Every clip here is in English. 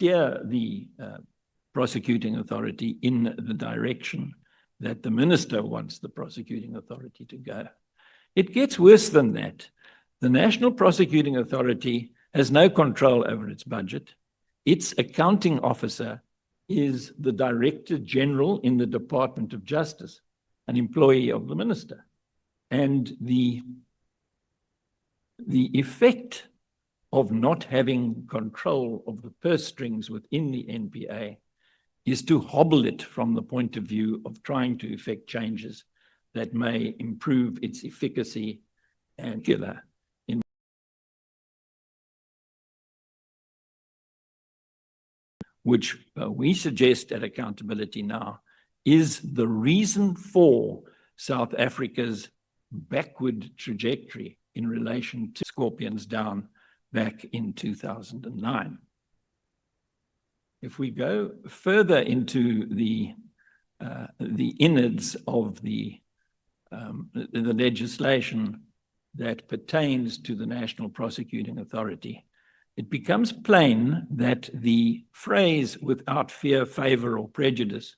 steer the prosecuting authority in the direction that the minister wants the prosecuting authority to go. It gets worse than that. The National Prosecuting Authority has no control over its budget. Its accounting officer is the Director General in the Department of Justice, an employee of the minister. And the effect of not having control of the purse strings within the NPA is to hobble it from the point of view of trying to effect changes that may improve its efficacy and killer. Which we suggest at Accountability Now is the reason for South Africa's backward trajectory in relation to Scorpions down back in 2009. If we go further into the innards of the legislation that pertains to the National Prosecuting Authority, it becomes plain that the phrase "without fear, favor, or prejudice,"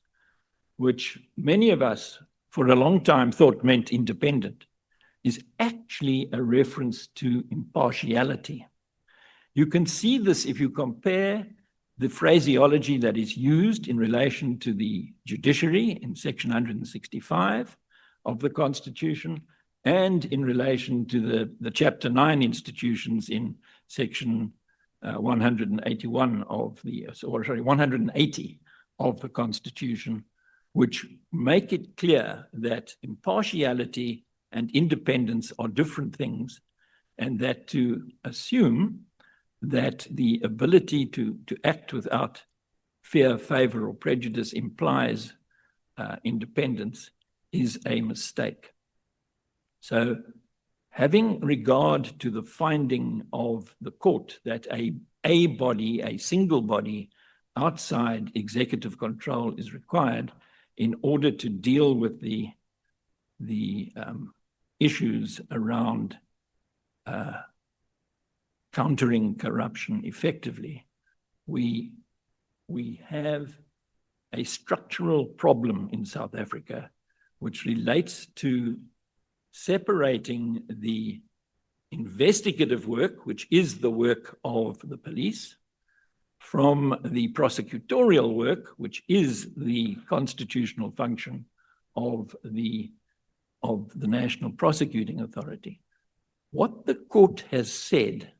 which many of us for a long time thought meant independent, is actually a reference to impartiality. You can see this if you compare the phraseology that is used in relation to the judiciary in Section 165 of the Constitution and in relation to the Chapter 9 institutions in Section 181 of the, or sorry, 180 of the Constitution, which make it clear that impartiality and independence are different things, and that to assume that the ability to act without fear, favor, or prejudice implies independence is a mistake. So, having regard to the finding of the court that a body, a single body, outside executive control is required in order to deal with the issues around countering corruption effectively, we have a structural problem in South Africa which relates to separating the investigative work, which is the work of the police, from the prosecutorial work, which is the constitutional function of the National Prosecuting Authority. What the court has said,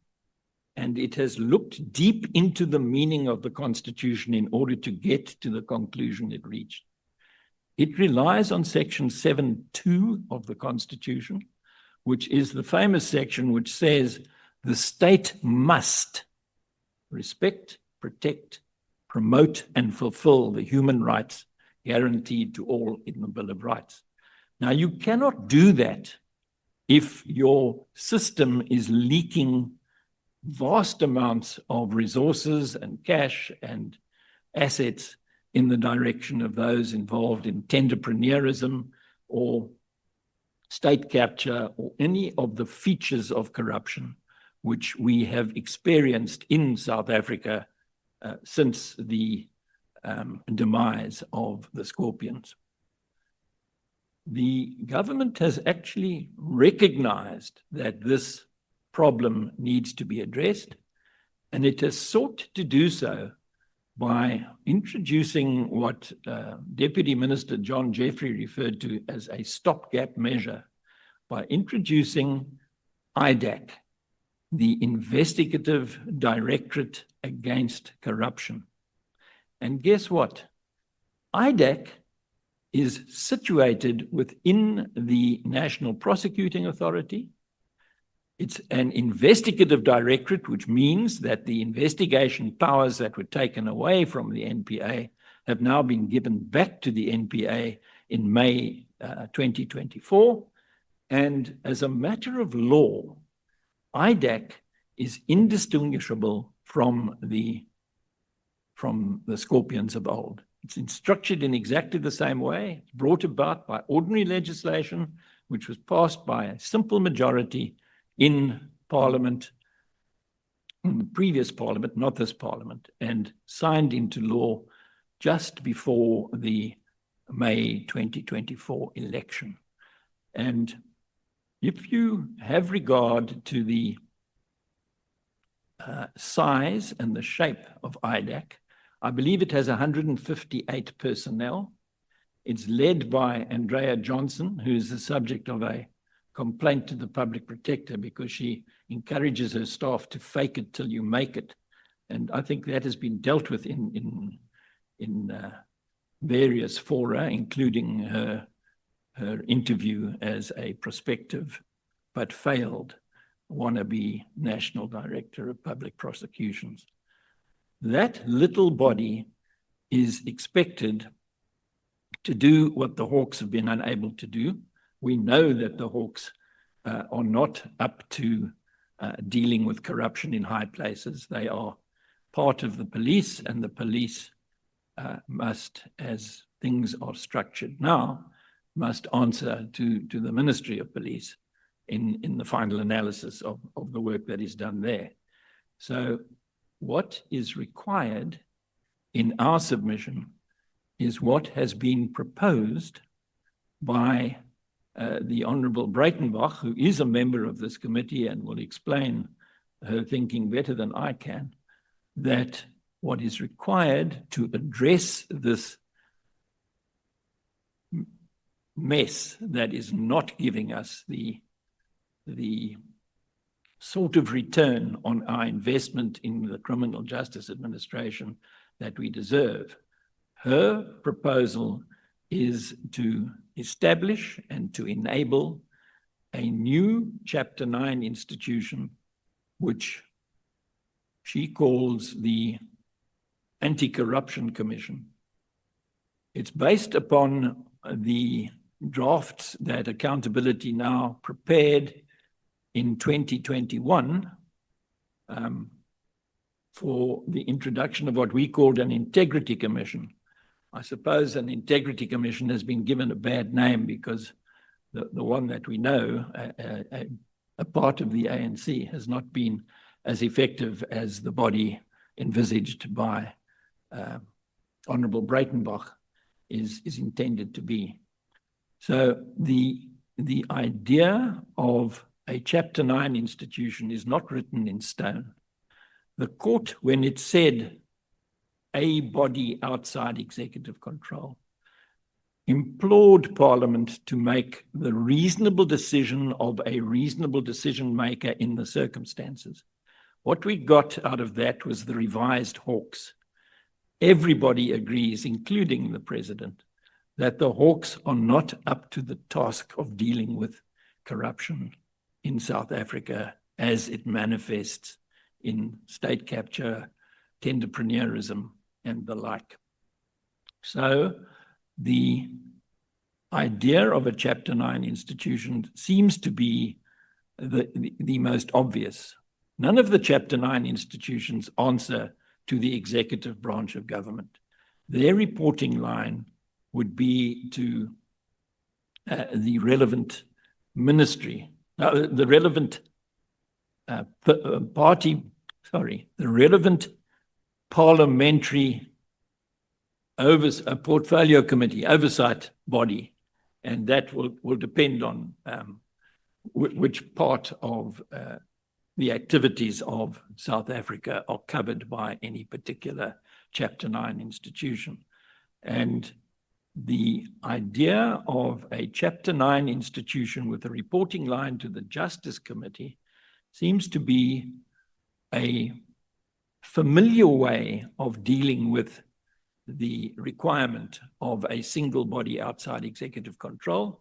and it has looked deep into the meaning of the Constitution in order to get to the conclusion it reached. It relies on Section 7.2 of the Constitution, which is the famous section which says the state must respect, protect, promote, and fulfill the human rights guaranteed to all in the Bill of Rights. Now, you cannot do that if your system is leaking vast amounts of resources and cash and assets in the direction of those involved in tenderpreneurism or state capture or any of the features of corruption which we have experienced in South Africa since the demise of the Scorpions. The government has actually recognized that this problem needs to be addressed, and it has sought to do so by introducing what Deputy Minister John Jeffrey referred to as a stopgap measure, by introducing IDAC, the Investigative Directorate Against Corruption. And guess what? IDAC is situated within the National Prosecuting Authority. It's an investigative directorate, which means that the investigation powers that were taken away from the NPA have now been given back to the NPA in May 2024. And as a matter of law, IDAC is indistinguishable from the Scorpions of old. It's structured in exactly the same way, brought about by ordinary legislation, which was passed by a simple majority in Parliament in the previous parliament, not this parliament, and signed into law just before the May 2024 election. And if you have regard to the size and the shape of IDAC, I believe it has 158 personnel. It's led by Andrea Johnson, who is the subject of a complaint to the public protector because she encourages her staff to fake it till you make it. And I think that has been dealt with in various fora, including her interview as a prospective but failed wannabe National Director of Public Prosecutions. That little body is expected to do what the Hawks have been unable to do. We know that the Hawks are not up to dealing with corruption in high places. They are part of the police, and the police must, as things are structured now, must answer to the Ministry of Police in the final analysis of the work that is done there. So what is required in our submission is what has been proposed by the Honourable Breitenbach, who is a member of this committee and will explain her thinking better than I can, that what is required to address this mess that is not giving us the sort of return on our investment in the criminal justice administration that we deserve. Her proposal is to establish and to enable a new Chapter 9 institution, which she calls the Anti-Corruption Commission. It's based upon the drafts that Accountability Now prepared in 2021 for the introduction of what we called an Integrity Commission. I suppose an Integrity Commission has been given a bad name because the one that we know, a part of the ANC, has not been as effective as the body envisaged by Honourable Breitenbach is intended to be. So the idea of a Chapter 9 institution is not written in stone. The court, when it said a body outside executive control, implored Parliament to make the reasonable decision of a reasonable decision maker in the circumstances. What we got out of that was the revised Hawks. Everybody agrees, including the President, that the Hawks are not up to the task of dealing with corruption in South Africa as it manifests in state capture, tenderpreneurism, and the like. So the idea of a Chapter 9 institution seems to be the most obvious. None of the Chapter 9 institutions answer to the executive branch of government. Their reporting line would be to the relevant ministry, the relevant the relevant parliamentary portfolio committee, oversight body, and that will depend on which part of the activities of South Africa are covered by any particular Chapter 9 institution. And the idea of a Chapter 9 institution with a reporting line to the Justice Committee seems to be a familiar way of dealing with the requirement of a single body outside executive control,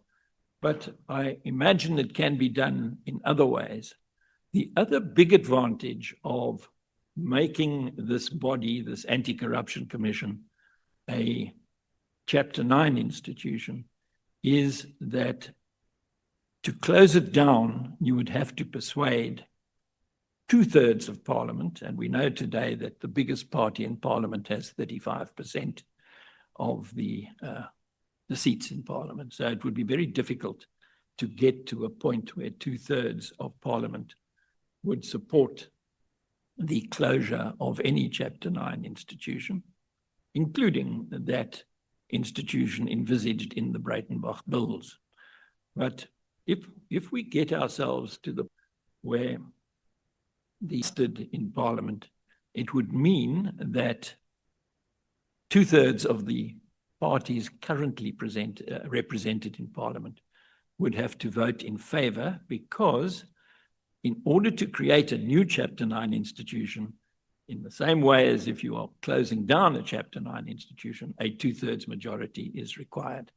but I imagine it can be done in other ways. The other big advantage of making this body, this Anti-Corruption Commission, a Chapter 9 institution, is that to close it down, you would have to persuade 2/3 of Parliament, and we know today that the biggest party in Parliament has 35% of the seats in Parliament. So it would be very difficult to get to a point where 2/3 of Parliament would support the closure of any Chapter 9 institution, including that institution envisaged in the Breitenbach bills. But if we get ourselves to the where the stood in Parliament, it would mean that 2/3 of the parties currently represented in Parliament would have to vote in favor, because in order to create a new Chapter 9 institution, in the same way as if you are closing down a Chapter 9 institution, a 2/3 majority is required.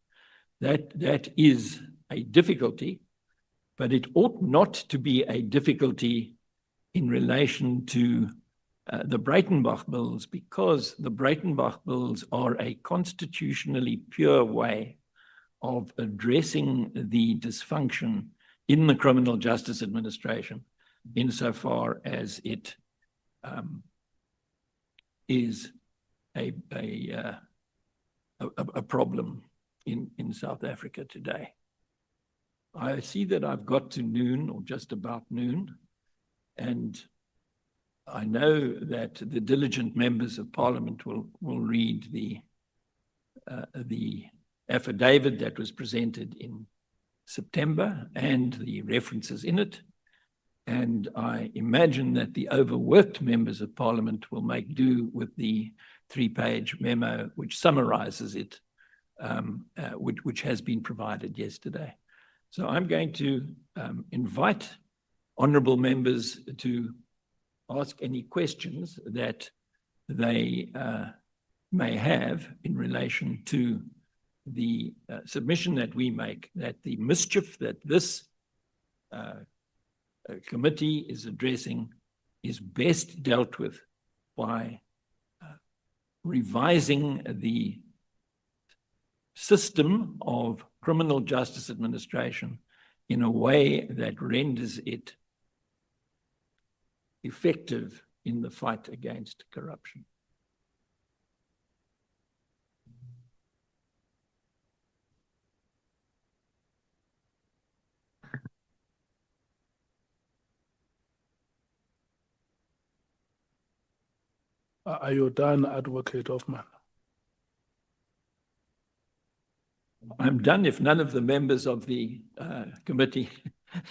That is a difficulty, but it ought not to be a difficulty in relation to the Breitenbach bills, because the Breitenbach bills are a constitutionally pure way of addressing the dysfunction in the criminal justice administration, insofar as it is a problem in South Africa today. I see that I've got to noon, or just about noon, and I know that the diligent members of Parliament will read the affidavit that was presented in September and the references in it. And I imagine that the overworked members of Parliament will make do with the 3-page memo which summarizes it, which has been provided yesterday. So I'm going to invite honorable members to ask any questions that they may have in relation to the submission that we make, that the mischief that this committee is addressing is best dealt with by revising the system of criminal justice administration in a way that renders it effective in the fight against corruption. Are you done, Advocate Hoffman? I'm done if none of the members of the committee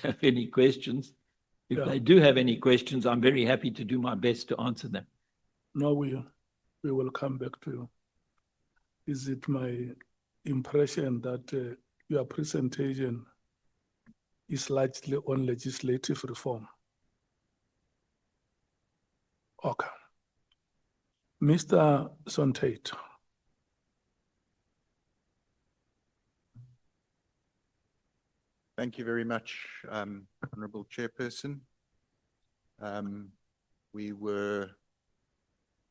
have any questions. If they do have any questions, I'm very happy to do my best to answer them. No, we will come back to you. Is it my impression that your presentation is largely on legislative reform? Okay. Mr. Sontate. Thank you very much, Honourable Chairperson. We were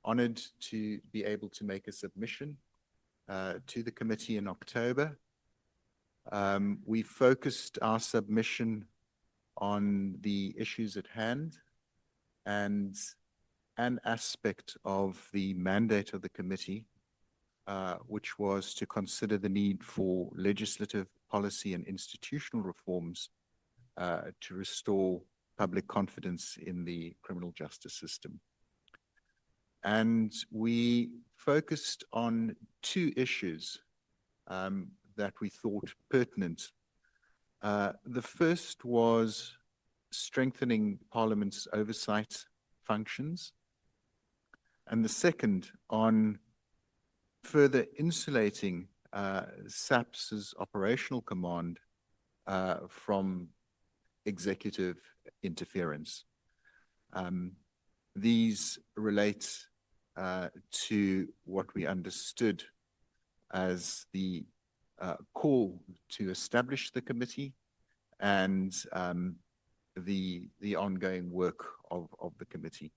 honoured to be able to make a submission to the committee in October. We focused our submission on the issues at hand and an aspect of the mandate of the committee, which was to consider the need for legislative, policy and institutional reforms to restore public confidence in the criminal justice system. And we focused on 2 issues that we thought pertinent. The first was strengthening Parliament's oversight functions, and the second on further insulating SAPS's operational command from executive interference. These relate to what we understood as the call to establish the committee and the ongoing work of the committee.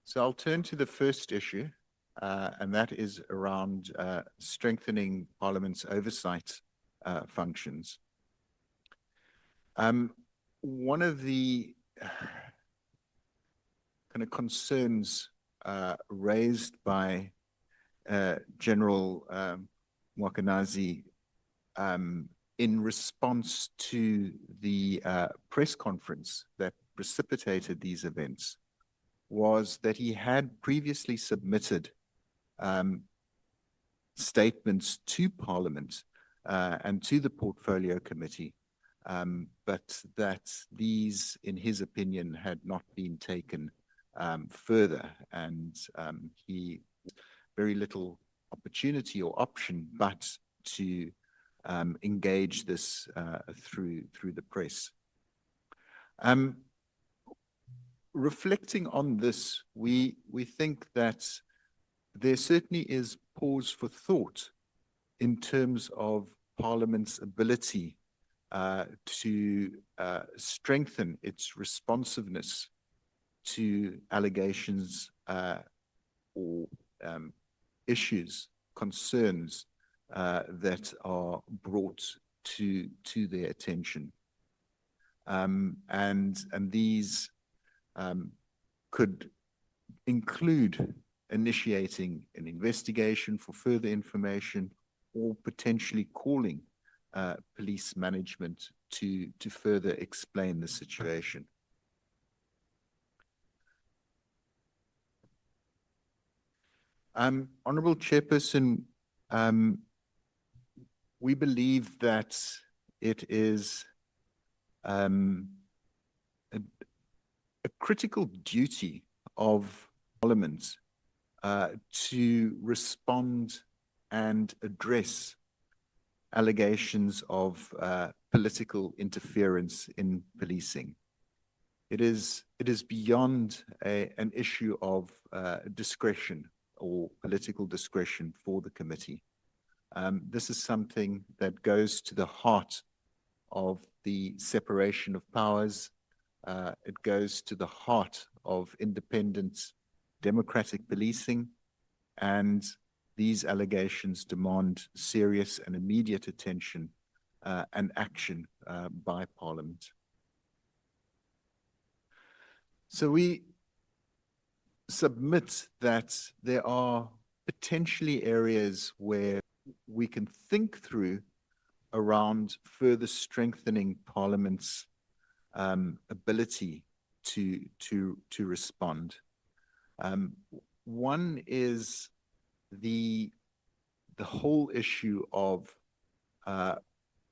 So I'll turn to the first issue, and that is around strengthening Parliament's oversight functions. One of the kind of concerns raised by General Mkhwanazi in response to the press conference that precipitated these events was that he had previously submitted statements to Parliament and to the Portfolio Committee, but that these, in his opinion, had not been taken further, and he very little opportunity or option but to engage this through the press. Reflecting on this, we think that there certainly is pause for thought in terms of Parliament's ability to strengthen its responsiveness to allegations or issues, concerns that are brought to their attention. And these could include initiating an investigation for further information or potentially calling police management to further explain the situation. Honorable Chairperson, we believe that it is a critical duty of Parliament to respond and address allegations of political interference in policing. It is beyond an issue of discretion or political discretion for the committee. This is something that goes to the heart of the separation of powers. It goes to the heart of independent democratic policing, and these allegations demand serious and immediate attention and action by Parliament. So we submit that there are potentially areas where we can think through around further strengthening Parliament's ability to respond. One is the whole issue of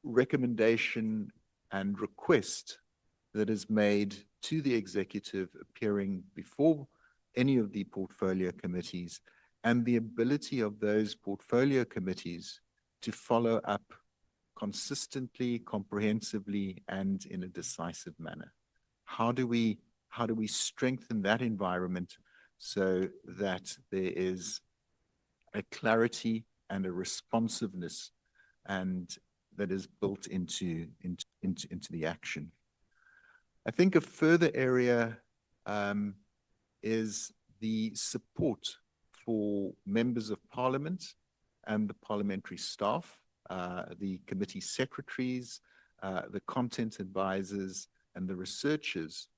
recommendation and request that is made to the executive appearing before any of the portfolio committees, and the ability of those portfolio committees to follow up consistently, comprehensively, and in a decisive manner. How do we strengthen that environment so that there is a clarity and a responsiveness, and that is built into the action? I think a further area is the support for members of Parliament and the parliamentary staff, the committee secretaries, the content advisors, and the researchers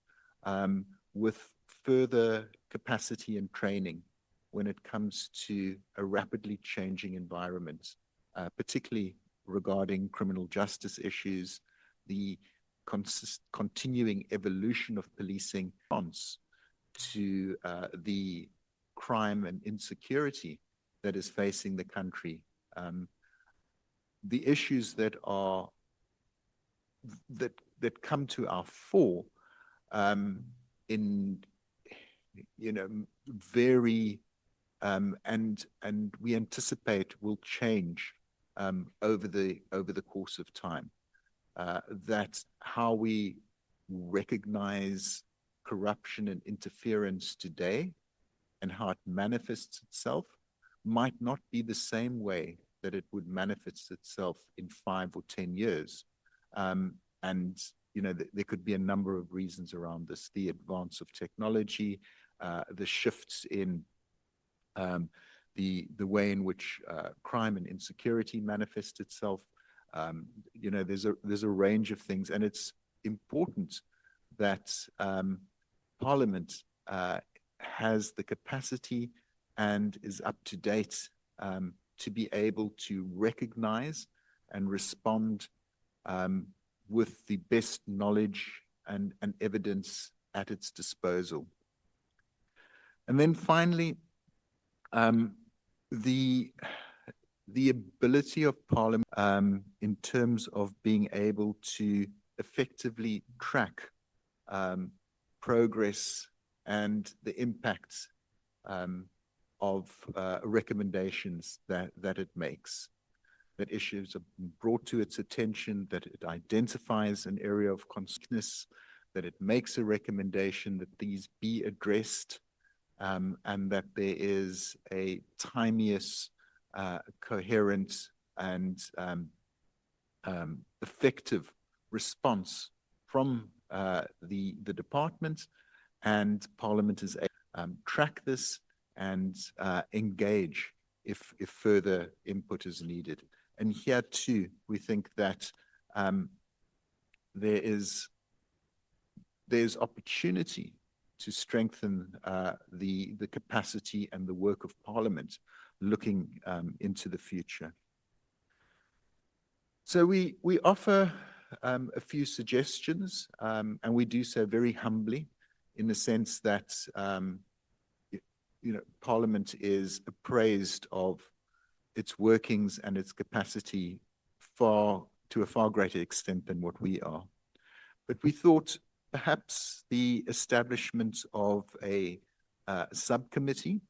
with further capacity and training when it comes to a rapidly changing environment, particularly regarding criminal justice issues, the continuing evolution of policing response to the crime and insecurity that is facing the country. The issues that come to our fore in vary and we anticipate will change over the course of time. That how we recognize corruption and interference today and how it manifests itself might not be the same way that it would manifest itself in 5 or 10 years. There could be a number of reasons around this: the advance of technology, the shifts in the way in which crime and insecurity manifests itself. There's a range of things, and it's important that Parliament has the capacity and is up to date to be able to recognize and respond with the best knowledge and evidence at its disposal. And then finally, the ability of Parliament in terms of being able to effectively track progress and the impacts of recommendations that it makes, that issues are brought to its attention, that it identifies an area of concern, that it makes a recommendation that these be addressed, and that there is a timeous, coherent, and effective response from the department, and Parliament is able to track this and engage if further input is needed. And here too, we think that there's opportunity to strengthen the capacity and the work of Parliament looking into the future. So we offer a few suggestions, and we do so very humbly, in the sense that Parliament is appraised of its workings and its capacity to a far greater extent than what we are. But we thought perhaps the establishment of a subcommittee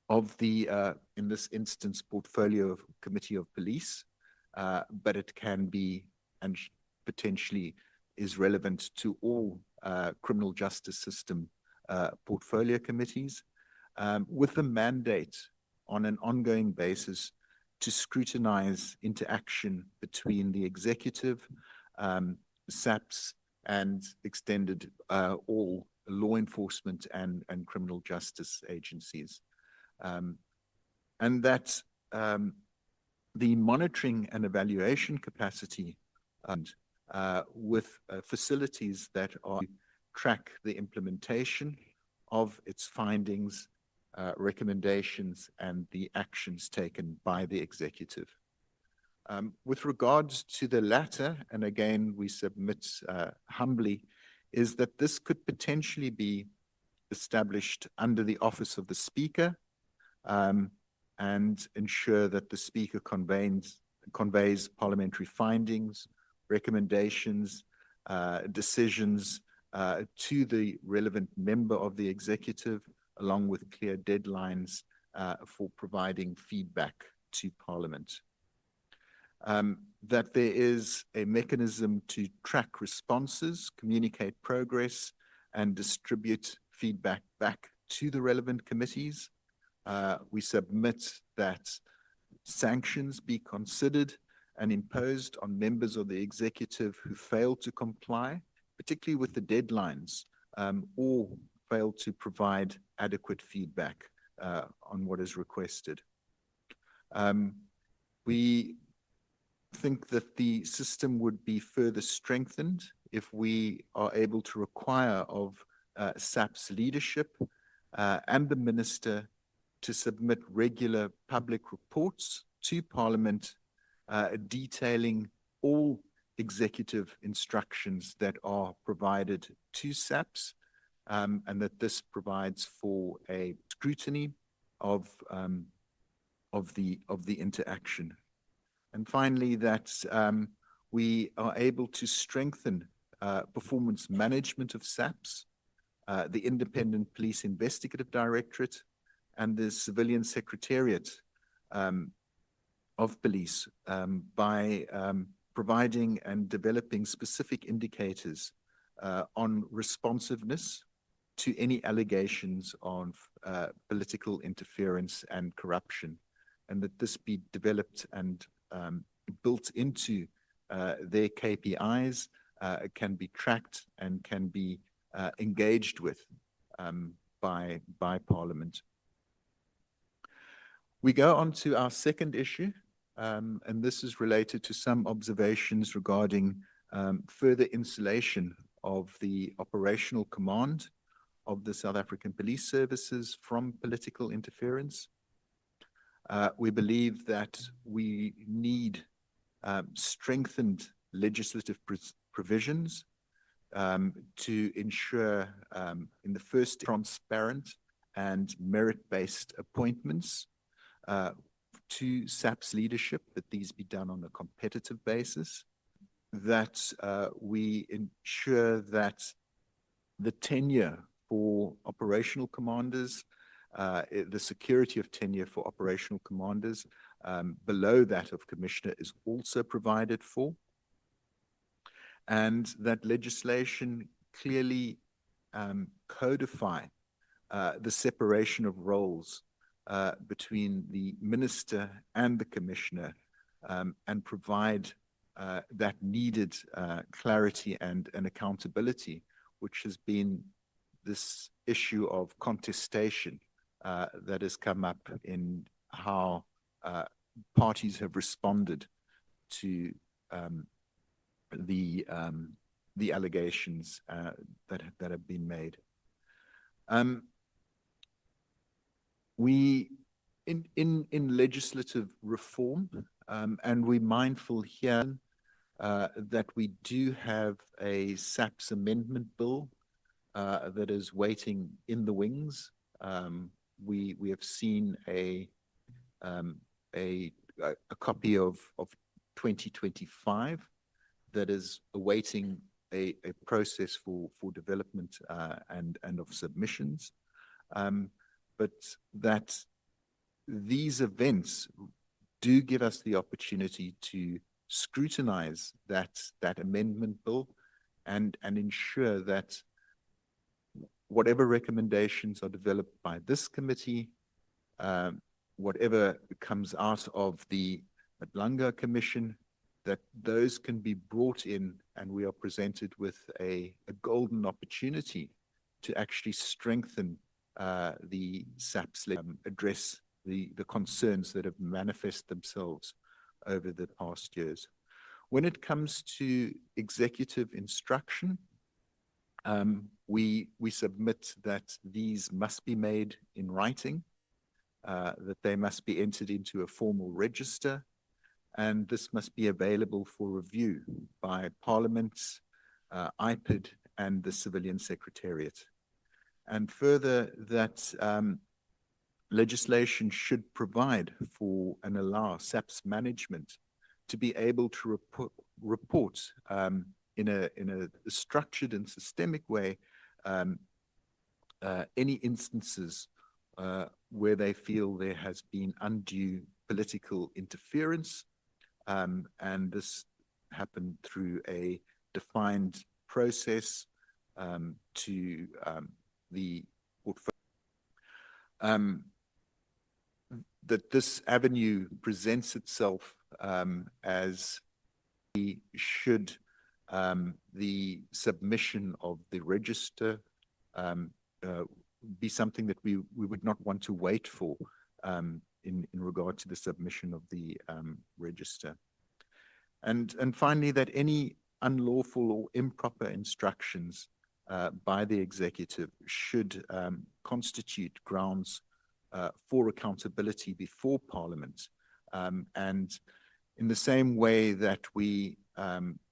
of the, in this instance, Portfolio of Committee of Police, but it can be and potentially is relevant to all criminal justice system portfolio committees, with a mandate on an ongoing basis to scrutinize interaction between the executive, SAPS, and extended all law enforcement and criminal justice agencies. And that the monitoring and evaluation capacity with facilities that are track the implementation of its findings, recommendations, and the actions taken by the executive. With regards to the latter, and again, we submit humbly, is that this could potentially be established under the office of the Speaker, and ensure that the Speaker conveys parliamentary findings, recommendations, decisions to the relevant member of the executive, along with clear deadlines for providing feedback to Parliament. That there is a mechanism to track responses, communicate progress, and distribute feedback back to the relevant committees. We submit that sanctions be considered and imposed on members of the executive who fail to comply, particularly with the deadlines, or fail to provide adequate feedback on what is requested. We think that the system would be further strengthened if we are able to require of SAP's leadership and the Minister to submit regular public reports to Parliament detailing all executive instructions that are provided to SAPS, and that this provides for a scrutiny of the interaction. And finally, that we are able to strengthen performance management of SAPS, the Independent Police Investigative Directorate, and the Civilian Secretariat of Police by providing and developing specific indicators on responsiveness to any allegations of political interference and corruption, and that this be developed and built into their KPIs, can be tracked and can be engaged with by Parliament. We go on to our second issue, and this is related to some observations regarding further insulation of the operational command of the South African Police Services from political interference. We believe that we need strengthened legislative provisions to ensure, in the first, transparent and merit-based appointments to SAP's leadership, that these be done on a competitive basis, that we ensure that the tenure for operational commanders, the security of tenure for operational commanders below that of commissioner is also provided for, and that legislation clearly codify the separation of roles between the minister and the commissioner, and provide that needed clarity and accountability, which has been this issue of contestation that has come up in how parties have responded to the allegations that have been made. We in legislative reform, and we're mindful here that we do have a SAPS amendment bill that is waiting in the wings. We have seen a copy of 2025 that is awaiting a process for development and of submissions. But that these events do give us the opportunity to scrutinize that amendment bill and ensure that whatever recommendations are developed by this committee, whatever comes out of the Madlanga Commission, that those can be brought in, and we are presented with a golden opportunity to actually strengthen the SAPS, address the concerns that have manifested themselves over the past years. When it comes to executive instruction, we submit that these must be made in writing, that they must be entered into a formal register, and this must be available for review by Parliament, IPID, and the Civilian Secretariat. And further, that legislation should provide for and allow SAPS management to be able to report in a structured and systemic way any instances where they feel there has been undue political interference, and this happened through a defined process to the portfolio. That this avenue presents itself as we should the submission of the register be something that we would not want to wait for in regard to the submission of the register. And finally, that any unlawful or improper instructions by the executive should constitute grounds for accountability before Parliament. And in the same way that we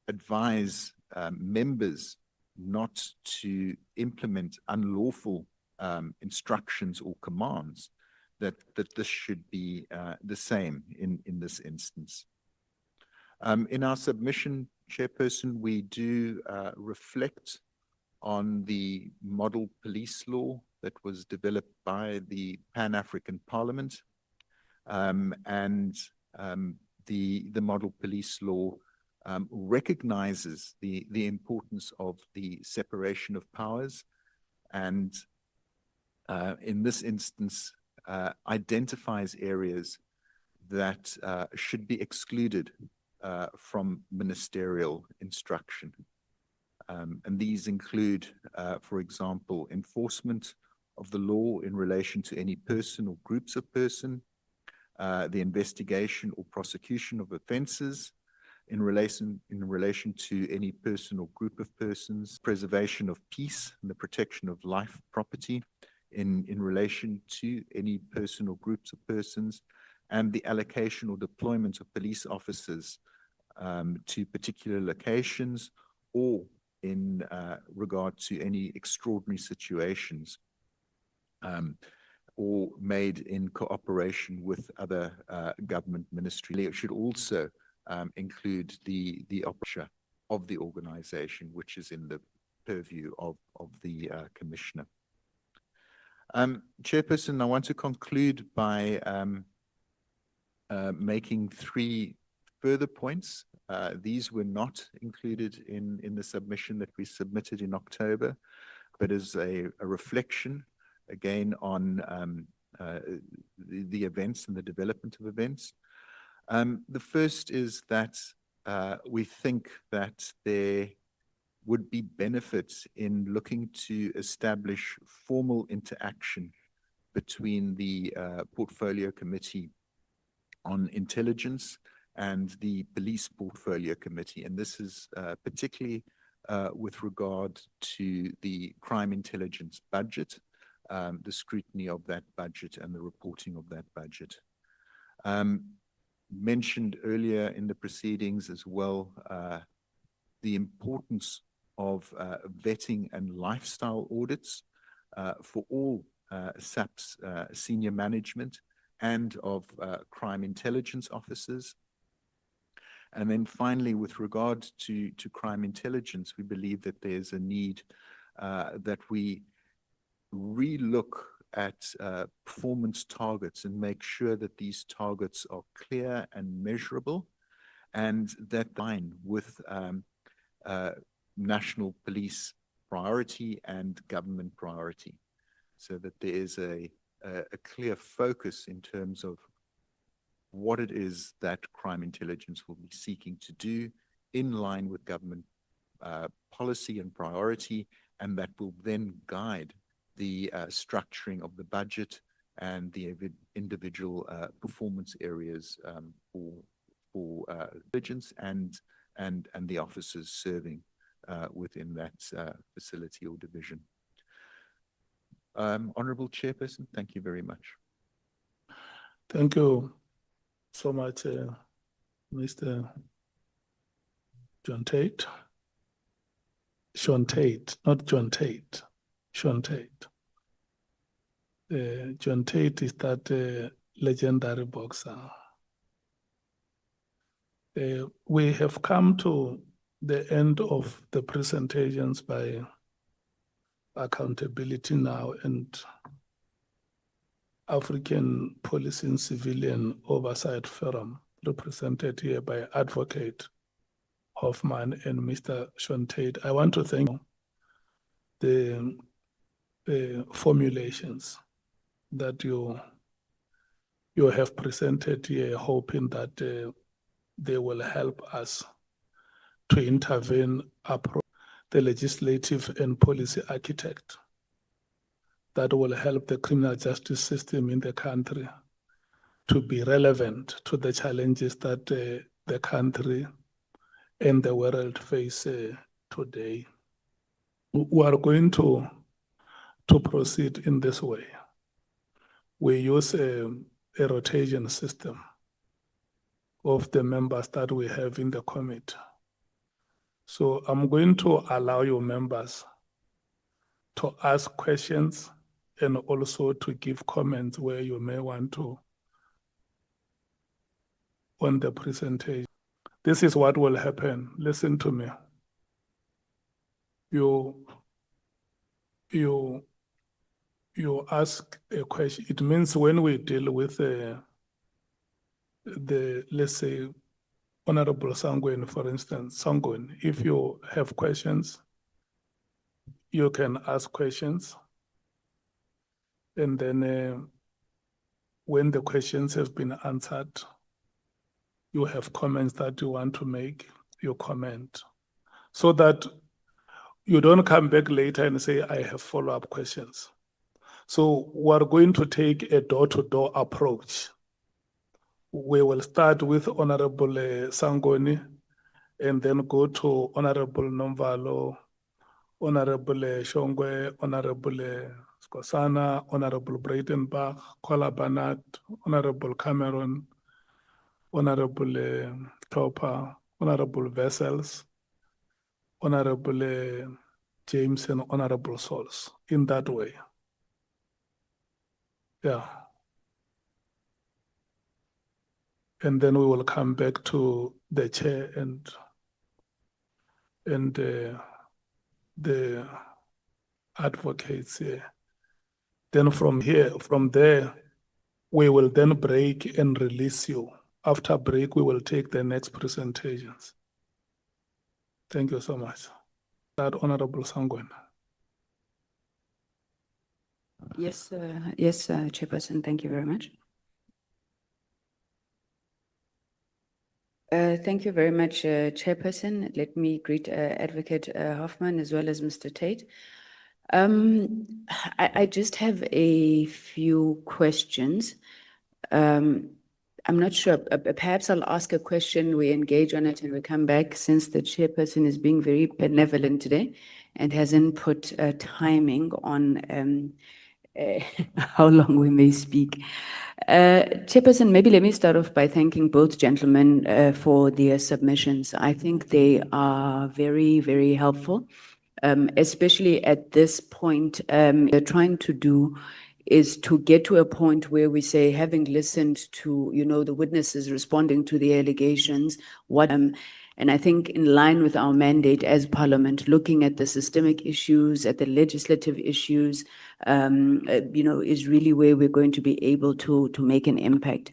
advise members not to implement unlawful instructions or commands, that this should be the same in this instance. In our submission, Chairperson, we do reflect on the model police law that was developed by the Pan-African Parliament, and the model police law recognizes the importance of the separation of powers, and in this instance identifies areas that should be excluded from ministerial instruction. And these include, for example, enforcement of the law in relation to any person or groups of person, the investigation or prosecution of offences in relation to any person or group of persons, preservation of peace and the protection of life, property in relation to any person or groups of persons, and the allocation or deployment of police officers to particular locations, or in regard to any extraordinary situations. or made in cooperation with other government ministries. It should also include the operation of the organization, which is in the purview of the Commissioner. Chairperson, I want to conclude by making 3 further points. These were not included in the submission that we submitted in October, but as a reflection, again, on the events and the development of events. The first is that we think that there would be benefits in looking to establish formal interaction between the Portfolio Committee on Intelligence and the Police Portfolio Committee. And this is particularly with regard to the crime intelligence budget, the scrutiny of that budget and the reporting of that budget. Mentioned earlier in the proceedings as well, the importance of vetting and lifestyle audits for all SAP's senior management and of crime intelligence officers. And then finally, with regard to crime intelligence, we believe that there's a need that we relook at performance targets and make sure that these targets are clear and measurable, and that align with national police priority and government priority, so that there is a clear focus in terms of what it is that crime intelligence will be seeking to do in line with government policy and priority, and that will then guide the structuring of the budget and the individual performance areas for intelligence and the officers serving within that facility or division. Honorable Chairperson, thank you very much. Thank you so much, Mr. John Tate. Sean Tate, not John Tate. Sean Tate. John Tate is that legendary boxer. We have come to the end of the presentations by Accountability Now and African Police and Civilian Oversight Forum, represented here by Advocate Hoffman and Mr. Sean Tate. I want to thank the formulations that you have presented here, hoping that they will help us to intervene, approach the legislative and policy architect that will help the criminal justice system in the country to be relevant to the challenges that the country and the world face today. We are going to proceed in this way. We use a rotation system of the members that we have in the committee. So I'm going to allow your members to ask questions and also to give comments where you may want to on the presentation. This is what will happen. Listen to me. You ask a question. It means when we deal with the let's say, Honorable Sangweni, for instance, Sangweni, if you have questions, you can ask questions. And then when the questions have been answered, you have comments that you want to make, you comment. So that you don't come back later and say, I have follow-up questions. So we're going to take a door-to-door approach. We will start with Honorable Sangweni and then go to Honorable Nomvalo, Honorable Shongwe, Honorable Skosana, Honorable Breitenbach, Kola Banat, Honorable Cameron, Honorable Topa, Honorable Vessels, Honorable James, and Honorable Souls, in that way. Yeah. And then we will come back to the chair and the advocates here. Then from there, we will then break and release you. After break, we will take the next presentations. Thank you so much. That Honorable Sangwen. Yes, Chairperson, thank you very much. Thank you very much, Chairperson. Let me greet Advocate Hoffman as well as Mr. Tate. I just have a few questions. I'm not sure, perhaps I'll ask a question, we engage on it and we come back, since the Chairperson is being very benevolent today and hasn't put timing on how long we may speak. Chairperson, maybe let me start off by thanking both gentlemen for their submissions. I think they are very, very helpful, especially at this point. We're trying to do is to get to a point where we say, having listened to, the witnesses responding to the allegations, and I think in line with our mandate as Parliament, looking at the systemic issues, at the legislative issues, is really where we're going to be able to make an impact.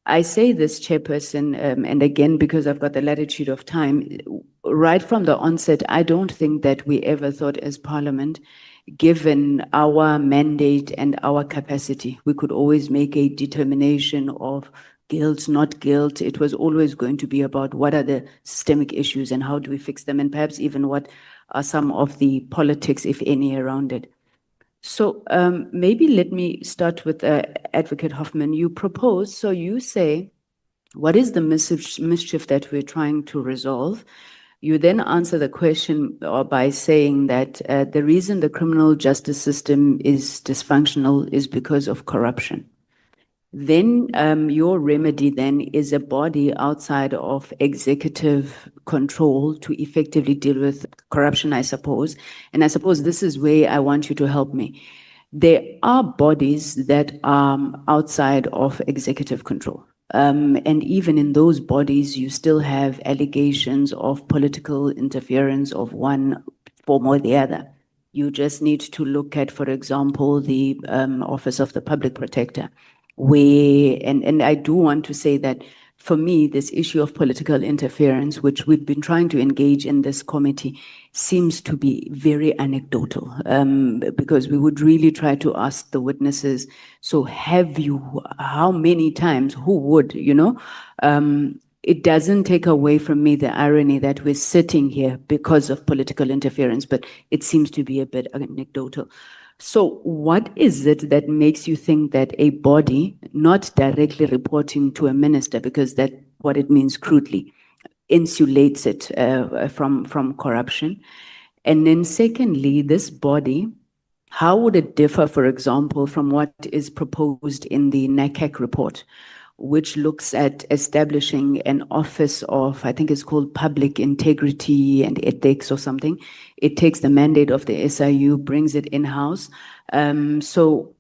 I say this, Chairperson, and again, because I've got the latitude of time, right from the onset, I don't think that we ever thought as Parliament, given our mandate and our capacity, we could always make a determination of guilt, not guilt. It was always going to be about what are the systemic issues and how do we fix them, and perhaps even what are some of the politics, if any, around it. So maybe let me start with Advocate Hoffman. You propose, so you say, what is the mischief that we're trying to resolve? You then answer the question by saying that the reason the criminal justice system is dysfunctional is because of corruption. Then your remedy then is a body outside of executive control to effectively deal with corruption, I suppose. And I suppose this is where I want you to help me. There are bodies that are outside of executive control. And even in those bodies, you still have allegations of political interference of one form or the other. You just need to look at, for example, the Office of the Public Protector, where, and I do want to say that for me, this issue of political interference, which we've been trying to engage in this committee, seems to be very anecdotal, because we would really try to ask the witnesses, so have you, how many times, who would, it doesn't take away from me the irony that we're sitting here because of political interference, but it seems to be a bit anecdotal. So what is it that makes you think that a body, not directly reporting to a minister, because that's what it means crudely, insulates it from corruption? And then secondly, this body, how would it differ, for example, from what is proposed in the NACAC report, which looks at establishing an office of, I think it's called Public Integrity and Ethics or something. It takes the mandate of the SIU, brings it in-house. So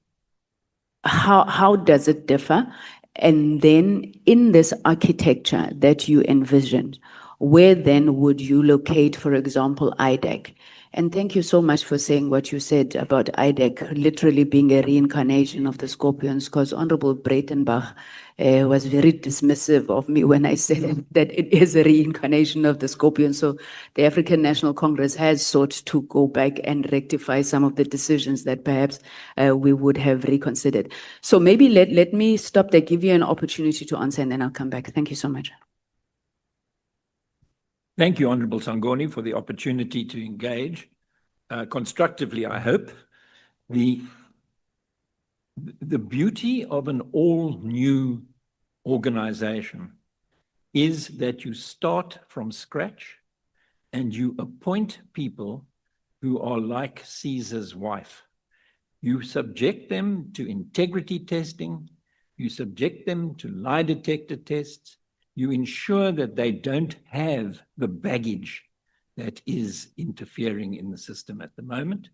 how does it differ? And then in this architecture that you envisioned, where then would you locate, for example, IDEC? And thank you so much for saying what you said about IDEC literally being a reincarnation of the Scorpions, because Honorable Breitenbach was very dismissive of me when I said that it is a reincarnation of the Scorpions. So the African National Congress has sought to go back and rectify some of the decisions that perhaps we would have reconsidered. So maybe let me stop there, give you an opportunity to answer, and then I'll come back. Thank you so much. Thank you, Honourable Sangoni, for the opportunity to engage constructively, I hope. The beauty of an all-new organization is that you start from scratch and you appoint people who are like Caesar's wife. You subject them to integrity testing, you subject them to lie detector tests, you ensure that they don't have the baggage that is interfering in the system at the moment,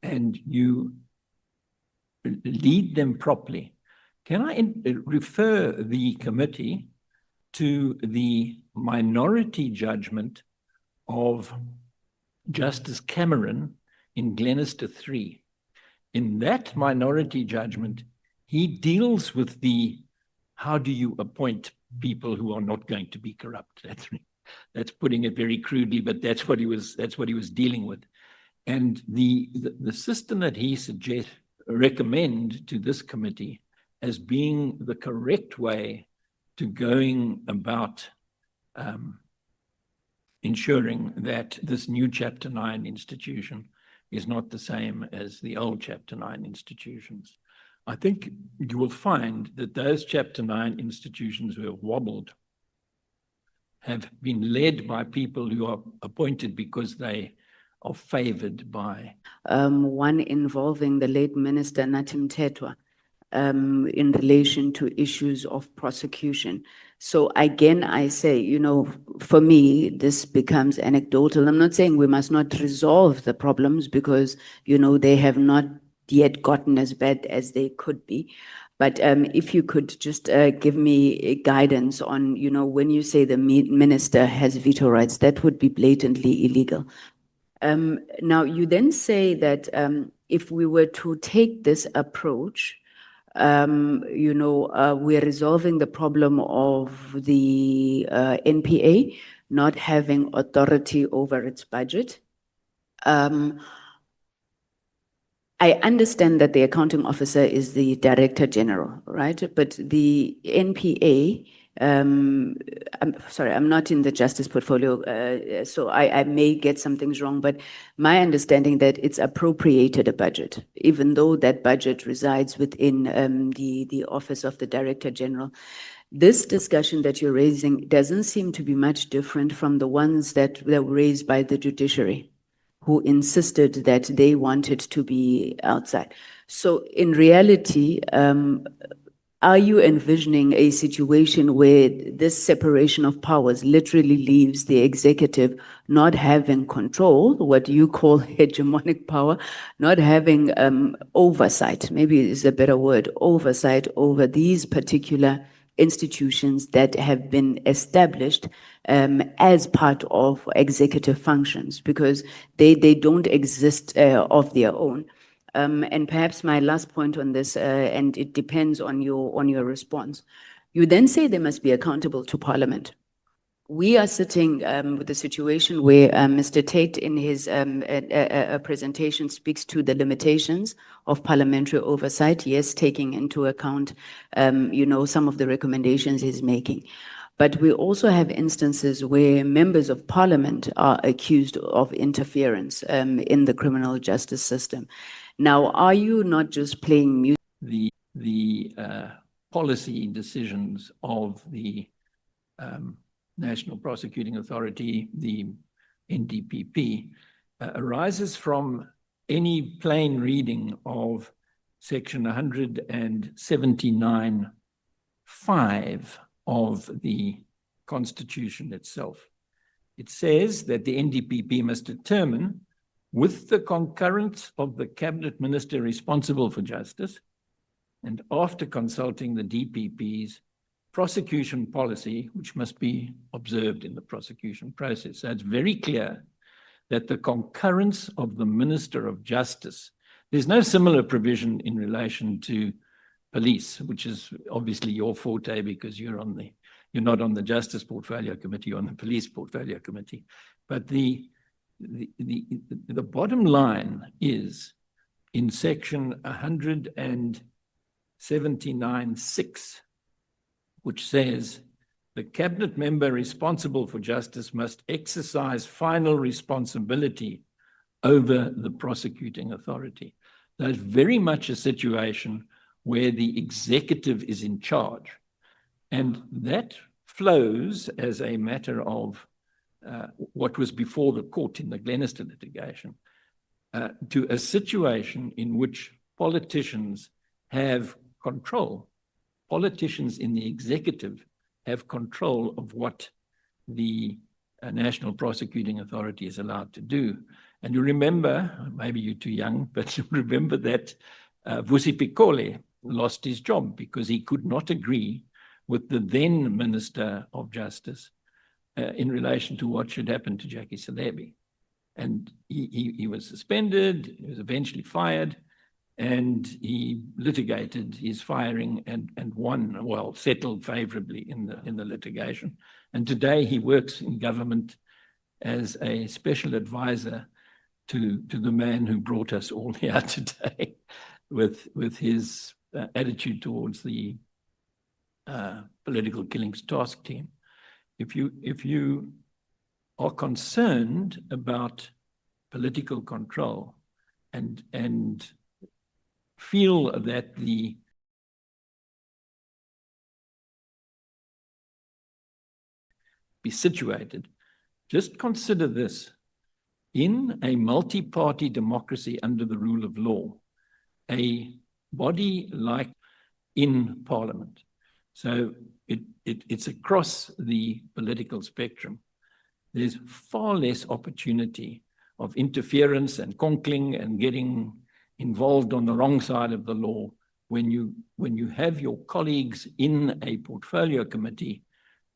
and you lead them properly. Can I refer the committee to the minority judgment of Justice Cameron in Glenister 3? In that minority judgment, he deals with how do you appoint people who are not going to be corrupt? That's putting it very crudely, but that's what he was dealing with. And the system that he recommend to this committee as being the correct way to going about ensuring that this new Chapter 9 institution is not the same as the old Chapter 9 institutions. I think you will find that those Chapter 9 institutions who have wobbled have been led by people who are appointed because they are favored by. One involving the late Minister Natim Tetwa in relation to issues of prosecution. So again, I say, you know, for me, this becomes anecdotal. I'm not saying we must not resolve the problems because, you know, they have not yet gotten as bad as they could be. But if you could just give me guidance on, you know, when you say the minister has veto rights, that would be blatantly illegal. Now, you then say that if we were to take this approach, you know, we're resolving the problem of the NPA not having authority over its budget. I understand that the accounting officer is the director general, right? But the NPA, I'm sorry, I'm not in the justice portfolio, so I may get some things wrong, but my understanding that it's appropriated a budget, even though that budget resides within the office of the director general. This discussion that you're raising doesn't seem to be much different from the ones that were raised by the judiciary, who insisted that they wanted to be outside. So in reality, are you envisioning a situation where this separation of powers literally leaves the executive not having control, what you call hegemonic power, not having oversight, maybe is a better word, oversight over these particular institutions that have been established as part of executive functions, because they don't exist of their own. And perhaps my last point on this, and it depends on your response. You then say they must be accountable to Parliament. We are sitting with a situation where Mr. Tate in his presentation speaks to the limitations of parliamentary oversight, yes, taking into account, you know, some of the recommendations he's making. But we also have instances where members of parliament are accused of interference in the criminal justice system. Now, are you not just playing music? The policy decisions of the National Prosecuting Authority, the NDPP, arises from any plain reading of section 179(5) of the Constitution itself. It says that the NDPP must determine, with the concurrence of the cabinet minister responsible for justice, and after consulting the DPP's prosecution policy, which must be observed in the prosecution process. So it's very clear that the concurrence of the Minister of Justice, there's no similar provision in relation to police, which is obviously your forte because you're not on the Justice Portfolio Committee, you're on the Police Portfolio Committee. But the bottom line is in section 179(6), which says the cabinet member responsible for justice must exercise final responsibility over the prosecuting authority. That's very much a situation where the executive is in charge. And that flows as a matter of what was before the court in the Glenister litigation to a situation in which politicians have control. Politicians in the executive have control of what the National Prosecuting Authority is allowed to do. And you remember, maybe you're too young, but you remember that Vusi Pikole lost his job because he could not agree with the then Minister of Justice in relation to what should happen to Jackie Selebi. And he was suspended, he was eventually fired, and he litigated his firing and won, well, settled favorably in the litigation. And today he works in government as a special advisor to the man who brought us all here today with his attitude towards the political killings task team. If you are concerned about political control and feel that be situated, just consider this. In a multi-party democracy under the rule of law, a body like in Parliament, so it's across the political spectrum, there's far less opportunity of interference and conkling and getting involved on the wrong side of the law when you have your colleagues in a portfolio committee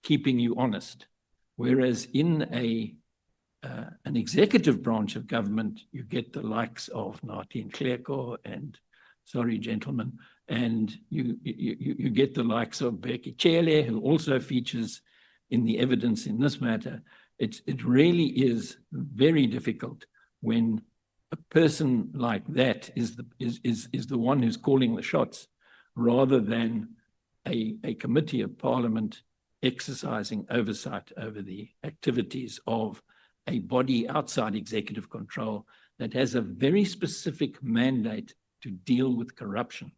keeping you honest. Whereas in an executive branch of government, you get the likes of Nathi Nhleko and, sorry, gentlemen, and you get the likes of Bheki Cele, who also features in the evidence in this matter. It really is very difficult when a person like that is the one who's calling the shots, rather than a committee of Parliament exercising oversight over the activities of a body outside executive control that has a very specific mandate to deal with corruption.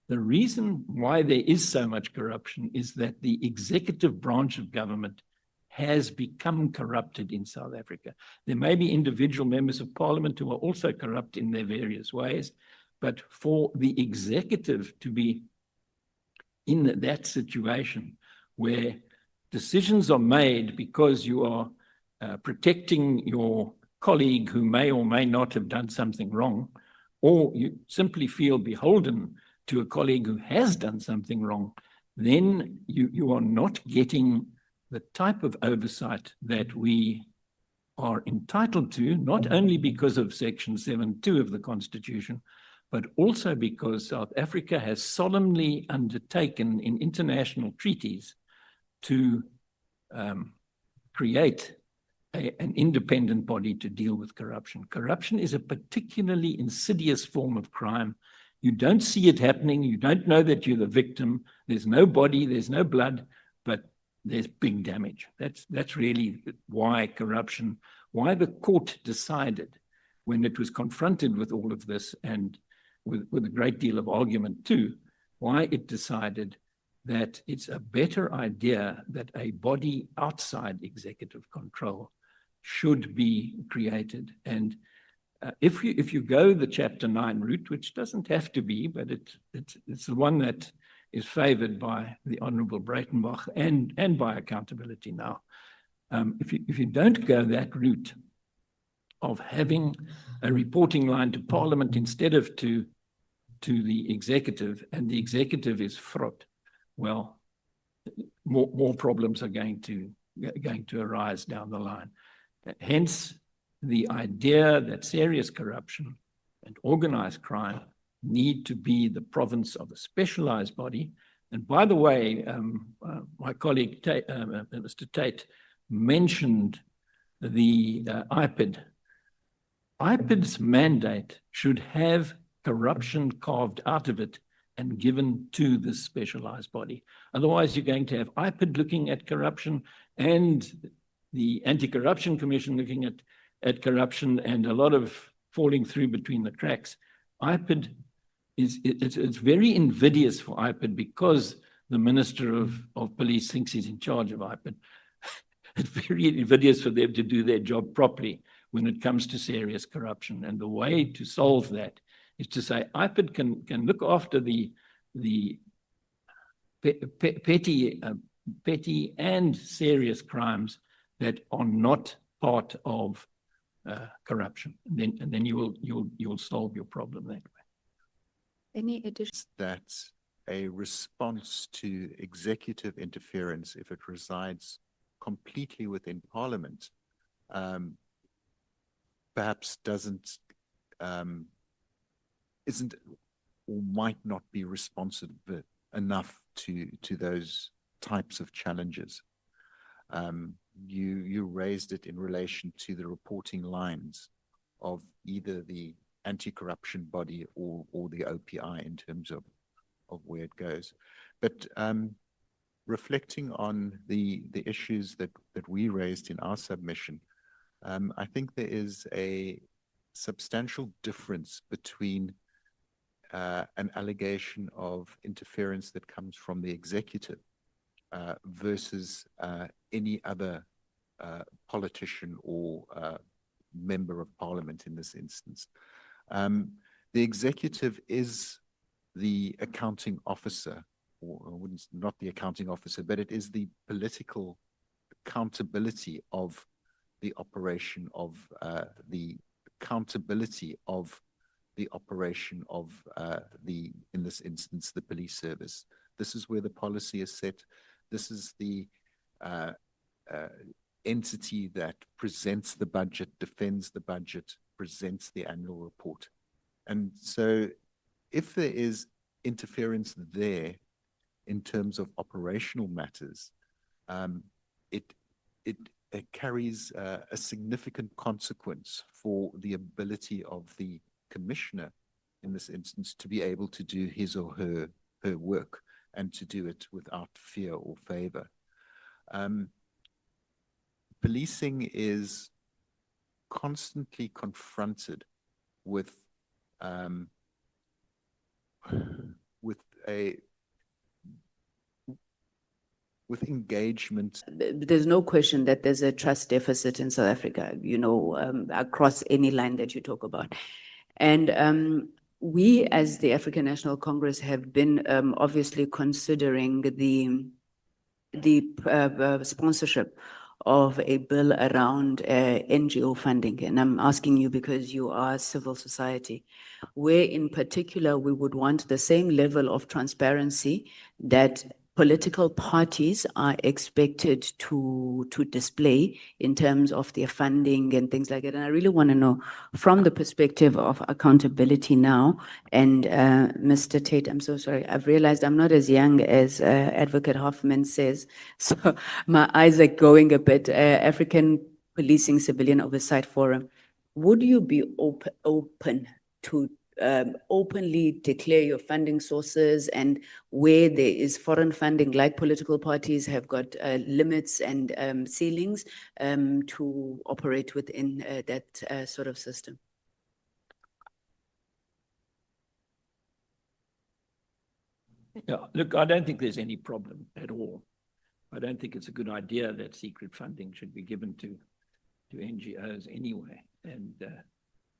The reason why there is so much corruption is that the executive branch of government has become corrupted in South Africa. There may be individual members of Parliament who are also corrupt in their various ways, but for the executive to be in that situation where decisions are made because you are protecting your colleague who may or may not have done something wrong, or you simply feel beholden to a colleague who has done something wrong, then you are not getting the type of oversight that we are entitled to, not only because of Section 7.2 of the Constitution, but also because South Africa has solemnly undertaken in international treaties to create an independent body to deal with corruption. Corruption is a particularly insidious form of crime. You don't see it happening. You don't know that you're the victim. There's no body, there's no blood, but there's big damage. That's really why corruption, why the court decided when it was confronted with all of this, and with a great deal of argument too, why it decided that it's a better idea that a body outside executive control should be created. And if you go the Chapter 9 route, which doesn't have to be, but it's the one that is favored by the Honorable Breitenbach and by Accountability Now. If you don't go that route of having a reporting line to Parliament instead of to the executive, and the executive is fraught, well, more problems are going to arise down the line. Hence, the idea that serious corruption and organized crime need to be the province of a specialized body. And by the way, my colleague, Mr. Tate, mentioned the IPID. IPID's mandate should have corruption carved out of it and given to this specialized body. Otherwise, you're going to have IPID looking at corruption and the Anti-Corruption Commission looking at corruption, and a lot of falling through between the cracks. IPID it's very invidious for IPID because the Minister of Police thinks he's in charge of IPID. It's very invidious for them to do their job properly when it comes to serious corruption. And the way to solve that is to say IPID can look after the petty and serious crimes that are not part of corruption. And then you'll solve your problem that way. Any additional? that a response to executive interference, if it resides completely within Parliament, perhaps isn't or might not be responsive enough to those types of challenges. You raised it in relation to the reporting lines of either the anti-corruption body or the OPI in terms of where it goes. But reflecting on the issues that we raised in our submission, I think there is a substantial difference between an allegation of interference that comes from the executive versus any other politician or member of Parliament in this instance. The executive is the accounting officer, or not the accounting officer, but it is the political accountability of the operation of the in this instance, the police service. This is where the policy is set. This is the entity that presents the budget, defends the budget, presents the annual report. And so if there is interference there in terms of operational matters, it carries a significant consequence for the ability of the commissioner in this instance to be able to do his or her work and to do it without fear or favor. Policing is constantly confronted with engagement. There's no question that there's a trust deficit in South Africa, you know, across any line that you talk about. And we, as the African National Congress, have been obviously considering the sponsorship of a bill around NGO funding. And I'm asking you because you are civil society, where in particular we would want the same level of transparency that political parties are expected to display in terms of their funding and things like that. And I really want to know from the perspective of accountability now. And Mr. Tate, I'm so sorry. I've realized I'm not as young as Advocate Hoffman says. So my eyes are going a bit. African Policing Civilian Oversight Forum, would you be open to openly declare your funding sources, and where there is foreign funding, like political parties have got limits and ceilings to operate within that sort of system? Yeah, look, I don't think there's any problem at all. I don't think it's a good idea that secret funding should be given to NGOs anyway. And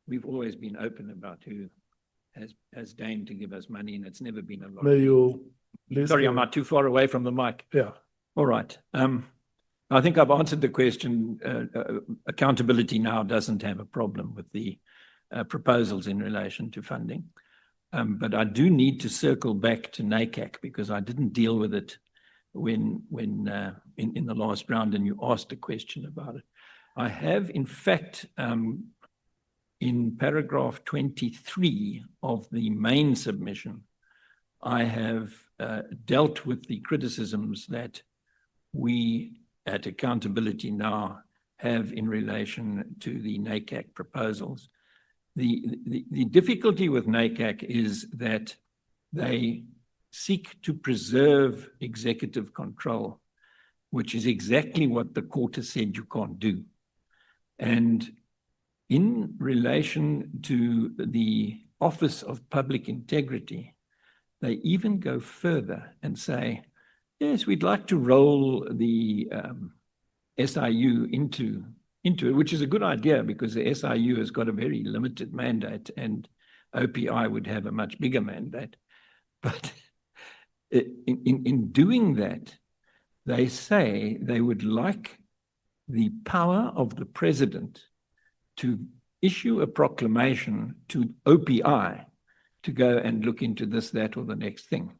we've always been open about who has deigned to give us money, and it's never been a lot. May you please? Sorry, I'm not too far away from the mic. Yeah. All right. I think I've answered the question. Accountability now doesn't have a problem with the proposals in relation to funding. But I do need to circle back to NACAC because I didn't deal with it when in the last round, and you asked a question about it. I have, in fact, in paragraph 23 of the main submission, I have dealt with the criticisms that we at Accountability Now have in relation to the NACAC proposals. The difficulty with NACAC is that they seek to preserve executive control, which is exactly what the court has said you can't do. And in relation to the Office of Public Integrity, they even go further and say, yes, we'd like to roll the SIU into it, which is a good idea because the SIU has got a very limited mandate and OPI would have a much bigger mandate. But in doing that, they say they would like the power of the president to issue a proclamation to OPI to go and look into this, that, or the next thing.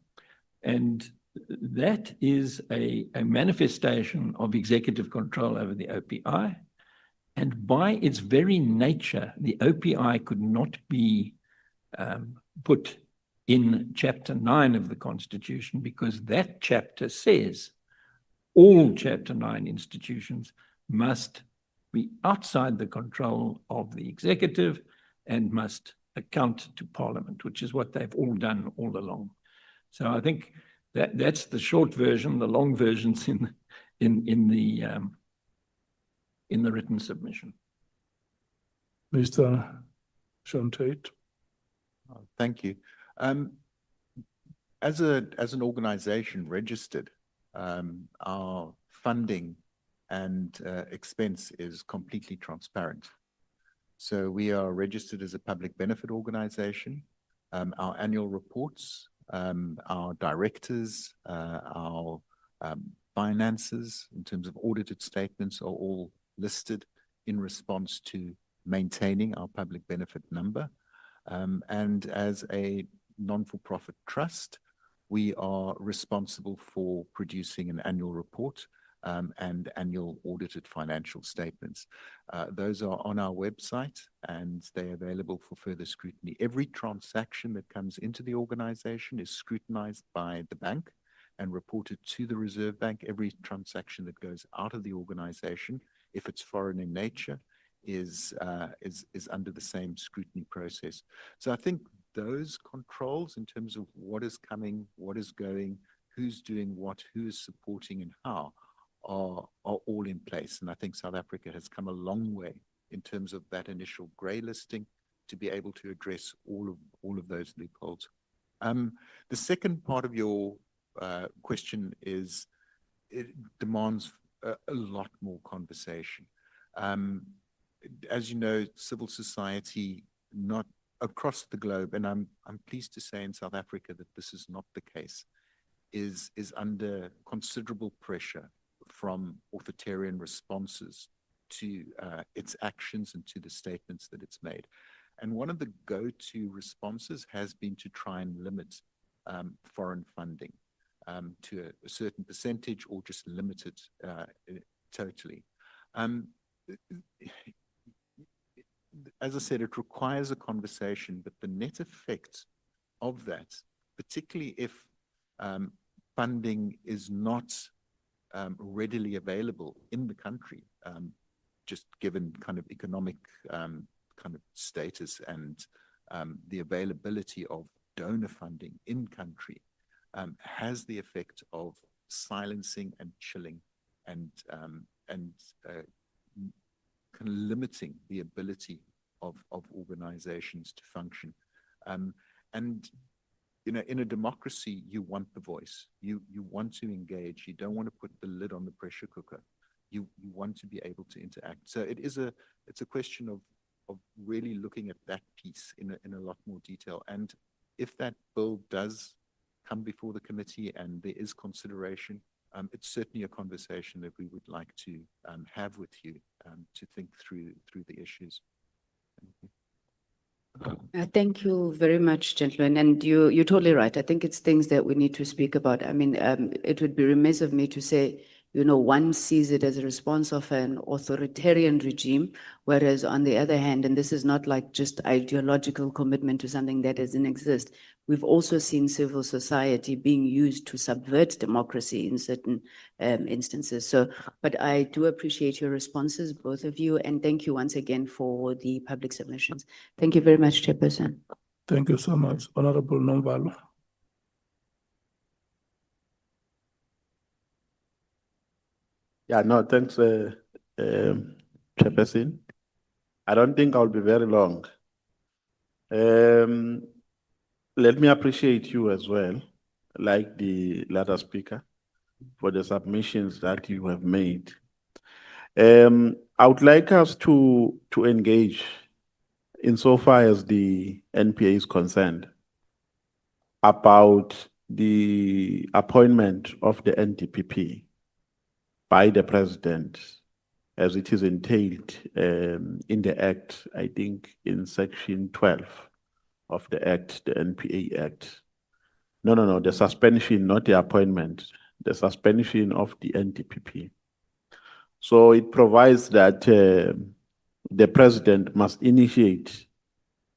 And that is a manifestation of executive control over the OPI. And by its very nature, the OPI could not be put in Chapter 9 of the Constitution, because that chapter says all Chapter 9 institutions must be outside the control of the executive and must account to Parliament, which is what they've all done all along. So I think that's the short version. The long version's in the written submission. Mr. Sean Tate. Thank you. As an organization registered, our funding and expense is completely transparent. So we are registered as a public benefit organization. Our annual reports, our directors, our finances in terms of audited statements are all listed in response to maintaining our public benefit number. And as a non-for-profit trust, we are responsible for producing an annual report and annual audited financial statements. Those are on our website and they're available for further scrutiny. Every transaction that comes into the organization is scrutinized by the bank and reported to the Reserve Bank. Every transaction that goes out of the organization, if it's foreign in nature, is under the same scrutiny process. So I think those controls in terms of what is coming, what is going, who's doing what, who is supporting and how are all in place. And I think South Africa has come a long way in terms of that initial grey listing to be able to address all of those loopholes. The second part of your question is, it demands a lot more conversation. As you know, civil society, not across the globe, and I'm pleased to say in South Africa that this is not the case, is under considerable pressure from authoritarian responses to its actions and to the statements that it's made. And one of the go-to responses has been to try and limit foreign funding to a certain percentage or just limit it totally. As I said, it requires a conversation, but the net effect of that, particularly if funding is not readily available in the country, just given kind of economic kind of status and the availability of donor funding in country, has the effect of silencing and chilling and kind of limiting the ability of organizations to function. And you know, in a democracy, you want the voice. You want to engage. You don't want to put the lid on the pressure cooker. You want to be able to interact. So it's a question of really looking at that piece in a lot more detail. And if that bill does come before the committee and there is consideration, it's certainly a conversation that we would like to have with you to think through the issues. Thank you. Thank you very much, gentlemen. And you're totally right. I think it's things that we need to speak about. I mean, it would be remiss of me to say, you know, one sees it as a response of an authoritarian regime, whereas on the other hand, and this is not like just ideological commitment to something that doesn't exist, we've also seen civil society being used to subvert democracy in certain instances. So, but I do appreciate your responses, both of you, and thank you once again for the public submissions. Thank you very much, Chairperson. Thank you so much, Honorable Nomvalo. Yeah, no, thanks, Chairperson. I don't think I'll be very long. Let me appreciate you as well, like the latter speaker, for the submissions that you have made. I would like us to engage insofar as the NPA is concerned about the appointment of the NDPP by the president, as it is entailed in the Act, I think in Section 12. of the Act, the NPA Act. No, the suspension, not the appointment, the suspension of the NDPP. So it provides that the president must initiate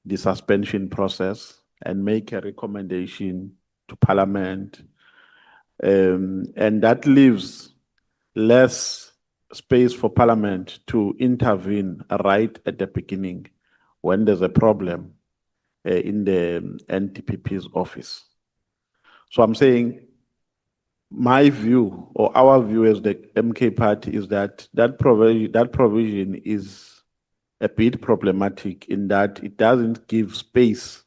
the suspension process and make a recommendation to Parliament. And that leaves less space for Parliament to intervene right at the beginning when there's a problem in the NDPP's office. So I'm saying my view or our view as the MK party is that that provision is a bit problematic in that it doesn't give space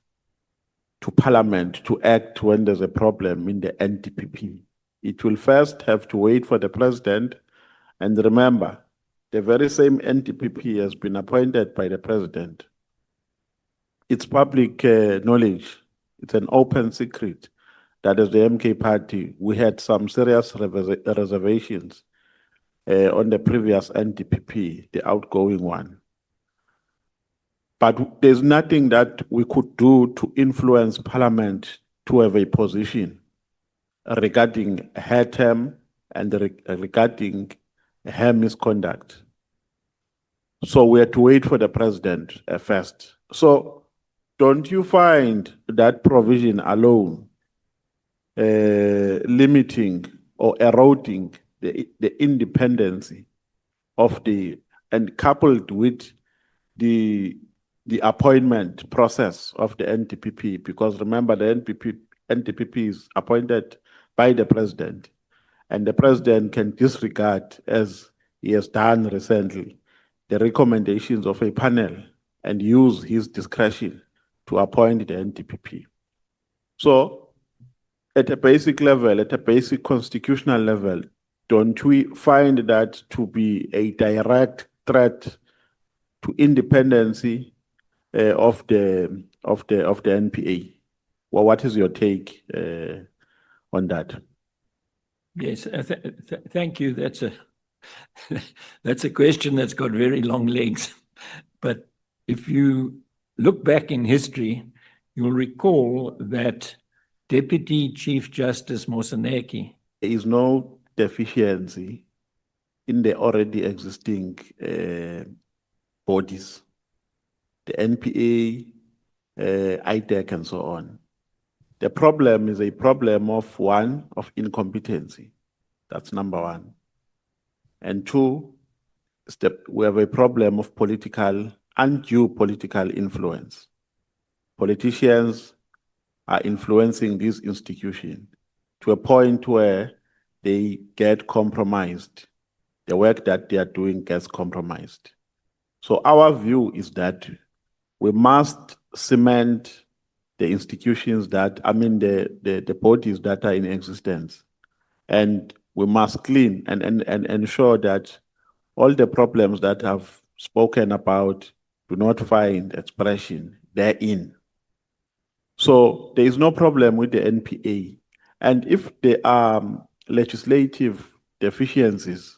to Parliament to act when there's a problem in the NDPP. It will first have to wait for the president. And remember, the very same NDPP has been appointed by the president. It's public knowledge. It's an open secret that as the MK party, we had some serious reservations on the previous NDPP, the outgoing one. But there's nothing that we could do to influence Parliament to have a position regarding her term and regarding her misconduct. So we had to wait for the president first. So don't you find that provision alone limiting or eroding the independence of and coupled with the appointment process of the NDPP, because remember the NDPP is appointed by the president, and the president can disregard, as he has done recently, the recommendations of a panel and use his discretion to appoint the NDPP. So at a basic level, at a basic constitutional level, don't we find that to be a direct threat to independency of the NPA? Well, what is your take on that? Yes, thank you. That's a question that's got very long legs. But if you look back in history, you'll recall that Deputy Chief Justice Mkhwanazi, there is no deficiency in the already existing bodies, the NPA, IDEC, and so on. The problem is a problem of incompetency. That's number one. And two, we have a problem of undue political influence. Politicians are influencing this institution to a point where they get compromised. The work that they are doing gets compromised. So our view is that we must cement the institutions the bodies that are in existence. And we must clean and ensure that all the problems that I've spoken about do not find expression therein. So there is no problem with the NPA. And if there are legislative deficiencies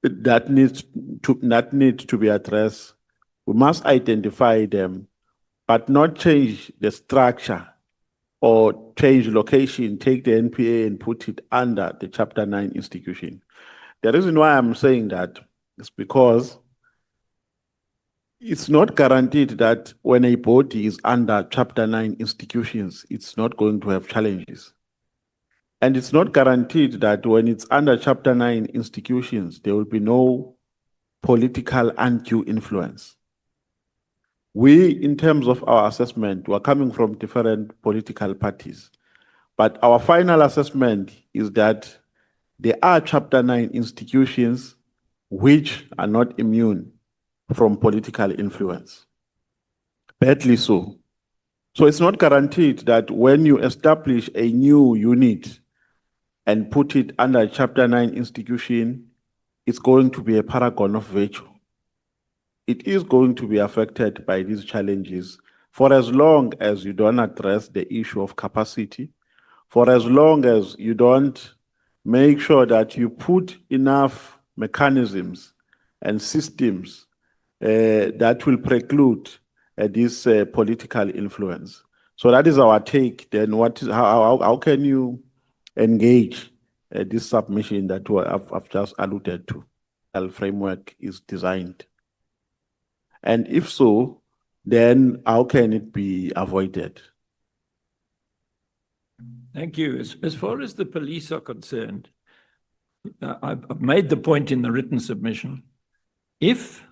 that need to be addressed, we must identify them, but not change the structure or change location, take the NPA and put it under the Chapter 9 institution. The reason why I'm saying that is because it's not guaranteed that when a body is under Chapter 9 institutions, it's not going to have challenges. And it's not guaranteed that when it's under Chapter 9 institutions, there will be no political undue influence. We, in terms of our assessment, we're coming from different political parties. But our final assessment is that there are Chapter 9 institutions which are not immune from political influence. Badly so. So it's not guaranteed that when you establish a new unit and put it under a Chapter 9 institution, it's going to be a paragon of virtue. It is going to be affected by these challenges for as long as you don't address the issue of capacity, for as long as you don't make sure that you put enough mechanisms and systems that will preclude this political influence. So that is our take. Then how can you engage this submission that I've just alluded to? How the framework is designed. And if so, then how can it be avoided? Thank you. As far as the police are concerned, I've made the point in the written submission. If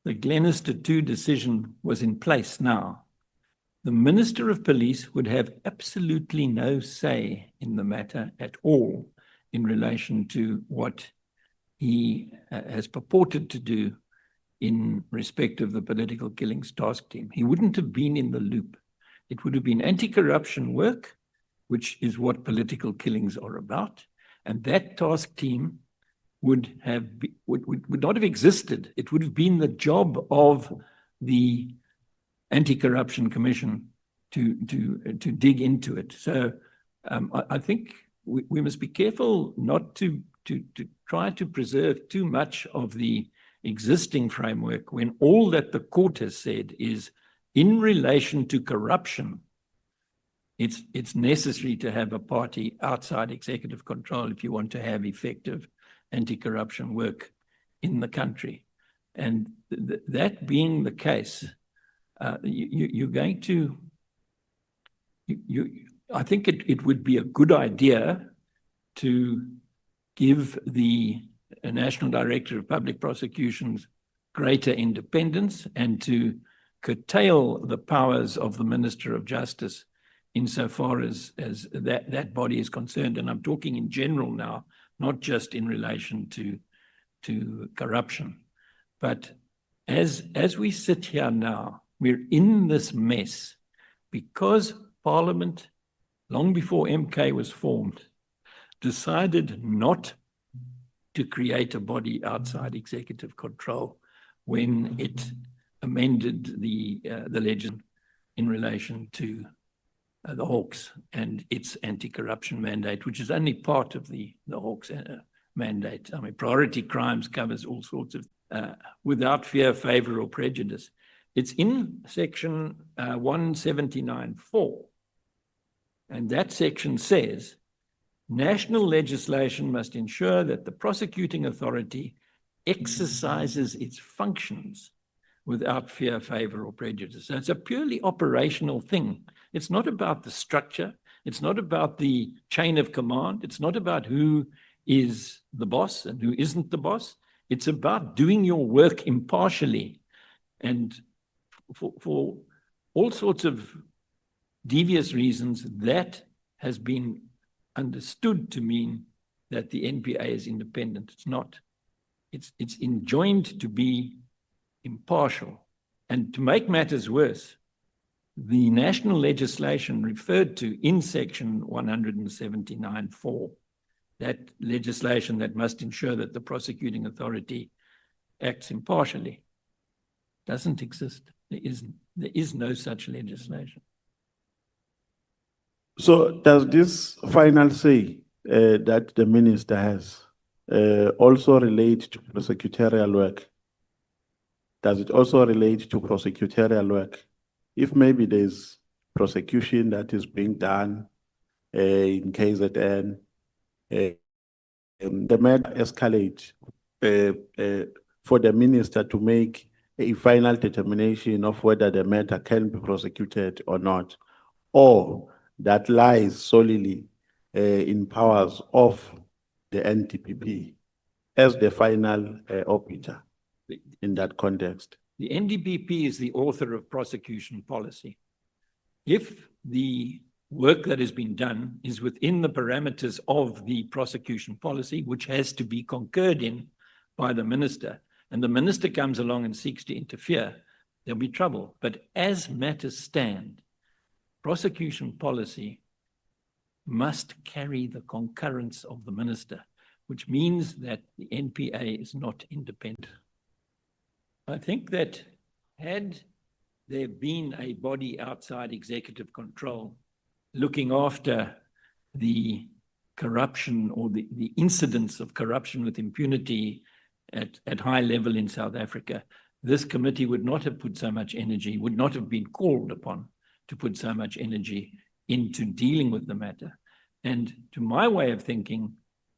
the Glenister 2 decision was in place now, the Minister of Police would have absolutely no say in the matter at all in relation to what he has purported to do in respect of the political killings task team. He wouldn't have been in the loop. It would have been anti-corruption work, which is what political killings are about. And that task team would not have existed. It would have been the job of the Anti-Corruption Commission to dig into it. So I think we must be careful not to try to preserve too much of the existing framework when all that the court has said is in relation to corruption, it's necessary to have a party outside executive control if you want to have effective anti-corruption work in the country. And that being the case, you're going to, I think it would be a good idea to give the National Director of Public Prosecutions greater independence and to curtail the powers of the Minister of Justice insofar as that body is concerned. And I'm talking in general now, not just in relation to corruption. But as we sit here now, we're in this mess because Parliament, long before MK was formed, decided not to create a body outside executive control when it amended the legend in relation to the Hawks and its anti-corruption mandate, which is only part of the Hawks mandate. I mean, priority crimes covers all sorts of, without fear, favour or prejudice. It's in section 179(4). And that section says, national legislation must ensure that the prosecuting authority exercises its functions without fear, favour or prejudice. So it's a purely operational thing. It's not about the structure. It's not about the chain of command. It's not about who is the boss and who isn't the boss. It's about doing your work impartially. And for all sorts of devious reasons, that has been understood to mean that the NPA is independent. It's not. It's enjoined to be impartial. And to make matters worse, the national legislation referred to in section 179(4), that legislation that must ensure that the prosecuting authority acts impartially, doesn't exist. There is no such legislation. So does this final say that the minister has also relate to prosecutorial work? Does it also relate to prosecutorial work? If maybe there's prosecution that is being done in KZN, the matter escalate for the minister to make a final determination of whether the matter can be prosecuted or not, or that lies solely in powers of the NDPP as the final arbiter in that context. The NDPP is the author of prosecution policy. If the work that has been done is within the parameters of the prosecution policy, which has to be concurred in by the minister, and the minister comes along and seeks to interfere, there'll be trouble. But as matters stand, prosecution policy must carry the concurrence of the minister, which means that the NPA is not independent. I think that had there been a body outside executive control looking after the corruption or the incidence of corruption with impunity at high level in South Africa, this committee would not have put so much energy, would not have been called upon to put so much energy into dealing with the matter. And to my way of thinking,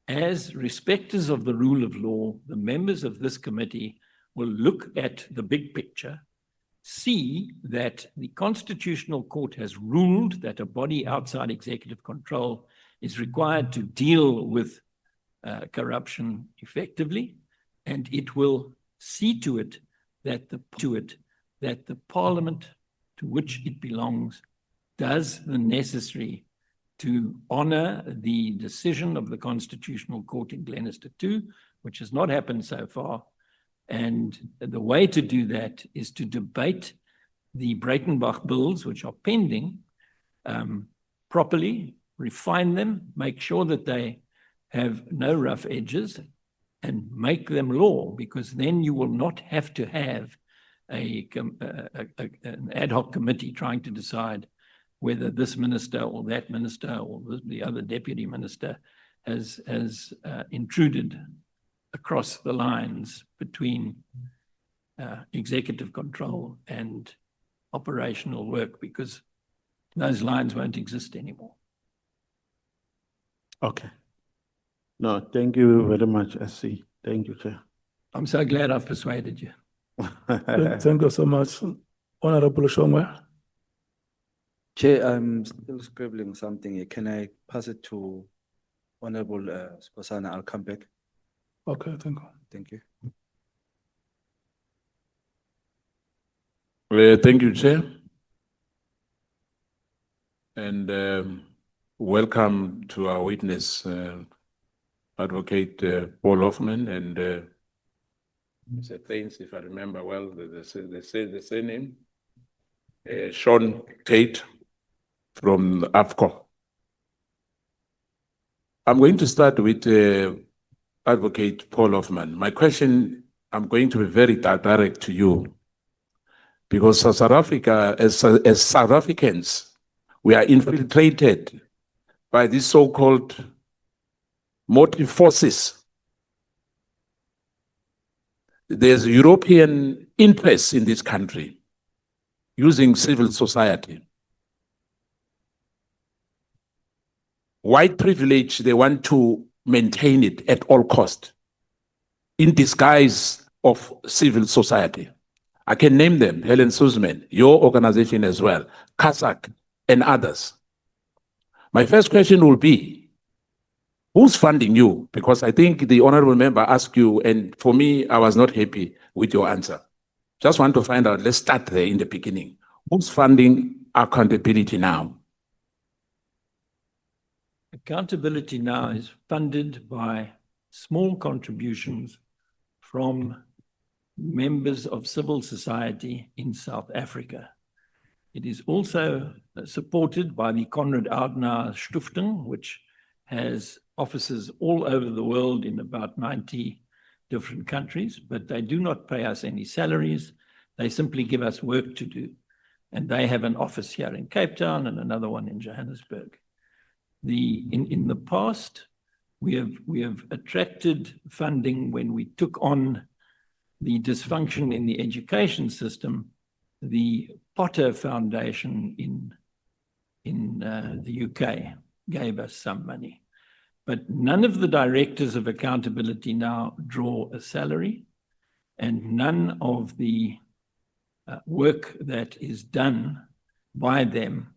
as respecters of the rule of law, the members of this committee will look at the big picture, see that the Constitutional Court has ruled that a body outside executive control is required to deal with corruption effectively, and it will see to it that the Parliament to which it belongs does the necessary to honor the decision of the Constitutional Court in Glenister 2, which has not happened so far. And the way to do that is to debate the Breitenbach bills, which are pending, properly, refine them, make sure that they have no rough edges, and make them law, because then you will not have to have an ad hoc committee trying to decide whether this minister or that minister or the other deputy minister has intruded across the lines between executive control and operational work, because those lines won't exist anymore. Okay. No, thank you very much, SC. Thank you, Chair. I'm so glad I've persuaded you. Thank you so much, Honorable Shongwe. Chair, I'm still scribbling something here. Can I pass it to Honorable Sposana? I'll come back. Okay, thank you. Thank you. Thank you, Chair. And welcome to our witness, Advocate Paul Hoffman and Mr. Thames, if I remember well, the surname, Sean Tate from AFCO. I'm going to start with Advocate Paul Hoffman. My question, I'm going to be very direct to you, because South Africa, as South Africans, we are infiltrated by these so-called motive forces. There's European interest in this country using civil society. White privilege, they want to maintain it at all cost in disguise of civil society. I can name them: Helen Suzman, your organization as well, Kazakh, and others. My first question will be, who's funding you? Because I think the honorable member asked you, and for me, I was not happy with your answer. Just want to find out, let's start there in the beginning. Who's funding Accountability Now? Accountability Now is funded by small contributions from members of civil society in South Africa. It is also supported by the Konrad Adenauer Stiftung, which has offices all over the world in about 90 different countries, but they do not pay us any salaries. They simply give us work to do. And they have an office here in Cape Town and another one in Johannesburg. In the past, we have attracted funding when we took on the dysfunction in the education system. The Potter Foundation in the UK gave us some money. But none of the directors of Accountability Now draw a salary, and none of the work that is done by them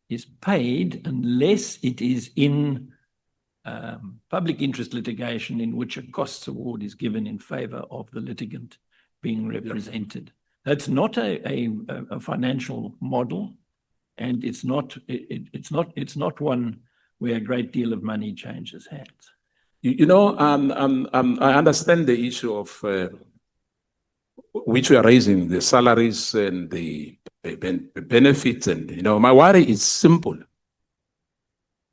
is paid unless it is in public interest litigation in which a costs award is given in favor of the litigant being represented. That's not a financial model, and it's not one where a great deal of money changes hands. You know, I understand the issue of which we are raising, the salaries and the benefits, and my worry is simple.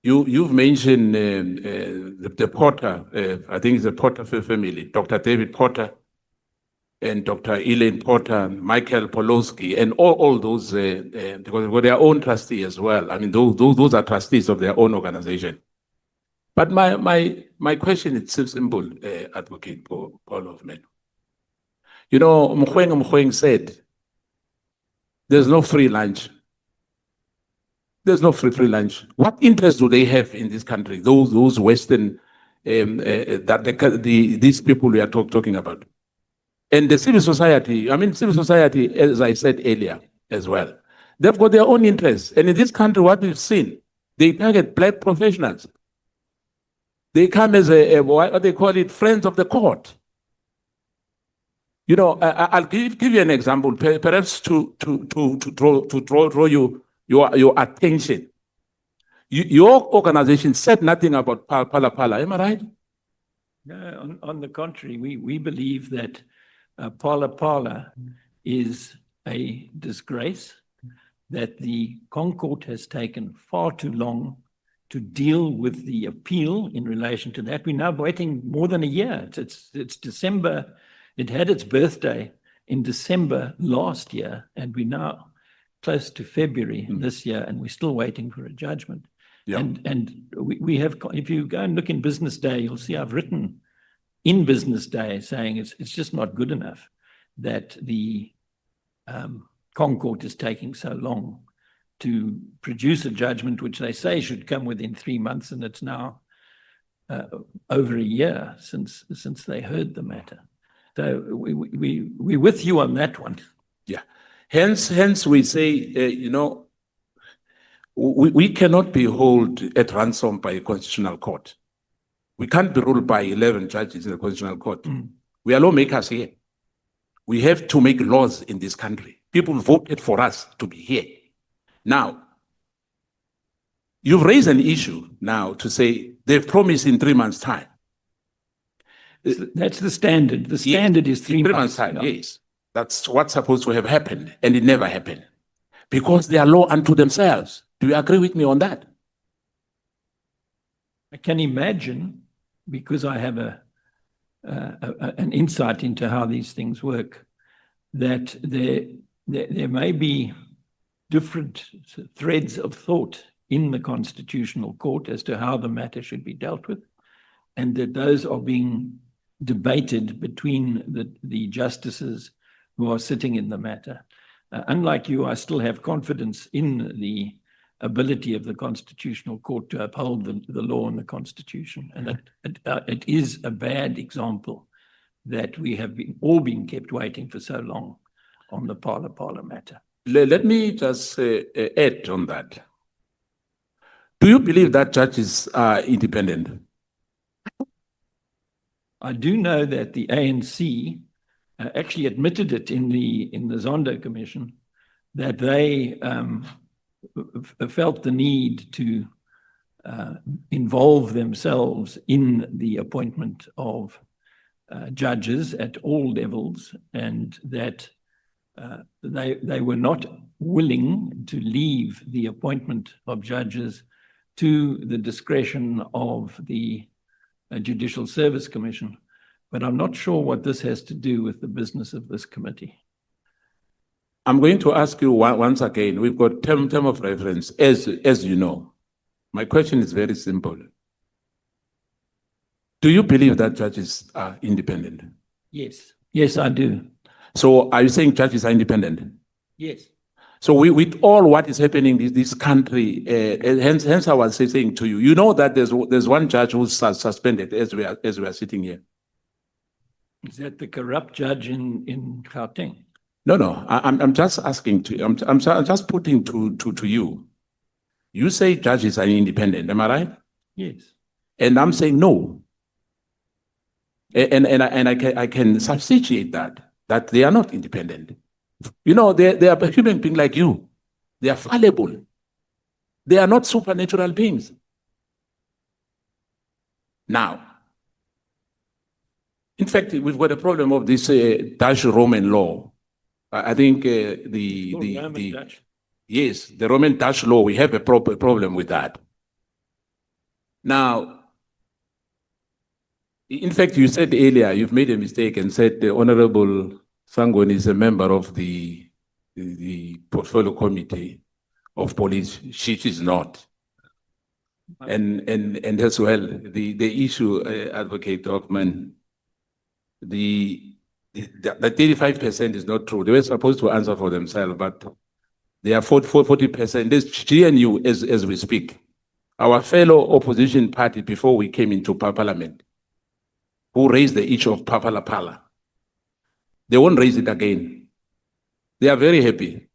You've mentioned the Potter, I think it's the Potter family, Dr. David Potter and Dr. Elaine Potter, Michael Polowski, and all those, because they've got their own trustee as well. I mean, those are trustees of their own organization. But my question is simple, Advocate Paul Hoffman. You know, Mkhwanazi said, there's no free lunch. There's no free lunch. What interest do they have in this country? Those Western, these people we are talking about. And the civil society, civil society, as I said earlier as well, they've got their own interests. And in this country, what we've seen, they target black professionals. They come as what they call it, friends of the court. You know, I'll give you an example, perhaps to draw your attention. Your organization said nothing about Phala Phala, am I right? No, on the contrary, we believe that Phala Phala is a disgrace, that the ConCourt has taken far too long to deal with the appeal in relation to that. We're now waiting more than a year. It's December. It had its birthday in December last year, and we're now close to February this year, and we're still waiting for a judgment. Yeah. And we have, if you go and look in Business Day, you'll see I've written in Business Day saying it's just not good enough that the ConCourt is taking so long to produce a judgment which they say should come within 3 months, and it's now over a year since they heard the matter. So we're with you on that one. Yeah. Hence we say, you know, we cannot be held at ransom by a constitutional court. We can't be ruled by 11 judges in the constitutional court. We are lawmakers here. We have to make laws in this country. People voted for us to be here. Now, you've raised an issue now to say they've promised in 3 months' time. That's the standard. The standard is 3 months. Time, yes. That's what's supposed to have happened, and it never happened. Because they are law unto themselves. Do you agree with me on that? I can imagine, because I have an insight into how these things work, that there may be different threads of thought in the Constitutional Court as to how the matter should be dealt with, and that those are being debated between the justices who are sitting in the matter. Unlike you, I still have confidence in the ability of the Constitutional Court to uphold the law and the Constitution. And it is a bad example that we have all been kept waiting for so long on the Phala Phala matter. Let me just add on that. Do you believe that judges are independent? I do know that the ANC actually admitted it in the Zondo Commission, that they felt the need to involve themselves in the appointment of judges at all levels, and that they were not willing to leave the appointment of judges to the discretion of the Judicial Service Commission. But I'm not sure what this has to do with the business of this committee. I'm going to ask you once again, we've got term of reference, as you know. My question is very simple. Do you believe that judges are independent? Yes. Yes, I do. So are you saying judges are independent? Yes. So with all what is happening in this country, hence I was saying to you, you know that there's one judge who's suspended as we are sitting here. Is that the corrupt judge in Gauteng? No. I'm just asking to you. I'm just putting to you. You say judges are independent. Am I right? Yes. And I'm saying no. And I can substantiate that they are not independent. You know, they are a human being like you. They are fallible. They are not supernatural beings. Now, in fact, we've got a problem of this Dutch Roman law. I think yes, the Roman Dutch law, we have a problem with that. Now, in fact, you said earlier, you've made a mistake and said the Honorable Sangweni is a member of the Portfolio Committee of Police. She is not. And as well, the issue, Advocate Hoffman, the the 35% is not true. They were supposed to answer for themselves, but they are 40%. There's GNU as we speak. Our fellow opposition party before we came into parliament, who raised the issue of Papalapala. They won't raise it again. They are very happy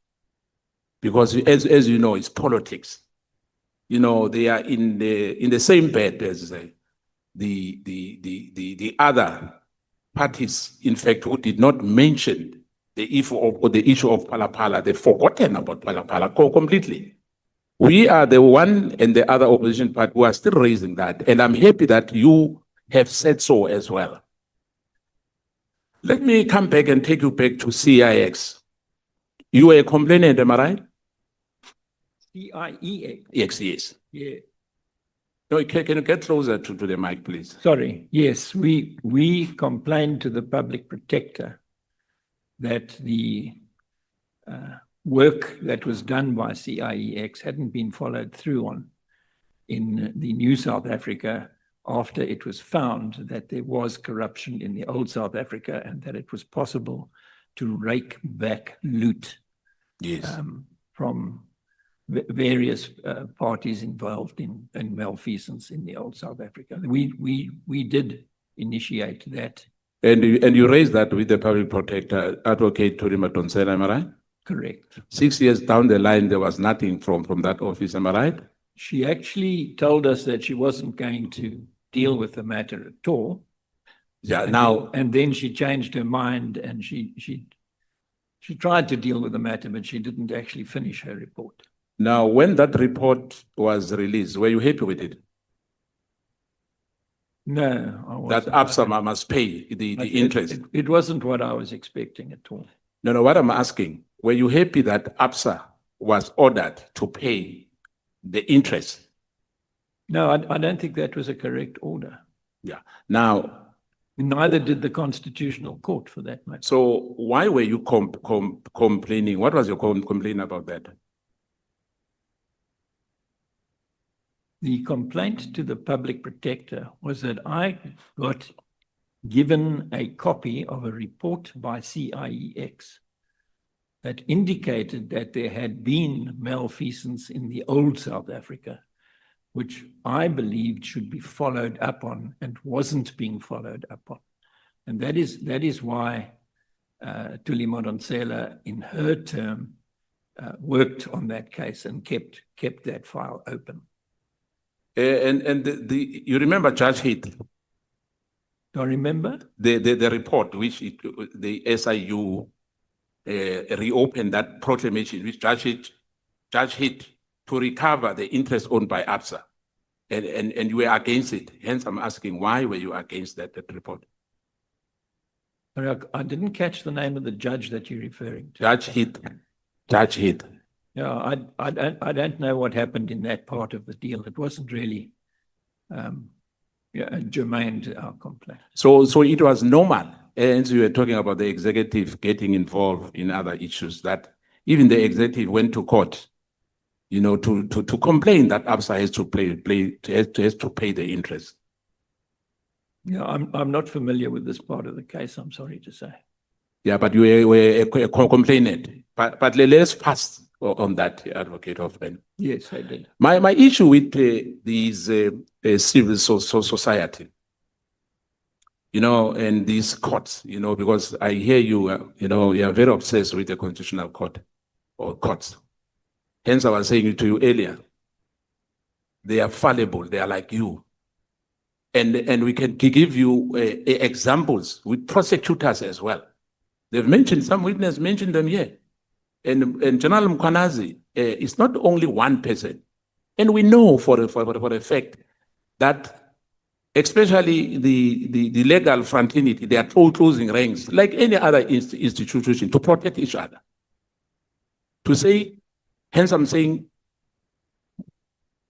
because as you know, it's politics. You know, they are in the same bed as the other parties, in fact, who did not mention the issue of Palapala. They've forgotten about Palapala completely. We are the one and the other opposition party who are still raising that. And I'm happy that you have said so as well. Let me come back and take you back to CIX. You were a complainant, am I right? CIEX. Yes. Yeah. No, can you get closer to the mic, please? Sorry. Yes, we complained to the public protector that the work that was done by CIEX hadn't been followed through on in the new South Africa after it was found that there was corruption in the old South Africa and that it was possible to rake back loot from various parties involved in malfeasance in the old South Africa. We did initiate that. And you raised that with the public protector, Advocate Tuli Madonsela, am I right? Correct. 6 years down the line, there was nothing from that office, am I right? She actually told us that she wasn't going to deal with the matter at all. Yeah, now. And then she changed her mind and she tried to deal with the matter, but she didn't actually finish her report. Now, when that report was released, were you happy with it? No, I wasn't. That ABSA must pay the interest. It wasn't what I was expecting at all. No, what I'm asking, were you happy that ABSA was ordered to pay the interest? No, I don't think that was a correct order. Yeah. Now, neither did the Constitutional Court for that matter. So why were you complaining? What was your complaint about that? The complaint to the public protector was that I got given a copy of a report by CIEX that indicated that there had been malfeasance in the old South Africa, which I believed should be followed up on and wasn't being followed up on. And that is why Tuli Madonsela, in her term, worked on that case and kept that file open. And you remember Judge Heath? Do I remember? The report which the SIU reopened that proclamation, which Judge Heath to recover the interest owned by ABSA. And you were against it. Hence, I'm asking, why were you against that report? I didn't catch the name of the judge that you're referring to. Judge Heath. Judge Heath. Yeah, I don't know what happened in that part of the deal. It wasn't really germane to our complaint. So it was normal, and you were talking about the executive getting involved in other issues, that even the executive went to court, you know, to complain that ABSA has to pay the interest. Yeah, I'm not familiar with this part of the case, I'm sorry to say. Yeah, but you were a complainant. But let's pass on that, Advocate Hoffman. Yes, I did. My issue with these civil society, you know, and these courts, you know, because I hear you, you know, you are very obsessed with the Constitutional Court or courts. Hence, I was saying to you earlier, they are fallible, they are like you. And we can give you examples with prosecutors as well. They've mentioned, some witnesses mentioned them here. And General Mkhwanazi is not only one person. And we know for a fact that especially the legal fraternity, they are closing ranks like any other institution to protect each other. To say, hence I'm saying,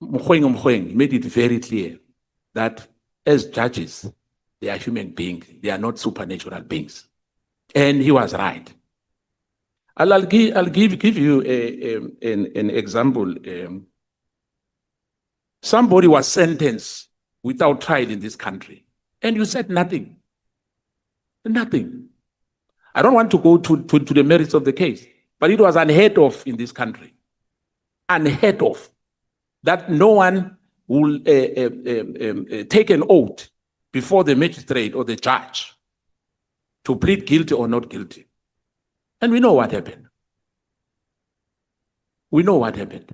Mkhwanazi made it very clear that as judges, they are human beings. They are not supernatural beings. And he was right. I'll give you an example. Somebody was sentenced without trial in this country, and you said nothing. Nothing. I don't want to go to the merits of the case, but it was unheard of in this country. Unheard of. That no one will take an oath before the magistrate or the judge to plead guilty or not guilty. And we know what happened. We know what happened.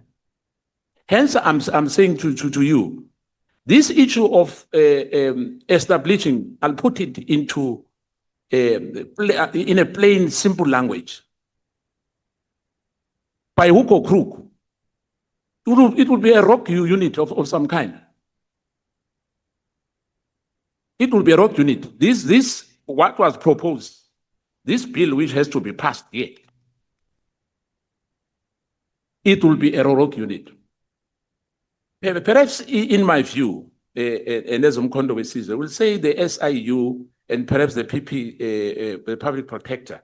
Hence, I'm saying to you, this issue of establishing, I'll put it into in a plain, simple language. By hook or crook, it will be a rock unit of some kind. It will be a rock unit. This what was proposed, this bill which has to be passed here, it will be a rock unit. Perhaps in my view, and as Mkhwanazi says, I will say the SIU and perhaps the PP, the Public Protector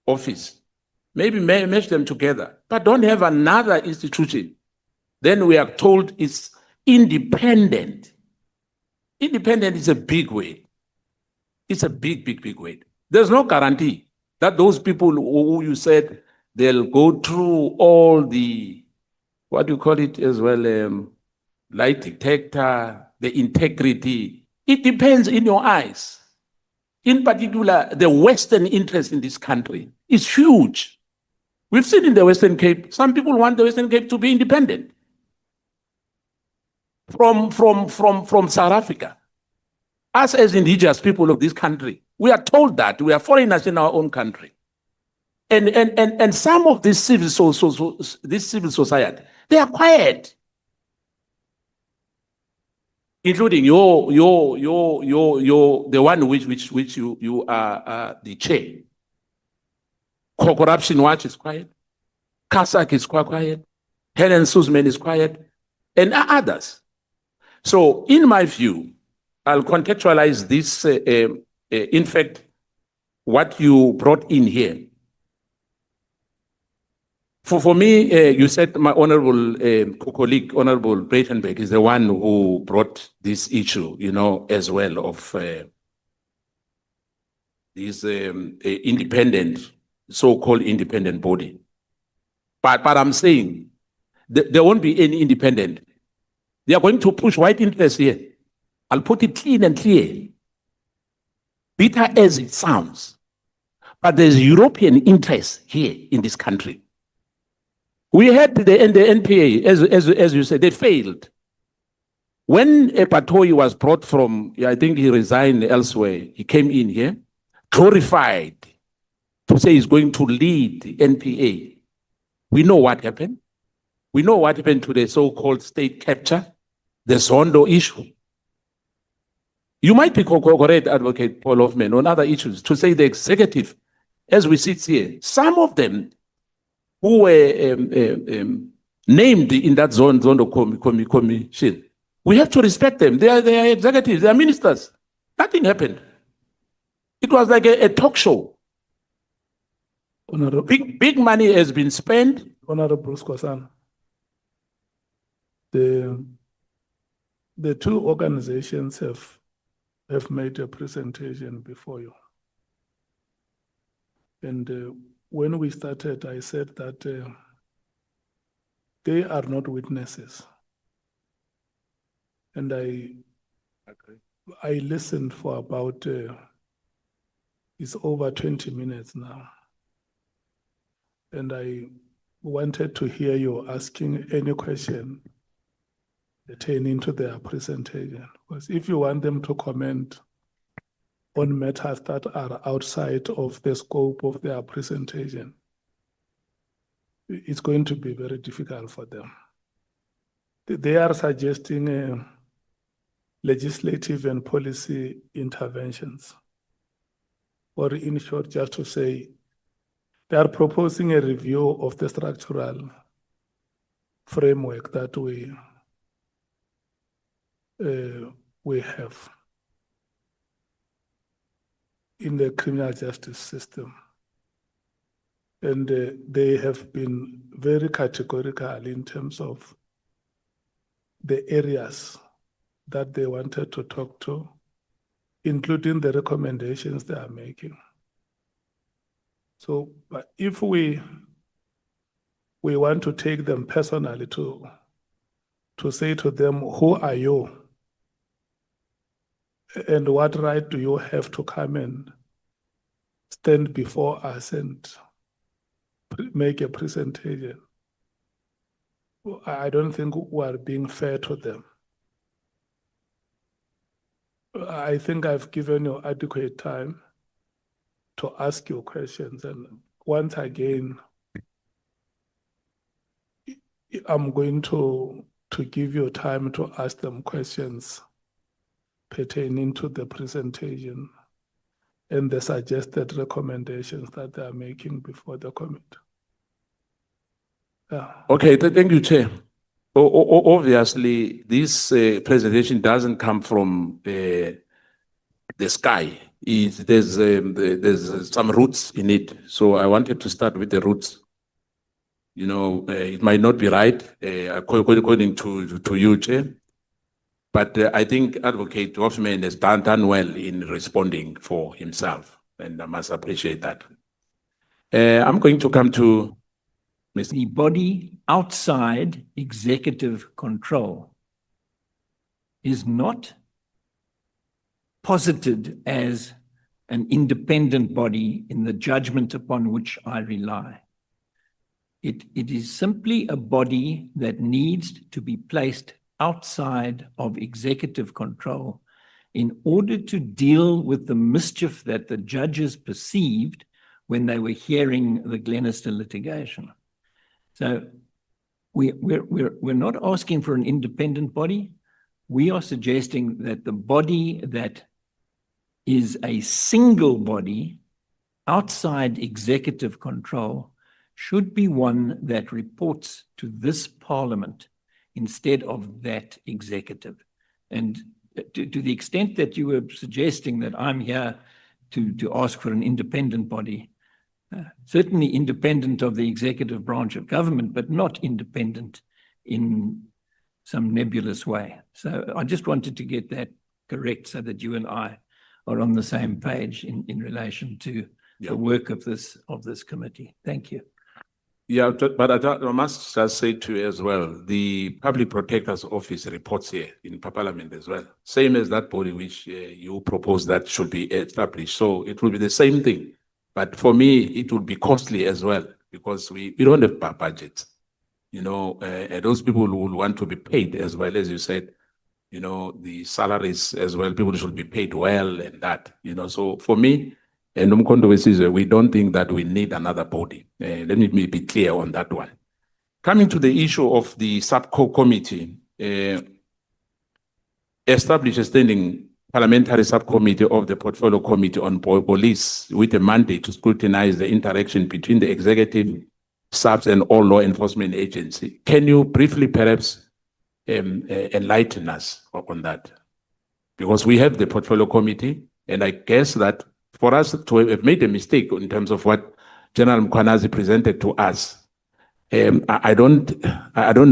Office, maybe match them together, but don't have another institution. Then we are told it's independent. Independent is a big word. It's a big word. There's no guarantee that those people who you said they'll go through all the, what do you call it as well, light detector, the integrity. It depends in your eyes. In particular, the Western interest in this country is huge. We've seen in the Western Cape, some people want the Western Cape to be independent from South Africa. Us as indigenous people of this country, we are told that we are foreigners in our own country. And some of this civil society, they are quiet, including the one which you are the chair. Corruption Watch is quiet. Kasak is quite quiet. Helen Suzman is quiet, and others. So, in my view, I'll contextualize this. In fact, what you brought in here. For me, you said my honorable colleague, Honorable Breitenberg, is the one who brought this issue, as well of this independent, so-called independent body. But I'm saying there won't be any independent. They are going to push white interests here. I'll put it clean and clear. Bitter as it sounds, but there's European interest here in this country. We had the NPA, as you said, they failed. When Epatoyi was brought from, I think he resigned elsewhere, he came in here, glorified to say he's going to lead the NPA. We know what happened. We know what happened to the so-called state capture, the Zondo issue. You might be correct, Advocate Paul Hoffman, on other issues, to say the executive, as we sit here, some of them who were named in that Zondo commission, we have to respect them. They are executives, they are ministers. Nothing happened. It was like a talk show. Big money has been spent. Honorable Skhosana, the two organizations have made a presentation before you. And when we started, I said that they are not witnesses. And I listened for about, it's over 20 minutes now. And I wanted to hear you asking any question pertaining to their presentation. Because if you want them to comment on matters that are outside of the scope of their presentation, it's going to be very difficult for them. They are suggesting legislative and policy interventions. Or in short, just to say, they are proposing a review of the structural framework that we have in the criminal justice system. And they have been very categorical in terms of the areas that they wanted to talk to, including the recommendations they are making. So, but if we want to take them personally to say to them, who are you? And what right do you have to come and stand before us and make a presentation? I don't think we are being fair to them. I think I've given you adequate time to ask your questions. And once again, I'm going to give you time to ask them questions pertaining to the presentation and the suggested recommendations that they are making before the committee. Yeah. Okay, thank you, Chair. Obviously, this presentation doesn't come from the sky. There's some roots in it. So I wanted to start with the roots. You know, it might not be right, according to you, Chair. But I think Advocate Hoffman has done well in responding for himself, and I must appreciate that. I'm going to come to The body outside executive control is not posited as an independent body in the judgment upon which I rely. It is simply a body that needs to be placed outside of executive control in order to deal with the mischief that the judges perceived when they were hearing the Glenister litigation. So we're not asking for an independent body. We are suggesting that the body that is a single body outside executive control should be one that reports to this Parliament instead of that executive. And to the extent that you were suggesting that I'm here to ask for an independent body, certainly independent of the executive branch of government, but not independent in some nebulous way. So I just wanted to get that correct so that you and I are on the same page in relation to the work of this committee. Thank you. Yeah, but I must just say to you as well, the Public Protector's Office reports here in Parliament as well, same as that body which you propose that should be established. So it will be the same thing. But for me, it would be costly as well because we don't have budgets. You know, those people who will want to be paid as well, as you said, you know, the salaries as well, people should be paid well and that, you know. So for me, and we don't think that we need another body. Let me be clear on that one. Coming to the issue of the subcommittee, establish a standing parliamentary subcommittee of the Portfolio Committee on Police with a mandate to scrutinize the interaction between the executive, SAPS, and all law enforcement agencies. Can you briefly perhaps enlighten us on that? Because we have the Portfolio Committee, and I guess that for us to have made a mistake in terms of what General Mkhwanazi presented to us, I don't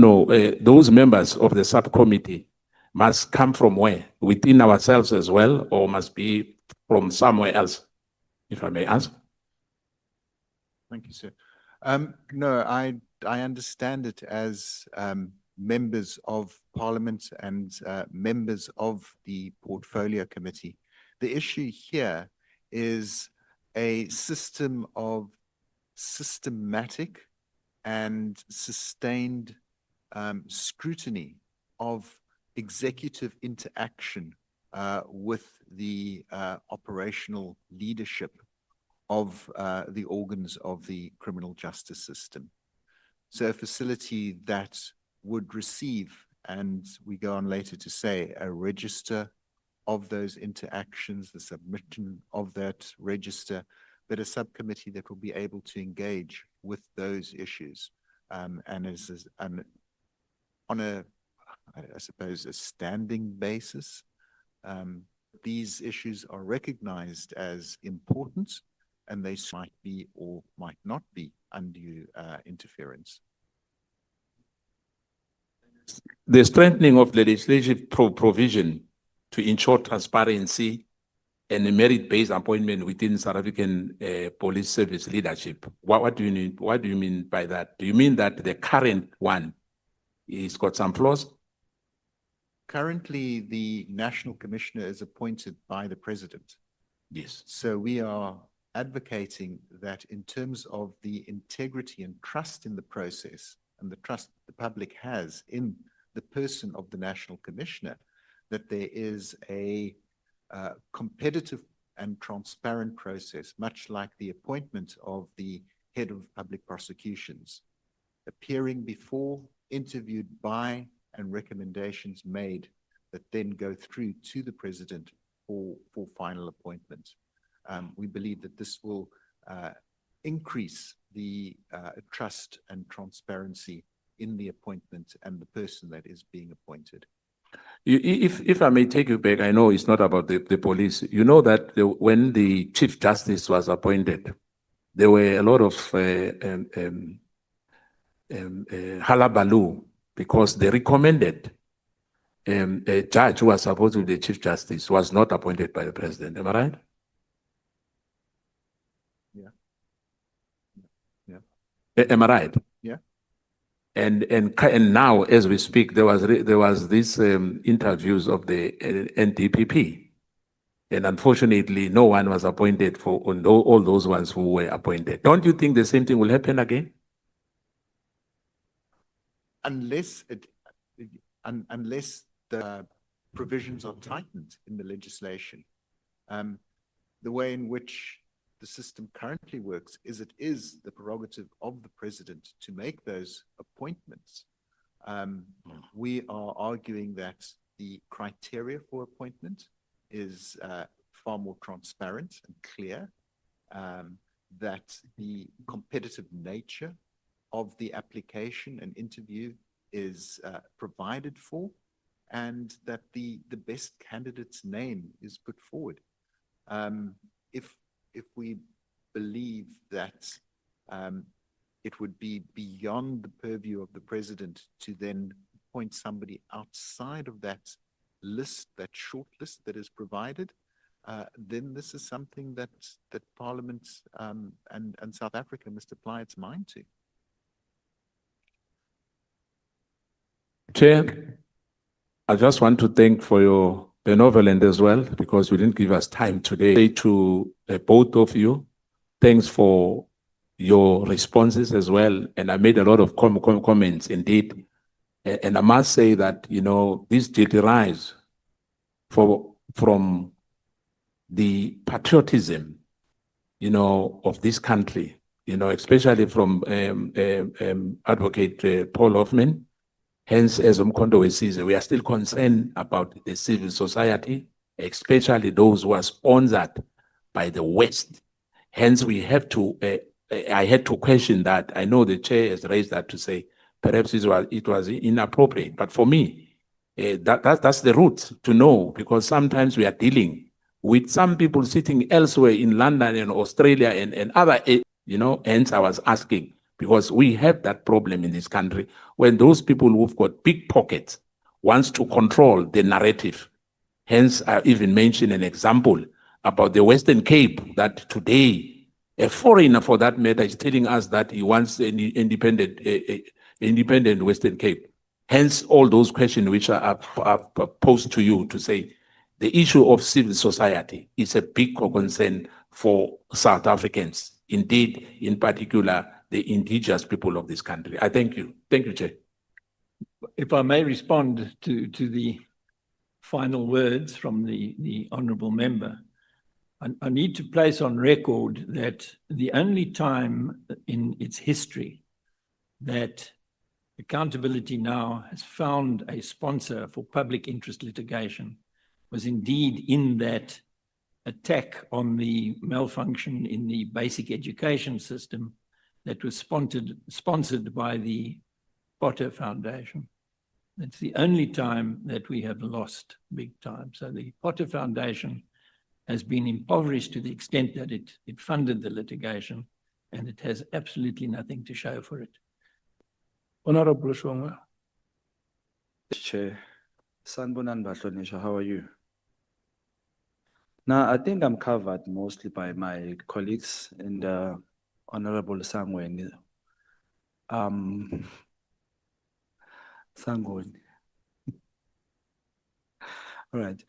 know, those members of the subcommittee must come from where? Within ourselves as well, or must be from somewhere else, if I may ask? Thank you, sir. No, I understand it as members of Parliament and members of the Portfolio Committee. The issue here is a system of systematic and sustained scrutiny of executive interaction with the operational leadership of the organs of the criminal justice system. So a facility that would receive, and we go on later to say, a register of those interactions, the submission of that register, but a subcommittee that will be able to engage with those issues and on a, I suppose, a standing basis. These issues are recognized as important, and they might be or might not be undue interference. The strengthening of legislative provision to ensure transparency and a merit-based appointment within South African police service leadership. What do you mean? What do you mean by that? Do you mean that the current one is got some flaws? Currently, the National Commissioner is appointed by the President. Yes. So we are advocating that in terms of the integrity and trust in the process and the trust the public has in the person of the National Commissioner, that there is a competitive and transparent process, much like the appointment of the head of public prosecutions, appearing before, interviewed by, and recommendations made that then go through to the President for final appointment. We believe that this will increase the trust and transparency in the appointment and the person that is being appointed. If I may take you back, I know it's not about the police. You know that when the Chief Justice was appointed, there were a lot of hullabaloo because they recommended a judge who was supposed to be the Chief Justice was not appointed by the President. Am I right? Yeah. Am I right? Yeah. And now, as we speak, there was this interviews of the NDPP, and unfortunately, no one was appointed for all those ones who were appointed. Don't you think the same thing will happen again? Unless the provisions are tightened in the legislation. The way in which the system currently works is it is the prerogative of the President to make those appointments. We are arguing that the criteria for appointment is far more transparent and clear, that the competitive nature of the application and interview is provided for, and that the best candidate's name is put forward. If we believe that it would be beyond the purview of the President to then appoint somebody outside of that list, that short list that is provided, then this is something that Parliament and South Africa must apply its mind to. Chair, I just want to thank for your benevolence as well, because you didn't give us time today. Say to both of you, thanks for your responses as well. And I made a lot of comments indeed. And I must say that, you know, this did rise from the patriotism, you know, of this country, you know, especially from Advocate Paul Hoffman. Hence, as Mkhwanazi says, we are still concerned about the civil society, especially those who are sponsored by the West. Hence, we have to, I had to question that. I know the chair has raised that to say, perhaps it was inappropriate. But for me, that's the route to know, because sometimes we are dealing with some people sitting elsewhere in London and Australia and other, you know, hence I was asking, because we have that problem in this country when those people who've got big pockets wants to control the narrative. Hence, I even mentioned an example about the Western Cape, that today, a foreigner for that matter is telling us that he wants an independent Western Cape. Hence, all those questions which are posed to you to say, the issue of civil society is a big concern for South Africans. Indeed, in particular, the indigenous people of this country. I thank you. Thank you, Chair. If I may respond to the final words from the honourable member, I need to place on record that the only time in its history that Accountability Now has found a sponsor for public interest litigation was indeed in that attack on the malfunction in the basic education system that was sponsored by the Potter Foundation. That's the only time that we have lost big time. So the Potter Foundation has been impoverished to the extent that it funded the litigation, and it has absolutely nothing to show for it. Honorable Shonga. Chair, Sanbonan Batlonisha, how are you? Now, I think I'm covered mostly by my colleagues and Honorable Sangweni. Sangweni. All right.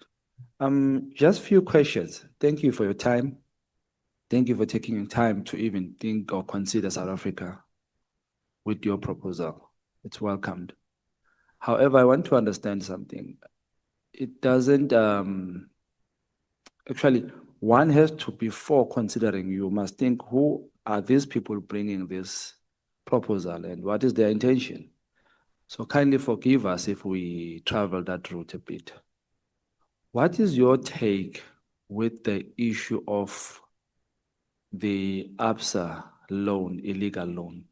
Just few questions. Thank you for your time. Thank you for taking your time to even think or consider South Africa with your proposal. It's welcomed. However, I want to understand something. It doesn't, actually, one has to, before considering, you must think, who are these people bringing this proposal and what is their intention? So kindly forgive us if we travel that route a bit. What is your take with the issue of the ABSA loan, illegal loan?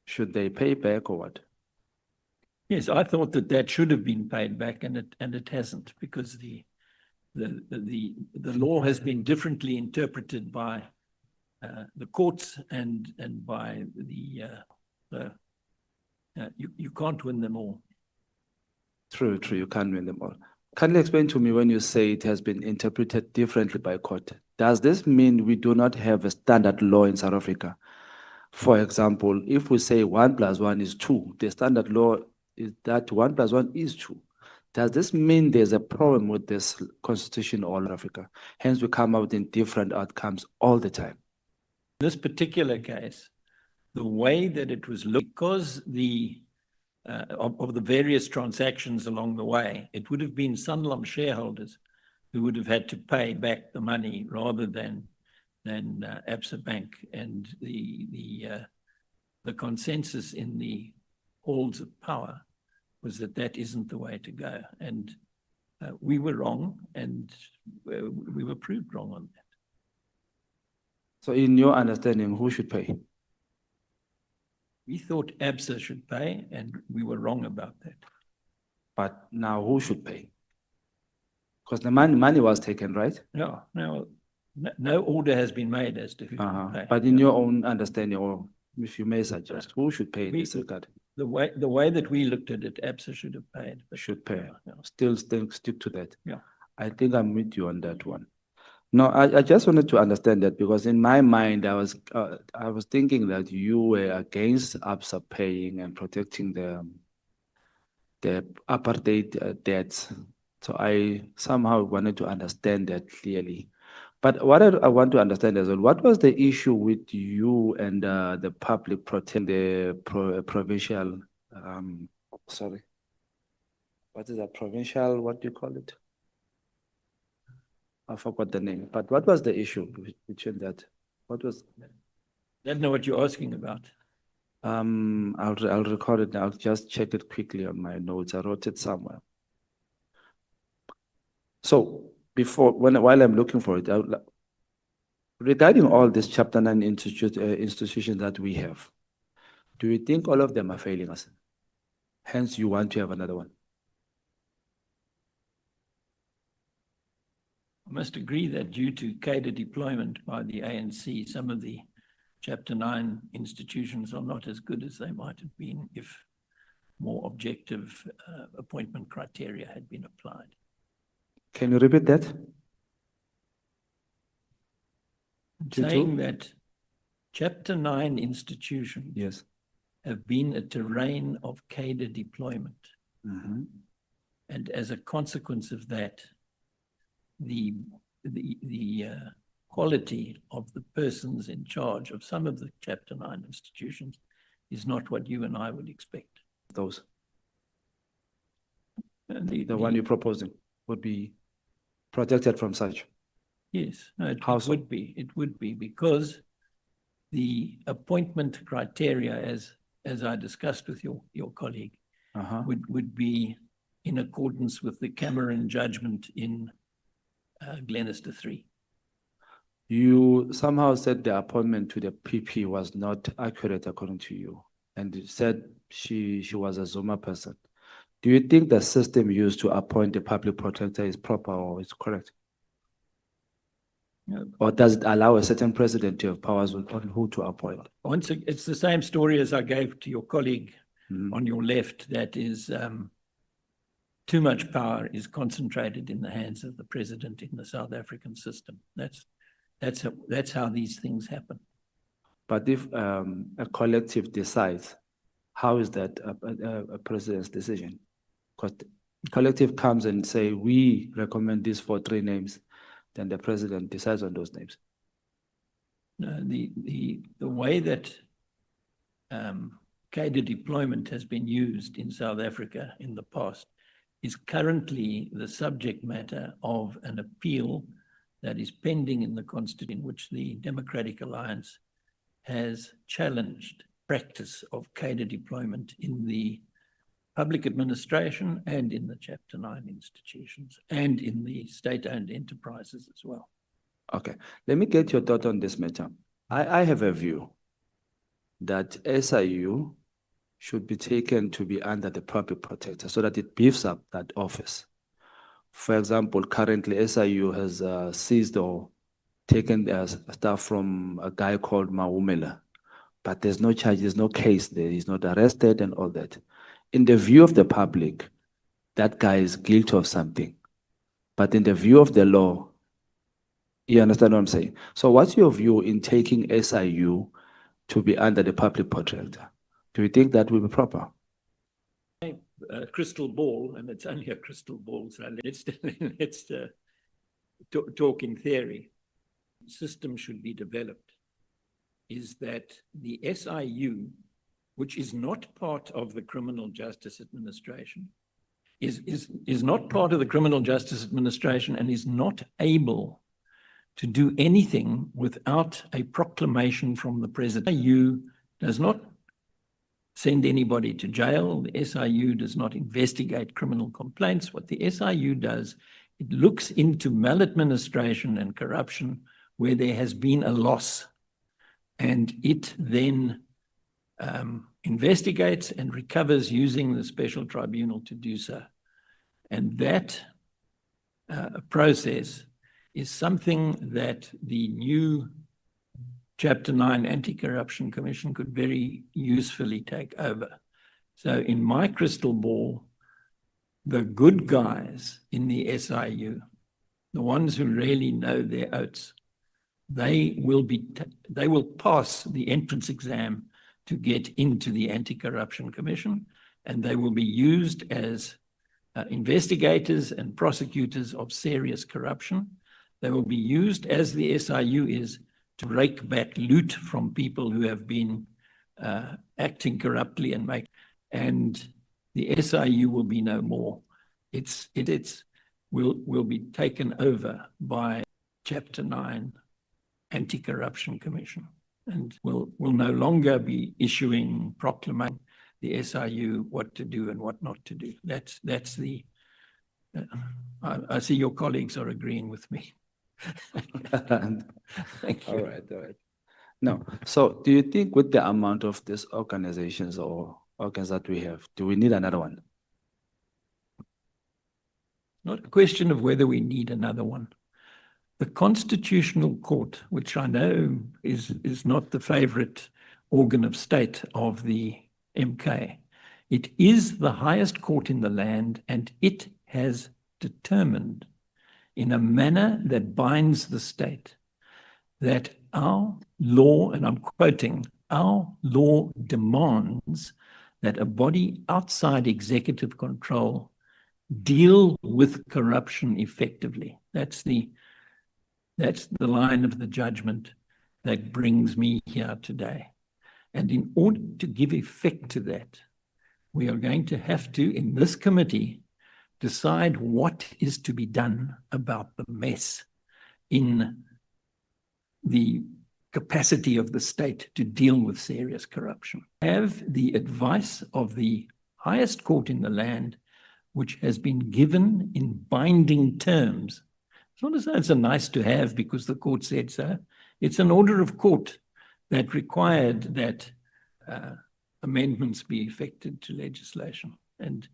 Should they pay back or what? Yes, I thought that that should have been paid back, and it hasn't, because the law has been differently interpreted by the courts and by you can't win them all. True, you can't win them all. Can you explain to me when you say it has been interpreted differently by court? Does this mean we do not have a standard law in South Africa? For example, if we say 1 + 1 is 2, the standard law is that 1 + 1 is 2. Does this mean there's a problem with this constitution all over Africa? Hence, we come out in different outcomes all the time. In this particular case, the way that it was looked, because of the various transactions along the way, it would have been Sanlam shareholders who would have had to pay back the money rather than Absa Bank. And the consensus in the halls of power was that isn't the way to go. And we were wrong, and we were proved wrong on that. So in your understanding, who should pay? We thought Absa should pay, and we were wrong about that. But now who should pay? Because the money was taken, right? No, no order has been made as to who should pay. But in your own understanding, or if you may suggest, who should pay in this regard? The way that we looked at it, Absa should have paid. Should pay. Yeah. Still stick to that. Yeah. I think I'm with you on that one. No, I just wanted to understand that, because in my mind, I was thinking that you were against Absa paying and protecting the apartheid debts. So I somehow wanted to understand that clearly. But what I want to understand as well, what was the issue with you and the public protecting the provincial, sorry, what is that, provincial, what do you call it? I forgot the name, but what was the issue between that? What was? I don't know what you're asking about. I'll record it now. I'll just check it quickly on my notes. I wrote it somewhere. So while I'm looking for it, regarding all these Chapter 9 institutions that we have, do you think all of them are failing us? Hence, you want to have another one? I must agree that due to cadre deployment by the ANC, some of the Chapter 9 institutions are not as good as they might have been if more objective appointment criteria had been applied. Can you repeat that? I'm saying that Chapter 9 institutions have been a terrain of cadre deployment. Mm-hmm. And as a consequence of that, the quality of the persons in charge of some of the Chapter 9 institutions is not what you and I would expect. Those. The one you're proposing would be protected from such. Yes, no, it would be. It would be, because the appointment criteria, as I discussed with your colleague, would be in accordance with the Cameron judgment in Glenister 3. You somehow said the appointment to the PP was not accurate according to you, and you said she was a Zuma person. Do you think the system used to appoint the public protector is proper or is correct? No. Or does it allow a certain president to have powers on who to appoint? It's the same story as I gave to your colleague on your left. That is, too much power is concentrated in the hands of the president in the South African system. That's how these things happen. But if a collective decides, how is that a president's decision? Because the collective comes and say, we recommend this for 3 names, then the president decides on those names. The way that cadre deployment has been used in South Africa in the past is currently the subject matter of an appeal that is pending in the Constitution, in which the Democratic Alliance has challenged practice of cadre deployment in the public administration and in the Chapter 9 institutions and in the state-owned enterprises as well. Okay, let me get your thought on this matter. I have a view that SIU should be taken to be under the public protector so that it beefs up that office. For example, currently SIU has seized or taken stuff from a guy called Maumela, but there's no charge, there's no case there, he's not arrested and all that. In the view of the public, that guy is guilty of something, but in the view of the law, you understand what I'm saying? So what's your view in taking SIU to be under the public protector? Do you think that will be proper? Crystal ball, and it's only a crystal ball, so let's talk in theory. System should be developed is that the SIU, which is not part of the Criminal Justice Administration, is not part of the Criminal Justice Administration and is not able to do anything without a proclamation from the president. SIU does not send anybody to jail. The SIU does not investigate criminal complaints. What the SIU does, it looks into maladministration and corruption where there has been a loss, and it then investigates and recovers using the special tribunal to do so. And that process is something that the new Chapter 9 Anti-Corruption Commission could very usefully take over. So in my crystal ball, the good guys in the SIU, the ones who really know their oats, they will pass the entrance exam to get into the Anti-Corruption Commission, and they will be used as investigators and prosecutors of serious corruption. They will be used, as the SIU is, to rake back loot from people who have been acting corruptly and the SIU will be no more. It will be taken over by Chapter 9 Anti-Corruption Commission, and will no longer be issuing proclamation the SIU what to do and what not to do. That's the. I see your colleagues are agreeing with me. Thank you. All right. Now, so do you think with the amount of these organizations or organs that we have, do we need another one? Not a question of whether we need another one. The Constitutional Court, which I know is not the favorite organ of state of the MK, it is the highest court in the land, and it has determined in a manner that binds the state that our law, and I'm quoting, our law demands that a body outside executive control deal with corruption effectively. That's the line of the judgment that brings me here today. And in order to give effect to that, we are going to have to, in this committee, decide what is to be done about the mess in the capacity of the state to deal with serious corruption. Have the advice of the highest court in the land, which has been given in binding terms. It's not as though it's a nice to have because the court said so. It's an order of court that required that amendments be effected to legislation. And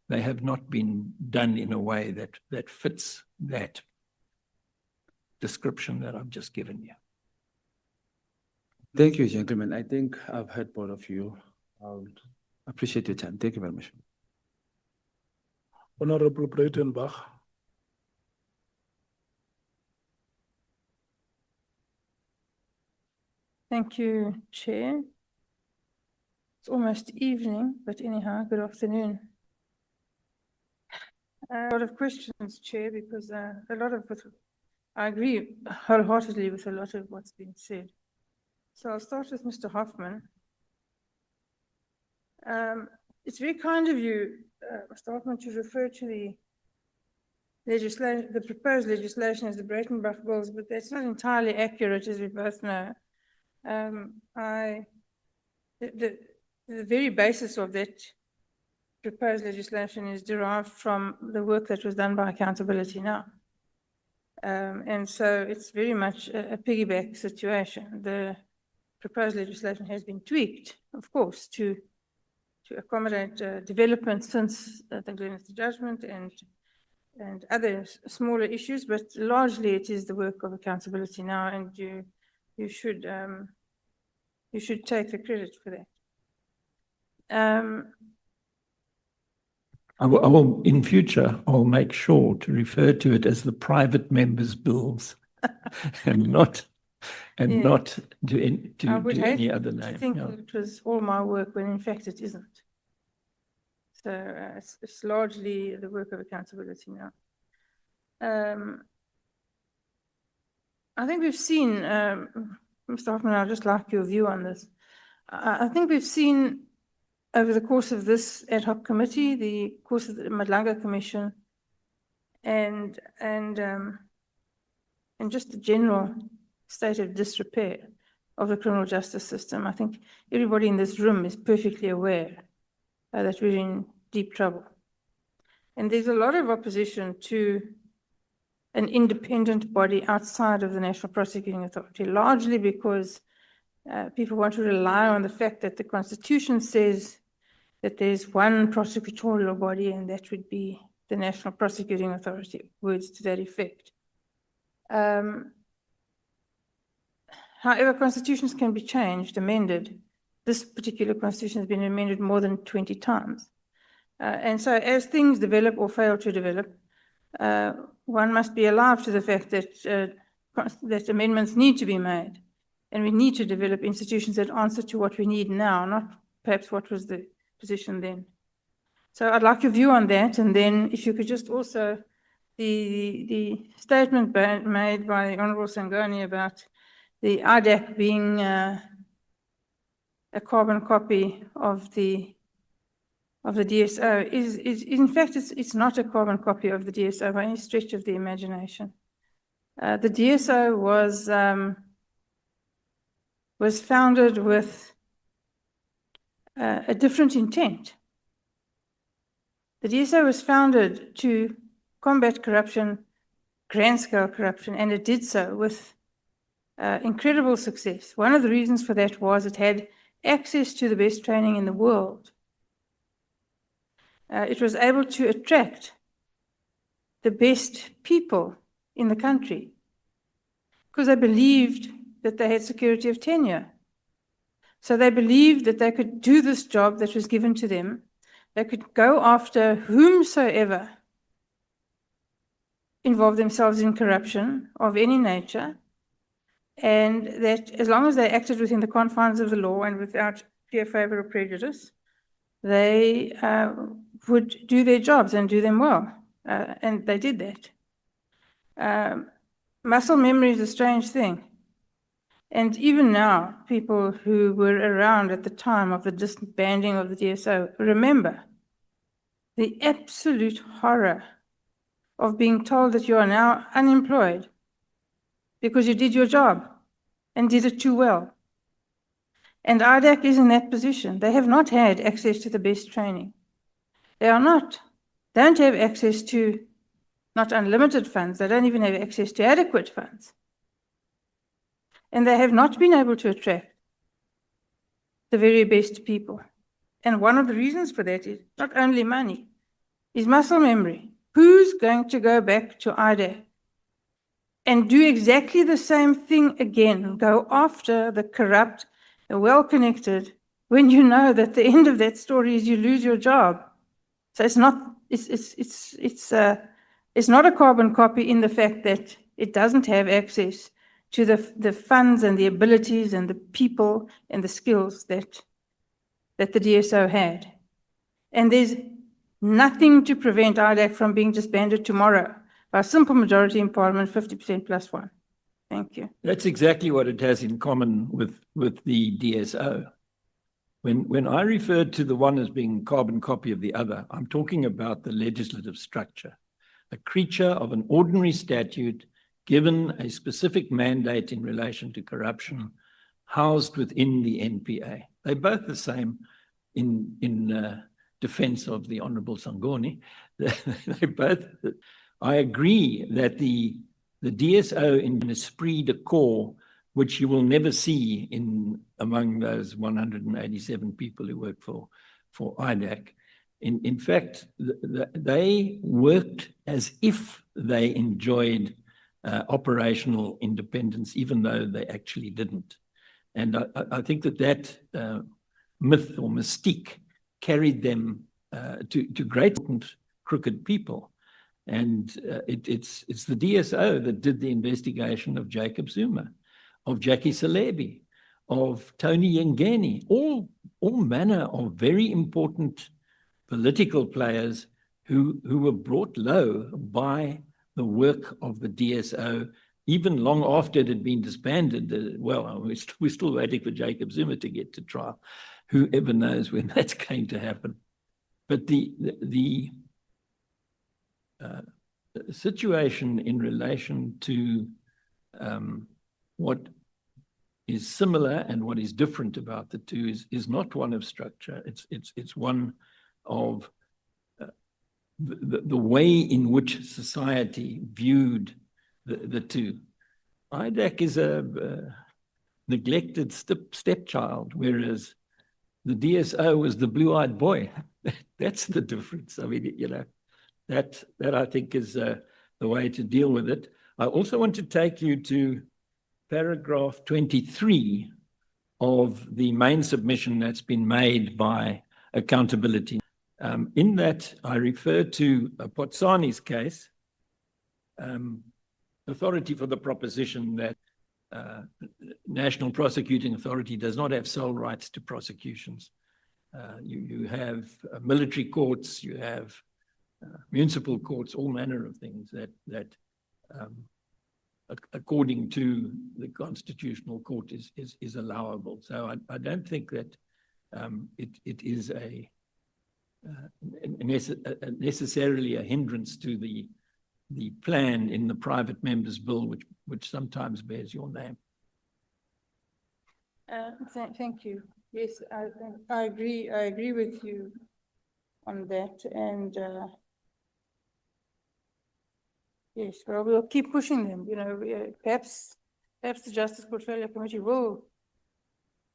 they have not been done in a way that fits that description that I've just given you. Thank you, gentlemen. I think I've heard both of you. I appreciate your time. Thank you very much. Honorable Breitenbach. Thank you, Chair. It's almost evening, but anyhow, good afternoon. A lot of questions, Chair, because a lot of what I agree wholeheartedly with a lot of what's been said. So I'll start with Mr. Hoffman. It's very kind of you, Mr. Hoffman, to refer to the legislation, the proposed legislation as the Breitenbach bills, but that's not entirely accurate, as we both know. The very basis of that proposed legislation is derived from the work that was done by Accountability Now. And so it's very much a piggyback situation. The proposed legislation has been tweaked, of course, to accommodate development since the Glenelg judgment and other smaller issues, but largely it is the work of Accountability Now, and you should take the credit for that. I will, in future, I'll make sure to refer to it as the private members' bills and not to any other name. I think it was all my work when in fact it isn't. So it's largely the work of Accountability Now. I think we've seen, Mr. Hoffman, I'd just like your view on this. I think we've seen over the course of this ad hoc committee, the course of the Madlanga Commission, and just the general state of disrepair of the criminal justice system. I think everybody in this room is perfectly aware that we're in deep trouble. And there's a lot of opposition to an independent body outside of the National Prosecuting Authority, largely because people want to rely on the fact that the Constitution says that there's one prosecutorial body, and that would be the National Prosecuting Authority, words to that effect. However, constitutions can be changed, amended. This particular constitution has been amended more than 20 times. And so as things develop or fail to develop, one must be alive to the fact that, that amendments need to be made. And we need to develop institutions that answer to what we need now, not perhaps what was the position then. So I'd like your view on that. And then if you could just also, the statement made by the Honourable Sangani about the adhoc being a carbon copy of the DSO is in fact, it's not a carbon copy of the DSO by any stretch of the imagination. The DSO was founded with a different intent. The DSO was founded to combat corruption, grand-scale corruption, and it did so with incredible success. One of the reasons for that was it had access to the best training in the world. It was able to attract the best people in the country because they believed that they had security of tenure. So they believed that they could do this job that was given to them. They could go after whomsoever involved themselves in corruption of any nature, and that as long as they acted within the confines of the law and without fear, favor, or prejudice, they would do their jobs and do them well. And they did that. Muscle memory is a strange thing. And even now, people who were around at the time of the disbanding of the DSO remember the absolute horror of being told that you are now unemployed because you did your job and did it too well. And adhoc is in that position. They have not had access to the best training. They don't have access to not unlimited funds. They don't even have access to adequate funds. And they have not been able to attract the very best people. And one of the reasons for that is not only money, is muscle memory. Who's going to go back to adhoc and do exactly the same thing again, go after the corrupt, the well-connected, when you know that the end of that story is you lose your job? So it's not, it's not a carbon copy in the fact that it doesn't have access to the funds and the abilities and the people and the skills that the DSO had. And there's nothing to prevent IDAC from being disbanded tomorrow by a simple majority in Parliament, 50% plus one. Thank you. That's exactly what it has in common with the DSO. When I referred to the one as being carbon copy of the other, I'm talking about the legislative structure, a creature of an ordinary statute given a specific mandate in relation to corruption, housed within the NPA. They're both the same in defense of the Honorable Sangoni. They both, I agree that the DSO in esprit de corps, which you will never see among those 187 people who work for IDAC. In fact, they worked as if they enjoyed operational independence, even though they actually didn't. And I think that myth or mystique carried them to great crooked people. And it's the DSO that did the investigation of Jacob Zuma, of Jackie Salebi, of Tony Yengeni, all manner of very important political players who were brought low by the work of the DSO, even long after it had been disbanded. Well, we're still waiting for Jacob Zuma to get to trial. Whoever knows when that's going to happen. But the situation in relation to what is similar and what is different about the two is not one of structure. It's one of the way in which society viewed the two. IDAC is a neglected stepchild, whereas the DSO was the blue-eyed boy. That's the difference. I mean, you know, that I think is the way to deal with it. I also want to take you to paragraph 23 of the main submission that's been made by Accountability. In that, I refer to Potsani's case, authority for the proposition that National Prosecuting Authority does not have sole rights to prosecutions. You have military courts, you have municipal courts, all manner of things that according to the Constitutional Court is allowable. So I don't think that it is necessarily a hindrance to the plan in the private members bill, which sometimes bears your name. Thank you. Yes, I agree. I agree with you on that. And yes, well, we'll keep pushing them. You know, perhaps the Justice Portfolio Committee will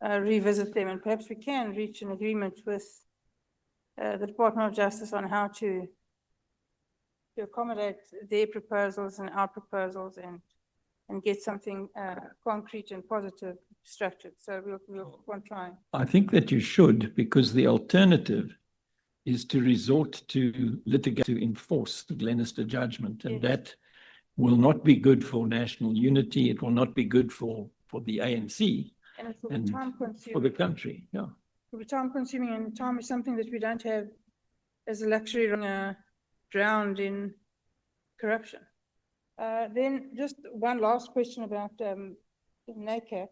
revisit them, and perhaps we can reach an agreement with the Department of Justice on how to accommodate their proposals and our proposals and get something concrete and positive structured. So we'll try. I think that you should, because the alternative is to resort to litigation to enforce the Glenister judgment, and that will not be good for national unity. It will not be good for the ANC and it will be time consuming for the country. Yeah, it will be time consuming, and time is something that we don't have as a luxury, drowned in corruption. Then just one last question about NACAP.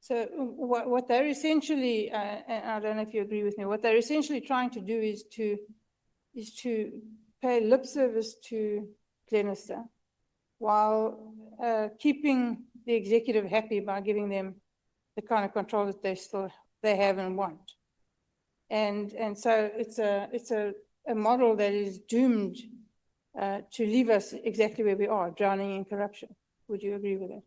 So what they're essentially, and I don't know if you agree with me, what they're essentially trying to do is to pay lip service to Glenister while keeping the executive happy by giving them the kind of control that they have and want. And so it's a model that is doomed to leave us exactly where we are, drowning in corruption. Would you agree with that?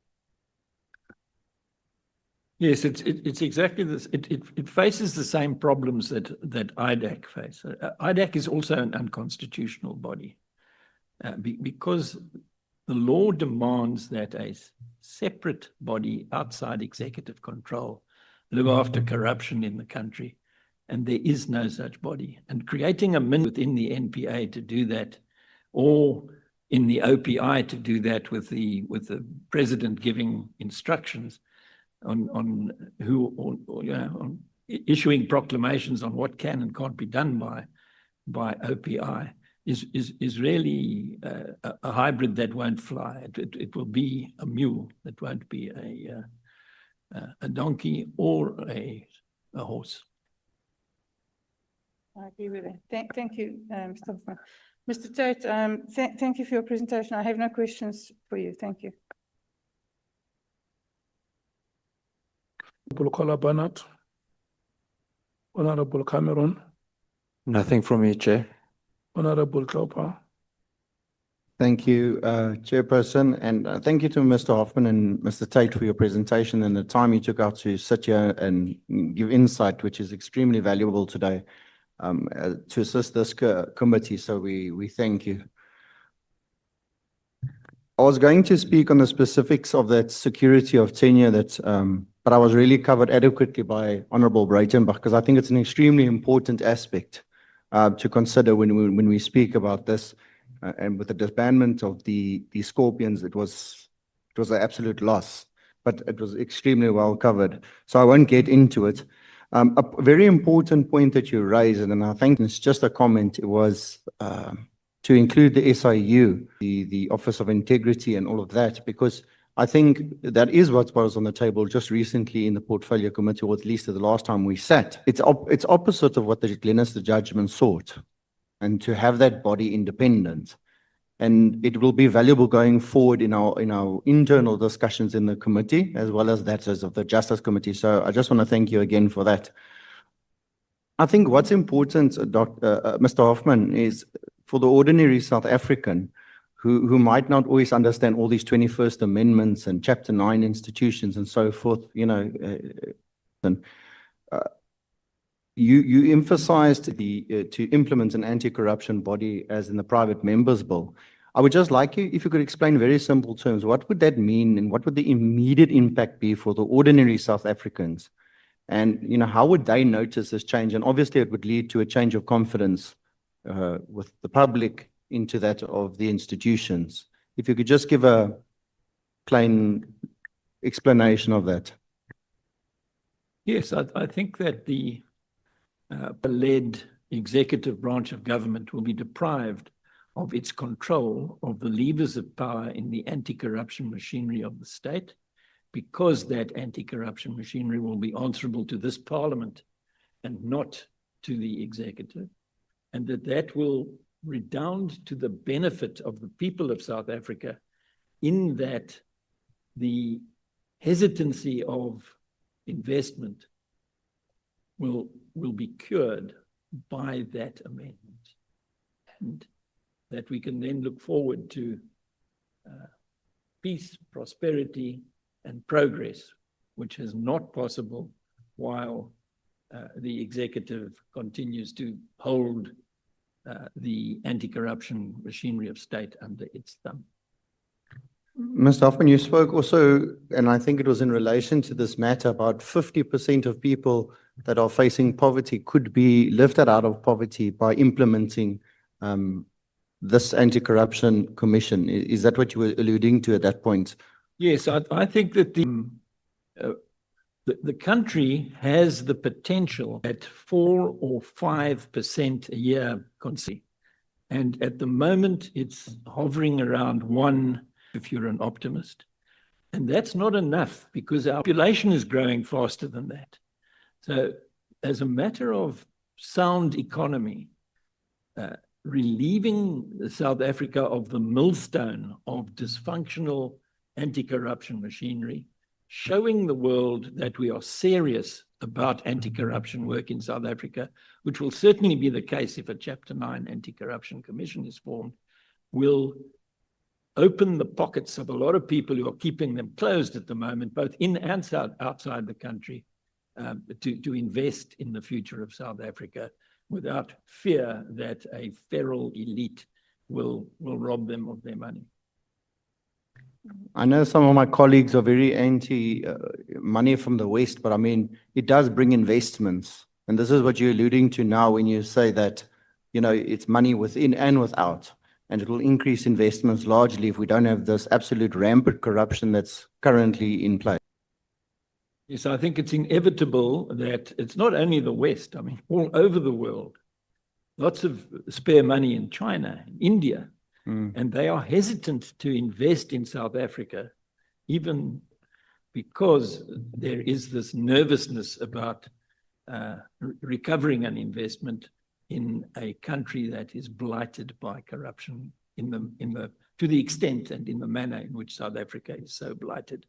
Yes, it's exactly this. It faces the same problems that IDAC face. IDAC is also an unconstitutional body because the law demands that a separate body outside executive control look after corruption in the country. And there is no such body. And creating a within the NPA to do that, or in the OPI to do that with the president giving instructions on who, or you know, on issuing proclamations on what can and can't be done by OPI is really a hybrid that won't fly. It will be a mule. It won't be a donkey or a horse. I agree with that. Thank you, Mr. Hoffman. Mr. Tate, thank you for your presentation. I have no questions for you. Thank you. Honorable Kola Barnett, Honorable Cameron, Nothing from me, Chair. Honorable Klopa. Thank you, Chairperson, and thank you to Mr. Hoffman and Mr. Tate for your presentation and the time you took out to sit here and give insight, which is extremely valuable today to assist this committee. So we thank you. I was going to speak on the specifics of that security of tenure, but I was really covered adequately by Honorable Breitenbach, because I think it's an extremely important aspect to consider when we speak about this. And with the disbandment of the Scorpions, it was an absolute loss, but it was extremely well covered. So I won't get into it. A very important point that you raised, and I think it's just a comment, it was to include the SIU, the Office of Integrity and all of that, because I think that is what was on the table just recently in the Portfolio Committee, or at least the last time we sat. It's opposite of what the Glenister judgment sought, and to have that body independent. And it will be valuable going forward in our internal discussions in the committee, as well as that as of the Justice Committee. So I just want to thank you again for that. I think what's important, Mr. Hoffman, is for the ordinary South African who might not always understand all these 21st Amendments and Chapter 9 institutions and so forth, you know, you emphasized to implement an anti-corruption body as in the private members bill. I would just like you, if you could explain in very simple terms, what would that mean and what would the immediate impact be for the ordinary South Africans? And, you know, how would they notice this change? And obviously it would lead to a change of confidence with the public into that of the institutions. If you could just give a plain explanation of that. Yes, I think that the led executive branch of government will be deprived of its control of the levers of power in the anti-corruption machinery of the state, because that anti-corruption machinery will be answerable to this parliament and not to the executive, and that will redound to the benefit of the people of South Africa, in that the hesitancy of investment will be cured by that amendment, and that we can then look forward to peace, prosperity, and progress, which is not possible while the executive continues to hold the anti-corruption machinery of state under its thumb. Mr. Hoffman, you spoke also, and I think it was in relation to this matter, about 50% of people that are facing poverty could be lifted out of poverty by implementing this anti-corruption commission. Is that what you were alluding to at that point? Yes, I think that the country has the potential at 4 or 5% a year, and at the moment it's hovering around 1%, if you're an optimist. And that's not enough, because our population is growing faster than that. So as a matter of sound economy, relieving South Africa of the millstone of dysfunctional anti-corruption machinery, showing the world that we are serious about anti-corruption work in South Africa, which will certainly be the case if a Chapter 9 anti-corruption commission is formed, will open the pockets of a lot of people who are keeping them closed at the moment, both in and outside the country, to invest in the future of South Africa without fear that a feral elite will rob them of their money. I know some of my colleagues are very anti money from the West, but I mean, it does bring investments. And this is what you're alluding to now when you say that, you know, it's money within and without. And it will increase investments largely if we don't have this absolute rampant corruption that's currently in place. Yes, I think it's inevitable that it's not only the West, I mean, all over the world, lots of spare money in China, in India, and they are hesitant to invest in South Africa, even because there is this nervousness about recovering an investment in a country that is blighted by corruption to the extent and in the manner in which South Africa is so blighted.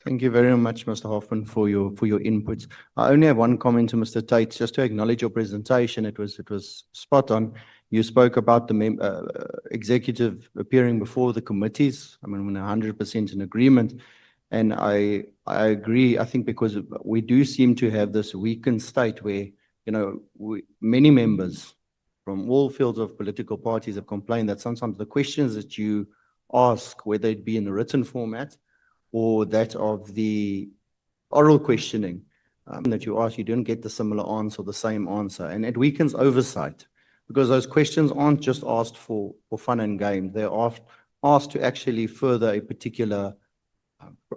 Thank you very much, Mr. Hoffman, for your inputs. I only have one comment to Mr. Tate, just to acknowledge your presentation. It was spot on. You spoke about the executive appearing before the committees. I mean, we're 100% in agreement. And I agree, I think, because we do seem to have this weakened state where, you know, many members from all fields of political parties have complained that sometimes the questions that you ask, whether it be in the written format or that of the oral questioning that you ask, you don't get the similar answer or the same answer. And it weakens oversight because those questions aren't just asked for fun and games. They're asked to actually further a particular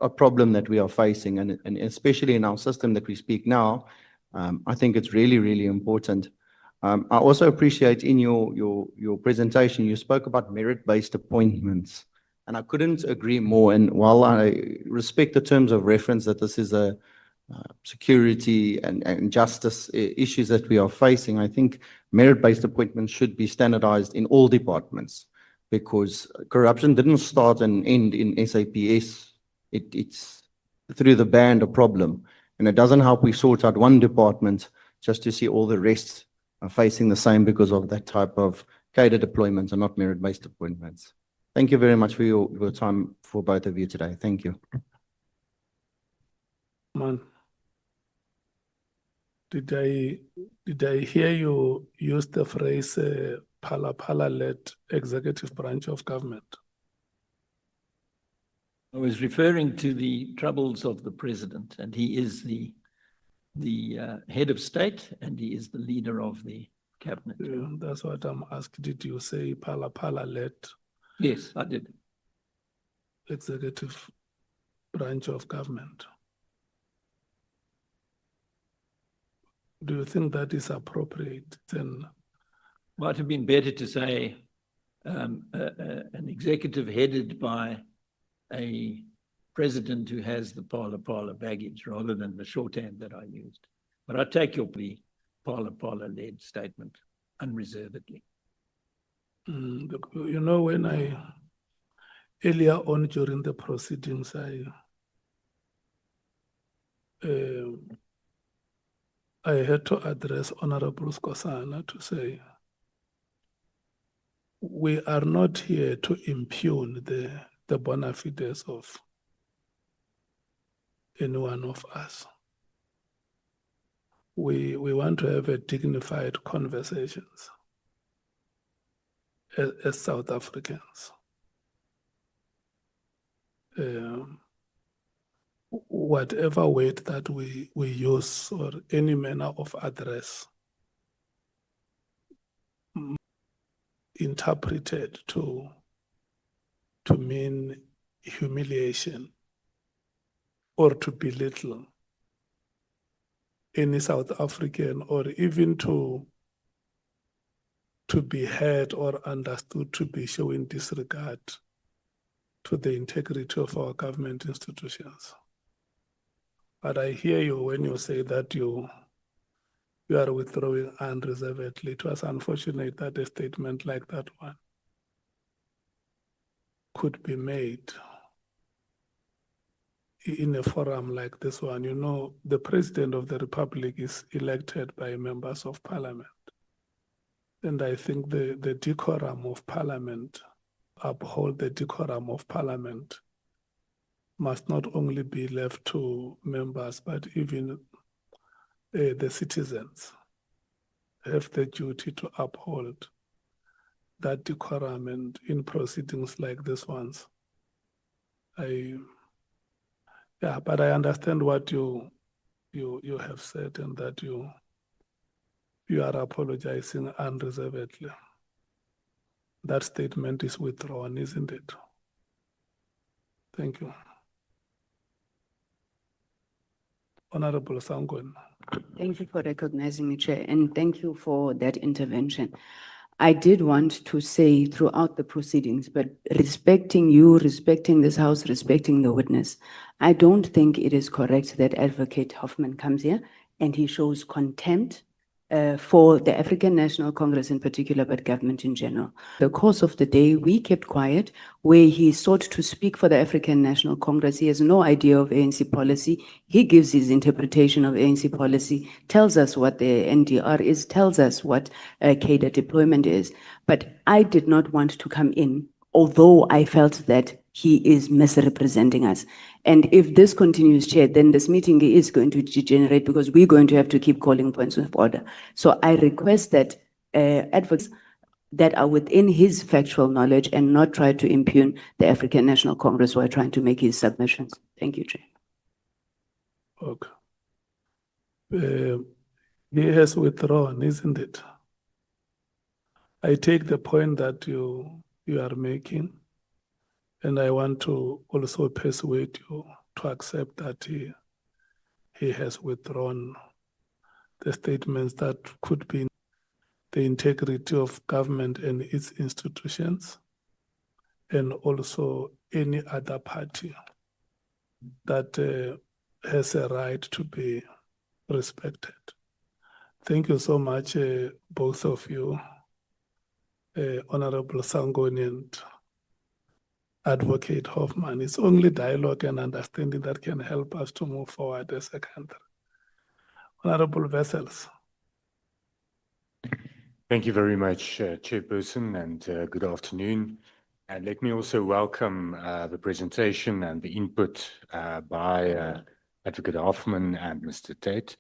a problem that we are facing. And especially in our system that we speak now, I think it's really, really important. I also appreciate in your presentation, you spoke about merit-based appointments. And I couldn't agree more. And while I respect the terms of reference that this is a security and justice issues that we are facing, I think merit-based appointments should be standardized in all departments because corruption didn't start and end in SAPS. It's through the band a problem. And it doesn't help we sort out one department just to see all the rest are facing the same because of that type of cadre deployment and not merit-based appointments. Thank you very much for your time for both of you today. Thank you. Man, did I hear you use the phrase phala-led executive branch of government? I was referring to the troubles of the president, and he is the head of state, and he is the leader of the cabinet. Yeah, that's what I'm asking. Did you say phala-led? Yes, I did. Executive branch of government. Do you think that is appropriate? Then might have been better to say an executive headed by a president who has the phala baggage rather than the shorthand that I used. But I take your phala-led statement unreservedly. You know, when earlier on during the proceedings, I had to address Honorable Skosana to say, we are not here to impugn the bona fides of any one of us. We want to have a dignified conversations as South Africans. Whatever word that we use or any manner of address interpreted to mean humiliation or to belittle any South African, or even to be heard or understood to be showing disregard to the integrity of our government institutions. But I hear you when you say that you are withdrawing unreservedly. It was unfortunate that a statement like that one could be made in a forum like this one. You know, the President of the Republic is elected by members of Parliament. And I think the decorum of Parliament, uphold the decorum of Parliament, must not only be left to members, but even the citizens have the duty to uphold that decorum, and in proceedings like this ones, But I understand what you have said, and that you are apologizing unreservedly. That statement is withdrawn, isn't it? Thank you. Honorable Sangwen. Thank you for recognizing me, Chair, and thank you for that intervention. I did want to say throughout the proceedings, but respecting you, respecting this House, respecting the witness, I don't think it is correct that Advocate Hoffman comes here and he shows contempt for the African National Congress in particular, but government in general. The course of the day, we kept quiet, where he sought to speak for the African National Congress. He has no idea of ANC policy. He gives his interpretation of ANC policy, tells us what the NDR is, tells us what cadre deployment is. But I did not want to come in, although I felt that he is misrepresenting us. And if this continues, Chair, then this meeting is going to degenerate, because we're going to have to keep calling points of order. So I request that advocates that are within his factual knowledge and not try to impugn the African National Congress who are trying to make his submissions. Thank you, Chair. Okay. He has withdrawn, isn't it? I take the point that you are making, and I want to also persuade you to accept that he has withdrawn the statements that could be the integrity of government and its institutions, and also any other party that has a right to be respected. Thank you so much, both of you, Honorable Sangoni and Advocate Hoffman. It's only dialogue and understanding that can help us to move forward as a country. Honorable Vessels. Thank you very much, Chairperson, and good afternoon. And let me also welcome the presentation and the input by Advocate Hoffman and Mr. Tate.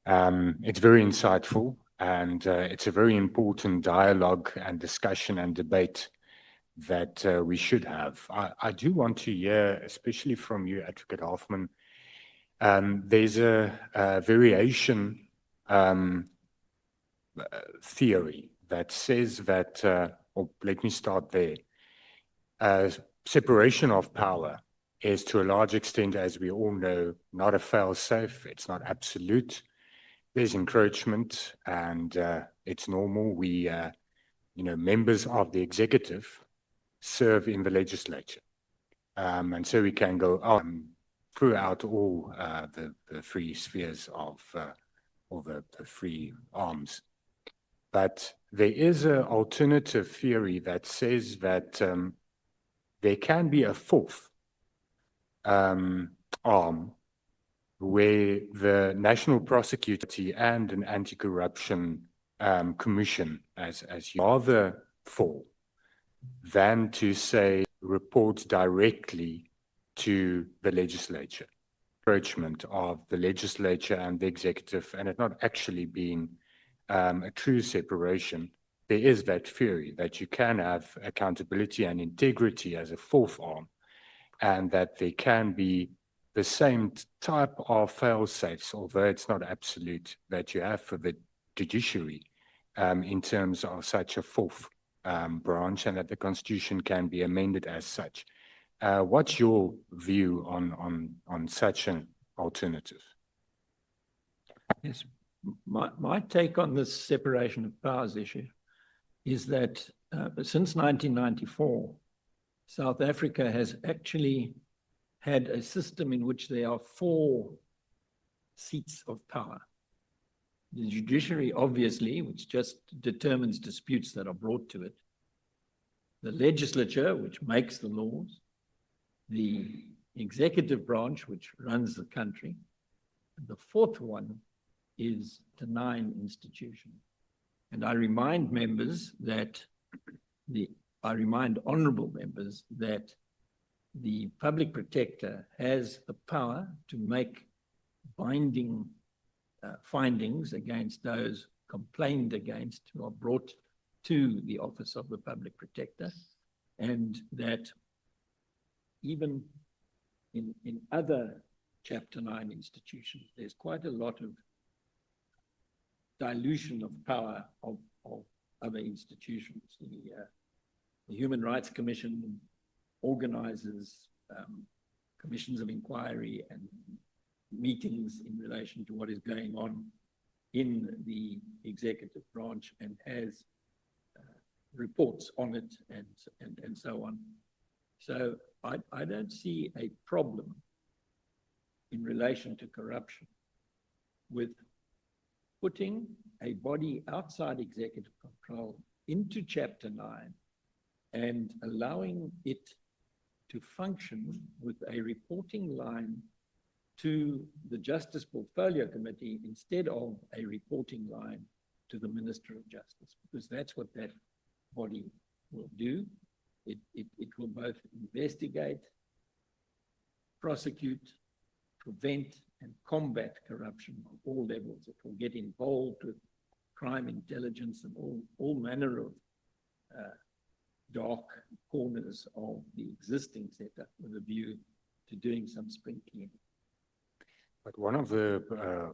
It's very insightful, and it's a very important dialogue and discussion and debate that we should have. I do want to hear, especially from you, Advocate Hoffman, there's a variation theory that says that, or let me start there, separation of power is to a large extent, as we all know, not a fail-safe, it's not absolute. There's encroachment, and it's normal. We, members of the executive serve in the legislature. And so we can go throughout all the three spheres of, or the three arms. But there is an alternative theory that says that there can be a fourth arm where the National Prosecutor and an anti-corruption commission, as you rather fall, than to say report directly to the legislature. Encroachment of the legislature and the executive, and it not actually being a true separation. There is that theory that you can have accountability and integrity as a fourth arm, and that there can be the same type of fail-safes, although it's not absolute, that you have for the judiciary in terms of such a fourth branch, and that the Constitution can be amended as such. What's your view on such an alternative? Yes, my take on this separation of powers issue is that since 1994, South Africa has actually had a system in which there are 4 seats of power. The judiciary, obviously, which just determines disputes that are brought to it. The legislature, which makes the laws. The executive branch, which runs the country. And the 4th one is the 9 institution. And I remind members that I remind honorable members that the public protector has the power to make binding findings against those complained against who are brought to the office of the public protector, and that even in other Chapter 9 institutions, there's quite a lot of dilution of power of other institutions. The Human Rights Commission organizes commissions of inquiry and meetings in relation to what is going on in the executive branch and has reports on it and so on. So I don't see a problem in relation to corruption with putting a body outside executive control into Chapter 9 and allowing it to function with a reporting line to the Justice Portfolio Committee instead of a reporting line to the Minister of Justice, because that's what that body will do. It will both investigate, prosecute, prevent, and combat corruption on all levels. It will get involved with crime intelligence and all manner of dark corners of the existing setup with a view to doing some spring cleaning. But one of the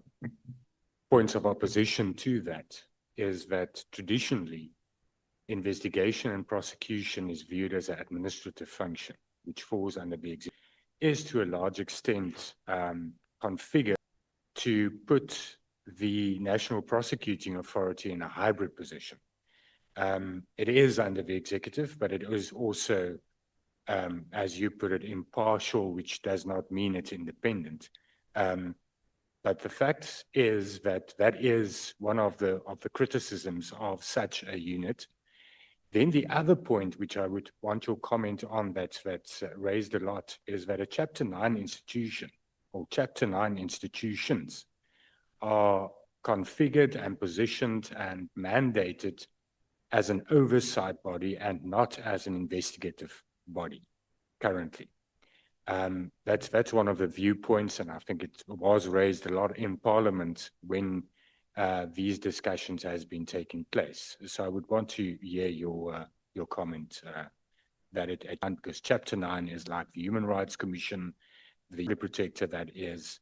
points of opposition to that is that traditionally, investigation and prosecution is viewed as an administrative function, which falls under the executive, is to a large extent configured to put the National Prosecuting Authority in a hybrid position. It is under the executive, but it is also, as you put it, impartial, which does not mean it's independent. But the fact is that that is one of the criticisms of such a unit. Then the other point, which I would want your comment on, that's raised a lot, is that a Chapter 9 institution or Chapter 9 institutions are configured and positioned and mandated as an oversight body and not as an investigative body currently. That's one of the viewpoints, and I think it was raised a lot in Parliament when these discussions has been taking place. So I would want to hear your comment that because Chapter 9 is like the Human Rights Commission, the protector, that is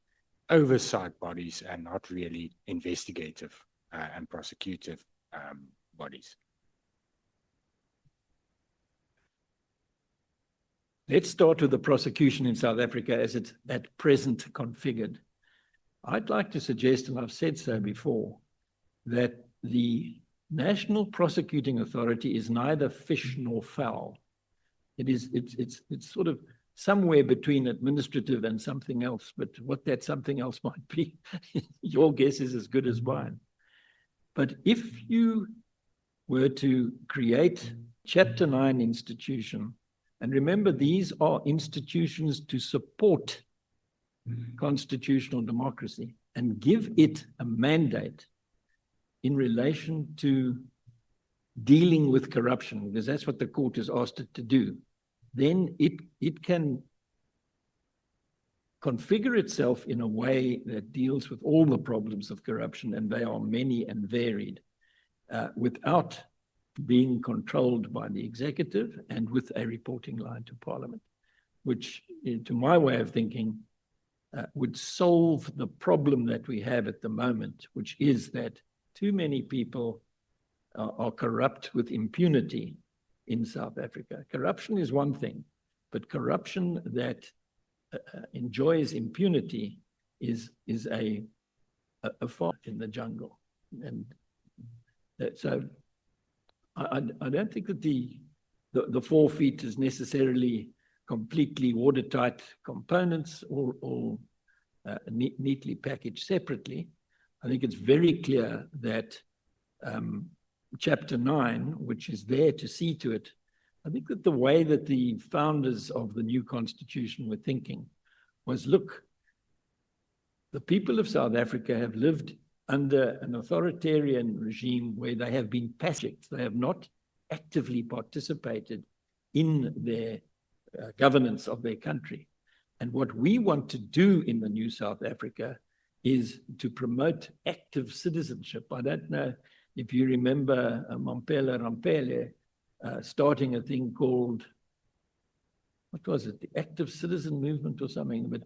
oversight bodies and not really investigative and prosecutive bodies. Let's start with the prosecution in South Africa as it's at present configured. I'd like to suggest, and I've said so before, that the National Prosecuting Authority is neither fish nor fowl. It's sort of somewhere between administrative and something else, but what that something else might be, your guess is as good as mine. But if you were to create Chapter 9 institution, and remember, these are institutions to support constitutional democracy, and give it a mandate in relation to dealing with corruption, because that's what the court has asked it to do, then it can configure itself in a way that deals with all the problems of corruption, and they are many and varied, without being controlled by the executive and with a reporting line to Parliament, which, to my way of thinking, would solve the problem that we have at the moment, which is that too many people are corrupt with impunity in South Africa. Corruption is one thing, but corruption that enjoys impunity is a fire in the jungle. And so I don't think that the 4 feet is necessarily completely watertight components or neatly packaged separately. I think it's very clear that Chapter 9, which is there to see to it, I think that the way that the founders of the new constitution were thinking was, look, the people of South Africa have lived under an authoritarian regime where they have been passive. They have not actively participated in their governance of their country. And what we want to do in the new South Africa is to promote active citizenship. I don't know if you remember Mampela Rampele starting a thing called what was it, the active citizen movement or something, but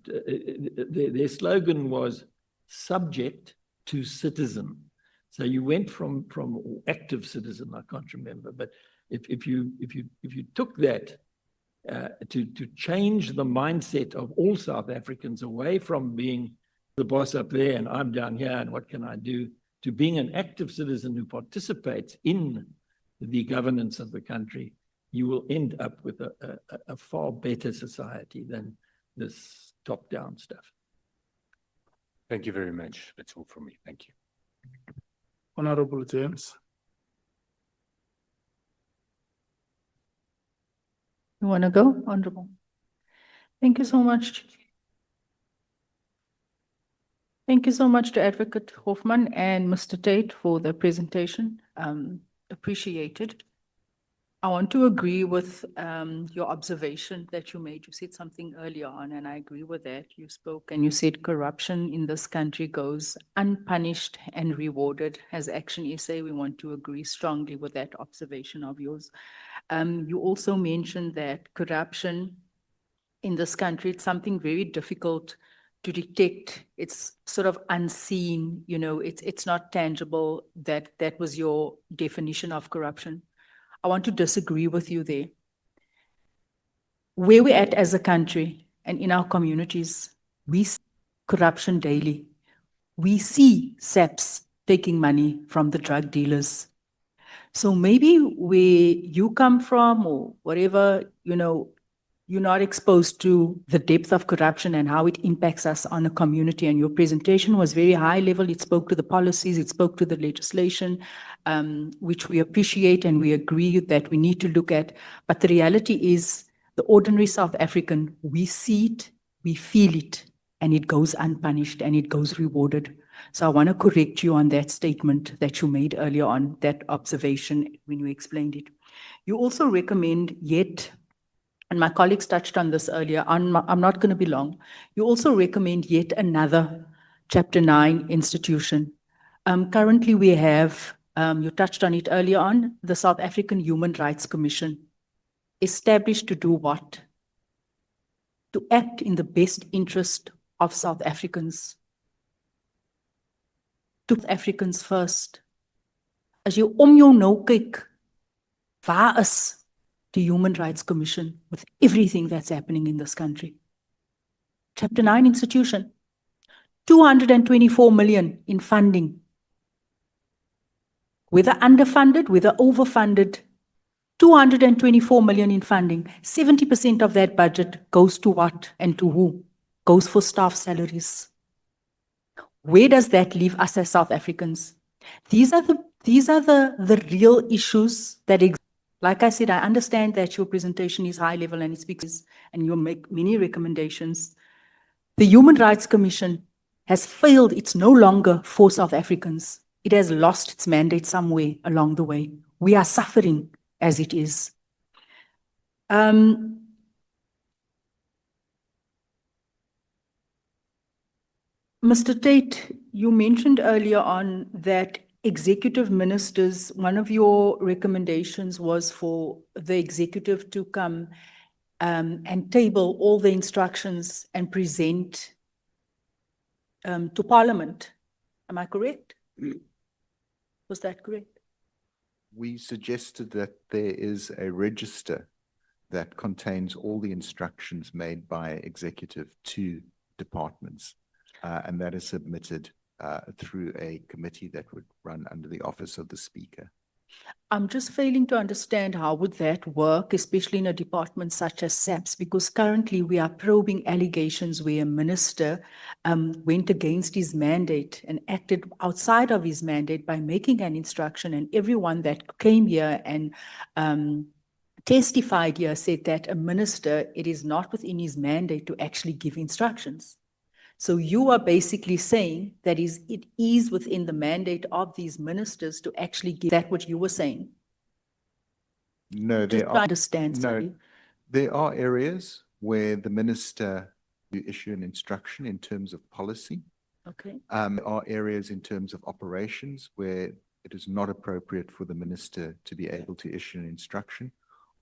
their slogan was subject to citizen. So you went from active citizen, I can't remember, but if you took that to change the mindset of all South Africans away from being the boss up there and I'm down here and what can I do, to being an active citizen who participates in the governance of the country, you will end up with a far better society than this top-down stuff. Thank you very much. That's all from me. Thank you. Honorable James. You want to go, Honorable? Thank you so much. Thank you so much to Advocate Hoffman and Mr. Tate for the presentation. Appreciated. I want to agree with your observation that you made. You said something earlier on, and I agree with that. You spoke and you said corruption in this country goes unpunished and rewarded. As Action SA, we want to agree strongly with that observation of yours. You also mentioned that corruption in this country, it's something very difficult to detect. It's sort of unseen, you know, it's not tangible. That was your definition of corruption. I want to disagree with you there. Where we're at as a country and in our communities, we see corruption daily. We see SAPs taking money from the drug dealers. So maybe where you come from or whatever, you know, you're not exposed to the depth of corruption and how it impacts us on a community. And your presentation was very high level. It spoke to the policies, it spoke to the legislation, which we appreciate and we agree that we need to look at. But the reality is the ordinary South African, we see it, we feel it, and it goes unpunished and it goes rewarded. So I want to correct you on that statement that you made earlier on, that observation when you explained it. You also recommend yet, and my colleagues touched on this earlier, I'm not going to be long. You also recommend yet another Chapter 9 institution. Currently we have, you touched on it earlier on, the South African Human Rights Commission, established to do what? To act in the best interest of South Africans. To Africans first. As you om jou nou kyk, waar is the Human Rights Commission with everything that's happening in this country? Chapter 9 institution, 224 million in funding. Whether underfunded, whether overfunded, 224 million in funding. 70% of that budget goes to what and to who? Goes for staff salaries. Where does that leave us as South Africans? These are the real issues that exist. Like I said, I understand that your presentation is high level and it speaks and you make many recommendations. The Human Rights Commission has failed. It's no longer for South Africans. It has lost its mandate somewhere along the way. We are suffering as it is. Mr. Tate, you mentioned earlier on that executive ministers, one of your recommendations was for the executive to come and table all the instructions and present to Parliament. Am I correct? Was that correct? We suggested that there is a register that contains all the instructions made by executive to departments, and that is submitted through a committee that would run under the office of the Speaker. I'm just failing to understand how would that work, especially in a department such as SAPS, because currently we are probing allegations where a minister went against his mandate and acted outside of his mandate by making an instruction, and everyone that came here and testified here said that a minister, it is not within his mandate to actually give instructions. So you are basically saying that it is within the mandate of these ministers to actually give. Is that what you were saying? No, Just to understand, no, sorry. there are areas where the minister will issue an instruction in terms of policy. Okay. There are areas in terms of operations where it is not appropriate for the minister to be able to issue an instruction.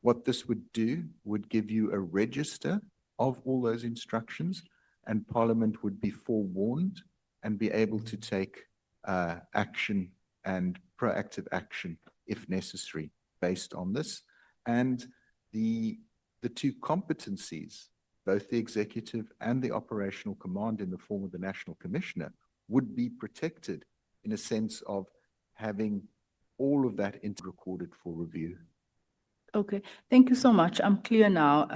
What this would do would give you a register of all those instructions, and Parliament would be forewarned and be able to take action and proactive action if necessary based on this. And the two competencies, both the executive and the operational command in the form of the National Commissioner, would be protected in a sense of having all of that recorded for review. Okay, thank you so much. I'm clear now.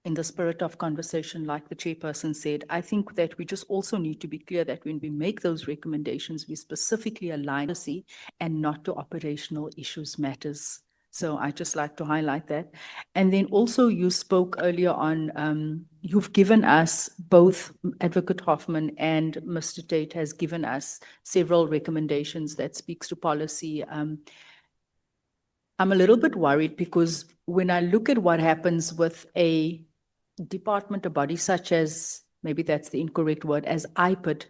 In the spirit of conversation, like the chairperson said, I think that we just also need to be clear that when we make those recommendations, we specifically align policy and not to operational issues matters. So I just like to highlight that. And then also you spoke earlier on, you've given us, both Advocate Hoffman and Mr. Tate has given us several recommendations that speaks to policy. I'm a little bit worried because when I look at what happens with a department, a body such as, maybe that's the incorrect word, as IPID.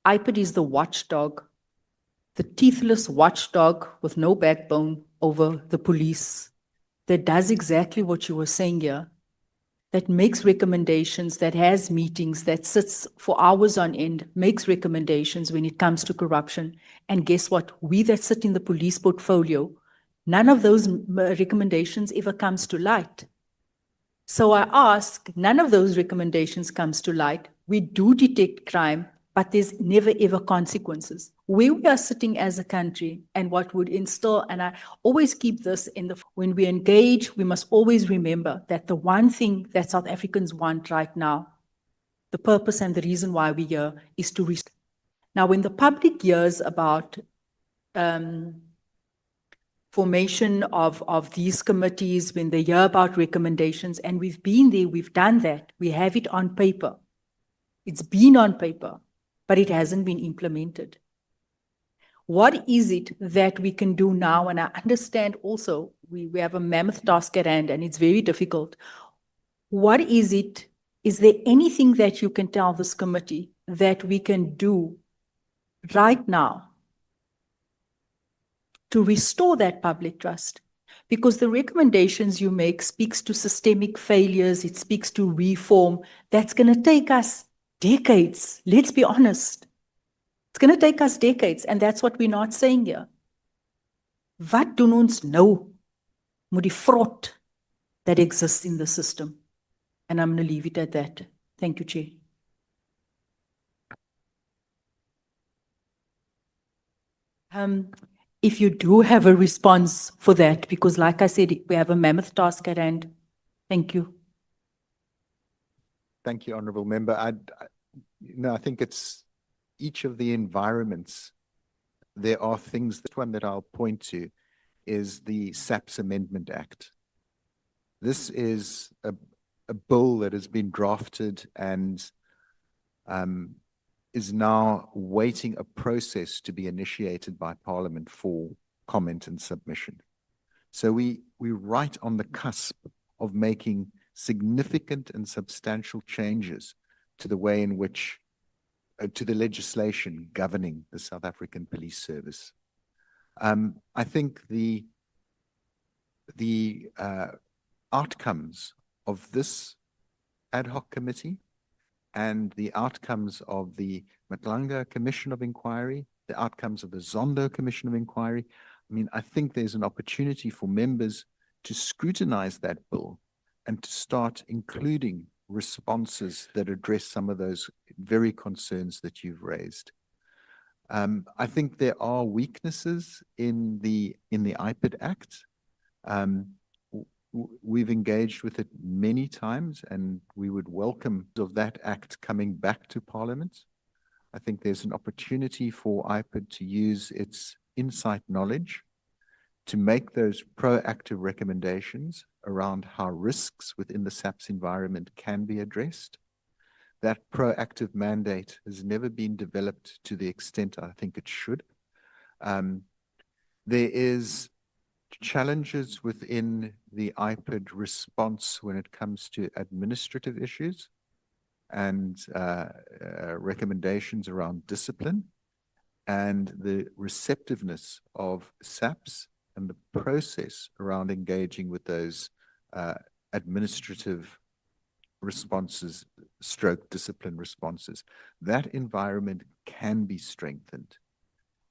IPID is the watchdog, the teethless watchdog with no backbone over the police that does exactly what you were saying here, that makes recommendations, that has meetings, that sits for hours on end, makes recommendations when it comes to corruption. And guess what? We that sit in the police portfolio, none of those recommendations ever comes to light. So I ask, none of those recommendations comes to light. We do detect crime, but there's never ever consequences. Where we are sitting as a country and what would instill, and I always keep this in the, when we engage, we must always remember that the one thing that South Africans want right now, the purpose and the reason why we're here is to restore. Now, when the public hears about formation of these committees, when they hear about recommendations, and we've been there, we've done that, we have it on paper. It's been on paper, but it hasn't been implemented. What is it that we can do now? And I understand also we have a mammoth task at hand and it's very difficult. What is it? Is there anything that you can tell this committee that we can do right now to restore that public trust? Because the recommendations you make speaks to systemic failures, it speaks to reform. That's going to take us decades. Let's be honest. It's going to take us decades, and that's what we're not saying here. Wat doen ons nou met die frot that exists in the system? And I'm going to leave it at that. Thank you, Chair. If you do have a response for that, because like I said, we have a mammoth task at hand. Thank you. Thank you, Honourable Member. I think it's each of the environments. There are things, this one that I'll point to is the SAPS Amendment Act. This is a bill that has been drafted and is now waiting a process to be initiated by Parliament for comment and submission. So we're right on the cusp of making significant and substantial changes to the way in which, to the legislation governing the South African Police Service. I think the outcomes of this ad hoc committee and the outcomes of the Mkhwanazi Commission of Inquiry, the outcomes of the Zondo Commission of Inquiry, I think there's an opportunity for members to scrutinize that bill and to start including responses that address some of those very concerns that you've raised. I think there are weaknesses in the IPID Act. We've engaged with it many times, and we would welcome of that act coming back to Parliament. I think there's an opportunity for IPID to use its insight knowledge to make those proactive recommendations around how risks within the SAPS environment can be addressed. That proactive mandate has never been developed to the extent I think it should. There is challenges within the IPID response when it comes to administrative issues and recommendations around discipline and the receptiveness of SAPS and the process around engaging with those administrative responses, stroke discipline responses, that environment can be strengthened.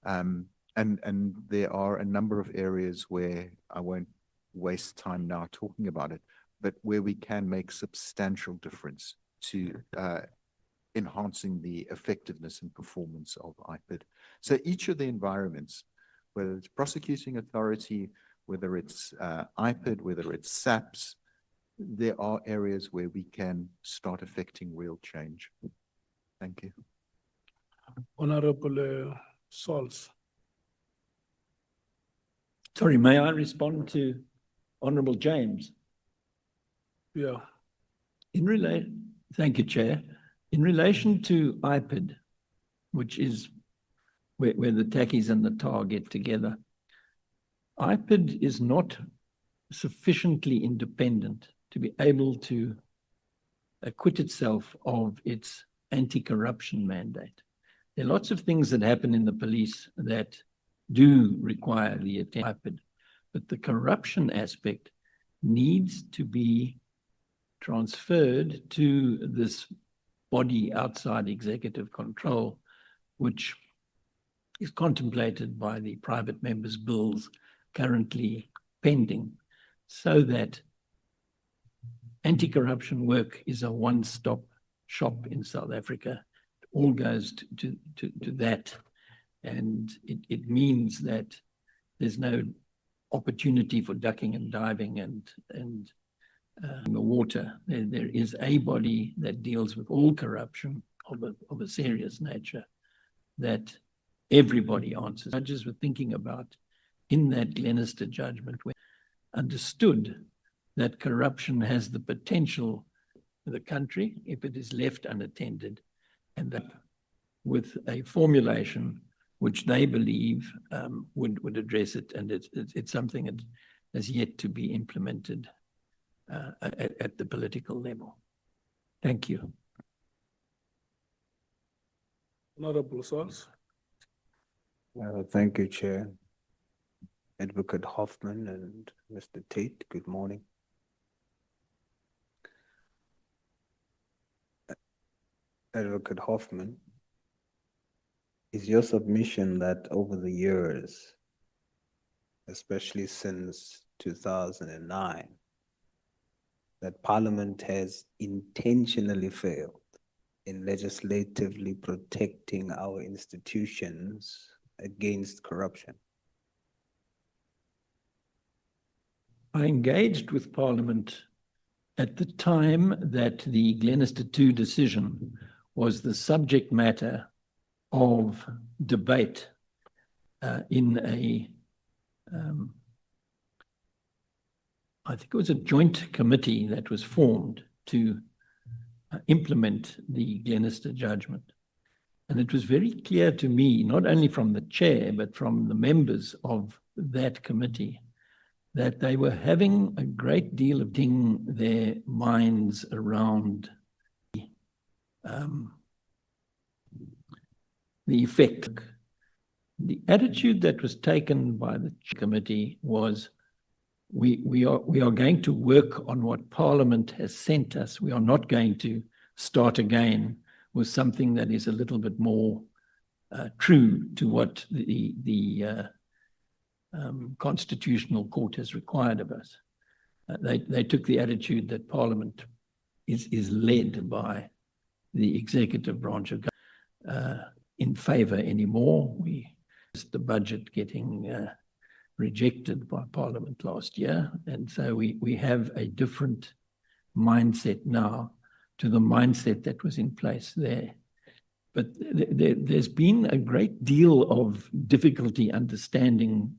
And there are a number of areas where I won't waste time now talking about it, but where we can make substantial difference to enhancing the effectiveness and performance of IPID. So each of the environments, whether it's prosecuting authority, whether it's IPID, whether it's SAPS, there are areas where we can start affecting real change. Thank you. Honorable Sauls. Sorry, may I respond to Honorable James? Yeah. Thank you, Chair. In relation to IPID, which is where the Takis and the TAR get together, IPID is not sufficiently independent to be able to acquit itself of its anti-corruption mandate. There are lots of things that happen in the police that do require the attention of IPID, but the corruption aspect needs to be transferred to this body outside executive control, which is contemplated by the private members' bills currently pending, so that anti-corruption work is a one-stop shop in South Africa. It all goes to that, and it means that there's no opportunity for ducking and diving and in the water. There is a body that deals with all corruption of a serious nature that everybody answers. Judges were thinking about in that Glenister judgment, where understood that corruption has the potential for the country if it is left unattended, and that with a formulation which they believe would address it, and it's something that has yet to be implemented at the political level. Thank you. Honorable Sauls. Thank you, Chair. Advocate Hoffman and Mr. Tate, good morning. Advocate Hoffman, is your submission that over the years, especially since 2009, that Parliament has intentionally failed in legislatively protecting our institutions against corruption? I engaged with Parliament at the time that the Glenister 2 decision was the subject matter of debate in a, I think it was a joint committee that was formed to implement the Glenister judgment. And it was very clear to me, not only from the chair, but from the members of that committee, that they were having a great deal of getting their minds around the effect. The attitude that was taken by the committee was, we are going to work on what Parliament has sent us. We are not going to start again with something that is a little bit more true to what the Constitutional Court has required of us. They took the attitude that Parliament is led by the executive branch of government in favour anymore. The budget getting rejected by Parliament last year, and so we have a different mindset now to the mindset that was in place there. But there's been a great deal of difficulty understanding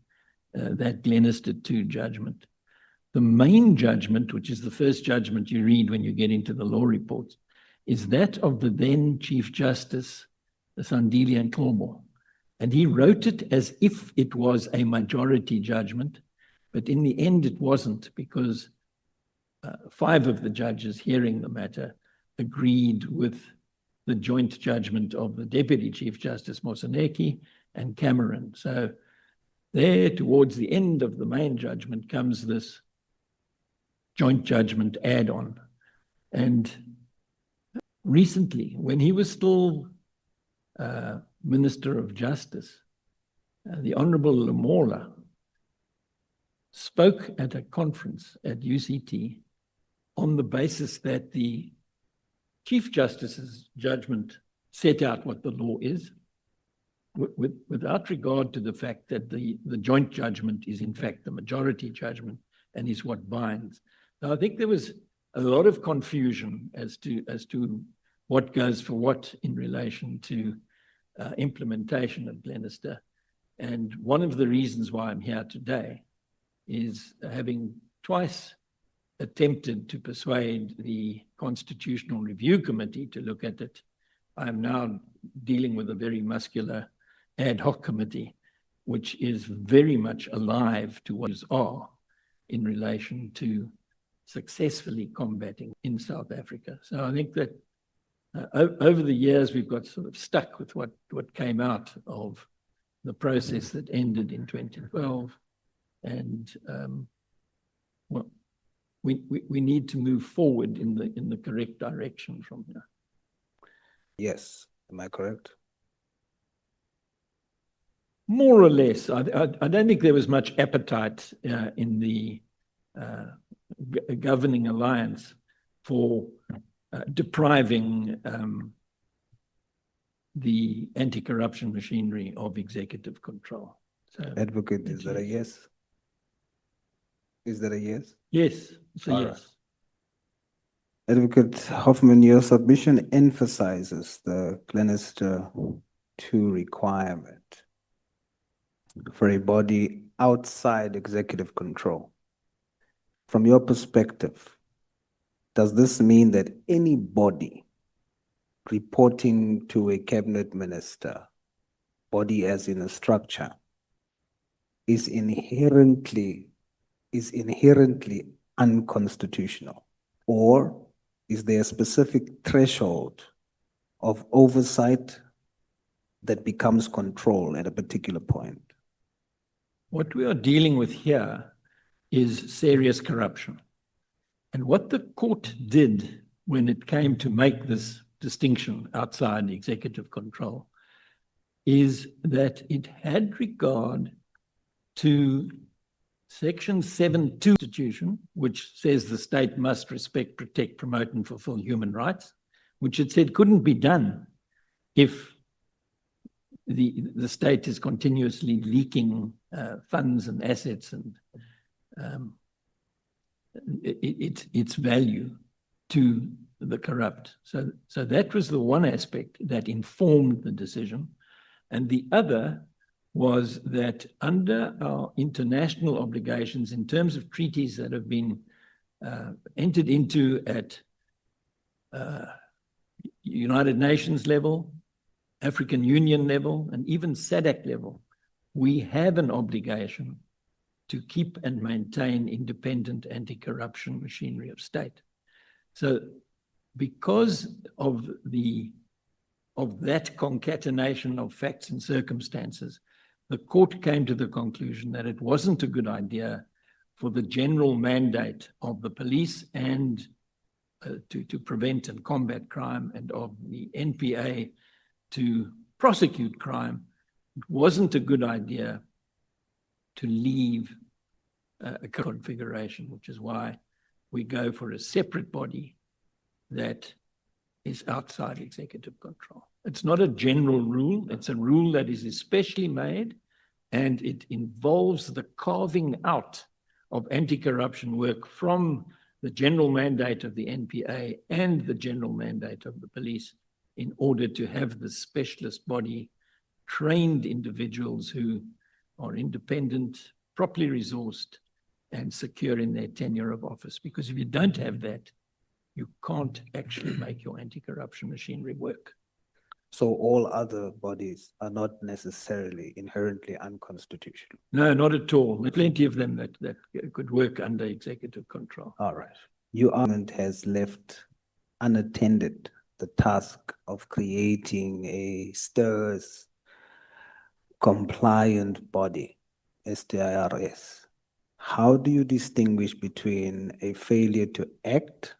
that Glenister 2 judgment. The main judgment, which is the first judgment you read when you get into the law reports, is that of the then Chief Justice, Sandile Nkomo. And he wrote it as if it was a majority judgment, but in the end it wasn't, because 5 of the judges hearing the matter agreed with the joint judgment of the Deputy Chief Justice Moseneke and Cameron. So there towards the end of the main judgment comes this joint judgment add-on. And recently, when he was still Minister of Justice, the Honorable Lamola spoke at a conference at UCT on the basis that the Chief Justice's judgment set out what the law is, without regard to the fact that the joint judgment is in fact the majority judgment and is what binds. Now, I think there was a lot of confusion as to what goes for what in relation to implementation of Glenister. And one of the reasons why I'm here today is having twice attempted to persuade the Constitutional Review Committee to look at it. I'm now dealing with a very muscular ad hoc committee, which is very much alive to what is are in relation to successfully combating in South Africa. So I think that over the years, we've got sort of stuck with what came out of the process that ended in 2012. And well, we need to move forward in the correct direction from here. Yes, am I correct? More or less. I don't think there was much appetite in the governing alliance for depriving the anti-corruption machinery of executive control. So, Advocate, is that a yes? Is that a yes? yes, it's a All yes. right. Advocate Hoffman, your submission emphasizes the Glenister 2 requirement for a body outside executive control. From your perspective, does this mean that any body reporting to a cabinet minister, body as in a structure, is inherently unconstitutional? Or is there a specific threshold of oversight that becomes control at a particular point? What we are dealing with here is serious corruption. And what the court did when it came to make this distinction outside executive control is that it had regard to Section 7.2 Constitution, which says the state must respect, protect, promote, and fulfill human rights, which it said couldn't be done if the state is continuously leaking funds and assets and its value to the corrupt. So that was the one aspect that informed the decision. And the other was that under our international obligations in terms of treaties that have been entered into at United Nations level, African Union level, and even SADC level, we have an obligation to keep and maintain independent anti-corruption machinery of state. So because of that concatenation of facts and circumstances, the court came to the conclusion that it wasn't a good idea for the general mandate of the police and to prevent and combat crime, and of the NPA to prosecute crime. It wasn't a good idea to leave a configuration, which is why we go for a separate body that is outside executive control. It's not a general rule. It's a rule that is especially made, and it involves the carving out of anti-corruption work from the general mandate of the NPA and the general mandate of the police in order to have the specialist body, trained individuals who are independent, properly resourced, and secure in their tenure of office. Because if you don't have that, you can't actually make your anti-corruption machinery work. So all other bodies are not necessarily inherently unconstitutional? No, not at all. There are plenty of them that could work under executive control. All right. Your argument has left unattended the task of creating a STIRS compliant body STIRS. How do you distinguish between a failure to act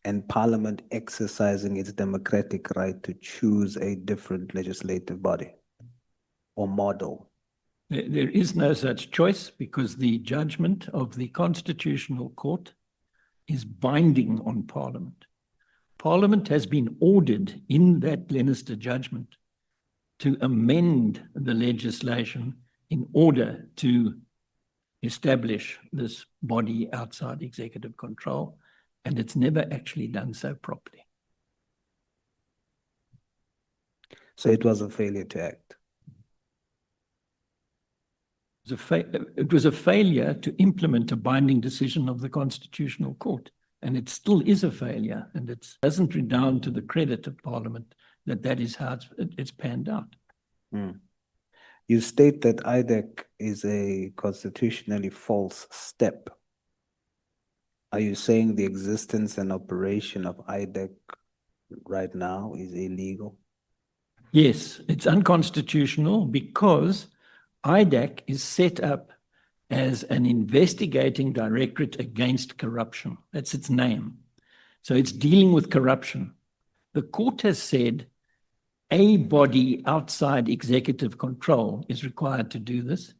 and Parliament exercising its democratic right to choose a different legislative body or model? There is no such choice because the judgment of the Constitutional Court is binding on Parliament. Parliament has been ordered in that Glenister judgment to amend the legislation in order to establish this body outside executive control, and it's never actually done so properly. So it was a failure to act. It was a failure to implement a binding decision of the Constitutional Court, and it still is a failure, and it doesn't redound to the credit of Parliament that is how it's panned out. You state that IDEC is a constitutionally false step. Are you saying the existence and operation of IDEC right now is illegal? Yes, it's unconstitutional because IDAC is set up as an investigating directorate against corruption. That's its name. So it's dealing with corruption. The court has said a body outside executive control is required to do this.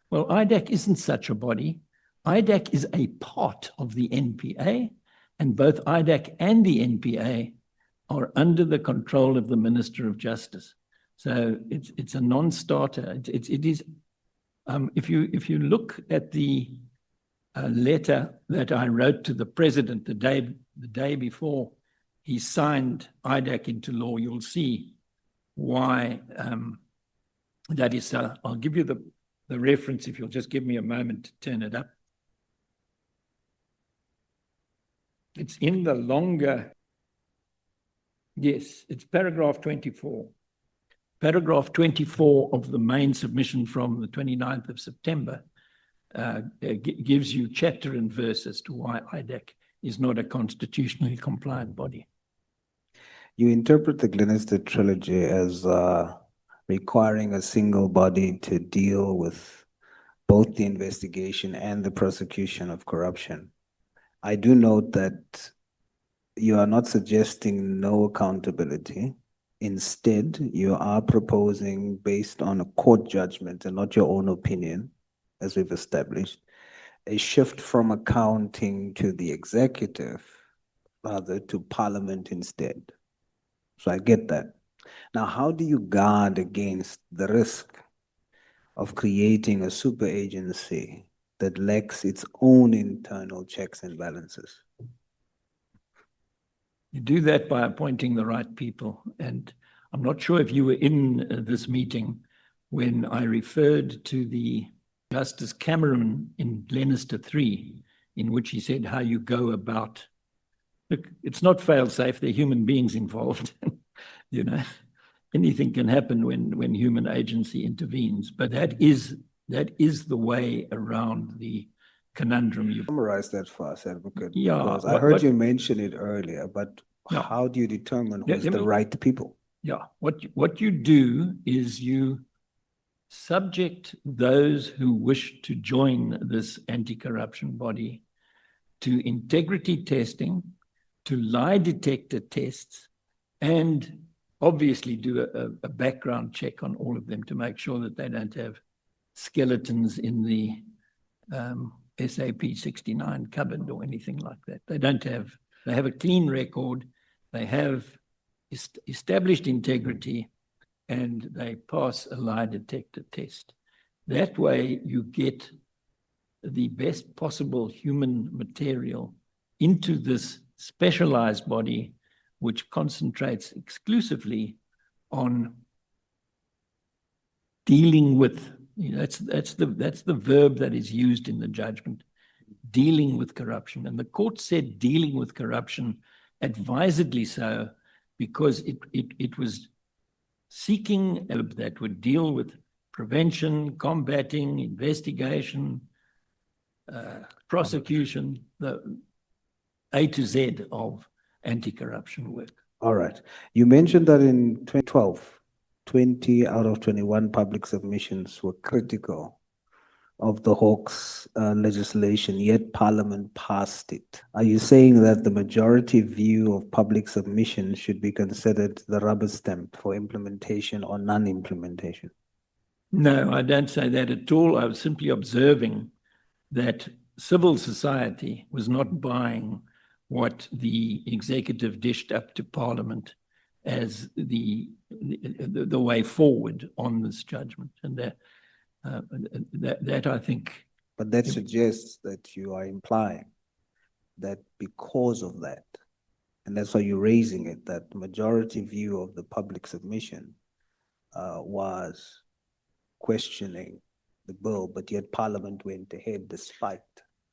Well, IDAC isn't such a body. IDAC is a part of the NPA, and both IDAC and the NPA are under the control of the Minister of Justice. So it's a non-starter. It is. If you look at the letter that I wrote to the president the day before he signed IDAC into law, you'll see why that is so. I'll give you the reference if you'll just give me a moment to turn it up. It's in the longer, yes, it's paragraph 24. Paragraph 24 of the main submission from the 29th of September gives you chapter and verse as to why IDAC is not a constitutionally compliant body. You interpret the Glenister Trilogy as requiring a single body to deal with both the investigation and the prosecution of corruption. I do note that you are not suggesting no accountability. Instead, you are proposing, based on a court judgment and not your own opinion, as we've established, a shift from accounting to the executive, rather to Parliament instead. So I get that. Now, how do you guard against the risk of creating a super agency that lacks its own internal checks and balances? You do that by appointing the right people. And I'm not sure if you were in this meeting when I referred to the Justice Cameron in Glenister 3, in which he said how you go about. Look, it's not fail-safe, there are human beings involved. You know, anything can happen when human agency intervenes, but that is the way around the conundrum. You summarize that for us, Advocate. Yeah, because I heard you mention it earlier, but yeah, how do you determine who's the right people? Yeah, what you do is you subject those who wish to join this anti-corruption body to integrity testing, to lie detector tests, and obviously do a background check on all of them to make sure that they don't have skeletons in the SAP 69 cupboard or anything like that. They have a clean record, they have established integrity, and they pass a lie detector test. That way you get the best possible human material into this specialized body, which concentrates exclusively on dealing with, that's the verb that is used in the judgment, dealing with corruption. And the court said dealing with corruption advisedly so, because it was seeking that would deal with prevention, combating, investigation, prosecution, the A to Z of anti-corruption work. All right. You mentioned that in 2012, 20 out of 21 public submissions were critical of the Hawks legislation, yet Parliament passed it. Are you saying that the majority view of public submission should be considered the rubber stamp for implementation or non-implementation? No, I don't say that at all. I was simply observing that civil society was not buying what the executive dished up to Parliament as the way forward on this judgment, and that I think. But that suggests that you are implying that because of that, and that's why you're raising it, that the majority view of the public submission was questioning the bill, but yet Parliament went ahead despite.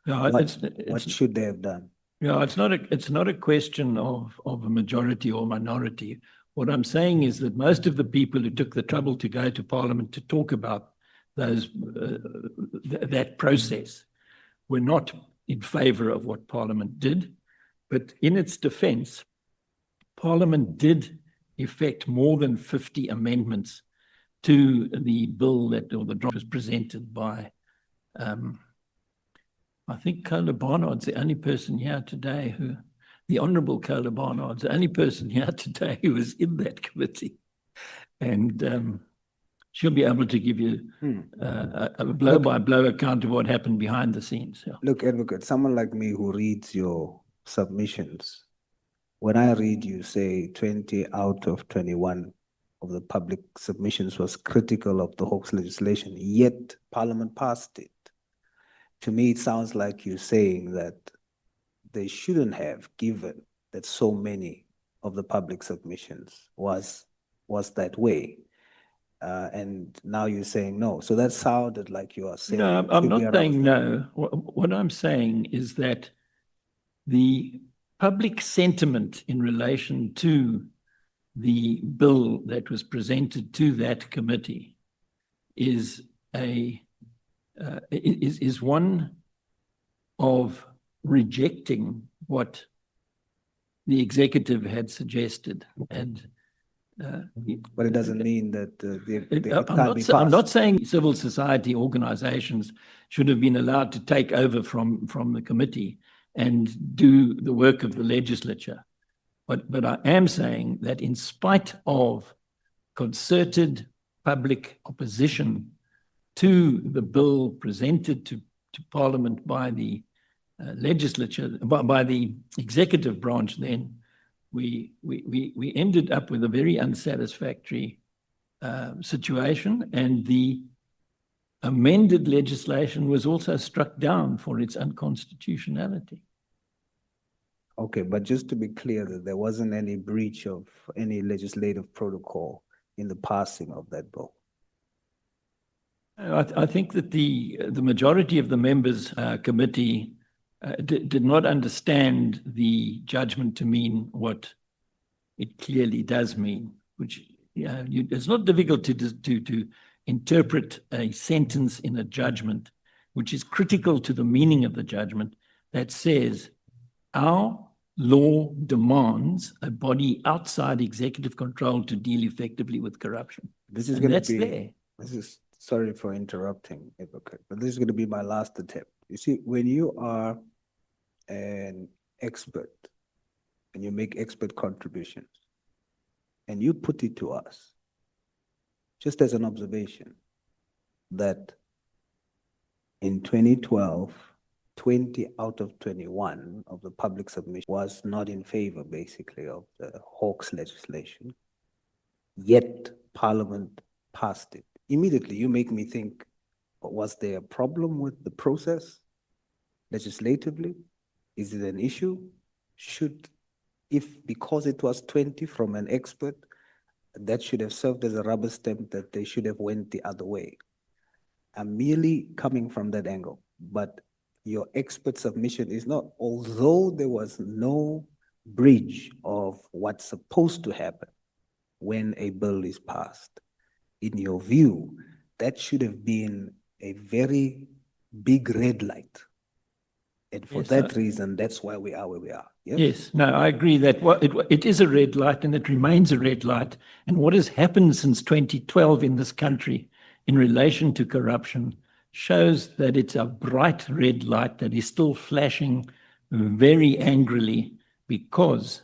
Yeah, what should they have done? Yeah, it's not a question of a majority or minority. What I'm saying is that most of the people who took the trouble to go to Parliament to talk about that process were not in favor of what Parliament did. But in its defense, Parliament did effect more than 50 amendments to the bill or the draft was presented by, I think Kola Barnard's the only person here today the Honourable Kola Barnard's the only person here today who was in that committee. And she'll be able to give you a blow-by-blow account of what happened behind the scenes. Yeah. Look, Advocate, someone like me who reads your submissions, when I read you say 20 out of 21 of the public submissions was critical of the Hawks legislation, yet Parliament passed it. To me, it sounds like you're saying that they shouldn't have, given that so many of the public submissions was that way. And now you're saying no. So that sounded like you are saying. No, I'm not saying no. What I'm saying is that the public sentiment in relation to the bill that was presented to that committee is one of rejecting what the executive had suggested, and but it doesn't mean that it can't be passed. I'm not saying civil society organizations should have been allowed to take over from the committee and do the work of the legislature. But I am saying that in spite of concerted public opposition to the bill presented to Parliament by the legislature, by the executive branch, then we ended up with a very unsatisfactory situation, and the amended legislation was also struck down for its unconstitutionality. Okay, but just to be clear, that there wasn't any breach of any legislative protocol in the passing of that bill. I think that the majority of the members committee did not understand the judgment to mean what it clearly does mean, which it's not difficult to interpret a sentence in a judgment which is critical to the meaning of the judgment that says our law demands a body outside executive control to deal effectively with corruption. This is going to be, sorry for interrupting, Advocate, but this is going to be my last attempt. You see, when you are an expert and you make expert contributions and you put it to us, just as an observation, that in 2012, 20 out of 21 of the public submission was not in favor, basically, of the Hawks legislation, yet Parliament passed it. Immediately, you make me think, was there a problem with the process legislatively? Is it an issue? Because it was 20 from an expert, that should have served as a rubber stamp that they should have went the other way. I'm merely coming from that angle, but your expert submission is not, although there was no breach of what's supposed to happen when a bill is passed, in your view, that should have been a very big red light And for Yes, that reason, that's why we are where we are. Yes? Yes, no, I agree that it is a red light and it remains a red light. And what has happened since 2012 in this country in relation to corruption shows that it's a bright red light that is still flashing very angrily, because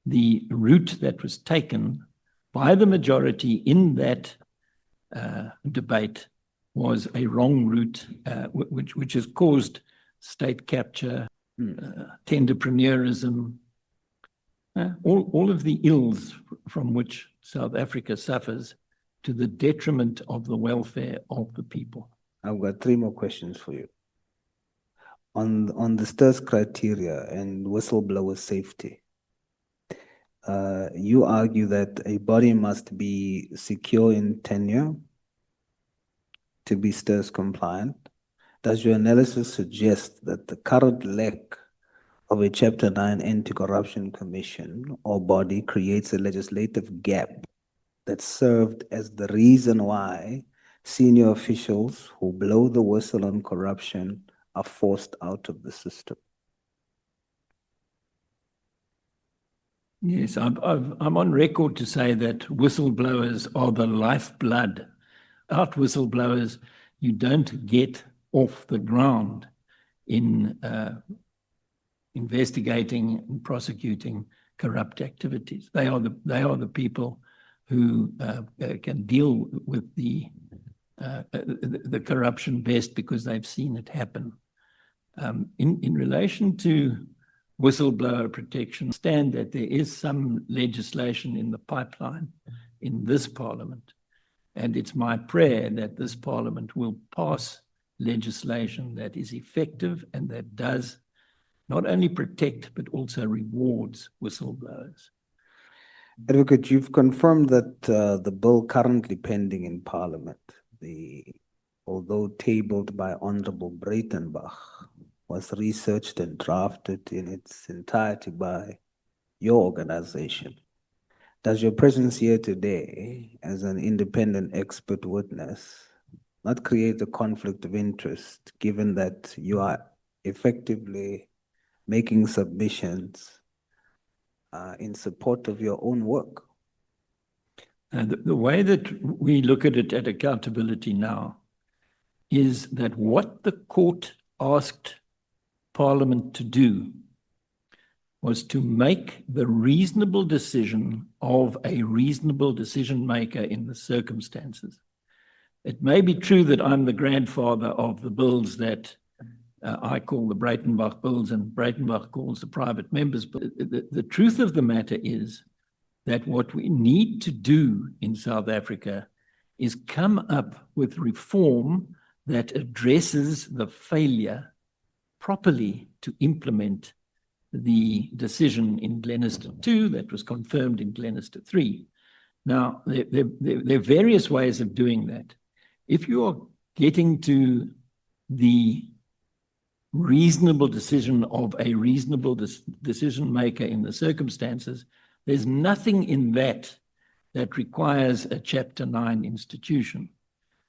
the route that was taken by the majority in that debate was a wrong route, which has caused state capture, tenderpreneurism, all of the ills from which South Africa suffers, to the detriment of the welfare of the people. I've got 3 more questions for you. On the STIRS criteria and whistleblower safety, you argue that a body must be secure in tenure to be STIRS compliant. Does your analysis suggest that the current lack of a Chapter 9 anti-corruption commission or body creates a legislative gap that served as the reason why senior officials who blow the whistle on corruption are forced out of the system? Yes, I'm on record to say that whistleblowers are the lifeblood. Without whistleblowers, you don't get off the ground in investigating and prosecuting corrupt activities. They are the people who can deal with the corruption best, because they've seen it happen. In relation to whistleblower protection, I understand that there is some legislation in the pipeline in this Parliament, and it's my prayer that this Parliament will pass legislation that is effective and that does not only protect but also rewards whistleblowers. Advocate, you've confirmed that the bill currently pending in Parliament, although tabled by Honorable Breitenbach, was researched and drafted in its entirety by your organization. Does your presence here today as an independent expert witness not create a conflict of interest, given that you are effectively making submissions in support of your own work? The way that we look at it at accountability now is that what the court asked Parliament to do was to make the reasonable decision of a reasonable decision maker in the circumstances. It may be true that I'm the grandfather of the bills that I call the Breitenbach bills and Breitenbach calls the private members bill. The truth of the matter is that what we need to do in South Africa is come up with reform that addresses the failure properly to implement the decision in Glenister 2 that was confirmed in Glenister 3. Now, there are various ways of doing that. If you are getting to the reasonable decision of a reasonable decision maker in the circumstances, there's nothing in that requires a Chapter 9 institution.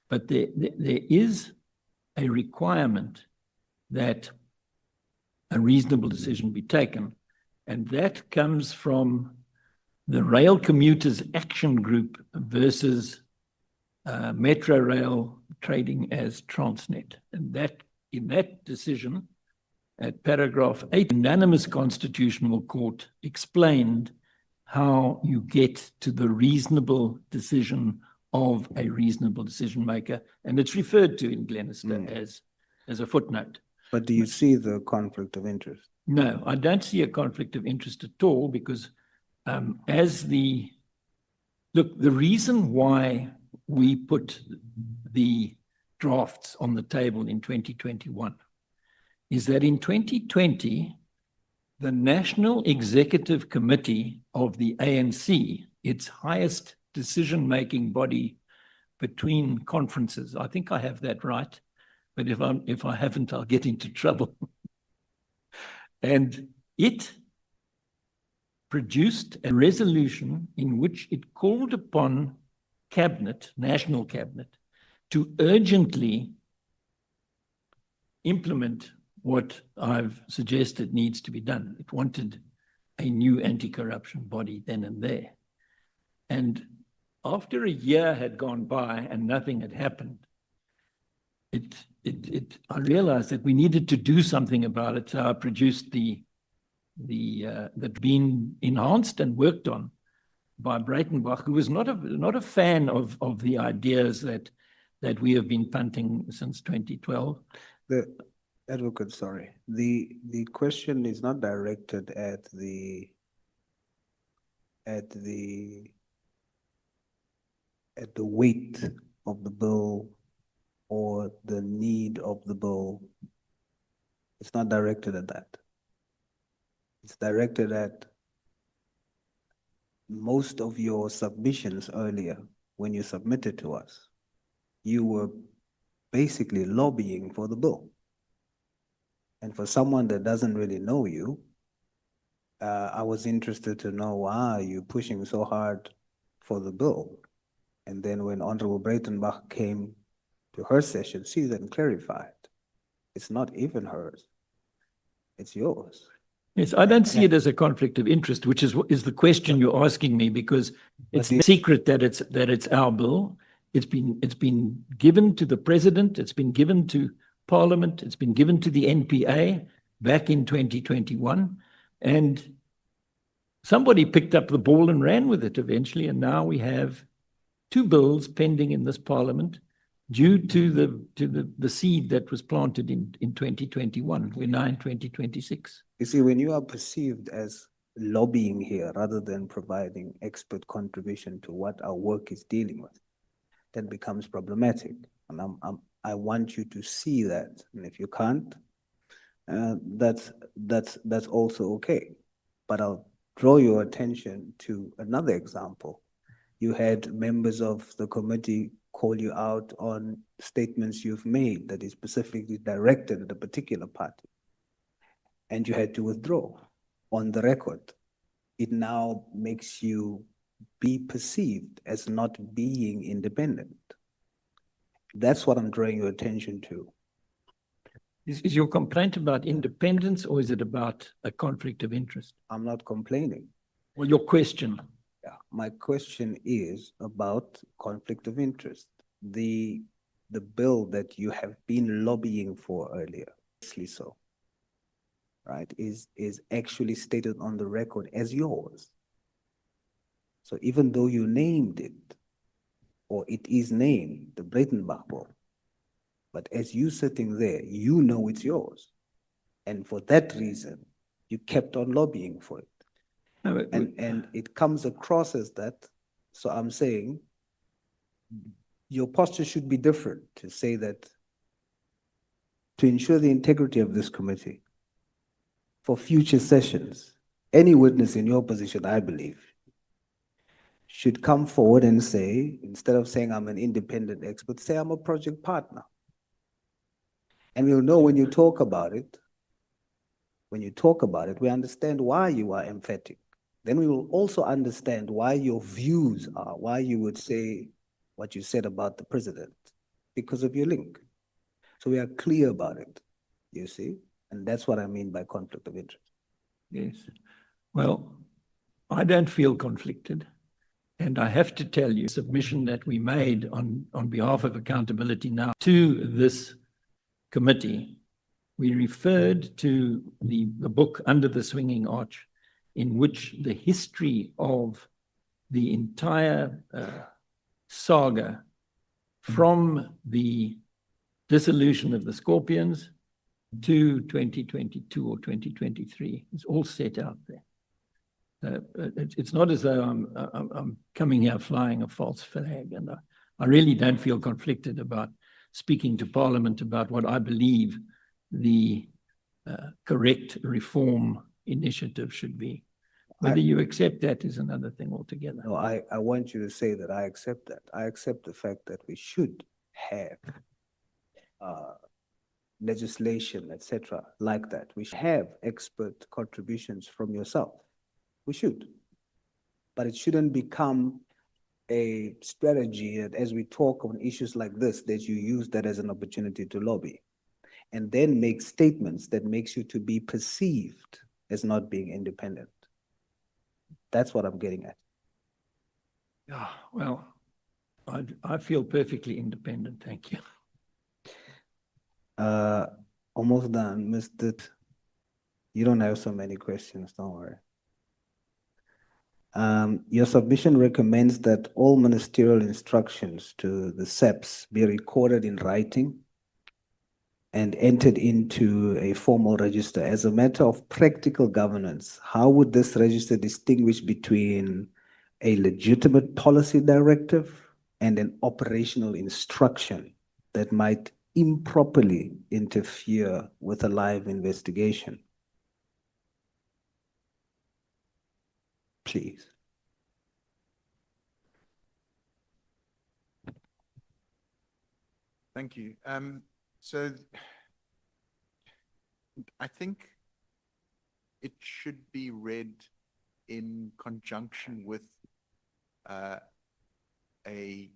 But there is a requirement that a reasonable decision be taken. And that comes from the Rail Commuters Action Group versus Metro Rail trading as Transnet. And that in that decision, at paragraph 8, unanimous Constitutional Court explained how you get to the reasonable decision of a reasonable decision maker. And it's referred to in Glenister as a footnote. But do you see the conflict of interest? No, I don't see a conflict of interest at all, because the reason why we put the drafts on the table in 2021 is that in 2020, the National Executive Committee of the ANC, its highest decision-making body between conferences, I think I have that right, but if I haven't, I'll get into trouble. And it produced a resolution in which it called upon Cabinet, National Cabinet, to urgently implement what I've suggested needs to be done. It wanted a new anti-corruption body then and there. And after a year had gone by and nothing had happened, I realized that we needed to do something about it. So I produced that's been enhanced and worked on by Breitenbach, who was not a fan of the ideas that we have been punting since 2012. The advocate, sorry. The question is not directed at the weight of the bill or the need of the bill. It's not directed at that. It's directed at most of your submissions earlier when you submitted to us. You were basically lobbying for the bill. And for someone that doesn't really know you, I was interested to know why you're pushing so hard for the bill. And then when Honorable Breitenbach came to her session, she then clarified, it's not even hers, it's yours. Yes, I don't see it as a conflict of interest, which is the question you're asking me, because it's no secret that it's our bill. It's been given to the president, it's been given to Parliament, it's been given to the NPA back in 2021, and somebody picked up the ball and ran with it eventually, and now we have two bills pending in this Parliament due to the seed that was planted in 2021. We're now in 2026. You see, when you are perceived as lobbying here rather than providing expert contribution to what our work is dealing with, that becomes problematic. And I want you to see that. And if you can't, that's also okay. But I'll draw your attention to another example. You had members of the committee call you out on statements you've made that is specifically directed at a particular party, and you had to withdraw on the record. It now makes you be perceived as not being independent. That's what I'm drawing your attention to. Is your complaint about independence, or is it about a conflict of interest? I'm not complaining. Well, your question. Yeah, my question is about conflict of interest. The bill that you have been lobbying for earlier, so, right, is actually stated on the record as yours. So even though you named it, or it is named the Breitenbach bill, but as you sitting there, you know it's yours. And for that reason, you kept on lobbying for it. No, and it comes across as that. So I'm saying your posture should be different to say that to ensure the integrity of this committee for future sessions, any witness in your position, I believe, should come forward and say, instead of saying I'm an independent expert, say I'm a project partner. And we'll know when you talk about it, we understand why you are emphatic. Then we will also understand why your views are, why you would say what you said about the president, because of your link. So we are clear about it, you see? And that's what I mean by conflict of interest. Yes. Well, I don't feel conflicted. And I have to tell you, submission that we made on behalf of Accountability Now to this committee, we referred to the book Under the Swinging Arch, in which the history of the entire saga from the dissolution of the Scorpions to 2022 or 2023 is all set out there. It's not as though I'm coming here flying a false flag, and I really don't feel conflicted about speaking to Parliament about what I believe the correct reform initiative should be. Whether you accept that is another thing altogether. No, I want you to say that I accept that. I accept the fact that we should have legislation, etc., like that. We should have expert contributions from yourself. We should. But it shouldn't become a strategy that as we talk on issues like this, that you use that as an opportunity to lobby. and then make statements that makes you to be perceived as not being independent. That's what I'm getting at. Yeah, well, I feel perfectly independent, thank you. Almost done, Mr. You don't have so many questions, don't worry. Your submission recommends that all ministerial instructions to the SEPs be recorded in writing and entered into a formal register. As a matter of practical governance, how would this register distinguish between a legitimate policy directive and an operational instruction that might improperly interfere with a live investigation? Please. Thank you. So I think it should be read in conjunction with a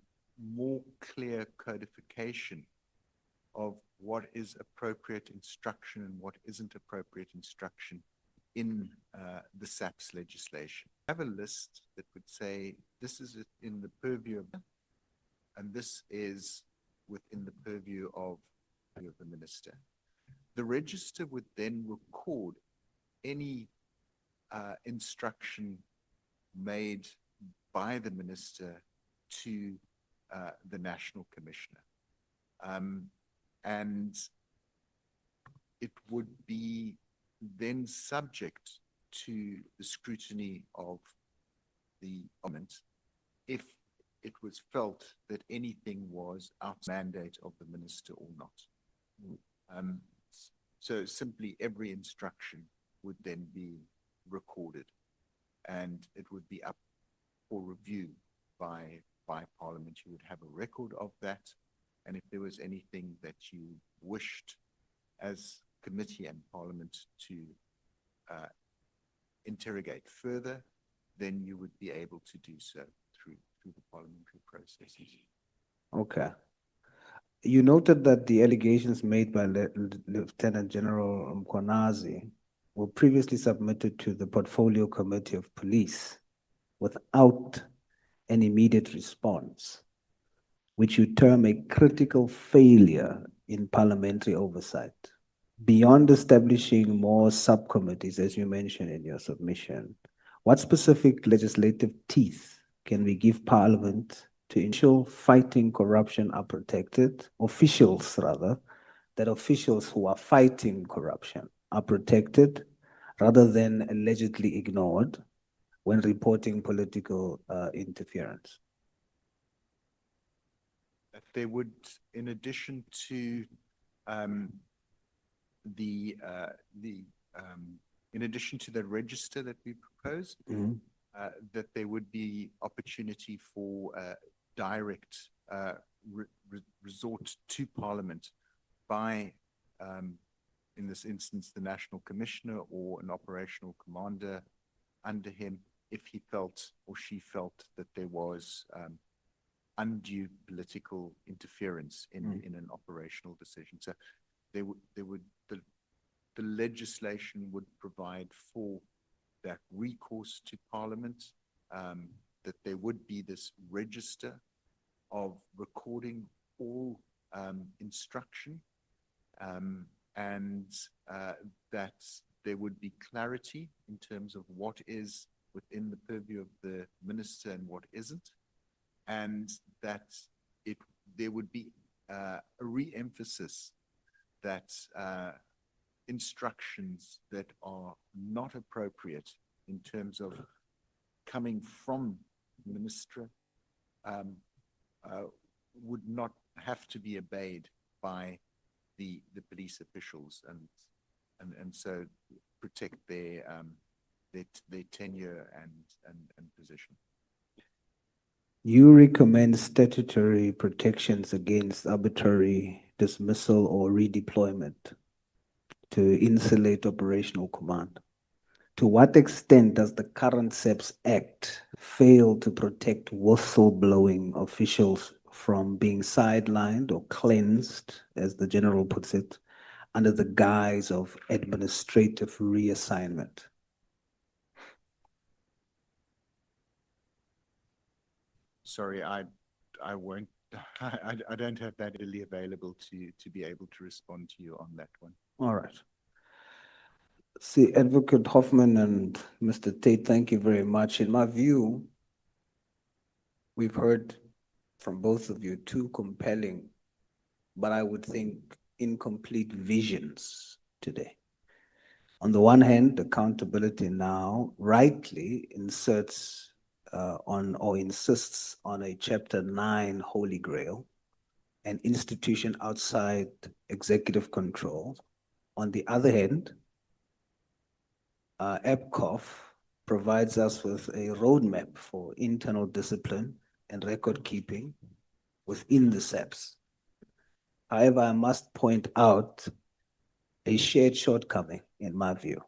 more clear codification of what is appropriate instruction and what isn't appropriate instruction in the SAPS legislation. I have a list that would say this is in the purview of, and this is within the purview of the minister. The register would then record any instruction made by the minister to the National Commissioner. And it would be then subject to the scrutiny of the parliament if it was felt that anything was out of mandate of the minister or not. So simply every instruction would then be recorded and it would be up for review by Parliament. You would have a record of that, and if there was anything that you wished as committee and Parliament to interrogate further, then you would be able to do so through the parliamentary processes. Okay. You noted that the allegations made by Lieutenant General Mkhwanazi were previously submitted to the Portfolio Committee of Police without an immediate response, which you term a critical failure in parliamentary oversight. Beyond establishing more subcommittees, as you mentioned in your submission, what specific legislative teeth can we give Parliament to ensure fighting corruption are protected, officials rather, that officials who are fighting corruption are protected rather than allegedly ignored when reporting political interference? They would, in addition to in addition to the register that we propose, that there would be opportunity for direct resort to Parliament by, in this instance, the National Commissioner or an operational commander under him, if he felt or she felt that there was undue political interference in an operational decision. So the legislation would provide for that recourse to Parliament, that there would be this register of recording all instruction, and that there would be clarity in terms of what is within the purview of the minister and what isn't, and that there would be a re-emphasis that instructions that are not appropriate in terms of coming from the minister would not have to be obeyed by the police officials, and so protect their tenure and position. You recommend statutory protections against arbitrary dismissal or redeployment to insulate operational command. To what extent does the current SEPS Act fail to protect whistleblowing officials from being sidelined or cleansed, as the general puts it, under the guise of administrative reassignment? Sorry, I won't, I don't have that readily available to be able to respond to you on that one. All right. See, Advocate Hoffman and Mr. Tate, thank you very much. In my view, we've heard from both of you two compelling, but I would think incomplete visions today. On the one hand, accountability now rightly inserts on or insists on a Chapter 9 Holy Grail, an institution outside executive control. On the other hand, EPCOF provides us with a roadmap for internal discipline and record keeping within the SAPs. However, I must point out a shared shortcoming, in my view,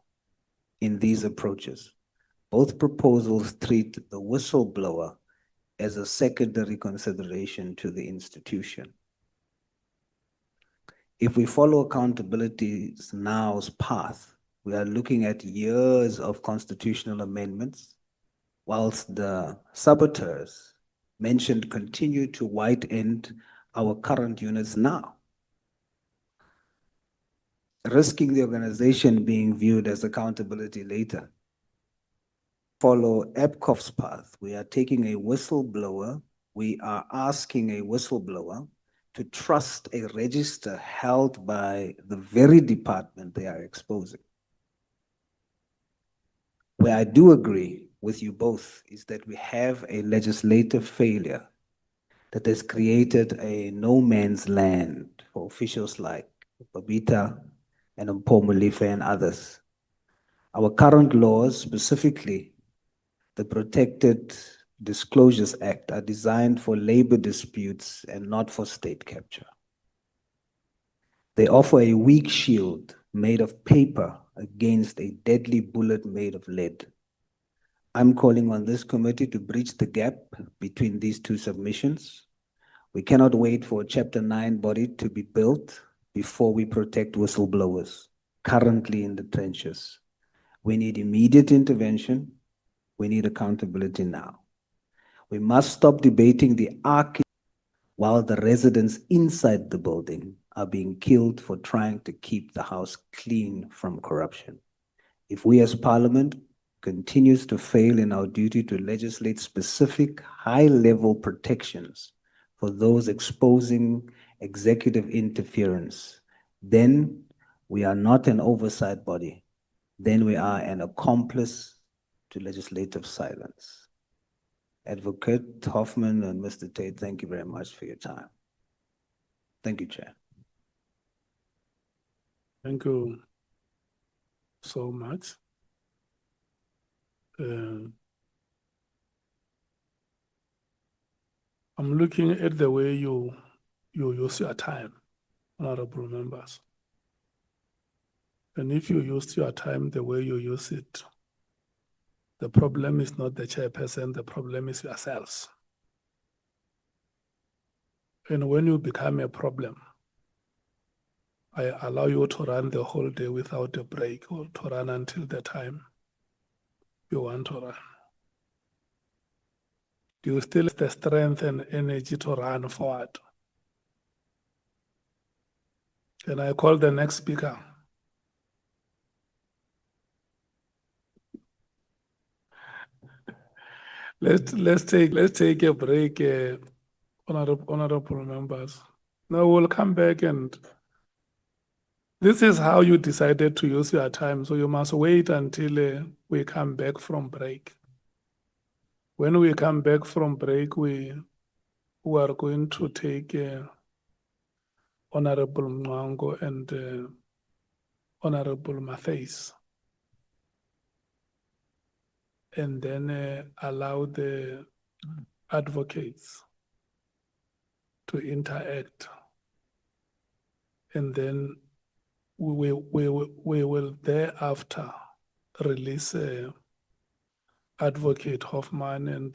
in these approaches. Both proposals treat the whistleblower as a secondary consideration to the institution. If we follow accountability now's path, we are looking at years of constitutional amendments, whilst the saboteurs mentioned continue to white-end our current units now, risking the organization being viewed as accountability later. Follow EPCOF's path. We are taking a whistleblower, we are asking a whistleblower to trust a register held by the very department they are exposing. Where I do agree with you both is that we have a legislative failure that has created a no man's land for officials like Babita and Mpho and others. Our current laws, specifically the Protected Disclosures Act, are designed for labor disputes and not for state capture. They offer a weak shield made of paper against a deadly bullet made of lead. I'm calling on this committee to bridge the gap between these two submissions. We cannot wait for a Chapter 9 body to be built before we protect whistleblowers currently in the trenches. We need immediate intervention. We need accountability now. We must stop debating the arc while the residents inside the building are being killed for trying to keep the house clean from corruption. If we as Parliament continues to fail in our duty to legislate specific high-level protections for those exposing executive interference, then we are not an oversight body. Then we are an accomplice to legislative silence. Advocate Hoffman and Mr. Tate, thank you very much for your time. Thank you, Chair. Thank you so much. I'm looking at the way you use your time, honorable members. And if you use your time the way you use it, the problem is not the chairperson, the problem is yourselves. And when you become a problem, I allow you to run the whole day without a break or to run until the time you want to run. Do you still have the strength and energy to run forward? Can I call the next speaker? Let's take a break, honorable members. Now we'll come back, and this is how you decided to use your time. So you must wait until we come back from break. When we come back from break, we are going to take Honorable Mwango and Honorable Matthys, and then allow the advocates to interact. And then we will thereafter release Advocate Hoffman and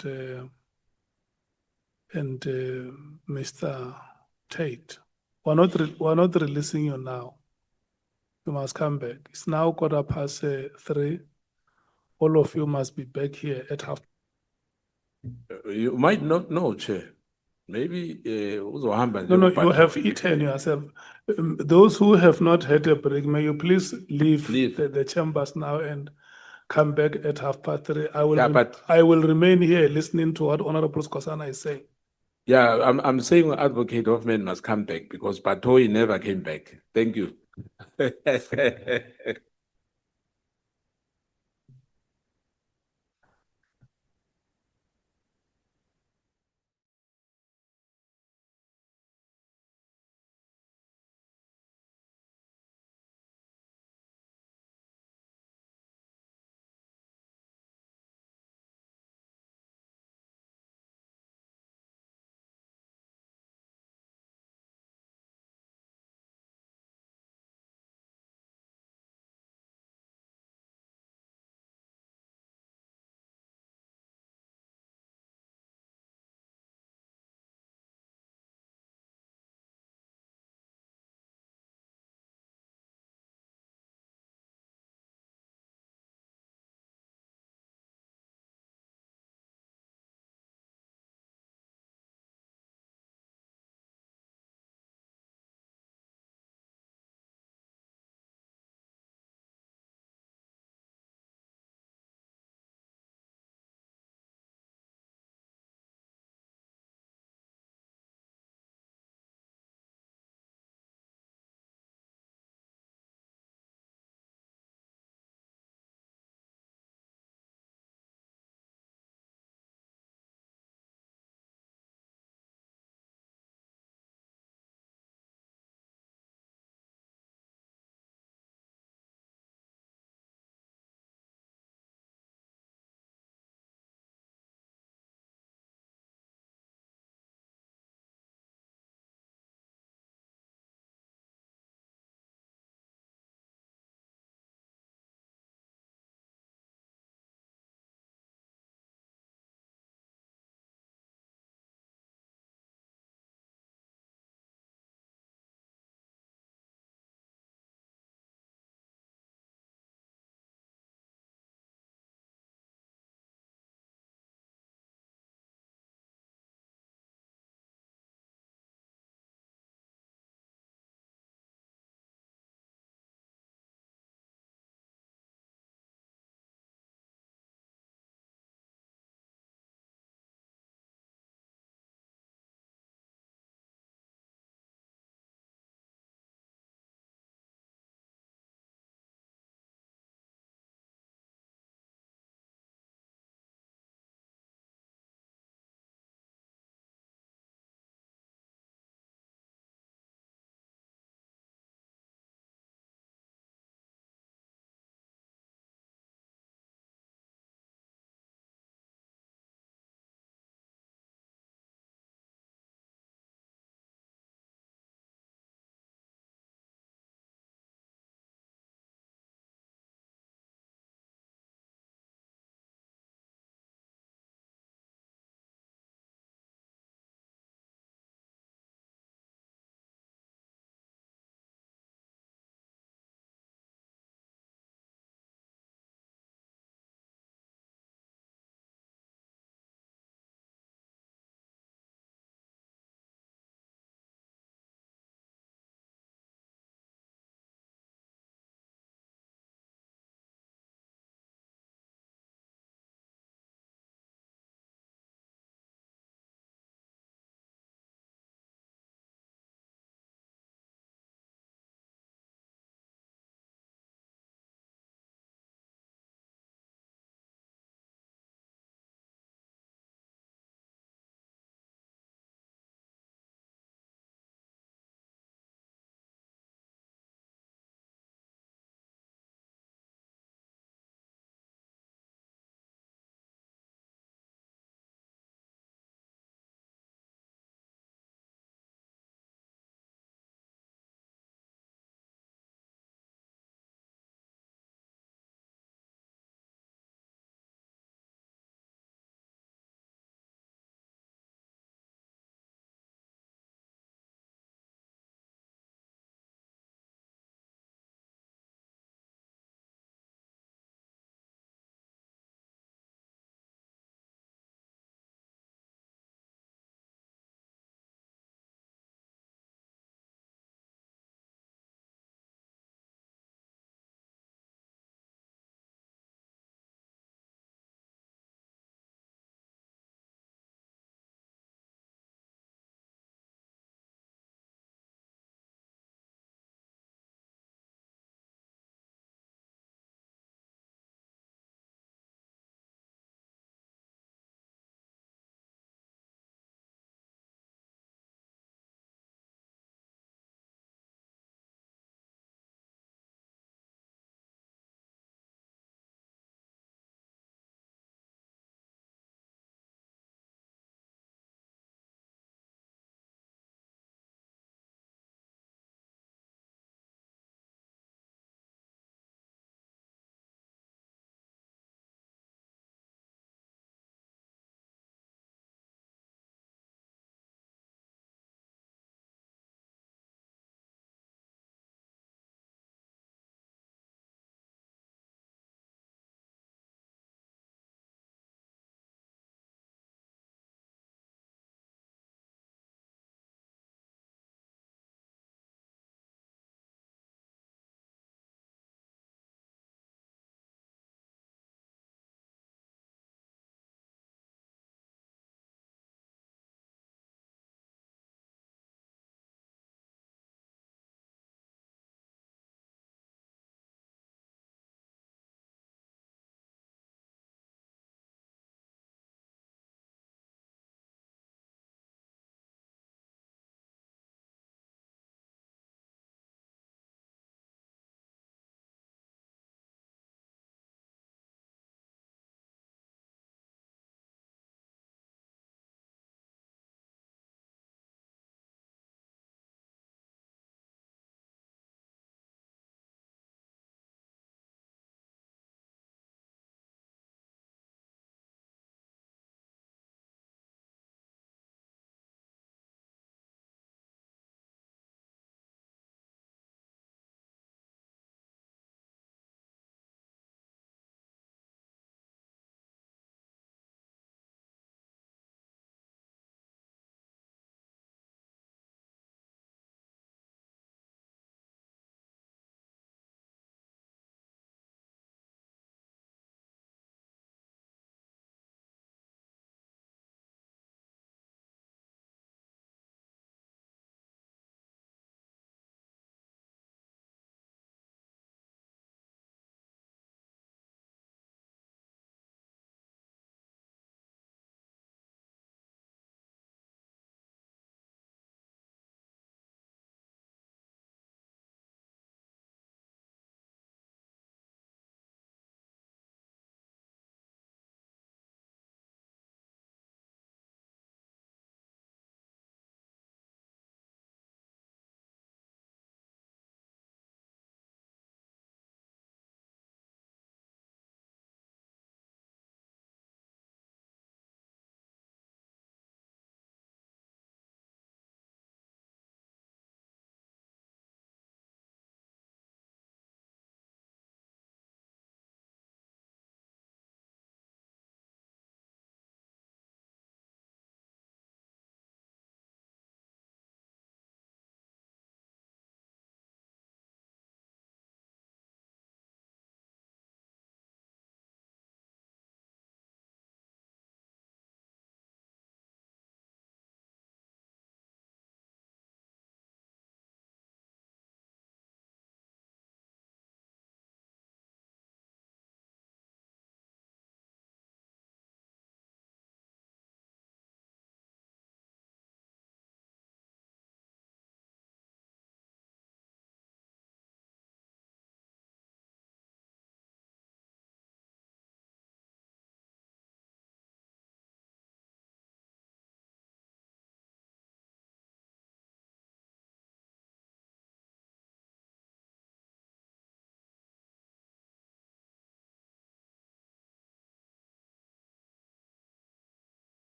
Mr. Tate. We're not releasing you now. You must come back. It's now 3:15. All of you must be back here at half. You might not know, Chair. Maybe uzohamba No, nje you kuphatha. have eaten yourself. Those who have not had a break, may you please leave the chambers now and come back at 3:30. Yeah, but I will remain here listening to what Honorable Skosana is saying. yeah, I'm saying Advocate Hoffman must come back because Batoyi never came back. Thank you.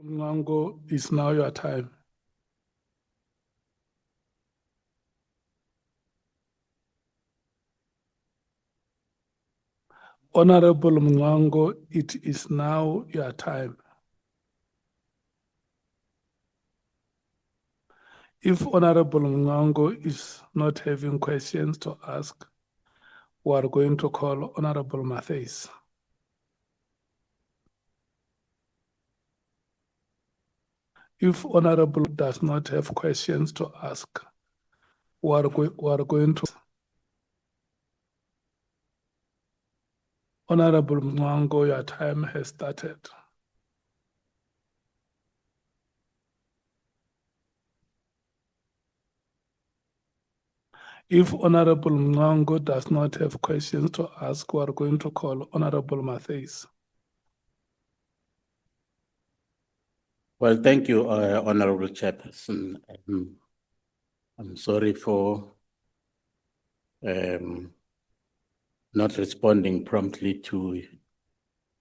Mngango, it's now your time. Honorable Mngango, it is now your time. If Honorable Mngango is not having questions to ask, we are going to call Honorable Mathis. If Honorable does not have questions to ask, we are going to. Honorable Mngango, your time has started. If Honorable Mngango does not have questions to ask, we are going to call Honorable Mathis. Well, thank you, Honorable Chairperson. I'm sorry for not responding promptly to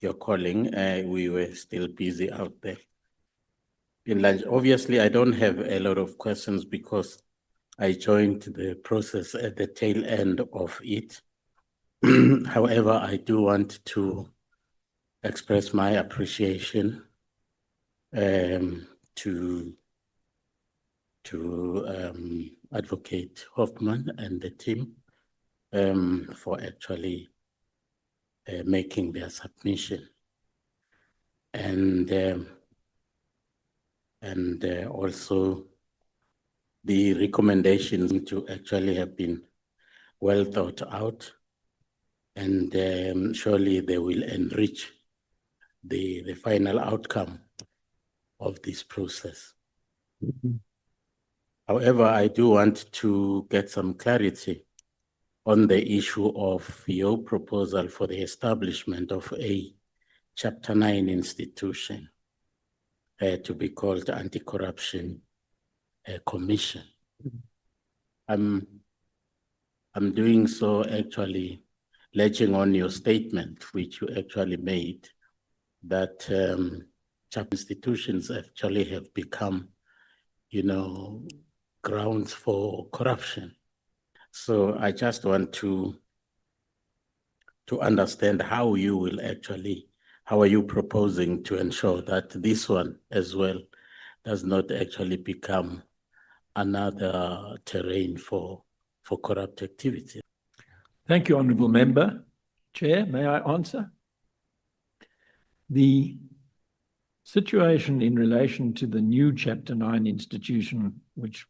your calling. We were still busy out there. Obviously, I don't have a lot of questions because I joined the process at the tail end of it. However, I do want to express my appreciation to Advocate Hoffman and the team for actually making their submission. And also the recommendations to actually have been well thought out, and surely they will enrich the final outcome of this process. However, I do want to get some clarity on the issue of your proposal for the establishment of a Chapter 9 institution to be called Anti-Corruption Commission. I'm doing so actually ledging on your statement, which you actually made, that chapter institutions actually have become, grounds for corruption. So I just want to understand how you will actually, how are you proposing to ensure that this one as well does not actually become another terrain for corrupt activity? Thank you, Honourable Member. Chair, may I answer? The situation in relation to the new Chapter 9 institution, which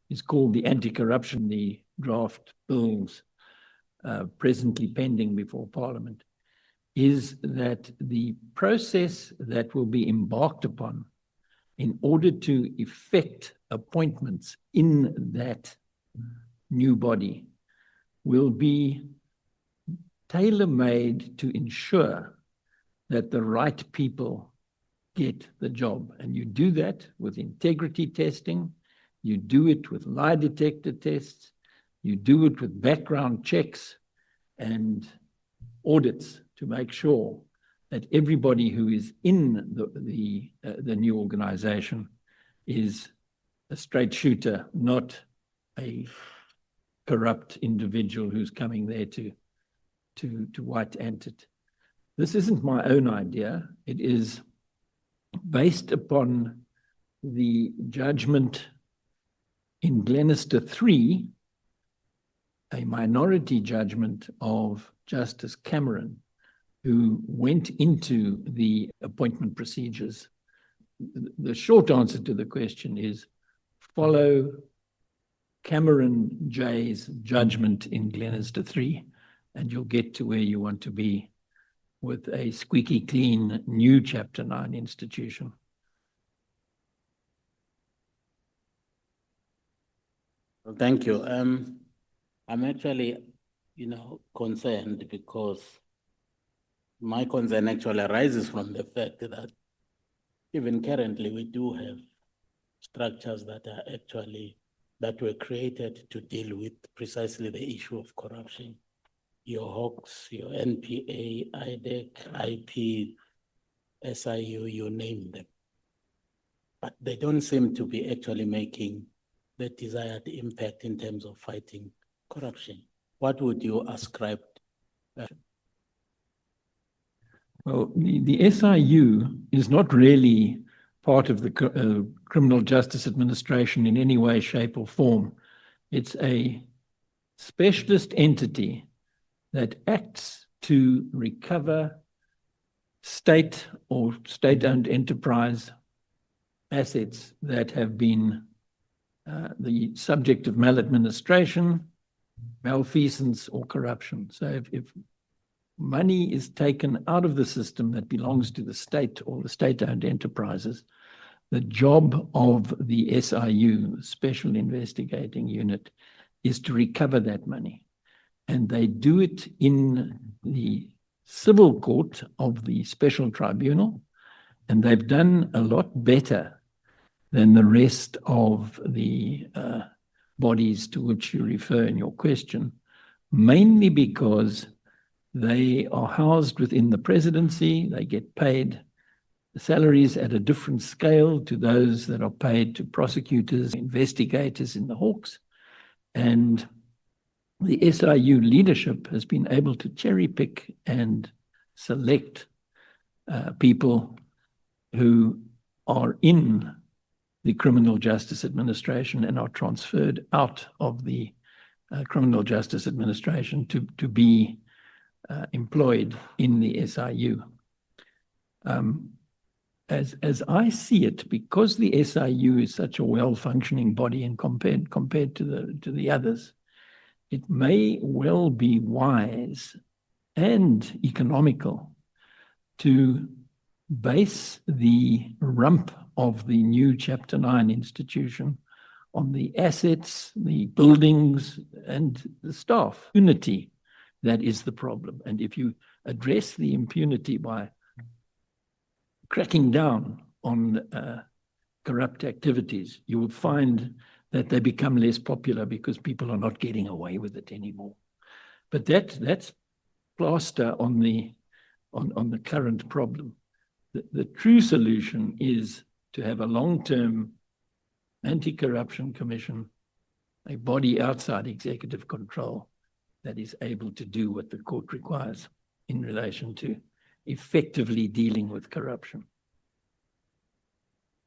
is called the Anti-Corruption, the draft bills presently pending before Parliament, is that the process that will be embarked upon in order to effect appointments in that new body will be tailor-made to ensure that the right people get the job. And you do that with integrity testing, you do it with lie detector tests, you do it with background checks and audits to make sure that everybody who is in the new organization is a straight shooter, not a corrupt individual who's coming there to white ant it. This isn't my own idea. It is based upon the judgment in Glenister 3, a minority judgment of Justice Cameron, who went into the appointment procedures. The short answer to the question is follow Cameron J's judgment in Glenister 3, and you'll get to where you want to be with a squeaky clean new Chapter 9 institution. Well, thank you. I'm actually, concerned because my concern actually arises from the fact that even currently we do have structures that were created to deal with precisely the issue of corruption. Your Hawks, your NPA, IDEC, IP, SIU, you name them. but they don't seem to be actually making the desired impact in terms of fighting corruption. What would you ascribe? Well, the SIU is not really part of the Criminal Justice Administration in any way, shape, or form. It's a specialist entity that acts to recover state or state-owned enterprise assets that have been the subject of maladministration, malfeasance, or corruption. So if money is taken out of the system that belongs to the state or the state-owned enterprises, the job of the SIU, Special Investigating Unit, is to recover that money. And they do it in the civil court of the Special Tribunal, and they've done a lot better than the rest of the bodies to which you refer in your question, mainly because they are housed within the presidency. They get paid salaries at a different scale to those that are paid to prosecutors, investigators in the Hawks. And the SIU leadership has been able to cherry pick and select people who are in the Criminal Justice Administration and are transferred out of the Criminal Justice Administration to be employed in the SIU. As I see it, because the SIU is such a well-functioning body and compared to the others, it may well be wise and economical to base the rump of the new Chapter 9 institution on the assets, the buildings, and the staff. Impunity, that is the problem. And if you address the impunity by cracking down on corrupt activities, you will find that they become less popular because people are not getting away with it anymore. But that's plaster on the current problem. The true solution is to have a long-term anti-corruption commission, a body outside executive control that is able to do what the court requires in relation to effectively dealing with corruption.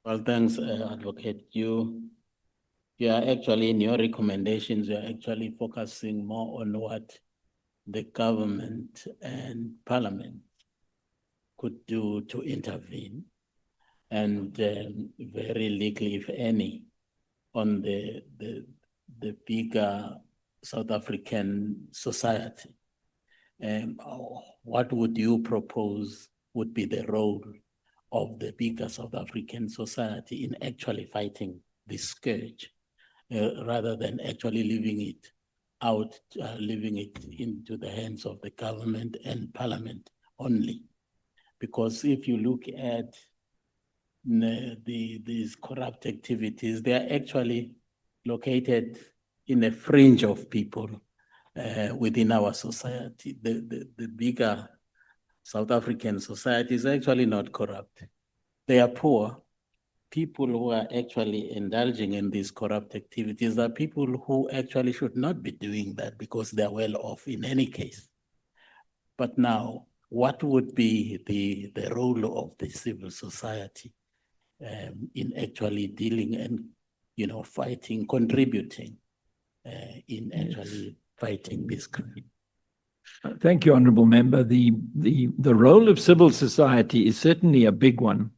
Well, thanks, Advocate. You are actually, in your recommendations, you are actually focusing more on what the government and parliament could do to intervene, and very little, if any, on the bigger South African society. What would you propose would be the role of the bigger South African society in actually fighting this scourge, rather than actually leaving it out, leaving it into the hands of the government and parliament only? Because if you look at these corrupt activities, they are actually located in a fringe of people within our society. The bigger South African society is actually not corrupt. They are poor. People who are actually indulging in these corrupt activities are people who actually should not be doing that because they're well off in any case. But now, what would be the role of the civil society in actually dealing and, fighting, contributing in actually fighting this crime? Thank you, Honourable Member. The role of civil society is certainly a big one,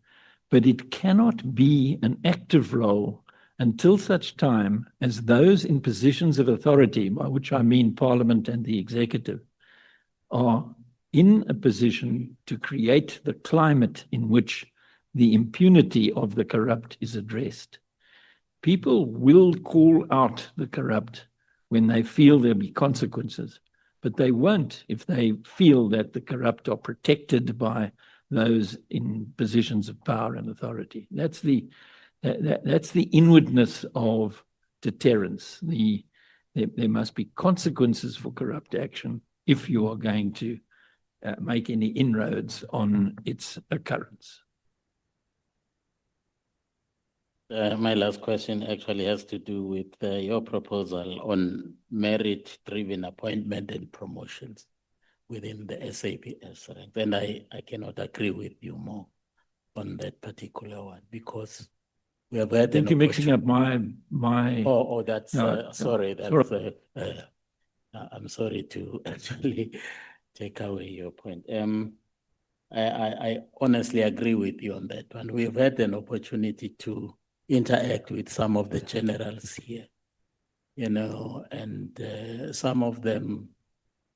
but it cannot be an active role until such time as those in positions of authority, by which I mean Parliament and the Executive, are in a position to create the climate in which the impunity of the corrupt is addressed. People will call out the corrupt when they feel there'll be consequences, but they won't if they feel that the corrupt are protected by those in positions of power and authority. That's the inwardness of deterrence. There must be consequences for corrupt action if you are going to make any inroads on its occurrence. My last question actually has to do with your proposal on merit-driven appointment and promotions within the SAPS ranks. And I cannot agree with you more on that particular one because we have had. I think you're mixing up my. Oh, that's No, sorry. no, That's I'm sorry to actually take away your point. I honestly agree with you on that one. We've had an opportunity to interact with some of the generals here, you know, and some of them,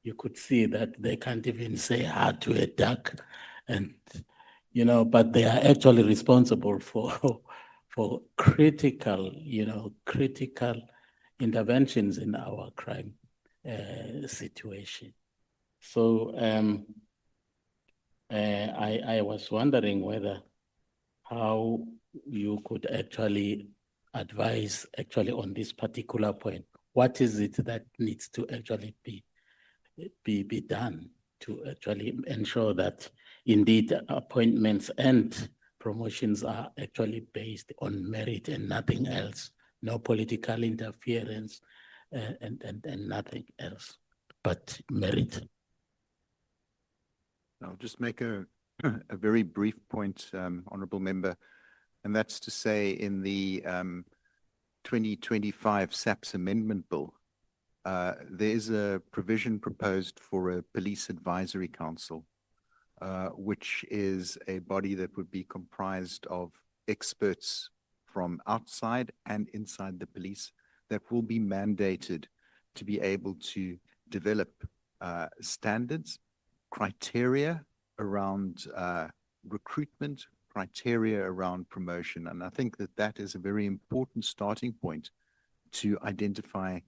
you could see that they can't even say hi to a duck, and you know, but they are actually responsible for critical, you know, critical interventions in our crime situation. So I was wondering whether how you could actually advise actually on this particular point. What is it that needs to actually be done to actually ensure that indeed appointments and promotions are actually based on merit and nothing else, no political interference and nothing else but merit? I'll just make a very brief point, Honourable Member, and that's to say in the 2025 SAPS Amendment Bill, there is a provision proposed for a Police Advisory Council, which is a body that would be comprised of experts from outside and inside the police that will be mandated to be able to develop standards, criteria around recruitment, criteria around promotion. And I think that that is a very important starting point to identify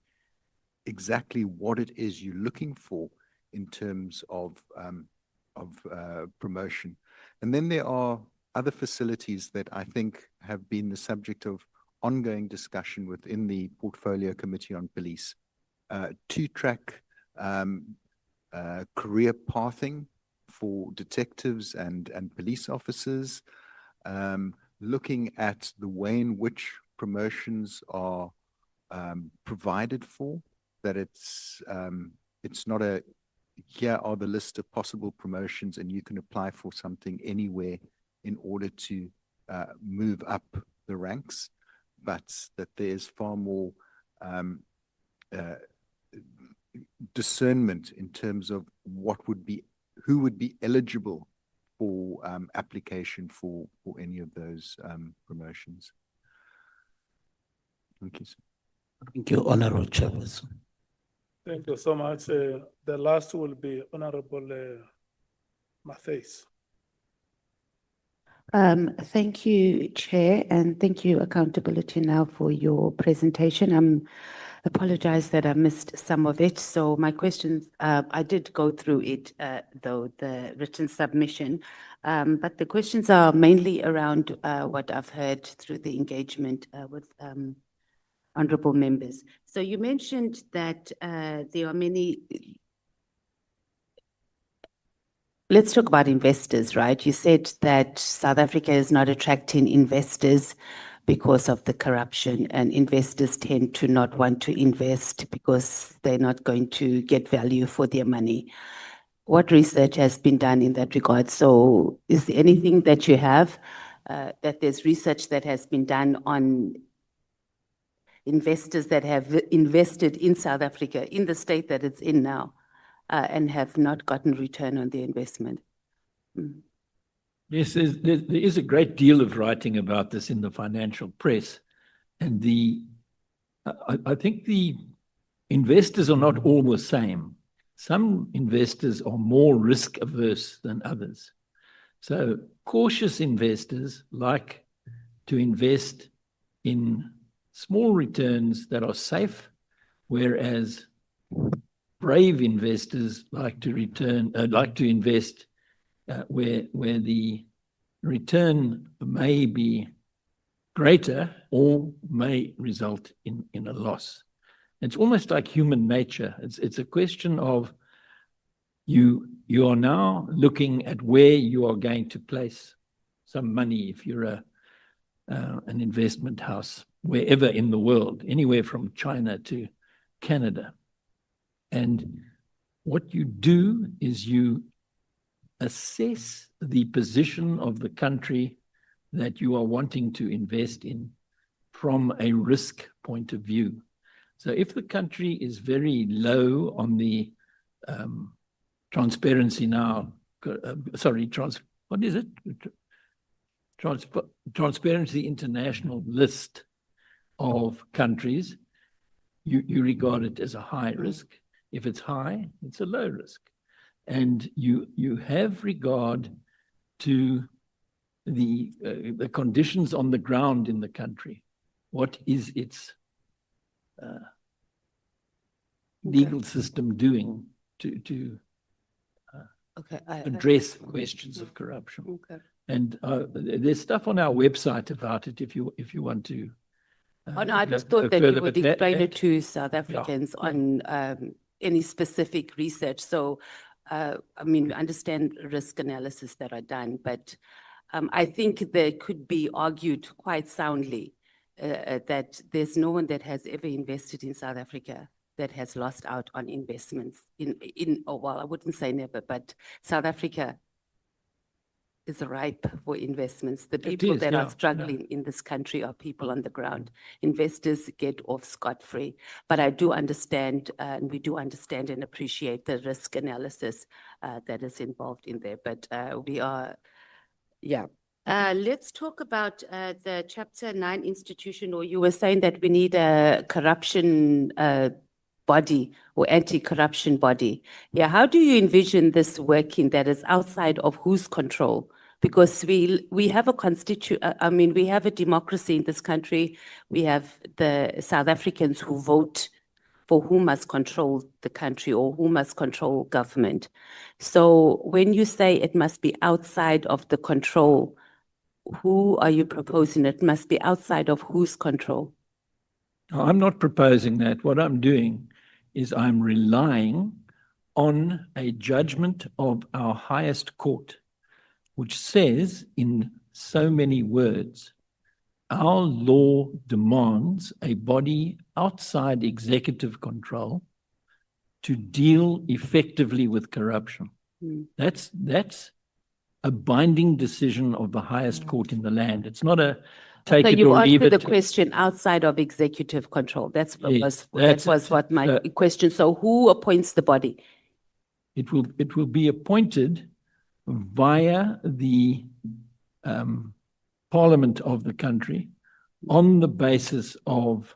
exactly what it is you're looking for in terms of promotion. And then there are other facilities that I think have been the subject of ongoing discussion within the Portfolio Committee on Police. Two-track career pathing for detectives and police officers, looking at the way in which promotions are provided for, that it's not a, here are the list of possible promotions and you can apply for something anywhere in order to move up the ranks, but that there's far more discernment in terms of what would be, who would be eligible for application for any of those promotions. Thank you, sir. Thank you, Honourable Chairperson. Thank you so much. The last will be Honourable Matthys. Thank you, Chair, and thank you, Accountability Now, for your presentation. Apologize that I missed some of it. So my questions, I did go through it, though, the written submission, but the questions are mainly around what I've heard through the engagement with honourable members. So you mentioned that there are many. Let's talk about investors, right? You said that South Africa is not attracting investors because of the corruption, and investors tend to not want to invest because they're not going to get value for their money. What research has been done in that regard? So is there anything that you have, that there's research that has been done on investors that have invested in South Africa, in the state that it's in now, and have not gotten return on their investment? Yes, there is a great deal of writing about this in the financial press, and I think the investors are not all the same. Some investors are more risk averse than others. So cautious investors like to invest in small returns that are safe, whereas brave investors like to invest where the return may be greater or may result in a loss. It's almost like human nature. It's a question of you are now looking at where you are going to place some money. If you're an investment house wherever in the world, anywhere from China to Canada. And what you do is you assess the position of the country that you are wanting to invest in from a risk point of view. So if the country is very low on the Transparency Now, what is it? Transparency International list of countries, you regard it as a high risk. If it's high, it's a low risk. And you have regard to the conditions on the ground in the country. What is its legal system doing to address questions of corruption? Okay. And there's stuff on our website about it if you want to. Oh, no, I just thought that you would explain it to South Africans on any specific research. So, I mean, we understand risk analysis that are done, but I think there could be argued quite soundly that there's no one that has ever invested in South Africa that has lost out on investments well, I wouldn't say never, but South Africa is ripe for investments. The people that are struggling in this country are people on the ground. Investors get off scot-free. But I do understand, and we do understand and appreciate the risk analysis that is involved in there. But we are, yeah. Let's talk about the Chapter 9 institution, or you were saying that we need a corruption body or anti-corruption body. Yeah, how do you envision this working that is outside of whose control? Because we have a we have a democracy in this country. We have the South Africans who vote for who must control the country or who must control government. So when you say it must be outside of the control, who are you proposing it must be outside of whose control? I'm not proposing that. What I'm doing is I'm relying on a judgment of our highest court, which says in so many words, our law demands a body outside executive control to deal effectively with corruption. That's a binding decision of the highest court in the land. It's not a take it or leave it. So you answered the question outside of executive control. That was what my question. So who appoints the body? It will be appointed via the parliament of the country on the basis of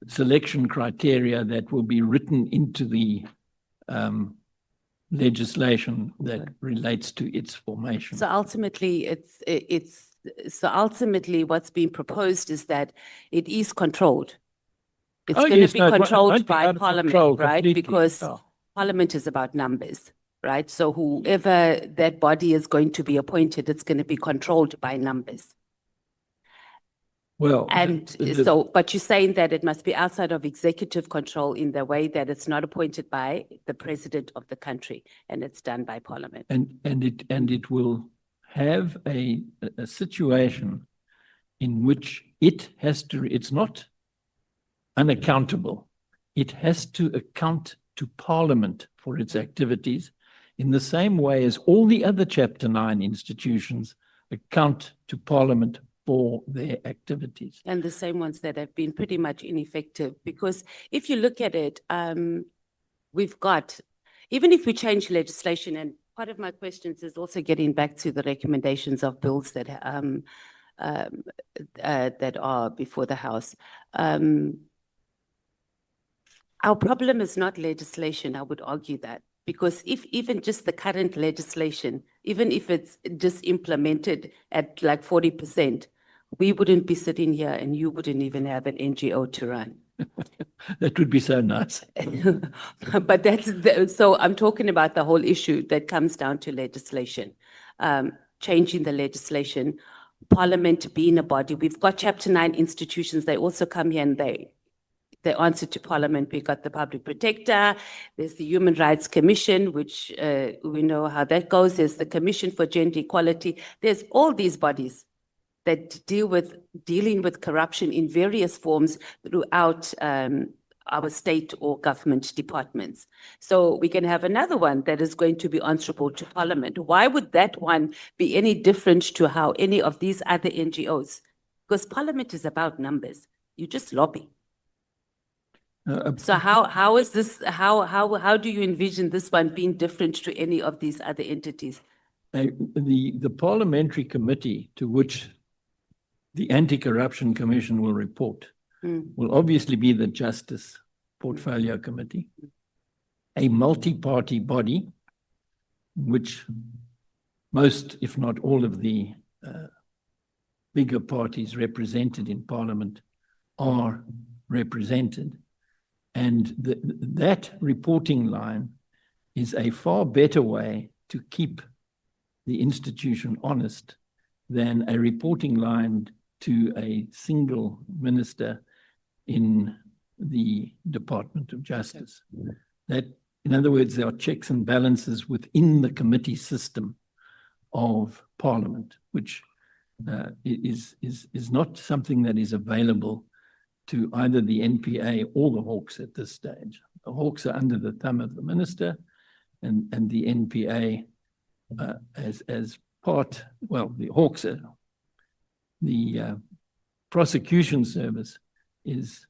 selection criteria that will be written into the legislation that relates to its formation. So ultimately, what's being proposed is that it is controlled. It's going to be controlled by Parliament, right? Because Parliament is about numbers, right? So whoever that body is going to be appointed, it's going to be controlled by numbers. Well, and but you're saying that it must be outside of executive control in the way that it's not appointed by the president of the country and it's done by Parliament. And it will have a situation in which it has to, it's not unaccountable. It has to account to Parliament for its activities in the same way as all the other Chapter 9 institutions account to Parliament for their activities. And the same ones that have been pretty much ineffective, because if you look at it, we've got, even if we change legislation, and part of my questions is also getting back to the recommendations of bills that that are before the House. Our problem is not legislation, I would argue that, because if even just the current legislation, even if it's just implemented at like 40%, we wouldn't be sitting here and you wouldn't even have an NGO to run. That would be so nice. But so I'm talking about the whole issue that comes down to legislation, changing the legislation, Parliament being a body. We've got Chapter 9 institutions, they also come here and they answer to Parliament. We've got the Public Protector, there's the Human Rights Commission, which we know how that goes. There's the Commission for Gender Equality. There's all these bodies that dealing with corruption in various forms throughout our state or government departments. So we can have another one that is going to be answerable to Parliament. Why would that one be any different to how any of these other NGOs? Because Parliament is about numbers. You just lobby. So how is this? How do you envision this one being different to any of these other entities? The parliamentary committee to which the Anti-Corruption Commission will report will obviously be the Justice Portfolio Committee, a multi-party body, which most, if not all of the bigger parties represented in Parliament are represented. And that reporting line is a far better way to keep the institution honest than a reporting line to a single minister in the Department of Justice. That, in other words, there are checks and balances within the committee system of Parliament, which is not something that is available to either the NPA or the Hawks at this stage. The Hawks are under the thumb of the minister, and the NPA as part, well, the Hawks are, the prosecution service is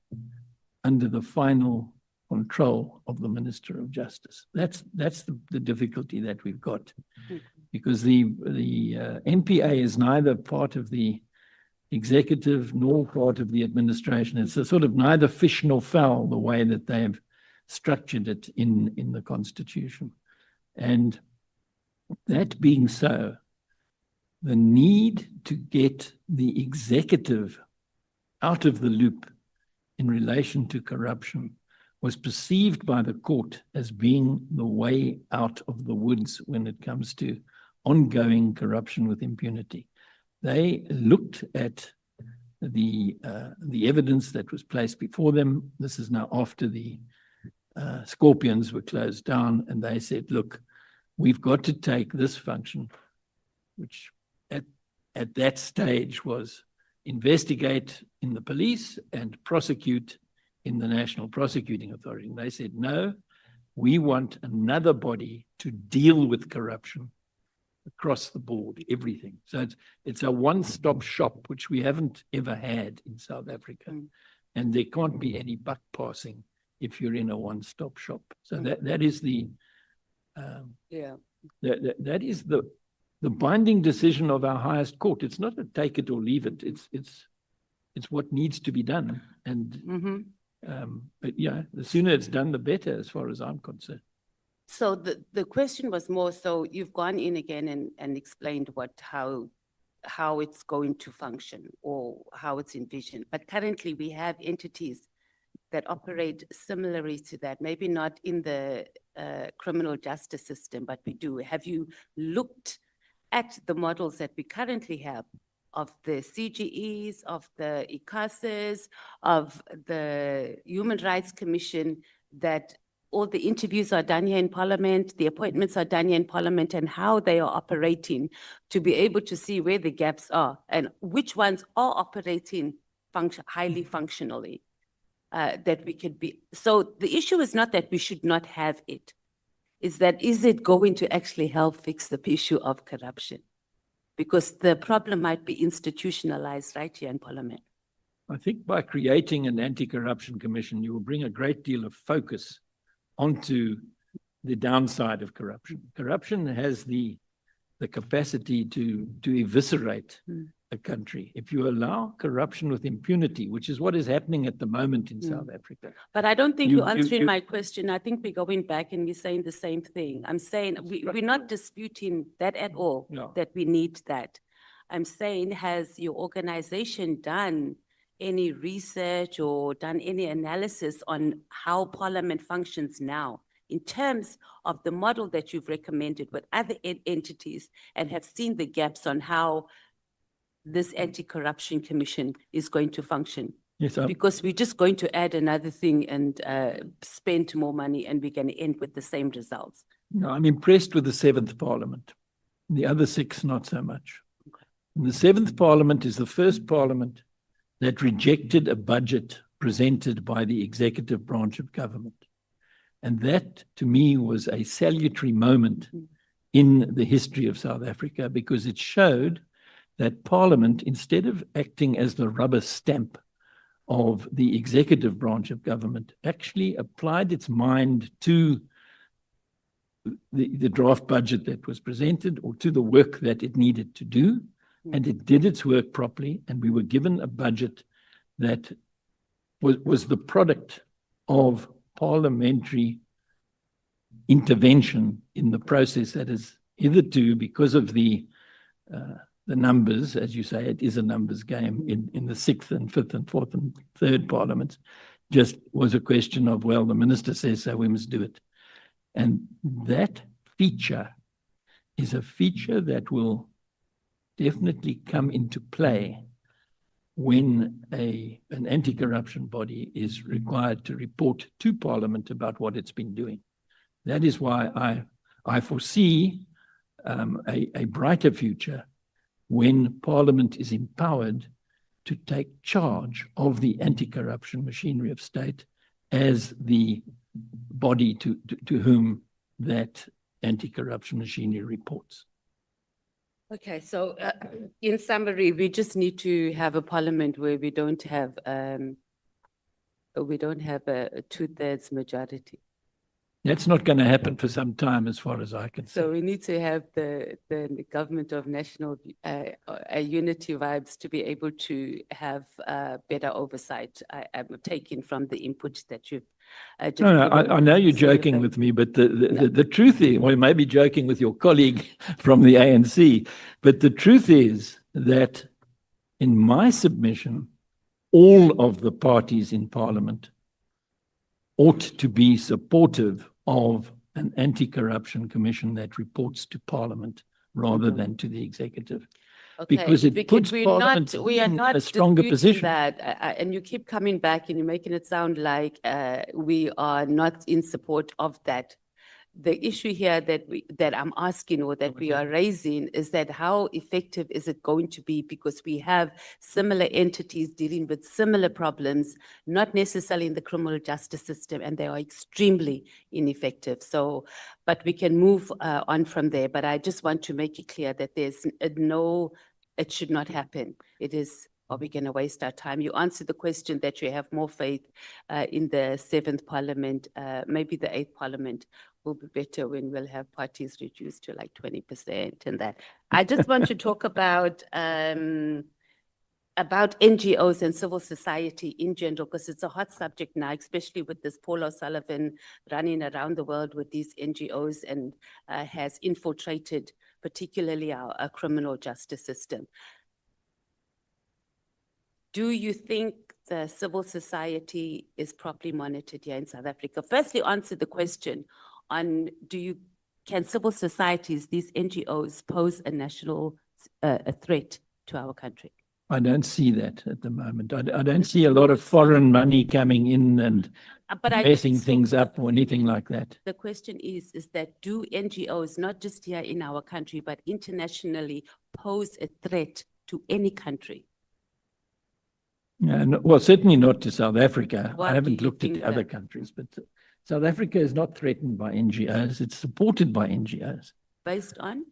under the final control of the Minister of Justice. That's the difficulty that we've got, because the NPA is neither part of the executive nor part of the administration. It's a sort of neither fish nor fowl, the way that they've structured it in the Constitution. And that being so, the need to get the executive out of the loop in relation to corruption was perceived by the court as being the way out of the woods when it comes to ongoing corruption with impunity. They looked at the evidence that was placed before them. This is now after the Scorpions were closed down, and they said, look, we've got to take this function, which at that stage was investigate in the police and prosecute in the National Prosecuting Authority. And they said, no, we want another body to deal with corruption across the board, everything. So it's a one-stop shop, which we haven't ever had in South Africa. And there can't be any buck passing if you're in a one-stop shop. So that is the that is the binding decision of our highest court. It's not a take it or leave it. It's what needs to be done. And but yeah, the sooner it's done, the better, as far as I'm concerned. So the question was more, so you've gone in again and explained how it's going to function or how it's envisioned. But currently we have entities that operate similarly to that, maybe not in the criminal justice system, but we do. Have you looked at the models that we currently have of the CGEs, of the ICASs, of the Human Rights Commission, that all the interviews are done here in Parliament, the appointments are done here in Parliament, and how they are operating, to be able to see where the gaps are and which ones are operating highly functionally, that we could be. So the issue is not that we should not have it, is that is it going to actually help fix the issue of corruption? Because the problem might be institutionalized right here in Parliament. I think by creating an anti-corruption commission, you will bring a great deal of focus onto the downside of corruption. Corruption has the capacity to eviscerate a country. If you allow corruption with impunity, which is what is happening at the moment in South Africa. But I don't think you're answering my question. I think we're going back and we're saying the same thing. I'm saying we're not disputing that at all, that we need that. I'm saying, has your organization done any research or done any analysis on how Parliament functions now in terms of the model that you've recommended with other entities, and have seen the gaps on how this anti-corruption commission is going to function? Yes, because we're just going to add another thing and spend more money, and we're going to end with the same results. No, I'm impressed with the 7th Parliament. The other 6, not so much. And the 7th Parliament is the first Parliament that rejected a budget presented by the executive branch of government. And that, to me, was a salutary moment in the history of South Africa, because it showed that Parliament, instead of acting as the rubber stamp of the executive branch of government, actually applied its mind to the draft budget that was presented, or to the work that it needed to do. And it did its work properly, and we were given a budget that was the product of parliamentary intervention in the process that has hitherto, because of the numbers, as you say, it is a numbers game in the 6th and 5th and 4th and 3rd parliaments, just was a question of, well, the minister says so, we must do it. And that feature is a feature that will definitely come into play when an anti-corruption body is required to report to Parliament about what it's been doing. That is why I foresee a brighter future when Parliament is empowered to take charge of the anti-corruption machinery of state as the body to whom that anti-corruption machinery reports. Okay, so in summary, we just need to have a parliament where we don't have a 2/3 majority. That's not going to happen for some time, as far as I can see. So we need to have the government of national unity vibes to be able to have better oversight. I'm taking from the input that you've just No, given. I know you're joking with me, but the truth is, well, you may be joking with your colleague from the ANC, but the truth is that in my submission, all of the parties in Parliament ought to be supportive of an anti-corruption commission that reports to Parliament rather than to the executive. Okay, Because it puts Parliament we are in not a stronger disputing position. that, and you keep coming back and you're making it sound like we are not in support of that. The issue here that I'm asking, or that we are raising, is that how effective is it going to be? Because we have similar entities dealing with similar problems, not necessarily in the criminal justice system, and they are extremely ineffective. So, but we can move on from there. But I just want to make it clear that there's it should not happen. It is, are we going to waste our time? You answered the question that you have more faith in the 7th Parliament, maybe the 8th Parliament will be better when we'll have parties reduced to like 20% and that. I just want to talk about NGOs and civil society in general, because it's a hot subject now, especially with this Paul O'Sullivan running around the world with these NGOs and has infiltrated particularly our criminal justice system. Do you think the civil society is properly monitored here in South Africa? Firstly, answer the question on can civil societies, these NGOs, pose a national threat to our country? I don't see that at the moment. I don't see a lot of foreign money coming in and messing things up or anything like that. The question is that do NGOs, not just here in our country, but internationally, pose a threat to any country? Well, certainly not to South Africa. What I haven't do you looked at think other that- countries, but South Africa is not threatened by NGOs. It's supported by NGOs. Based on?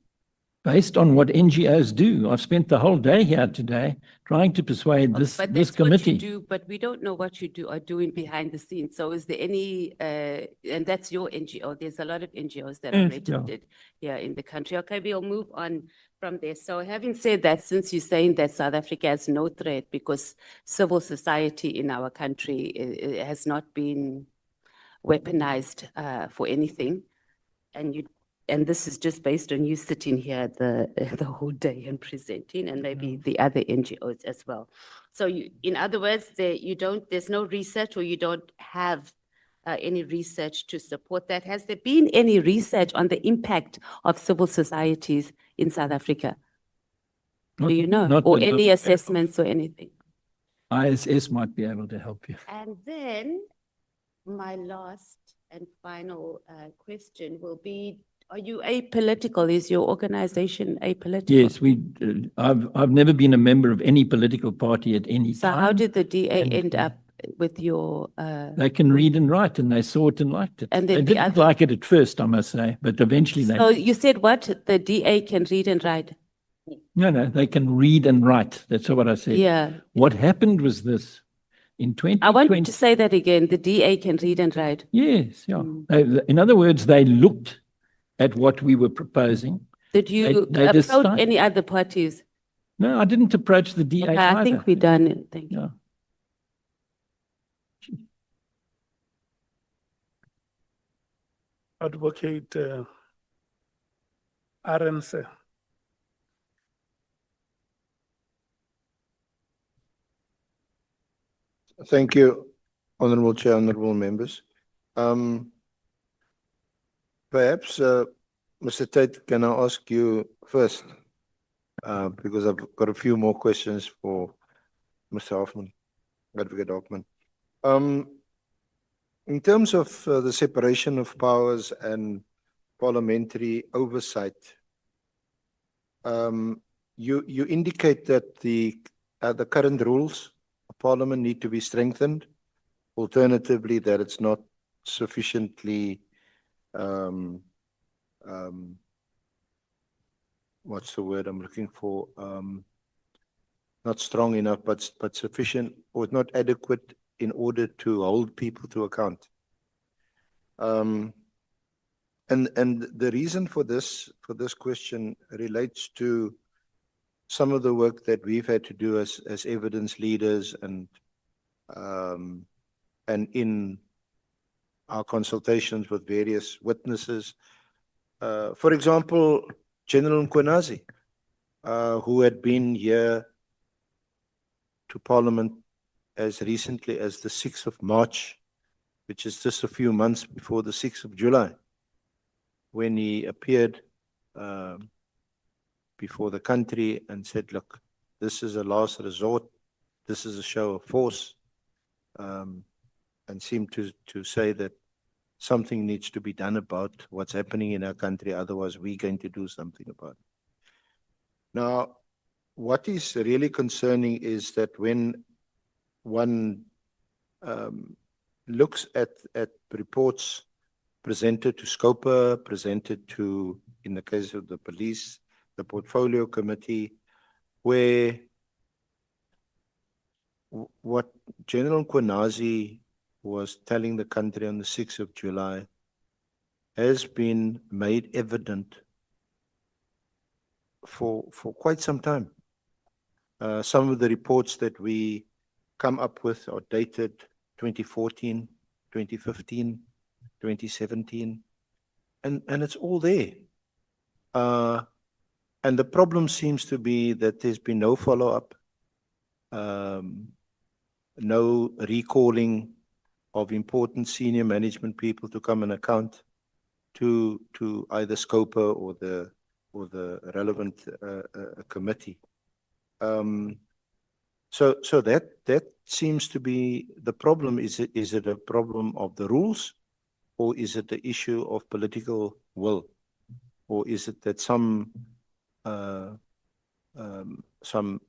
Based on what NGOs do. I've spent the whole day here today trying to persuade this But this that's what committee. you do, but we don't know what you are doing behind the scenes. So is there any, and that's your NGO, there's a lot of NGOs that are Yes, yeah. registered here in the country. Okay, we'll move on from there. So having said that, since you're saying that South Africa has no threat because civil society in our country has not been weaponized for anything, and this is just based on you sitting here the whole day and presenting, and maybe the other NGOs as well. So in other words, there's no research, or you don't have any research to support that. Has there been any research on the impact of civil societies in South Africa? Do you know? Or any assessments or anything? ISS might be able to help you. And then my last and final question will be, Are you apolitical? Is your organization apolitical? Yes, I've never been a member of any political party at any So time. how did the DA and- end up with your? They can read and write, and they saw it and liked it. And They then the didn't other- like it at first, I must say, but eventually So you said what? The DA can read and write? No, they can read and write. That's what I said. Yeah. What happened was this. In 2020. I want you to say that again. The DA can read and write. Yes, yeah. In other words, they looked at what we were proposing. Did you They approach decided- any other parties? No, I didn't approach the DA Okay, either. I think we're done. Thank you. Yeah. Advocate Arendse. Thank you, Honorable Chair, honorable members. Perhaps, Mr. Tate, can I ask you first? Because I've got a few more questions for Mr. Hoffman, Advocate Hoffman. In terms of the separation of powers and parliamentary oversight, you indicate that the current rules of Parliament need to be strengthened. Alternatively, that it's not sufficiently what's the word I'm looking for? Not strong enough, but sufficient or not adequate in order to hold people to account. And the reason for this question relates to some of the work that we've had to do as evidence leaders and in our consultations with various witnesses. For example, General Mkhwanazi, who had been here to Parliament as recently as the 6th of March, which is just a few months before the 6th of July, when he appeared before the country and said, look, this is a last resort, this is a show of force, and seemed to say that something needs to be done about what's happening in our country, otherwise we're going to do something about it. Now, what is really concerning is that when one looks at reports presented to SCOPA, presented to, in the case of the police, the portfolio committee, where what General Mkhwanazi was telling the country on the 6th of July has been made evident for quite some time. Some of the reports that we come up with are dated 2014, 2015, 2017, and it's all there. And the problem seems to be that there's been no follow-up, no recalling of important senior management people to come and account to either SCOPA or the relevant committee. So that seems to be the problem. Is it a problem of the rules, or is it the issue of political will, or is it that some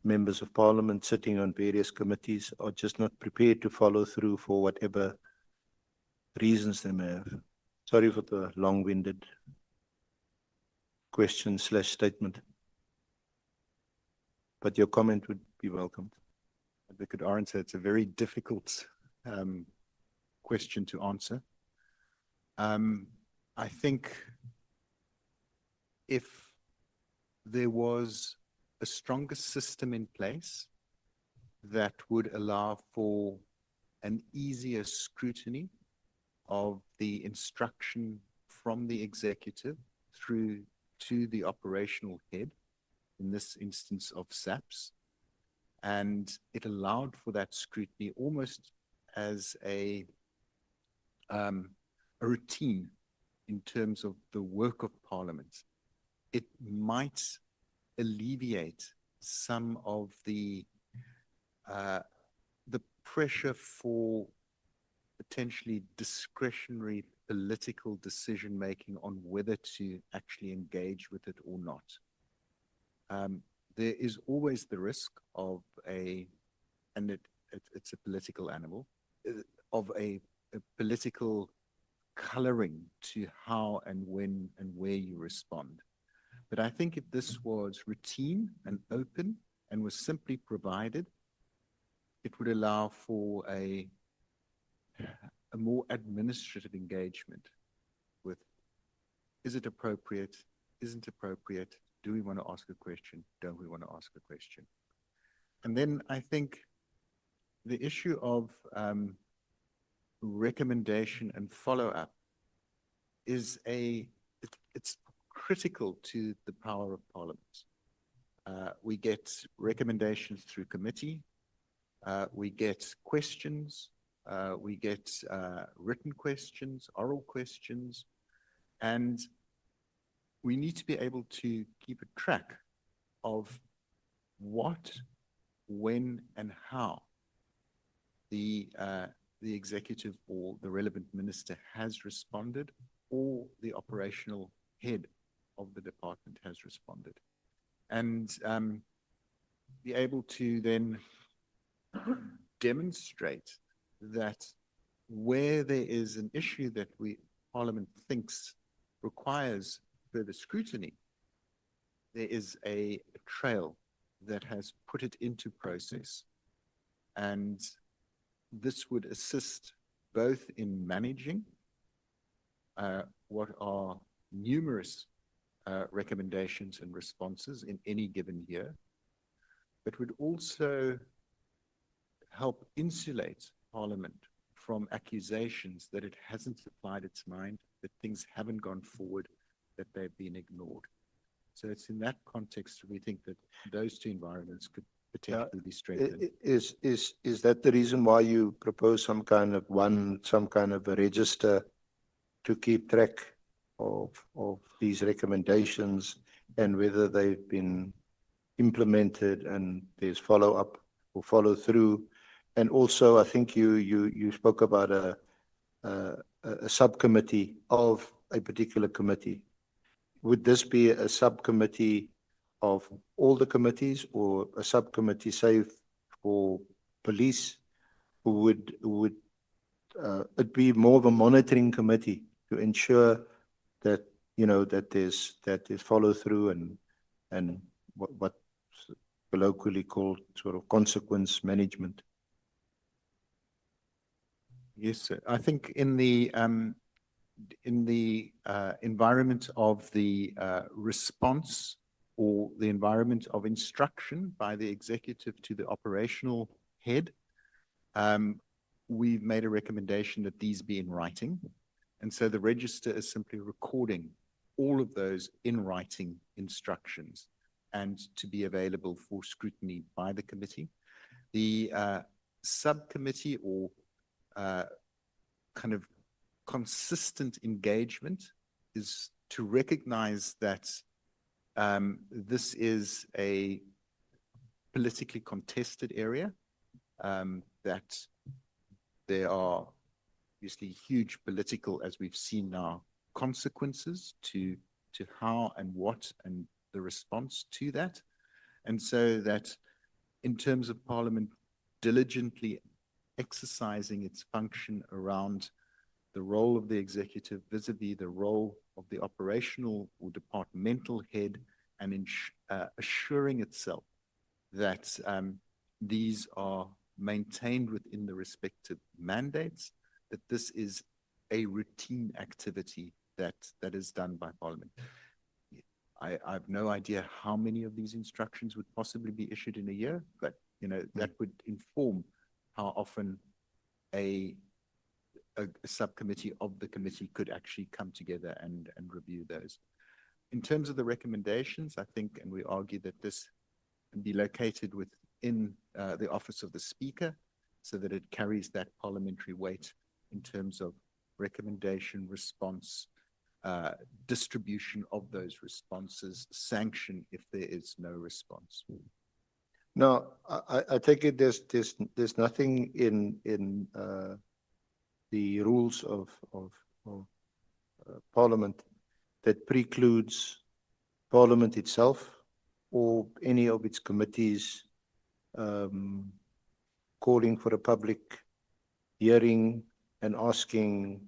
members of Parliament sitting on various committees are just not prepared to follow through for whatever reasons they may have? Sorry for the long-winded question/statement, but your comment would be welcomed. Advocate Arendse, it's a very difficult question to answer. I think if there was a stronger system in place that would allow for an easier scrutiny of the instruction from the executive through to the operational head, in this instance of SAPS, and it allowed for that scrutiny almost as a routine in terms of the work of Parliament, it might alleviate some of the pressure for potentially discretionary political decision-making on whether to actually engage with it or not. There is always the risk of and it's a political animal, of a political coloring to how and when and where you respond. But I think if this was routine and open and was simply provided, it would allow for a more administrative engagement with, is it appropriate, isn't appropriate, do we want to ask a question, don't we want to ask a question? And then I think the issue of recommendation and follow-up is it's critical to the power of Parliament. We get recommendations through committee, we get questions, we get written questions, oral questions, and we need to be able to keep a track of what, when, and how the executive or the relevant minister has responded, or the operational head of the department has responded. And be able to then demonstrate that where there is an issue that Parliament thinks requires further scrutiny, there is a trail that has put it into process. And this would assist both in managing what are numerous recommendations and responses in any given year, but would also help insulate Parliament from accusations that it hasn't applied its mind, that things haven't gone forward, that they've been ignored. So it's in that context we think that those two environments could potentially be strengthened. Is that the reason why you propose some kind of a register to keep track of these recommendations and whether they've been implemented and there's follow-up or follow-through? And also, I think you spoke about a subcommittee of a particular committee. Would this be a subcommittee of all the committees, or a subcommittee, say, for police? Would it be more of a monitoring committee to ensure that that there's follow through and what's colloquially called sort of consequence management? Yes, sir. I think in the environment of the response, or the environment of instruction by the executive to the operational head, we've made a recommendation that these be in writing. And so the register is simply recording all of those in writing instructions and to be available for scrutiny by the committee. The subcommittee, or kind of consistent engagement, is to recognize that this is a politically contested area, that there are obviously huge political, as we've seen now, consequences to how and what and the response to that. And so that in terms of Parliament diligently exercising its function around the role of the executive vis-a-vis the role of the operational or departmental head, and assuring itself that these are maintained within the respective mandates, that this is a routine activity that is done by Parliament. I have no idea how many of these instructions would possibly be issued in a year, but that would inform how often a subcommittee of the committee could actually come together and review those. In terms of the recommendations, I think, and we argue that this can be located within the office of the Speaker, so that it carries that parliamentary weight in terms of recommendation, response, distribution of those responses, sanction if there is no response. Now, I take it there's nothing in the rules of Parliament that precludes Parliament itself or any of its committees calling for a public hearing and asking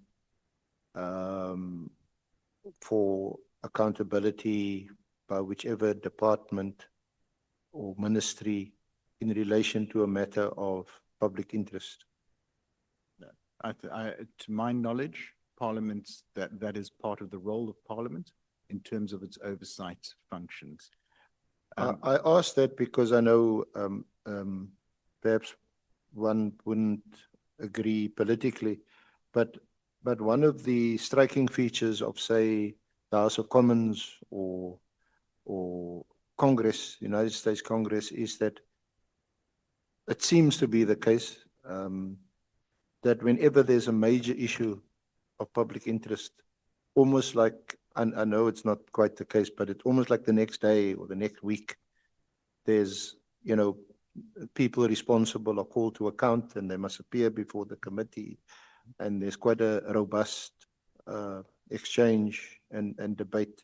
for accountability by whichever department or ministry in relation to a matter of public interest? To my knowledge, Parliament's that is part of the role of Parliament in terms of its oversight functions. I asked that because I know perhaps one wouldn't agree politically, but one of the striking features of, say, the House of Commons or Congress, United States Congress, is that it seems to be the case that whenever there's a major issue of public interest, almost like, I know it's not quite the case, but it's almost like the next day or the next week, there's, people responsible are called to account and they must appear before the committee. And there's quite a robust exchange and debate.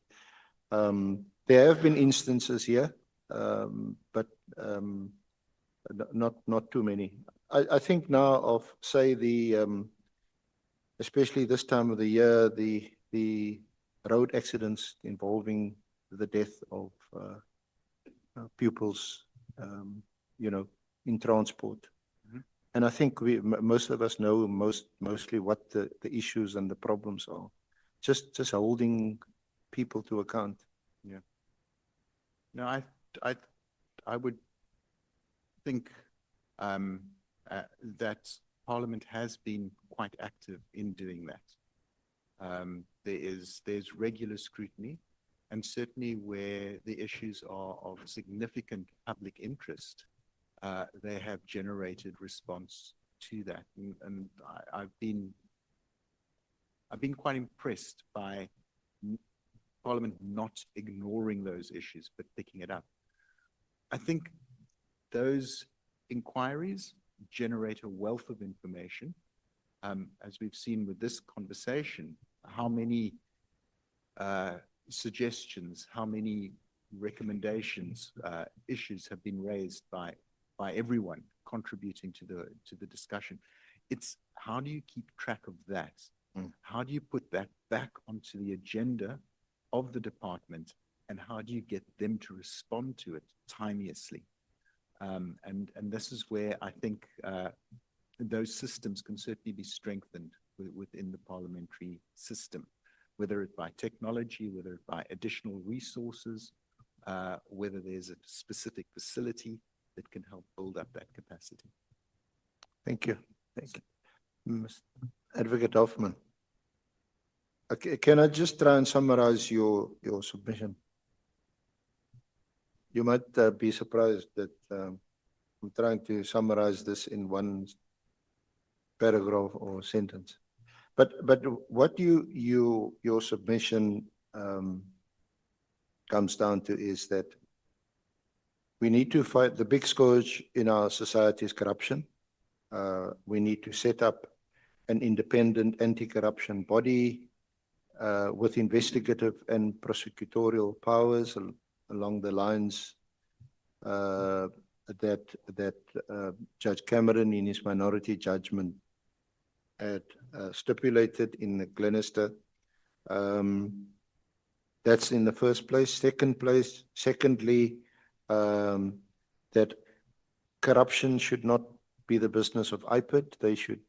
There have been instances here, but not too many. I think now of, say, especially this time of the year, the road accidents involving the death of pupils, in transport. And I think most of us know mostly what the issues and the problems are. Just holding people to account. Yeah. No, I would think that Parliament has been quite active in doing that. There's regular scrutiny, and certainly where the issues are of significant public interest, they have generated response to that. And I've been quite impressed by Parliament not ignoring those issues, but picking it up. I think those inquiries generate a wealth of information. As we've seen with this conversation, how many suggestions, how many recommendations, issues have been raised by everyone contributing to the discussion. It's how do you keep track of that? How do you put that back onto the agenda of the department, and how do you get them to respond to it timeously? And this is where I think those systems can certainly be strengthened within the parliamentary system, whether it by technology, whether it by additional resources, whether there's a specific facility that can help build up that capacity. Thank you. Thank you. Advocate Hoffman. Okay, can I just try and summarize your submission? You might be surprised that I'm trying to summarize this in one paragraph or sentence. But what your submission comes down to is that we need to fight the big scourge in our society is corruption. We need to set up an independent anti-corruption body with investigative and prosecutorial powers along the lines that Judge Cameron in his minority judgment had stipulated in the Glenister. That's in the first place. Secondly, that corruption should not be the business of IPID. They should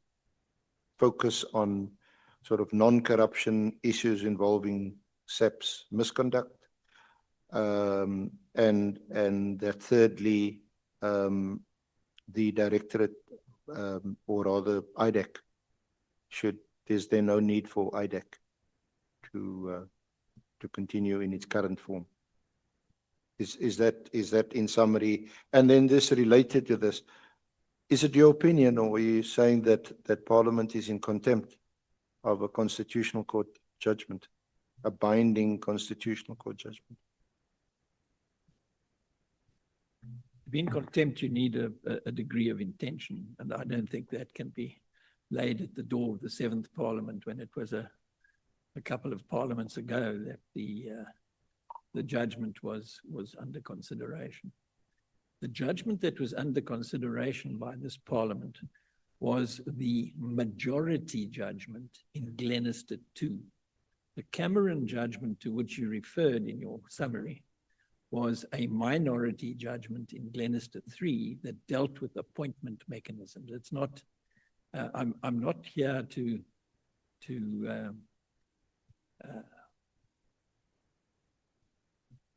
focus on sort of non-corruption issues involving SAP's misconduct. And that thirdly, the directorate, or rather IDAC, there's then no need for IDAC to continue in its current form. Is that in summary? And then this related to this, is it your opinion, or are you saying that Parliament is in contempt of a constitutional court judgment, a binding constitutional court judgment? To be in contempt, you need a degree of intention, and I don't think that can be laid at the door of the 7th Parliament when it was a a couple of parliaments ago that the judgment was under consideration. The judgment that was under consideration by this parliament was the majority judgment in Glenister 2. The Cameron judgment to which you referred in your summary was a minority judgment in Glenister 3 that dealt with appointment mechanisms. It's not, I'm not here to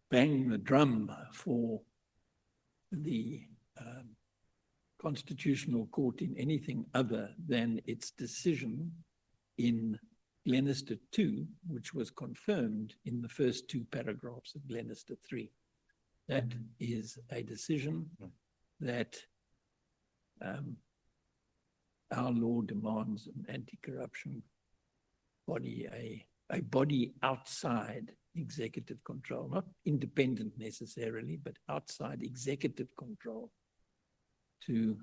bang the drum for the Constitutional Court in anything other than its decision in Glenister 2, which was confirmed in the first two paragraphs of Glenister 3. That is a decision that our law demands an anti-corruption body, a body outside executive control, not independent necessarily, but outside executive control to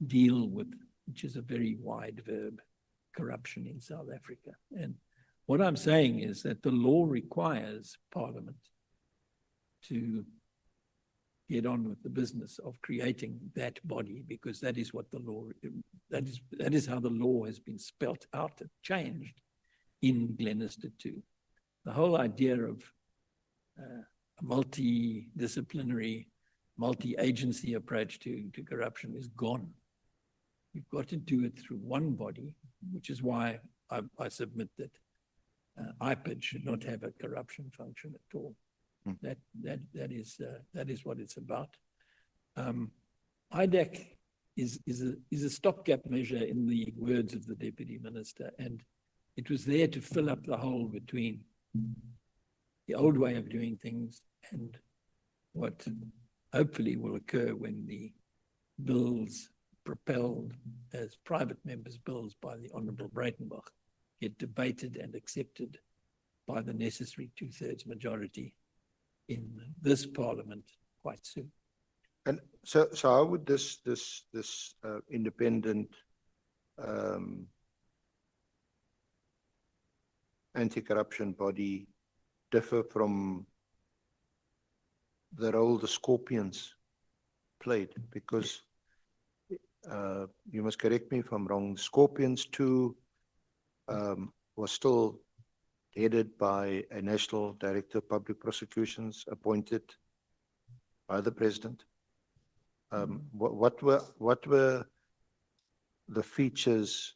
deal with, which is a very wide verb, corruption in South Africa. And what I'm saying is that the law requires Parliament to get on with the business of creating that body, because that is what the law, that is how the law has been spelt out and changed in Glenister 2. The whole idea of a multidisciplinary, multi-agency approach to corruption is gone. You've got to do it through one body, which is why I submit that IPID should not have a corruption function at all. That is what it's about. IDAC is a stopgap measure, in the words of the Deputy Minister, and it was there to fill up the hole between the old way of doing things and what hopefully will occur when the bills propelled as private members' bills by the Honourable Breitenbach get debated and accepted by the necessary 2/3 majority in this Parliament quite soon. And so how would this independent anti-corruption body differ from the role the Scorpions played? Because you must correct me if I'm wrong, Scorpions 2 was still headed by a National Director of Public Prosecutions appointed by the President. What were the features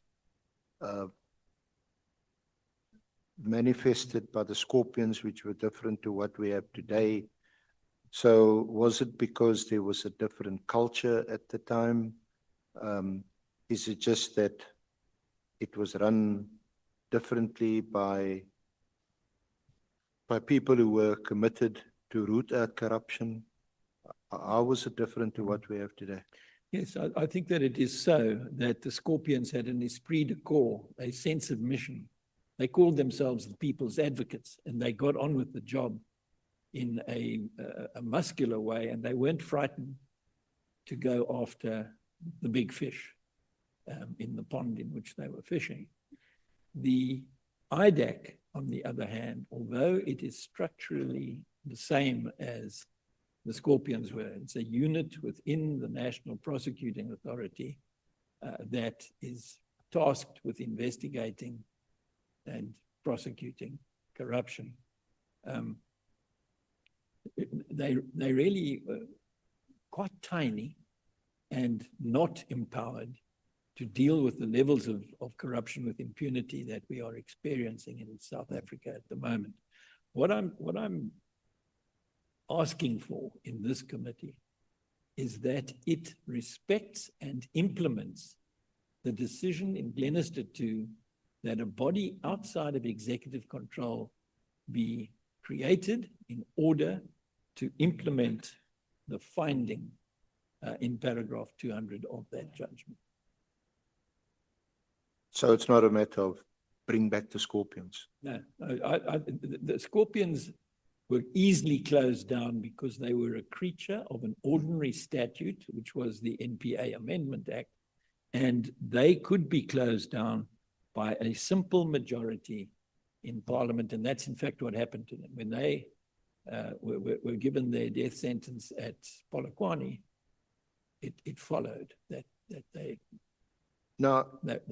manifested by the Scorpions which were different to what we have today? So was it because there was a different culture at the time? Is it just that it was run differently by people who were committed to root out corruption? How was it different to what we have today? Yes, I think that it is so that the Scorpions had an esprit de corps, a sense of mission. They called themselves the people's advocates, and they got on with the job in a muscular way, and they weren't frightened to go after the big fish in the pond in which they were fishing. The IDAC, on the other hand, although it is structurally the same as the Scorpions were, it's a unit within the National Prosecuting Authority that is tasked with investigating and prosecuting corruption. They really quite tiny and not empowered to deal with the levels of corruption with impunity that we are experiencing in South Africa at the moment. What I'm asking for in this committee is that it respects and implements the decision in Glenister 2 that a body outside of executive control be created in order to implement the finding in paragraph 200 of that judgment. So it's not a matter of bring back the Scorpions? No, the Scorpions were easily closed down because they were a creature of an ordinary statute, which was the NPA Amendment Act, and they could be closed down by a simple majority in Parliament, and that's in fact what happened to them. When they were given their death sentence at Polokwane, it followed that they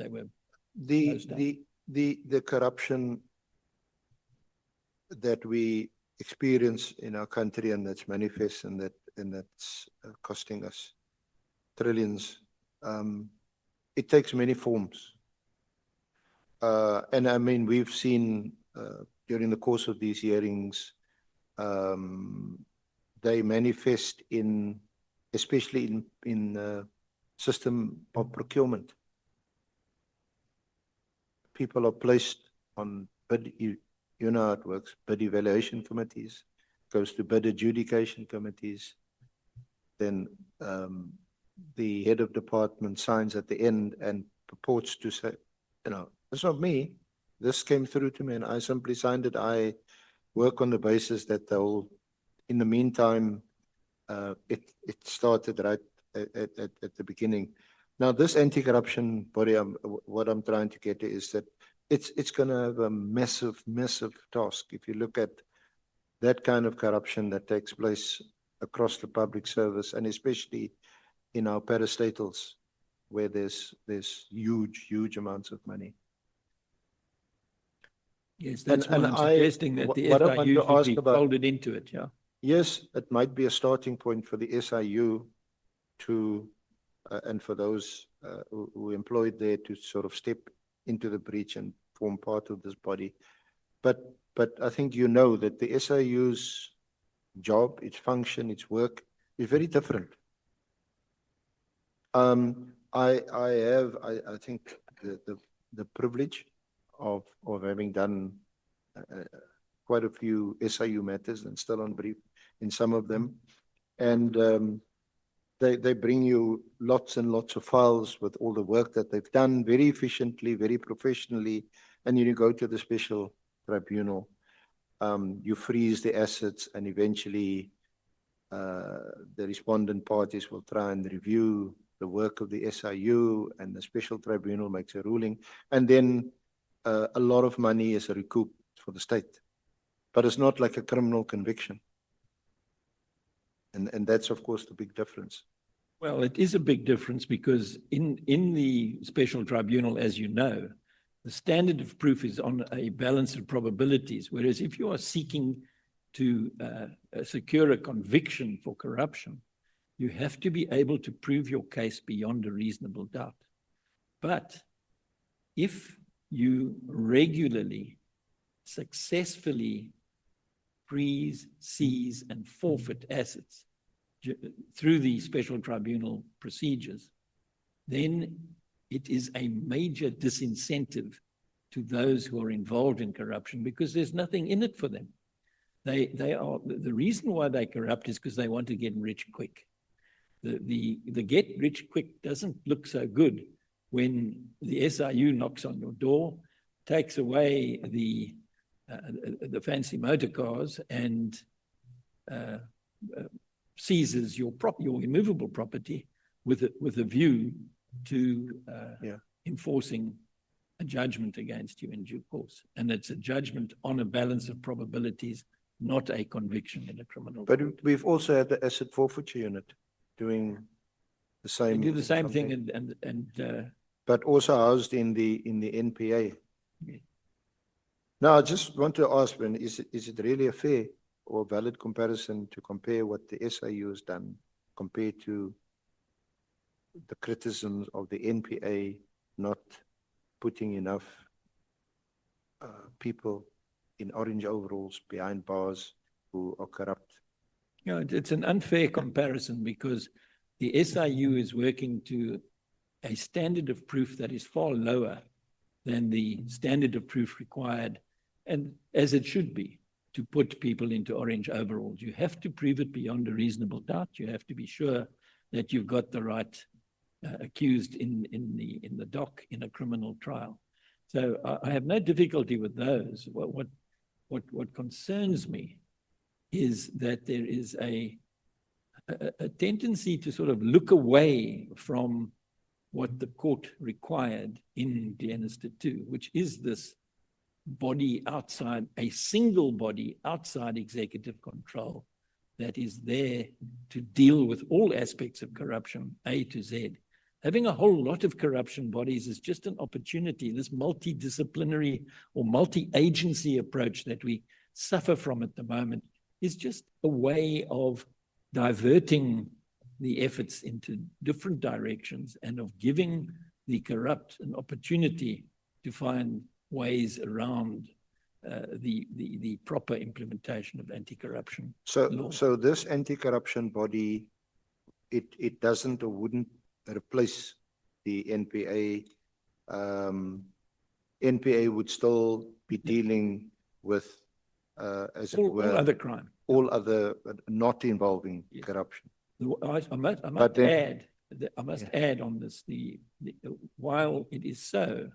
were the corruption that we experience in our country and that's manifest and that's costing us trillions. It takes many forms. And I mean, we've seen during the course of these hearings, they manifest especially in system of procurement. People are placed on bid, you know how it works, bid evaluation committees, goes to bid adjudication committees. Then the head of department signs at the end and purports to say, you know, it's not me. This came through to me and I simply signed it. I work on the basis that in the meantime, it started right at the beginning. Now, this anti-corruption body, what I'm trying to get to is that it's going to have a massive, massive task. If you look at that kind of corruption that takes place across the public service, and especially in our parastatals, where there's huge, huge amounts of money. Yes, that's what I'm suggesting, that the SIU should be folded into it, yeah. Yes, it might be a starting point for the SIU to, and for those who employed there to sort of step into the breach and form part of this body. But I think you know that the SIU's job, its function, its work is very different. I think the privilege of having done quite a few SIU matters and still on brief in some of them, and they bring you lots and lots of files with all the work that they've done very efficiently, very professionally, and you go to the special tribunal, you freeze the assets, and eventually the respondent parties will try and review the work of the SIU, and the special tribunal makes a ruling, and then a lot of money is recouped for the state. But it's not like a criminal conviction. And that's, of course, the big difference. Well, it is a big difference because in the special tribunal, as you know, the standard of proof is on a balance of probabilities, whereas if you are seeking to secure a conviction for corruption, you have to be able to prove your case beyond a reasonable doubt. But if you regularly, successfully freeze, seize, and forfeit assets through the special tribunal procedures, then it is a major disincentive to those who are involved in corruption because there's nothing in it for them. The reason why they corrupt is because they want to get rich quick. The get rich quick doesn't look so good when the SIU knocks on your door, takes away the fancy motor cars and seizes your immovable property with a view to enforcing a judgment against you in due course. And it's a judgment on a balance of probabilities, not a conviction in a criminal But court. we've also had the asset forfeiture unit doing the same. They do the same thing and but also housed in the NPA. Yeah. Now, I just want to ask, Ben, is it really a fair or valid comparison to compare what the SIU has done compared to the criticisms of the NPA not putting enough people in orange overalls behind bars who are corrupt? You know, it's an unfair comparison because the SIU is working to a standard of proof that is far lower than the standard of proof required, and as it should be, to put people into orange overalls. You have to prove it beyond a reasonable doubt. You have to be sure that you've got the right accused in the dock in a criminal trial. So I have no difficulty with those. What concerns me is that there is a tendency to sort of look away from what the court required in Glenister 2, which is this body outside, a single body outside executive control that is there to deal with all aspects of corruption, A to Z. Having a whole lot of corruption bodies is just an opportunity. This multidisciplinary or multi-agency approach that we suffer from at the moment is just a way of diverting the efforts into different directions and of giving the corrupt an opportunity to find ways around the proper implementation of anti-corruption law. So this anti-corruption body, it doesn't or wouldn't replace the NPA. NPA would still be dealing with, as it were, all other crime. All other, not involving corruption. I must add on this, while it is so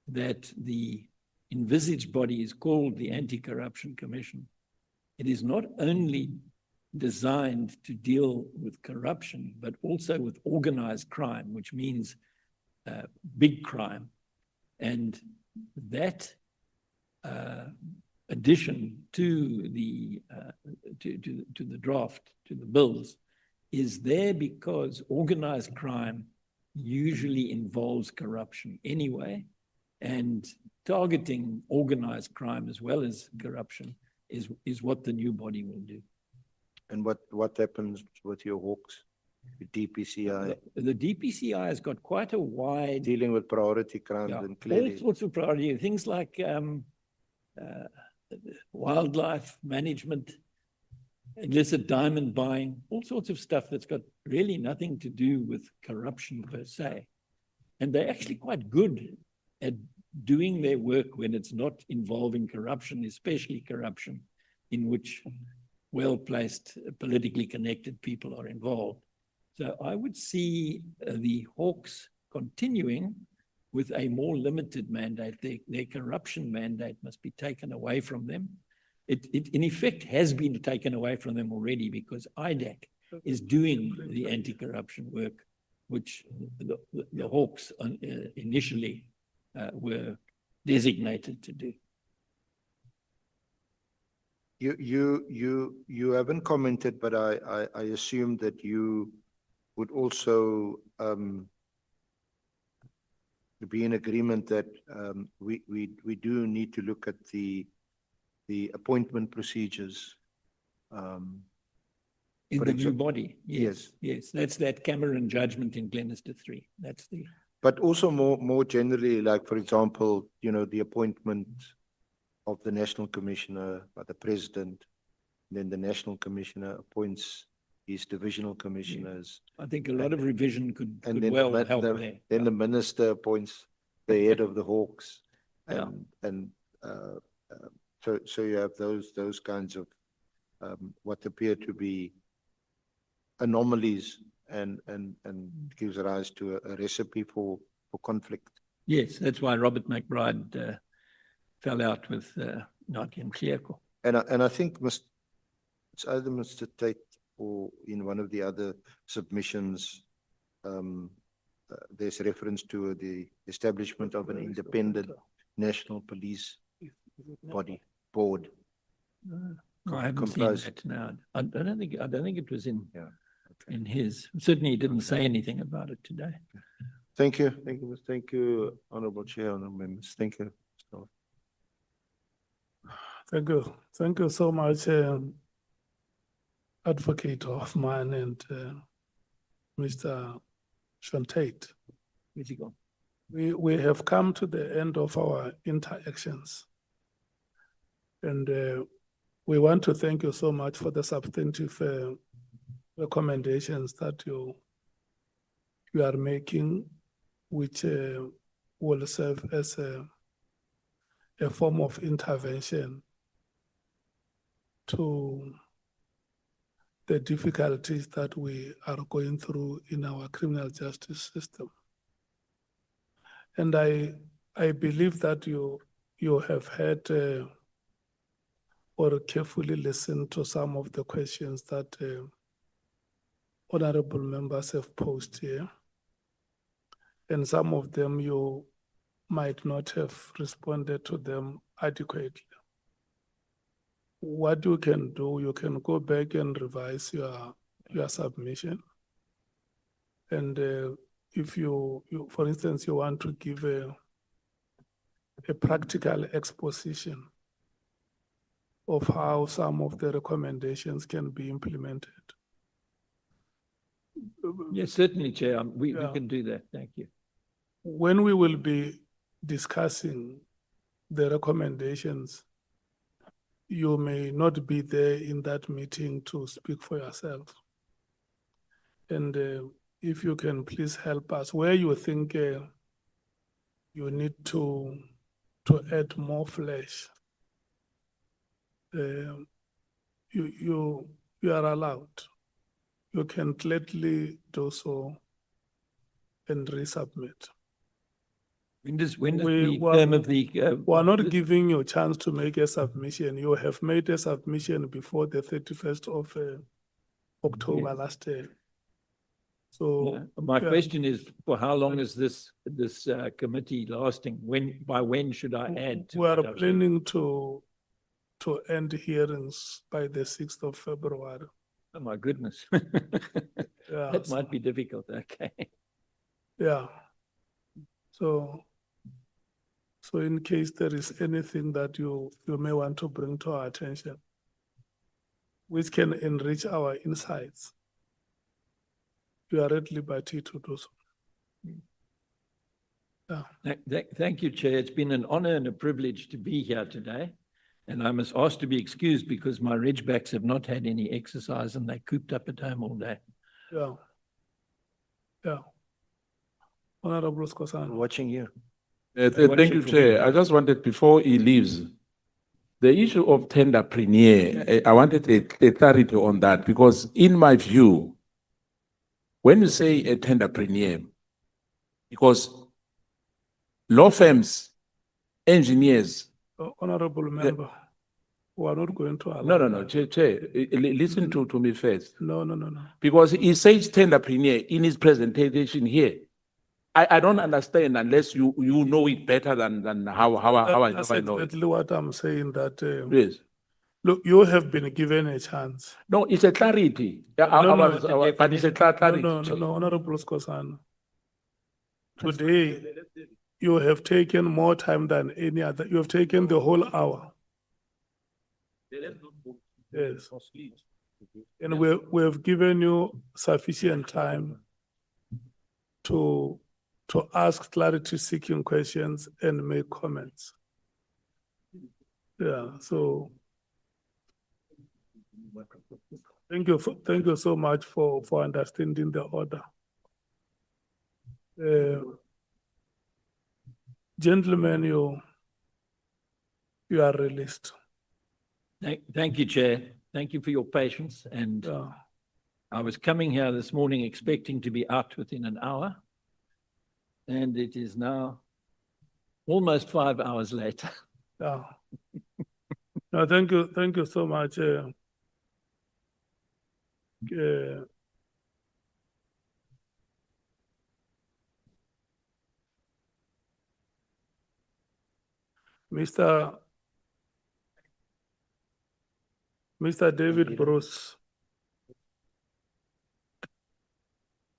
that the envisaged body is called the Anti-Corruption Commission, it is not only designed to deal with corruption, but also with organized crime, which means big crime. And that addition to the draft, to the bills, is there because organized crime usually involves corruption anyway, and targeting organized crime as well as corruption is what the new body will do. And what happens with your hawks, the DPCI? The DPCI has got quite a wide... Dealing with priority crimes and clearly... all sorts of priority, things like wildlife management, illicit diamond buying, all sorts of stuff that's got really nothing to do with corruption per se. And they're actually quite good at doing their work when it's not involving corruption, especially corruption in which well-placed, politically connected people are involved. So I would see the Hawks continuing with a more limited mandate. Their corruption mandate must be taken away from them. It in effect has been taken away from them already because IDAC is doing the anti-corruption work, which the Hawks initially were designated to do. You haven't commented, but I assume that you would also be in agreement that we do need to look at the appointment procedures. In the new body, yes. That's that Cameron judgment in Glenister 3. That's the. But also more generally, like for example, the appointment of the National Commissioner by the President, then the National Commissioner appoints his divisional commissioners. I think a lot of revision could well help there. Then the Minister appoints the head of the Hawks, so you have those kinds of what appear to be anomalies and gives rise to a recipe for conflict. Yes, that's why Robert McBride fell out with Nadia Mkhwanazi. And I think it's either Mr. Tate or in one of the other submissions, there's reference to the establishment of an independent national police board. I haven't seen that now. I don't think it was in his. Certainly, he didn't say anything about it today. Thank you, Honourable Chair, Honourable members. Thank you. Thank you so much, Advocate Hoffman and Mr. Tate. We have come to the end of our interactions, and we want to thank you so much for the substantive recommendations that you are making, which will serve as a form of intervention to the difficulties that we are going through in our criminal justice system. And I believe that you have had or carefully listened to some of the questions that honorable members have posed here. and some of them you might not have responded to them adequately. What you can do, you can go back and revise your submission. And if you, for instance, you want to give a practical exposition of how some of the recommendations can be implemented. Yes, certainly, Chair. We can do that. Thank you. When we will be discussing the recommendations, you may not be there in that meeting to speak for yourself. And if you can please help us where you think you need to add more flesh, you are allowed. You can gladly do so and resubmit. When does the term of the... we are not giving you a chance to make a submission. You have made a submission before the 31st of October last year. So my question is, for how long is this committee lasting? By when should I add? We are planning to end hearings by the 6th of February. Oh my goodness. That might be difficult. Okay. Yeah. So in case there is anything that you may want to bring to our attention, which can enrich our insights, you are at liberty to do so. Yeah. Thank you, Chair. It's been an honor and a privilege to be here today. And I must ask to be excused because my ridgebacks have not had any exercise and they're cooped up at home all day. Yeah. Yeah. Honorable Skhosana. Watching you. Thank you, Chair. I just wanted, before he leaves, the issue of tenderpreneur, I wanted a clarity on that because in my view, when you say a tenderpreneur, because law firms, engineers... Honorable member, we are not going to allow... No, Chair, listen to me first. No. Because he says tenderpreneur in his presentation here. I don't understand unless you know it better than how I know. That's exactly what I'm saying, that yes. Look, you have been given a chance. No, it's a clarity. But it's a clarity. No, Honorable Skhosana. Today, you have taken more time than any other. You have taken the whole hour. Yes. And we have given you sufficient time to ask clarity-seeking questions and make comments. Yeah, so thank you so much for understanding the order. Gentlemen, you are released. Thank you, Chair. Thank you for your patience. And I was coming here this morning expecting to be out within an hour. And it is now almost 5 hours later. Yeah. No, thank you so much. Mr. David Bruce,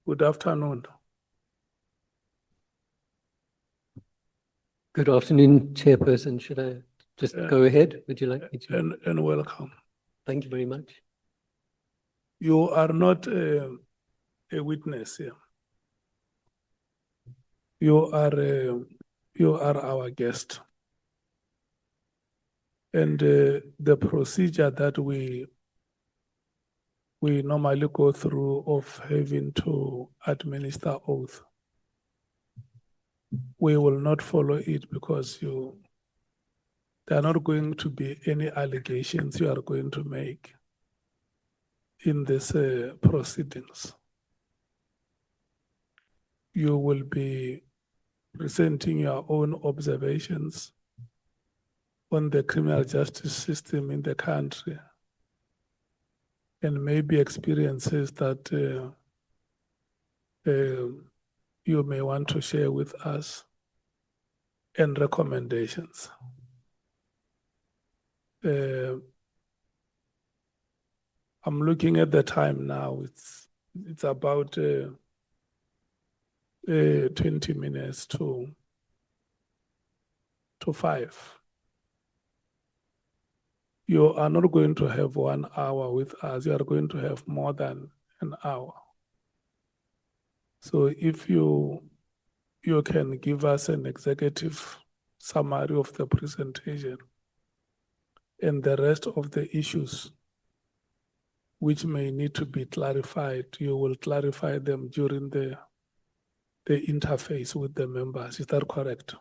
good afternoon. Good afternoon, Chairperson. Should I just go ahead? Would you like me to? And welcome. Thank you very much. You are not a witness here. You are our guest. And the procedure that we normally go through of having to administer oath, we will not follow it because there are not going to be any allegations you are going to make in this proceedings. You will be presenting your own observations on the criminal justice system in the country and maybe experiences that you may want to share with us and recommendations. I'm looking at the time now. It's about 20 minutes to 5. You are not going to have 1 hour with us. You are going to have more than an hour. So if you can give us an executive summary of the presentation and the rest of the issues which may need to be clarified, you will clarify them during the interface with the members. Is that correct?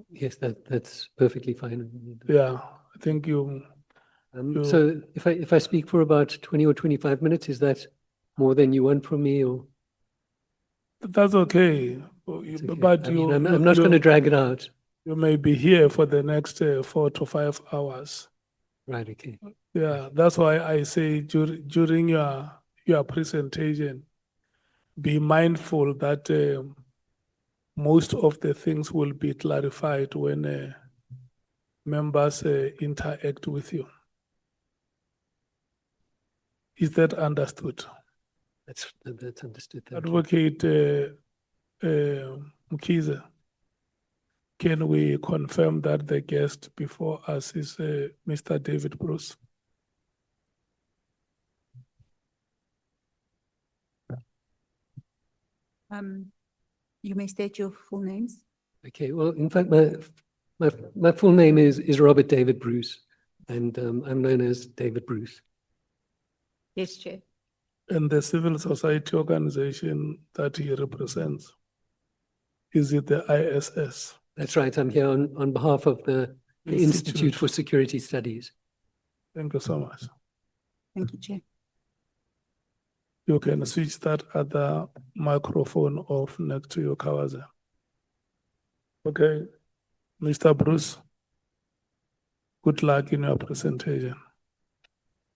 Yes, that's perfectly fine. Yeah, I think you. So if I speak for about 20 or 25 minutes, is that more than you want from me, or? That's okay. But I'm not going to drag it out. You may be here for the next 4 to 5 hours. Right, okay. Yeah, that's why I say during your presentation, be mindful that most of the things will be clarified when members interact with you. Is that understood? That's understood. Advocate Mkhwanazi, can we confirm that the guest before us is Mr. David Bruce? You may state your full names. Okay, well, in fact, my full name is Robert David Bruce, and I'm known as David Bruce. Yes, Chair. And the civil society organization that he represents, is it the ISS? That's right, I'm here on behalf of the Institute for Security Studies. Thank you so much. Thank you, Chair. You can switch that other microphone off next to your Mkhwanazi. Okay, Mr. Bruce, good luck in your presentation.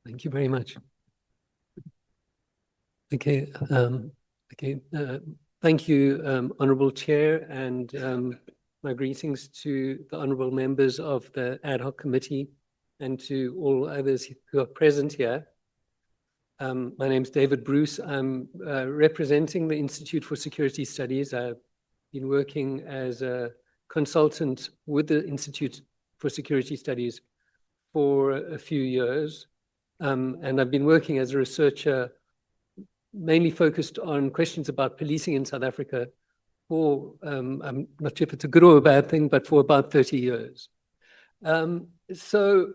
Thank you very much. Okay, thank you, Honourable Chair, and my greetings to the honourable members of the ad hoc committee and to all others who are present here. My name is David Bruce. I'm representing the Institute for Security Studies. I've been working as a consultant with the Institute for Security Studies for a few years. And I've been working as a researcher mainly focused on questions about policing in South Africa for, I'm not sure if it's a good or a bad thing, but for about 30 years. So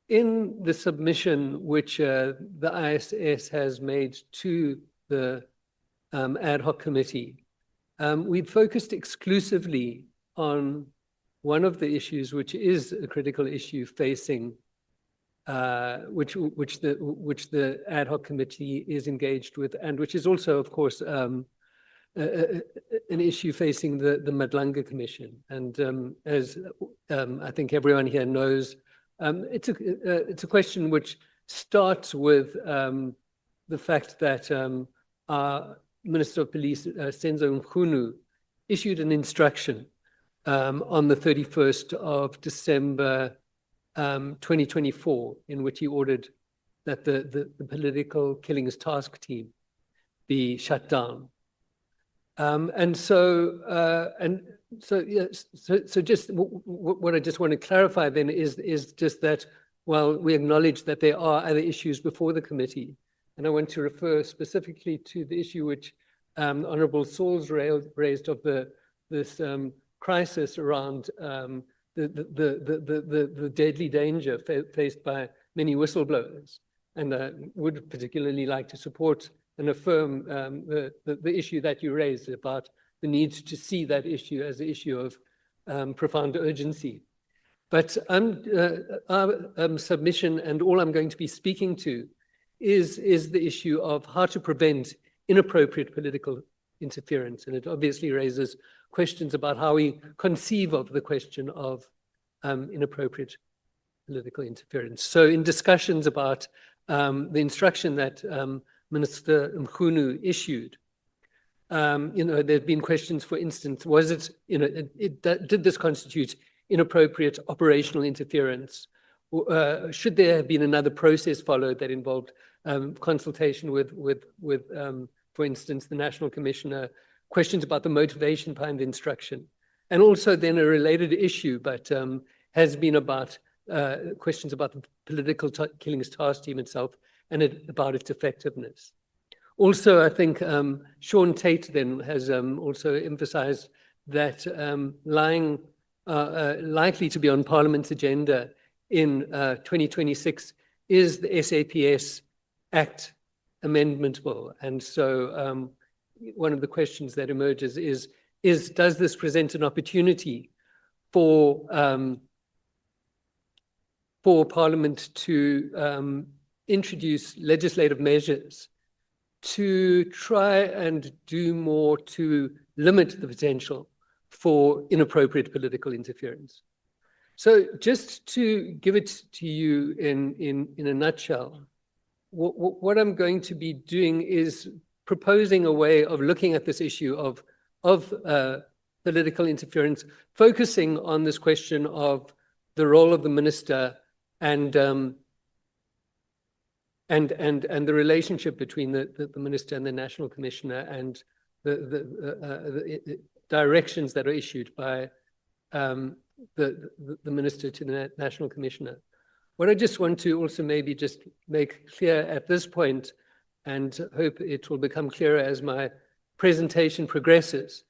in the submission which the ISS has made to the ad hoc committee, we've focused exclusively on one of the issues which is a critical issue facing which the ad hoc committee is engaged with, and which is also, of course, an issue facing the Madlanga Commission. And as I think everyone here knows, it's a question which starts with the fact that our Minister of Police, Senzo Mkhwanazi, issued an instruction on the 31st of December 2024, in which he ordered that the political killings task team be shut down. So just what I just want to clarify then is just that while we acknowledge that there are other issues before the committee, and I want to refer specifically to the issue which Honourable Sauls raised of this crisis around the deadly danger faced by many whistleblowers. And I would particularly like to support and affirm the issue that you raised about the need to see that issue as an issue of profound urgency. But our submission and all I'm going to be speaking to is the issue of how to prevent inappropriate political interference. And it obviously raises questions about how we conceive of the question of inappropriate political interference. So in discussions about the instruction that Minister Mkhwanazi issued, There've been questions, for instance, was it, did this constitute inappropriate operational interference? Should there have been another process followed that involved consultation with, for instance, the National Commissioner, questions about the motivation behind the instruction, and also then a related issue, but has been about questions about the political killings task team itself and about its effectiveness. Also, I think Sean Tate then has also emphasized that likely to be on Parliament's agenda in 2026 is the SAPS Act Amendment Bill. And so one of the questions that emerges is does this present an opportunity for Parliament to introduce legislative measures to try and do more to limit the potential for inappropriate political interference? So just to give it to you in a nutshell, what I'm going to be doing is proposing a way of looking at this issue of political interference, focusing on this question of the role of the minister and the relationship between the minister and the National Commissioner, and the directions that are issued by the minister to the National Commissioner. What I just want to also maybe just make clear at this point, and hope it will become clearer as my presentation progresses,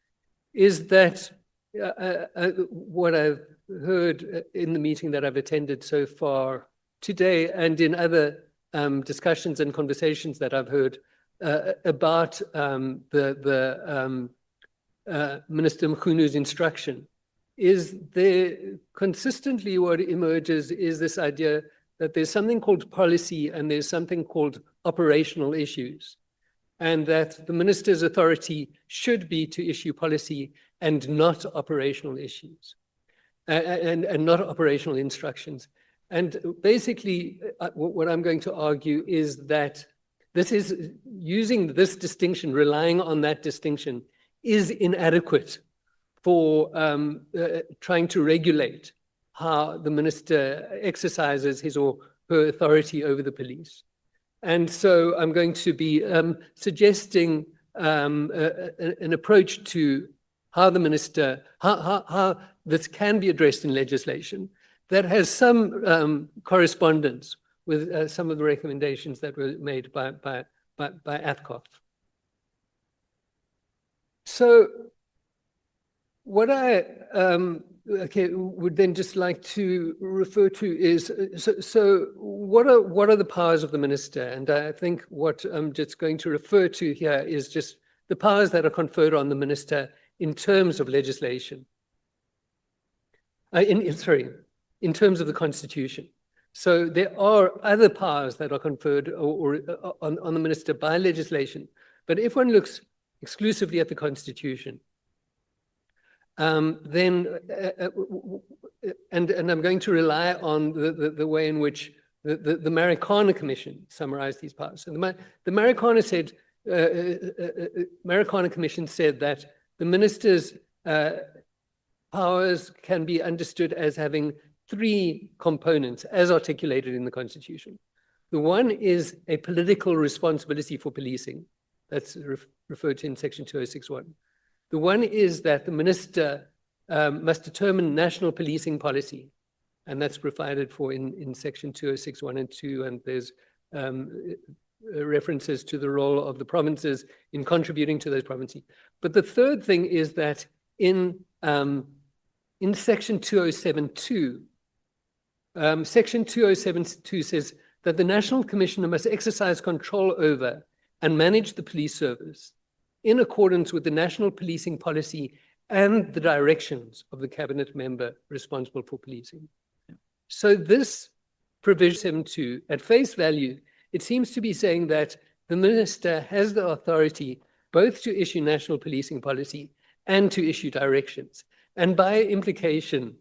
is that what I've heard in the meeting that I've attended so far today, and in other discussions and conversations that I've heard about Minister Mkhwanazi's instruction, is there consistently what emerges is this idea that there's something called policy and there's something called operational issues, and that the minister's authority should be to issue policy and not operational issues, and not operational instructions. And basically, what I'm going to argue is that this is using this distinction, relying on that distinction, is inadequate for trying to regulate how the minister exercises his or her authority over the police. And so I'm going to be suggesting an approach to how the minister, how this can be addressed in legislation that has some correspondence with some of the recommendations that were made by adhoc. So what I would then just like to refer to is, so what are the powers of the minister? And I think what I'm just going to refer to here is just the powers that are conferred on the minister in terms of legislation. In terms of the Constitution. So there are other powers that are conferred on the minister by legislation. But if one looks exclusively at the Constitution, then, and I'm going to rely on the way in which the Mkhwanazi Commission summarized these powers. So the Mkhwanazi Commission said that the minister's powers can be understood as having three components as articulated in the Constitution. The one is a political responsibility for policing. That's referred to in Section 2061. The one is that the minister must determine national policing policy, and that's provided for in Section 2061 and 2, and there's references to the role of the provinces in contributing to those provinces. But the third thing is that in Section 2072, Section 2072 says that the National Commissioner must exercise control over and manage the police service in accordance with the national policing policy and the directions of the cabinet member responsible for policing. So this provision 72, at face value, it seems to be saying that the minister has the authority both to issue national policing policy and to issue directions. And by implication,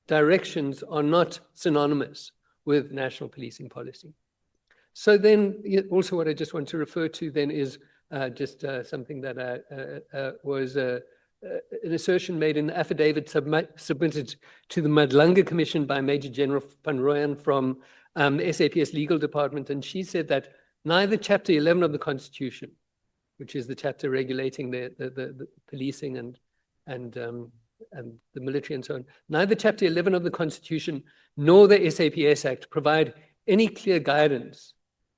directions are not synonymous with national policing policy. So then also what I just want to refer to then is something that was an assertion made in the affidavit submitted to the Madlanga Commission by Major General Van Rooyen from the SAPS legal department. And she said that neither Chapter 11 of the Constitution, which is the chapter regulating the policing and the military and so on, neither Chapter 11 of the Constitution nor the SAPS Act provide any clear guidance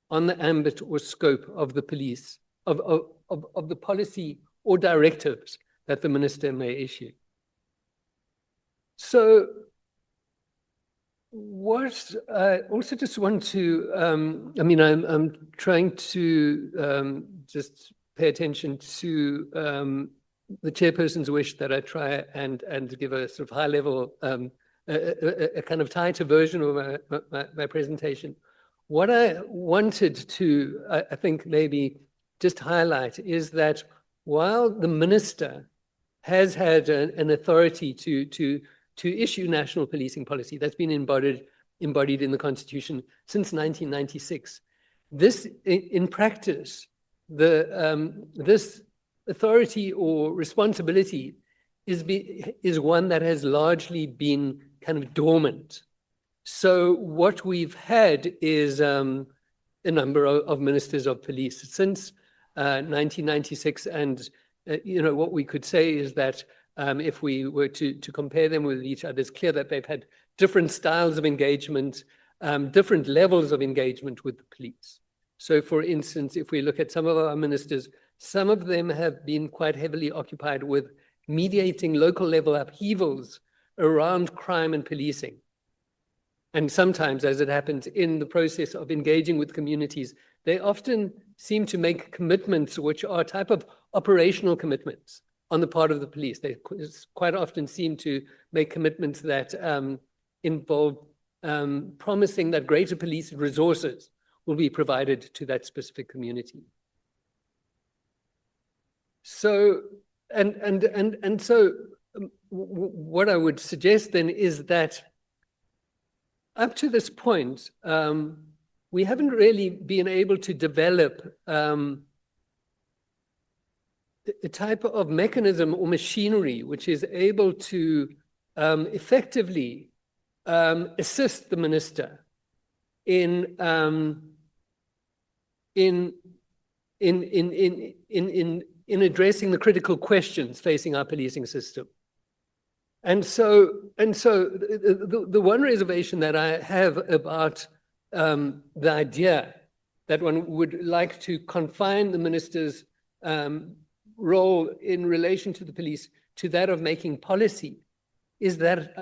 on the ambit or scope of the police, of the policy or directives that the minister may issue. So what I also just want to, I'm trying to just pay attention to the chairperson's wish that I try and give a sort of high level, a kind of tighter version of my presentation. What I wanted to, I think maybe just highlight is that while the minister has had an authority to issue national policing policy that's been embodied in the Constitution since 1996, this in practice, this authority or responsibility is one that has largely been kind of dormant. So what we've had is a number of ministers of police since 1996, and what we could say is that if we were to compare them with each other, it's clear that they've had different styles of engagement, different levels of engagement with the police. So for instance, if we look at some of our ministers, some of them have been quite heavily occupied with mediating local level upheavals around crime and policing. And sometimes, as it happens in the process of engaging with communities, they often seem to make commitments which are a type of operational commitments on the part of the police. They quite often seem to make commitments that involve promising that greater police resources will be provided to that specific community. So, what I would suggest then is that up to this point, we haven't really been able to develop a type of mechanism or machinery which is able to effectively assist the minister in addressing the critical questions facing our policing system. And so the one reservation that I have about the idea that one would like to confine the minister's role in relation to the police to that of making policy is that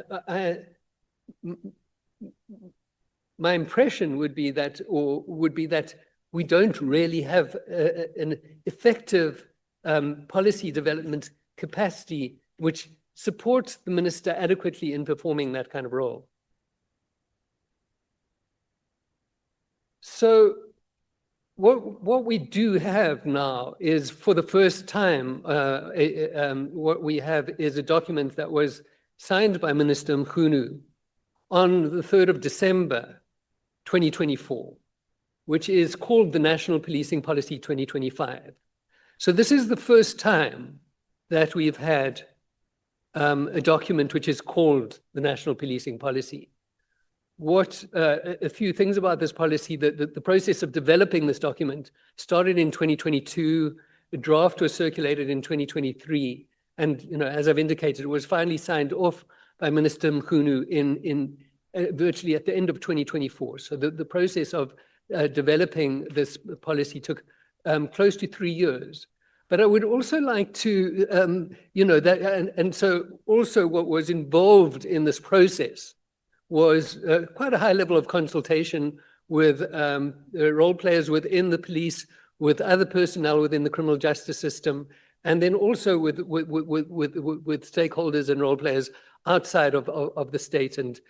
my impression would be that we don't really have an effective policy development capacity which supports the minister adequately in performing that kind of role. So what we do have now is, for the first time, what we have is a document that was signed by Minister Mkhwanazi on the 3rd of December, 2024, which is called the National Policing Policy 2025. So this is the first time that we've had a document which is called the National Policing Policy. A few things about this policy: the process of developing this document started in 2022, a draft was circulated in 2023, and as I've indicated, it was finally signed off by Minister Mkhwanazi in virtually at the end of 2024. So the process of developing this policy took close to 3 years. But I would also like to, and so also what was involved in this process was quite a high level of consultation with role players within the police, with other personnel within the criminal justice system, and then also with stakeholders and role players outside of the state and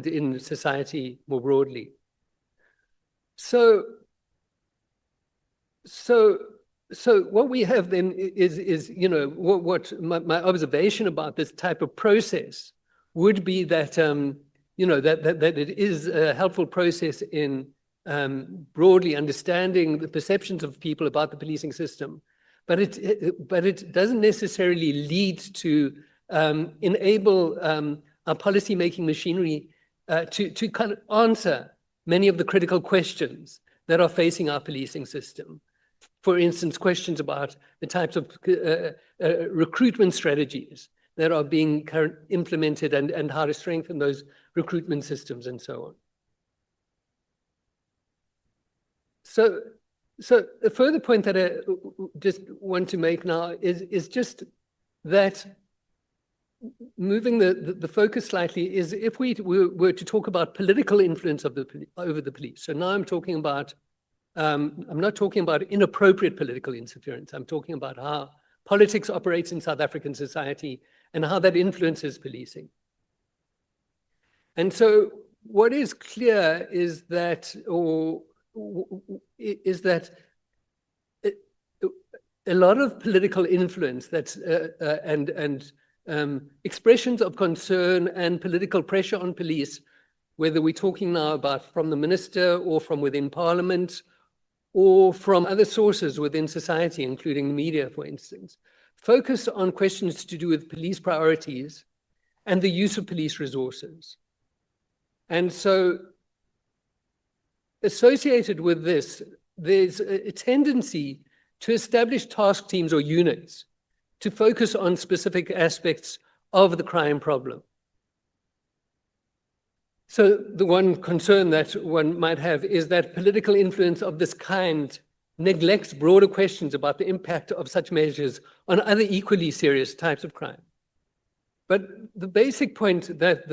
in society more broadly. So what we have then is what my observation about this type of process would be that that it is a helpful process in broadly understanding the perceptions of people about the policing system, but it doesn't necessarily lead to enable our policy-making machinery to kind of answer many of the critical questions that are facing our policing system. For instance, questions about the types of recruitment strategies that are being implemented and how to strengthen those recruitment systems and so on. So a further point that I just want to make now is just that moving the focus slightly is if we were to talk about political influence of over the police. So now I'm talking about, I'm not talking about inappropriate political interference. I'm talking about how politics operates in South African society and how that influences policing. And so what is clear is that, a lot of political influence that's expressions of concern and political pressure on police, whether we're talking now about from the minister or from within parliament or from other sources within society, including the media, for instance, focus on questions to do with police priorities and the use of police resources. And so associated with this, there's a tendency to establish task teams or units to focus on specific aspects of the crime problem. So the one concern that one might have is that political influence of this kind neglects broader questions about the impact of such measures on other equally serious types of crime. But the basic point that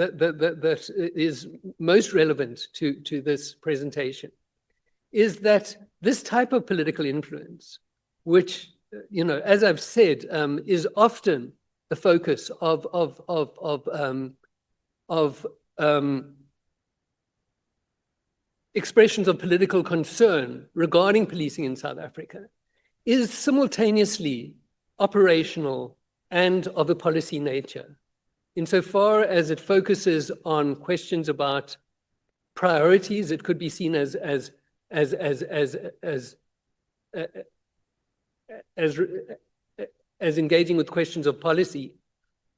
is most relevant to this presentation is that this type of political influence, which, you know, as I've said, is often the focus of expressions of political concern regarding policing in South Africa, is simultaneously operational and of a policy nature, insofar as it focuses on questions about priorities. It could be seen as engaging with questions of policy.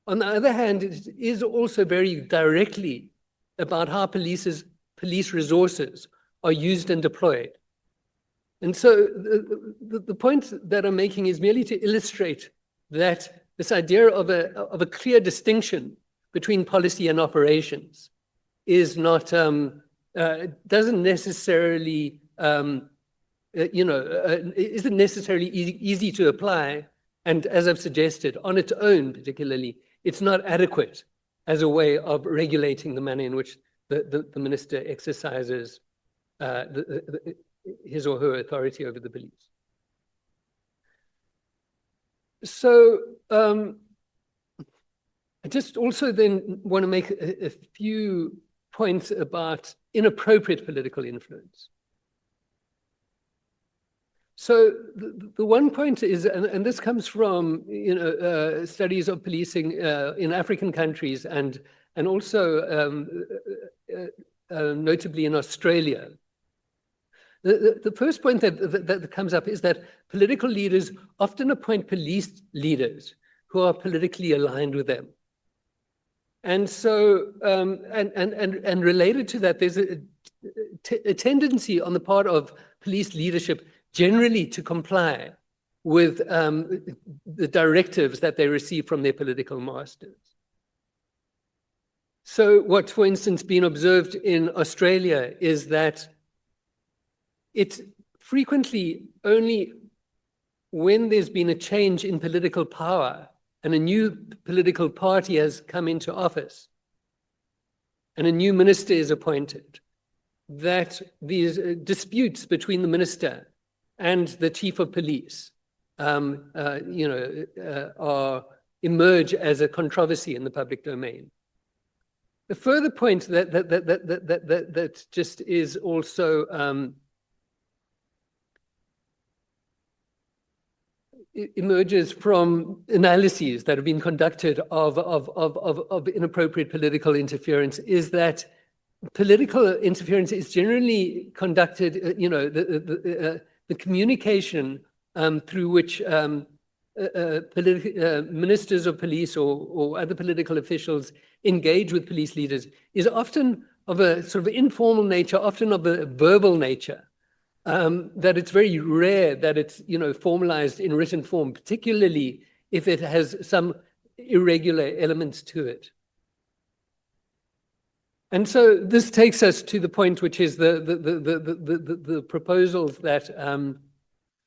On the other hand, it is also very directly about how police resources are used and deployed. And so the point that I'm making is merely to illustrate that this idea of a clear distinction between policy and operations is not, doesn't necessarily, isn't necessarily easy to apply. And as I've suggested, on its own particularly, it's not adequate as a way of regulating the manner in which the minister exercises his or her authority over the police. So I just also then want to make a few points about inappropriate political influence. So the one point is, and this comes from studies of policing in African countries and also notably in Australia. The first point that comes up is that political leaders often appoint police leaders who are politically aligned with them. And so, and related to that, there's a tendency on the part of police leadership generally to comply with the directives that they receive from their political masters. So what's, for instance, been observed in Australia is that it's frequently only when there's been a change in political power and a new political party has come into office and a new minister is appointed, that these disputes between the minister and the chief of police emerge as a controversy in the public domain. The further point that just is also emerges from analyses that have been conducted of inappropriate political interference is that political interference is generally conducted, the communication through which ministers of police or other political officials engage with police leaders is often of a sort of informal nature, often of a verbal nature, that it's very rare that it's, formalized in written form, particularly if it has some irregular elements to it. And so this takes us to the point, which is the proposals that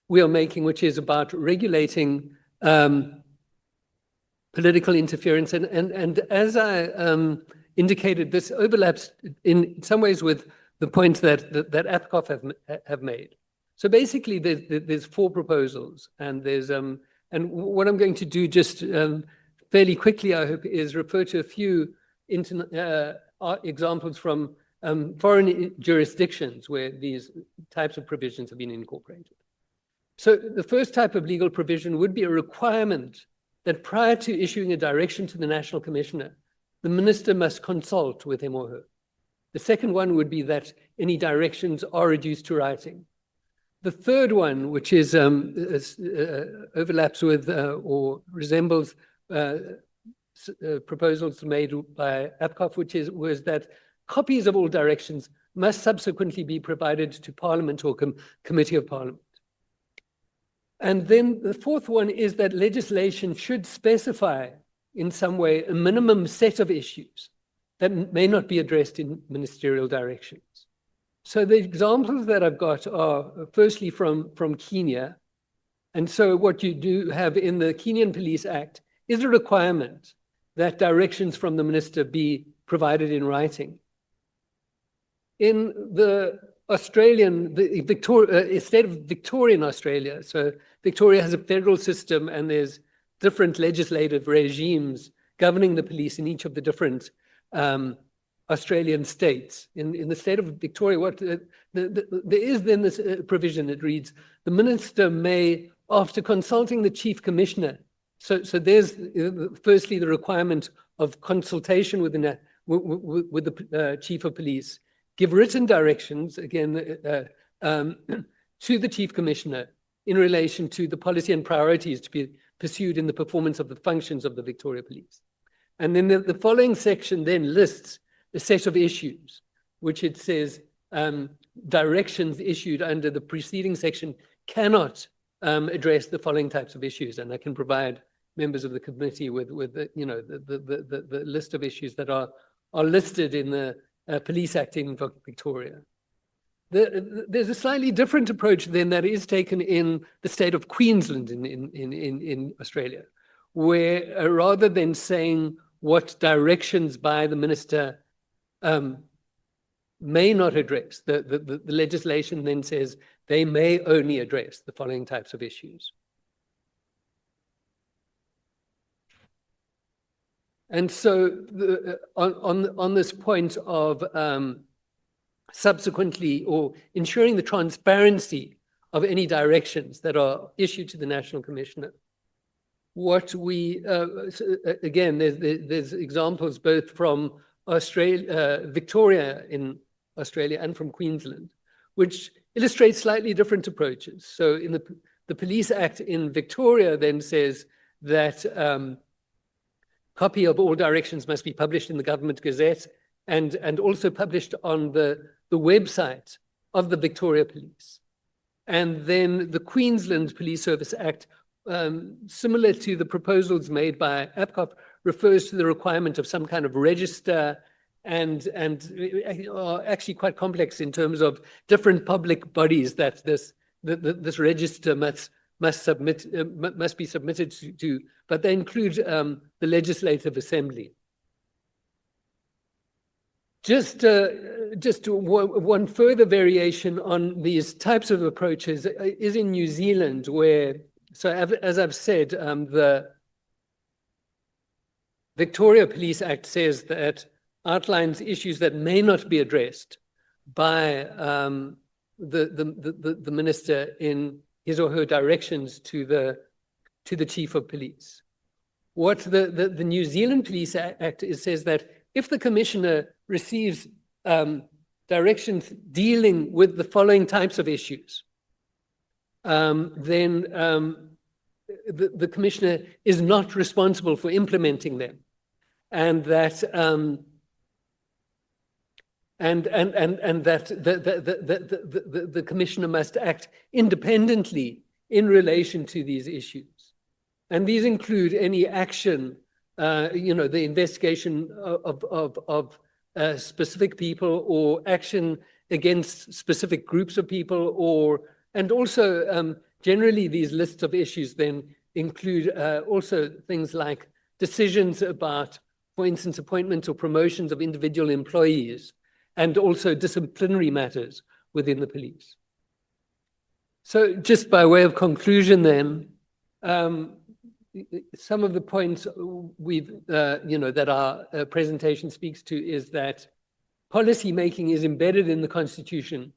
we are making, which is about regulating political interference. And as I indicated, this overlaps in some ways with the points that adhoc have made. So basically, there's 4 proposals, and there's and what I'm going to do just fairly quickly, I hope, is refer to a few examples from foreign jurisdictions where these types of provisions have been incorporated. So the first type of legal provision would be a requirement that prior to issuing a direction to the National Commissioner, the minister must consult with him or her. The second one would be that any directions are reduced to writing. The third one, which is overlaps with or resembles proposals made by adhoc, was that copies of all directions must subsequently be provided to Parliament or Committee of Parliament. And then the fourth one is that legislation should specify in some way a minimum set of issues that may not be addressed in ministerial directions. So the examples that I've got are firstly from Kenya. And so what you do have in the Kenyan Police Act is a requirement that directions from the minister be provided in writing. In the state of Victoria in Australia, so Victoria has a federal system and there's different legislative regimes governing the police in each of the different Australian states. In the state of Victoria, there is then this provision, it reads, the minister may, after consulting the chief commissioner, so there's firstly the requirement of consultation with the chief of police, give written directions, again, to the chief commissioner in relation to the policy and priorities to be pursued in the performance of the functions of the Victoria Police. And then the following section then lists a set of issues, which it says directions issued under the preceding section cannot address the following types of issues. And I can provide members of the committee with the list of issues that are listed in the Police Act in Victoria. There's a slightly different approach then that is taken in the state of Queensland in Australia, where rather than saying what directions by the minister may not address, the legislation then says they may only address the following types of issues. And so on this point of subsequently or ensuring the transparency of any directions that are issued to the National Commissioner, what we, again, there's examples both from Victoria in Australia and from Queensland, which illustrates slightly different approaches. So in the Police Act in Victoria then says that copy of all directions must be published in the Government Gazette and also published on the website of the Victoria Police. And then the Queensland Police Service Act, similar to the proposals made by adhoc, refers to the requirement of some kind of register and are actually quite complex in terms of different public bodies that this register must be submitted to, but they include the Legislative Assembly. Just one further variation on these types of approaches is in New Zealand, where, so as I've said, the Victoria Police Act says that outlines issues that may not be addressed by the minister in his or her directions to the chief of police. What the New Zealand Police Act says that if the commissioner receives directions dealing with the following types of issues, then the commissioner is not responsible for implementing them, and that the commissioner must act independently in relation to these issues. And these include any action, the investigation of specific people, or action against specific groups of people, and also generally these lists of issues then include also things like decisions about, for instance, appointments or promotions of individual employees, and also disciplinary matters within the police. So just by way of conclusion then, some of the points we've, that our presentation speaks to is that policy making is embedded in the Constitution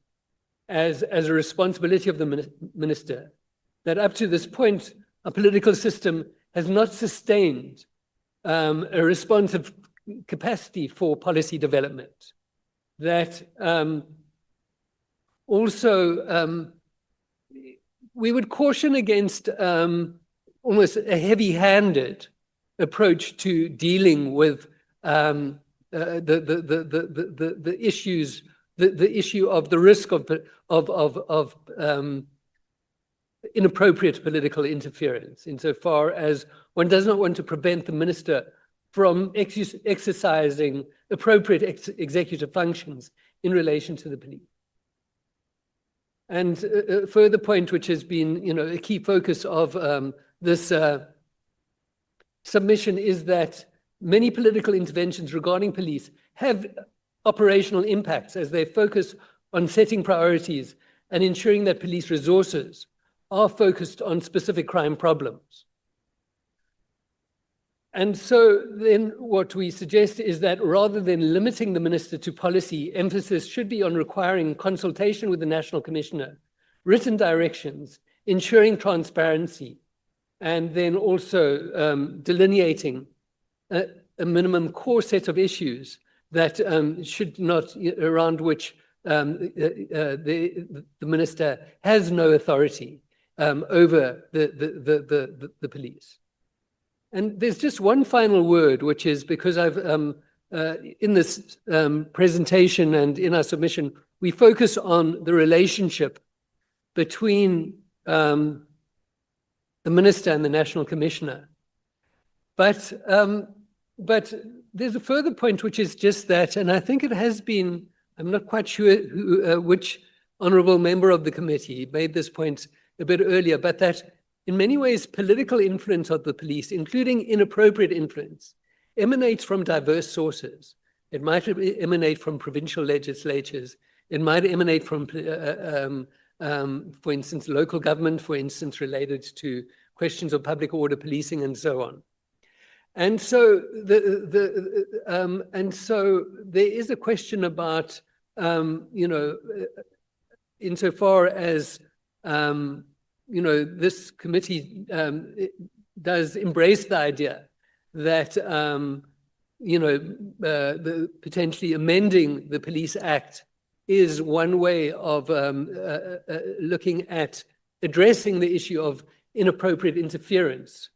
as a responsibility of the minister, that up to this point, a political system has not sustained a responsive capacity for policy development. That also we would caution against almost a heavy-handed approach to dealing with the issues, the issue of the risk of inappropriate political interference, insofar as one does not want to prevent the minister from exercising appropriate executive functions in relation to the police. And a further point, which has been, a key focus of this submission, is that many political interventions regarding police have operational impacts as they focus on setting priorities and ensuring that police resources are focused on specific crime problems. And so then what we suggest is that rather than limiting the minister to policy, emphasis should be on requiring consultation with the National Commissioner, written directions, ensuring transparency, and then also delineating a minimum core set of issues that should not, around which the minister has no authority over the police. And there's just one final word, which is because I've, in this presentation and in our submission, we focus on the relationship between the minister and the National Commissioner. But there's a further point, which is just that, and I think it has been, I'm not quite sure which honorable member of the committee made this point a bit earlier, but that in many ways, political influence of the police, including inappropriate influence, emanates from diverse sources. It might emanate from provincial legislatures. It might emanate from, for instance, local government, for instance, related to questions of public order, policing, and so on. And so, there is a question about, insofar as this committee does embrace the idea that, potentially amending the Police Act is one way of looking at addressing the issue of inappropriate interference.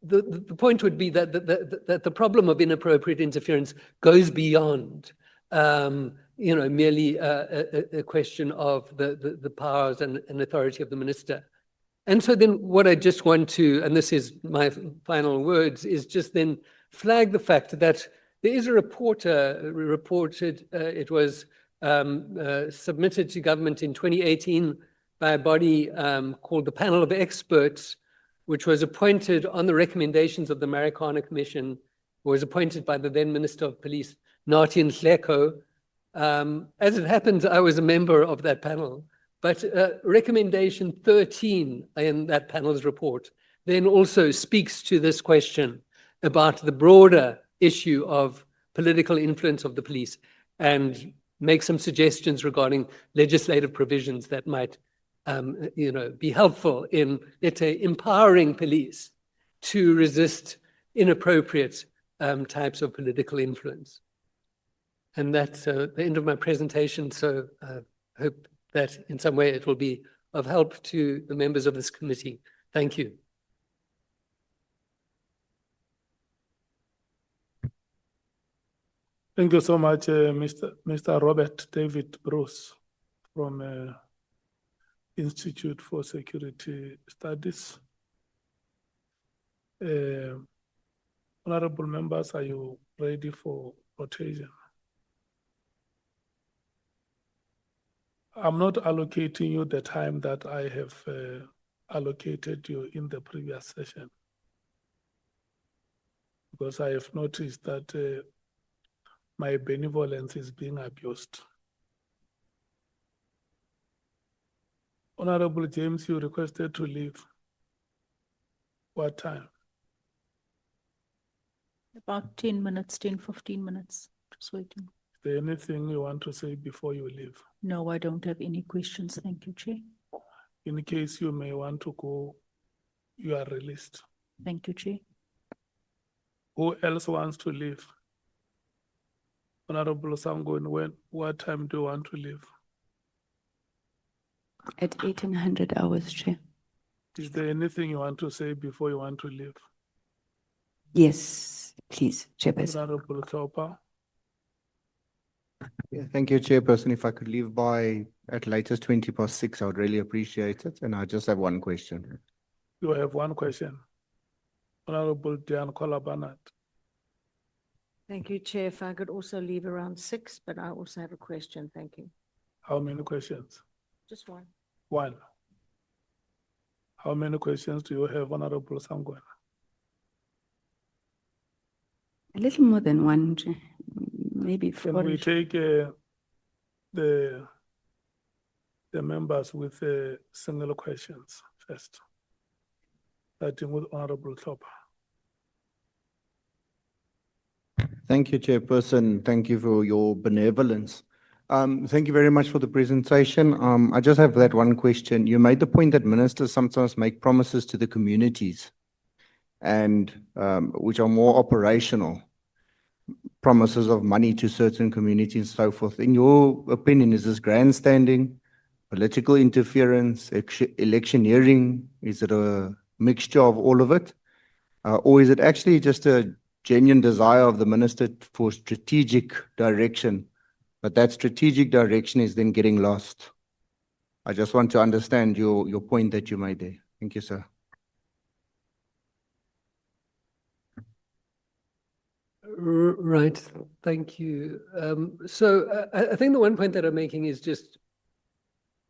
The point would be that the problem of inappropriate interference goes beyond, merely a question of the powers and authority of the minister. And so then what I just want to, and this is my final words, is just then flag the fact that there is a report reported, it was submitted to government in 2018 by a body called the Panel of Experts, which was appointed on the recommendations of the Marikana Commission, was appointed by the then Minister of Police, Nathi Nhleko. As it happens, I was a member of that panel, but recommendation 13 in that panel's report then also speaks to this question about the broader issue of political influence of the police and make some suggestions regarding legislative provisions that might be helpful in, let's say, empowering police to resist inappropriate types of political influence. And that's the end of my presentation. So I hope that in some way it will be of help to the members of this committee. Thank you. Thank you so much, Mr. Robert David Bruce from Institute for Security Studies. Honorable members, are you ready for rotation? I'm not allocating you the time that I have allocated you in the previous session, because I have noticed that my benevolence is being abused. Honorable James, you requested to leave. What time? About 10 minutes, 10, 15 minutes, just waiting. Is there anything you want to say before you leave? No, I don't have any questions. Thank you, Chair. In case you may want to go, you are released. Thank you, Chair. Who else wants to leave? Honorable Sangoen, what time do you want to leave? At 1800 hours, Chair. Is there anything you want to say before you want to leave? Yes, please, Chairperson. Honorable Topa. Yeah, thank you, Chairperson. If I could leave by at latest 6:20, I would really appreciate it. And I just have one question. You have one question. Honorable Diane Kolabanat. Thank you, Chair. If I could also leave around 6, but I also have a question. Thank you. How many questions? Just one. One. How many questions do you have, Honorable Sangwana? A little more than one, maybe Can 4. we take the members with single questions first? Starting with Honorable Topa. Thank you, Chairperson. Thank you for your benevolence. Thank you very much for the presentation. I just have that one question. You made the point that ministers sometimes make promises to the communities and which are more operational, promises of money to certain communities and so forth. In your opinion, is this grandstanding, political interference, electioneering? Is it a mixture of all of it? Or is it actually just a genuine desire of the minister for strategic direction, but that strategic direction is then getting lost? I just want to understand your point that you made there. Thank you, sir. Right, thank you. So I think the one point that I'm making is just,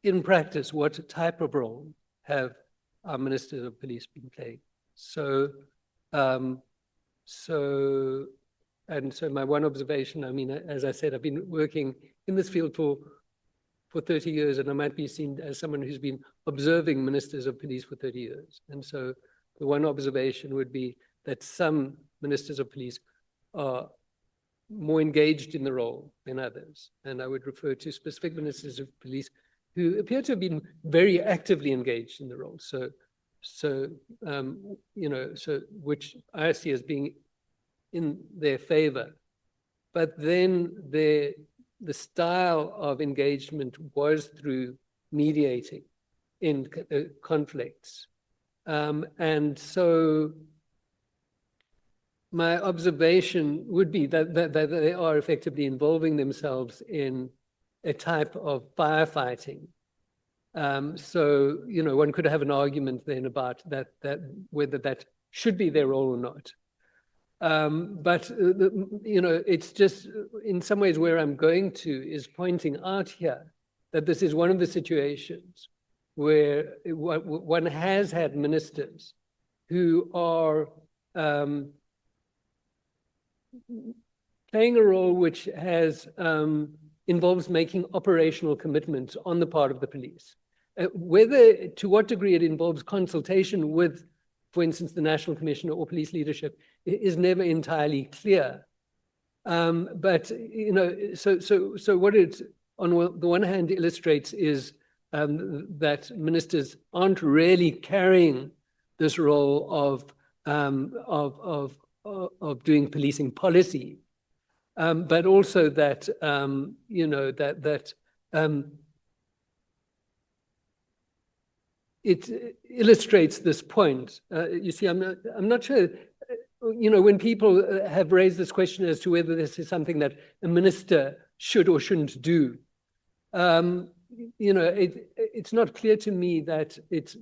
in practice, what type of role have our ministers of police been playing? So my one observation, I mean, as I said, I've been working in this field for 30 years, and I might be seen as someone who's been observing ministers of police for 30 years. And so the one observation would be that some ministers of police are more engaged in the role than others. And I would refer to specific ministers of police who appear to have been very actively engaged in the role. Which I see as being in their favor. But then the style of engagement was through mediating in conflicts. And so my observation would be that they are effectively involving themselves in a type of firefighting. So, one could have an argument then about that whether that should be their role or not. But it's just, in some ways, where I'm going to is pointing out here that this is one of the situations where one has had ministers who are playing a role which has involves making operational commitments on the part of the police. Whether, to what degree it involves consultation with, for instance, the National Commissioner or police leadership is never entirely clear. But, so what it, on the one hand, illustrates is that ministers aren't really carrying this role of of doing policing policy, but also that, you know, it illustrates this point. You see, I'm not sure, you know, when people have raised this question as to whether this is something that a minister should or shouldn't do, you know, it's not clear to me that it's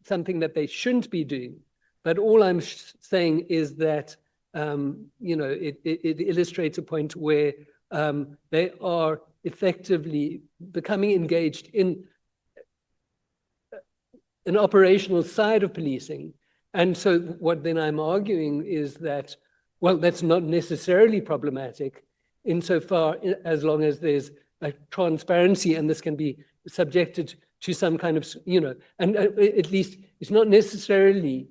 something that they shouldn't be doing. But all I'm saying is that, you know, it illustrates a point where they are effectively becoming engaged in an operational side of policing. And so what then I'm arguing is that, well, that's not necessarily problematic insofar as long as there's a transparency and this can be subjected to some kind of, you know, and at least it's not necessarily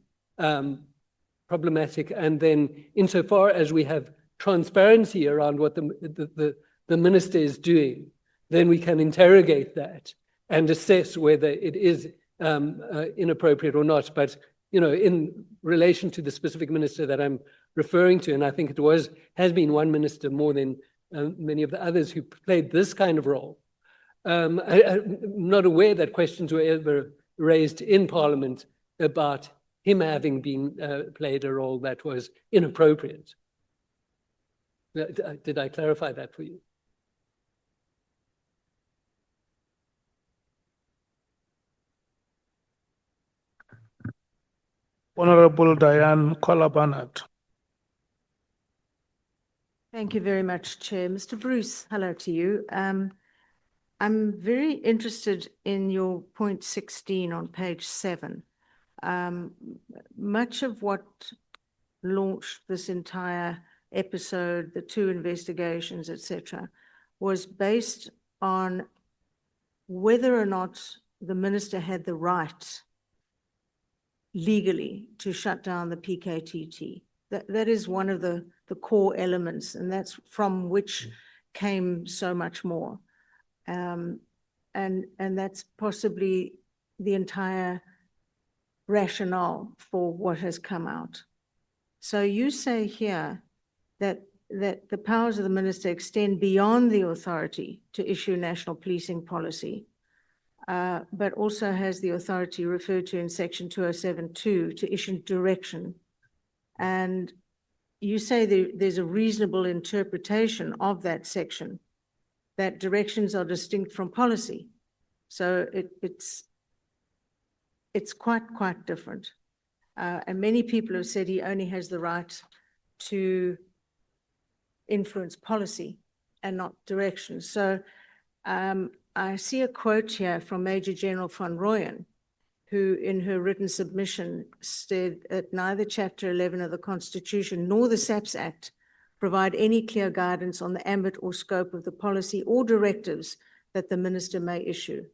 problematic. And then insofar as we have transparency around what the minister is doing, then we can interrogate that and assess whether it is inappropriate or not. But, you know, in relation to the specific minister that I'm referring to, and I think it has been one minister more than many of the others who played this kind of role, I'm not aware that questions were ever raised in Parliament about him having been played a role that was inappropriate. Did I clarify that for you? Honorable Diane Collar-Barnett. Thank you very much, Chair. Mr. Bruce, hello to you. I'm very interested in your point 16 on page 7. Much of what launched this entire episode, the 2 investigations, etc., was based on whether or not the minister had the right legally to shut down the PKTT. That is one of the core elements, and that's from which came so much more. And that's possibly the entire rationale for what has come out. So you say here that the powers of the minister extend beyond the authority to issue national policing policy, but also has the authority referred to in section 207(2) to issue direction. And you say there's a reasonable interpretation of that section, that directions are distinct from policy. So it's quite different. And many people have said he only has the right to influence policy and not direction. So I see a quote here from Major General von Rooyen, who in her written submission said that neither Chapter 11 of the Constitution nor the SAPS Act provide any clear guidance on the ambit or scope of the policy or directives that the minister may issue.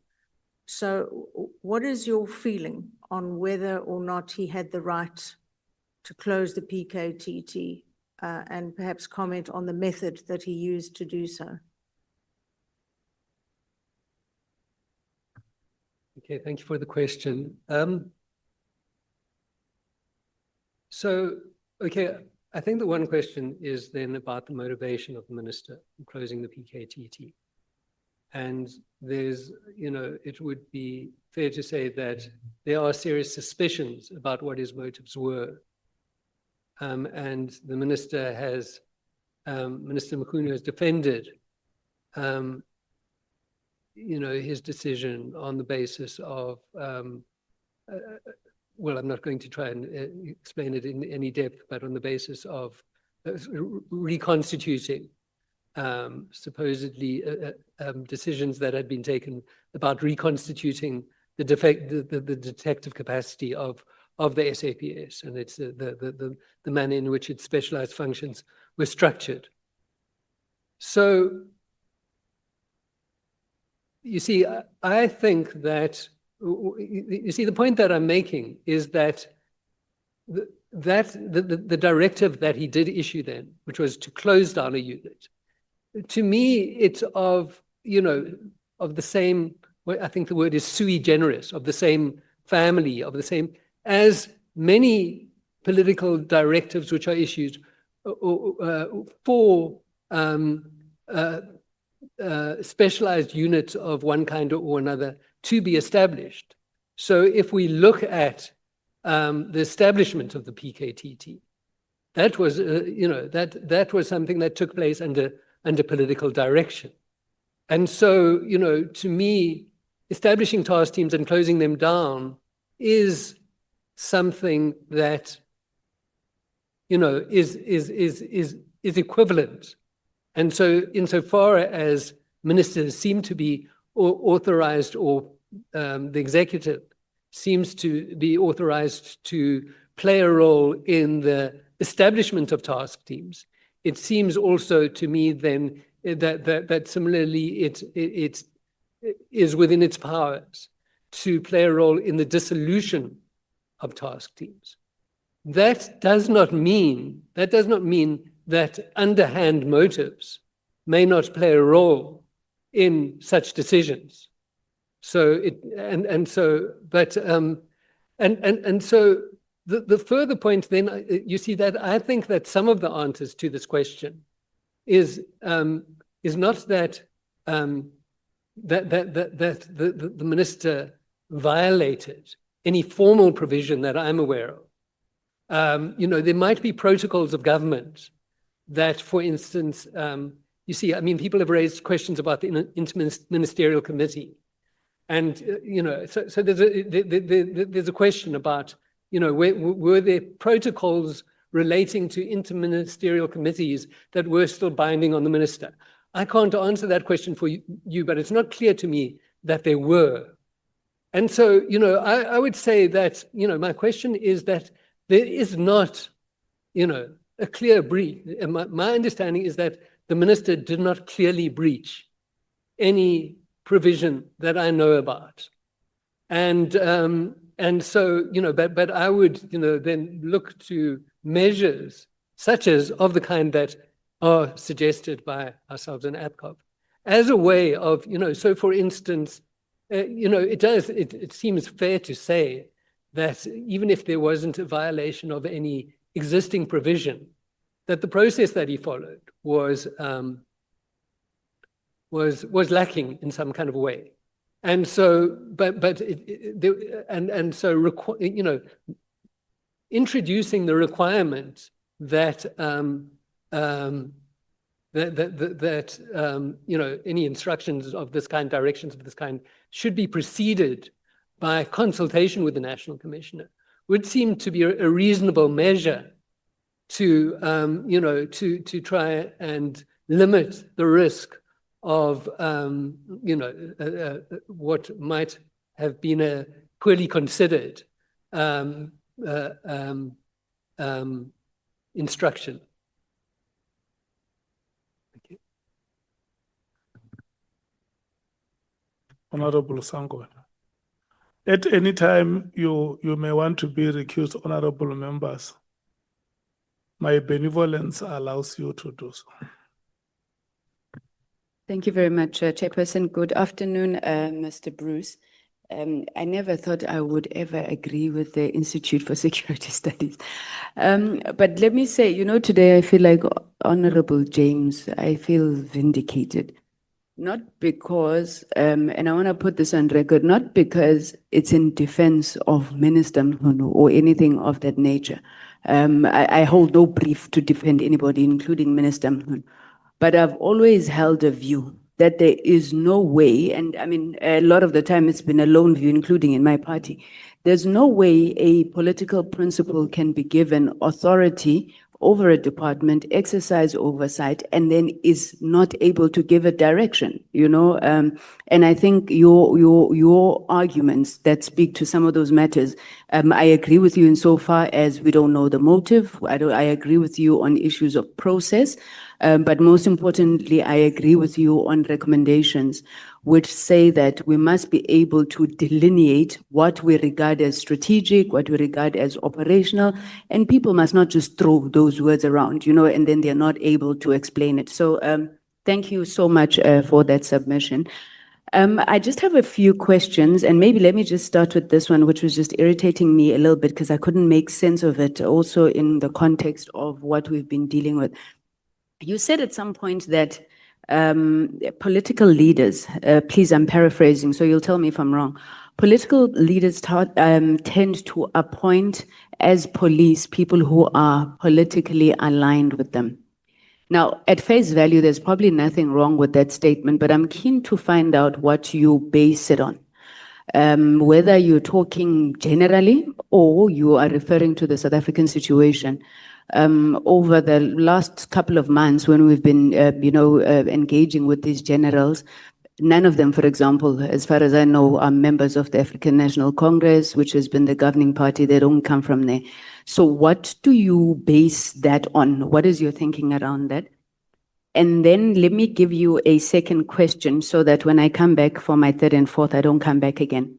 So what is your feeling on whether or not he had the right to close the PKTT, and perhaps comment on the method that he used to do so? Okay, thank you for the question. Okay, I think the one question is then about the motivation of the minister in closing the PKTT. And there's, you know, it would be fair to say that there are serious suspicions about what his motives were. And the minister has, Minister Mkhwanazi has defended, you know, his decision on the basis of, well, I'm not going to try and explain it in any depth, but on the basis of reconstituting supposedly decisions that had been taken about reconstituting the detective capacity of the SAPS, and it's the manner in which its specialized functions were structured. So, you see, I think that, you see, the point that I'm making is that the directive that he did issue then, which was to close down a unit, to me, it's of, you know, of the same, I think the word is sui generis, of the same family, of the same, as many political directives which are issued for specialized units of one kind or another to be established. So if we look at the establishment of the PKTT, that was, that was something that took place under political direction. And so, to me, establishing task teams and closing them down is something that, is equivalent. And so insofar as ministers seem to be authorized, or the executive seems to be authorized to play a role in the establishment of task teams, it seems also to me then that similarly it is within its powers to play a role in the dissolution of task teams. That does not mean that underhand motives may not play a role in such decisions. So the further point then, you see that I think that some of the answers to this question is not that the minister violated any formal provision that I'm aware of. There might be protocols of government that, for instance, you see, I mean, people have raised questions about the interministerial committee. And, so there's a question about, were there protocols relating to interministerial committees that were still binding on the minister? I can't answer that question for you, but it's not clear to me that there were. And so, I would say that, my question is that there is not, a clear breach. My understanding is that the minister did not clearly breach any provision that I know about. And so, but I would, then look to measures such as of the kind that are suggested by ourselves in adhoc as a way of, so for instance, it seems fair to say that even if there wasn't a violation of any existing provision, that the process that he followed was lacking in some kind of way. And so, introducing the requirement that any instructions of this kind, directions of this kind, should be preceded by consultation with the National Commissioner would seem to be a reasonable measure to try and limit the risk of what might have been a poorly considered instruction. Thank you. Honorable Sangwa. At any time, you may want to be recused, honorable members. My benevolence allows you to do so. Thank you very much, Chairperson. Good afternoon, Mr. Bruce. I never thought I would ever agree with the Institute for Security Studies. But let me say, today I feel like Honorable James, I feel vindicated. Not because, and I want to put this on record, not because it's in defense of Minister Mkhwanazi or anything of that nature. I hold no brief to defend anybody, including Minister Mkhwanazi. But I've always held a view that there is no way, and I mean, a lot of the time it's been a lone view, including in my party, there's no way a political principal can be given authority over a department, exercise oversight, and then is not able to give a direction, and I think your arguments that speak to some of those matters, I agree with you insofar as we don't know the motive. I agree with you on issues of process, but most importantly, I agree with you on recommendations which say that we must be able to delineate what we regard as strategic, what we regard as operational, and people must not just throw those words around, and then they're not able to explain it. So thank you so much for that submission. I just have a few questions, and maybe let me just start with this one, which was just irritating me a little bit because I couldn't make sense of it also in the context of what we've been dealing with. You said at some point that political leaders, please, I'm paraphrasing, so you'll tell me if I'm wrong. Political leaders tend to appoint as police people who are politically aligned with them. Now, at face value, there's probably nothing wrong with that statement, but I'm keen to find out what you base it on. Whether you're talking generally or you are referring to the South African situation. Over the last couple of months when we've been, engaging with these generals, none of them, for example, as far as I know, are members of the African National Congress, which has been the governing party. They don't come from there. So what do you base that on? What is your thinking around that? And then let me give you a second question so that when I come back for my third and fourth, I don't come back again.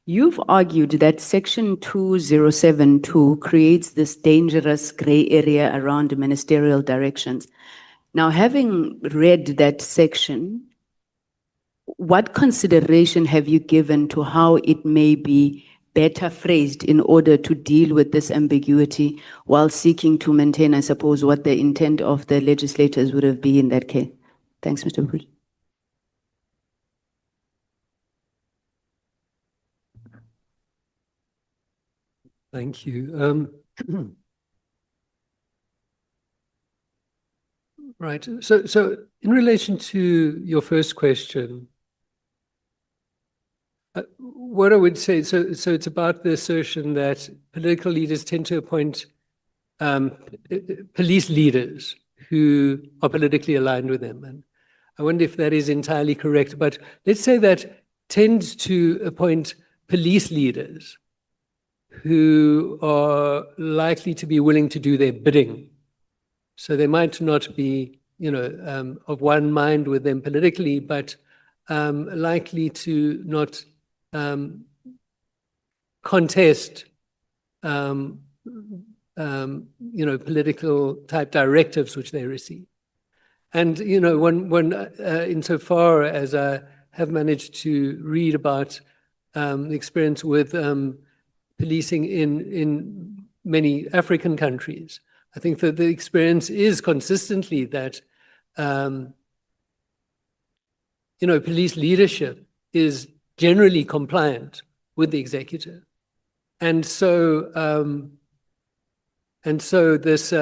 You've argued that Section 2072 creates this dangerous gray area around ministerial directions. Now, having read that section, what consideration have you given to how it may be better phrased in order to deal with this ambiguity while seeking to maintain, I suppose, what the intent of the legislators would have been in that case? Thanks, Mr. McBride. Thank you. Right. So in relation to your first question, what I would say, so it's about the assertion that political leaders tend to appoint police leaders who are politically aligned with them. And I wonder if that is entirely correct, but let's say that tends to appoint police leaders who are likely to be willing to do their bidding. So they might not be, of one mind with them politically, but likely to not contest, political type directives which they receive. And, insofar as I have managed to read about the experience with policing in many African countries, I think that the experience is consistently that, police leadership is generally compliant with the executive. And so this,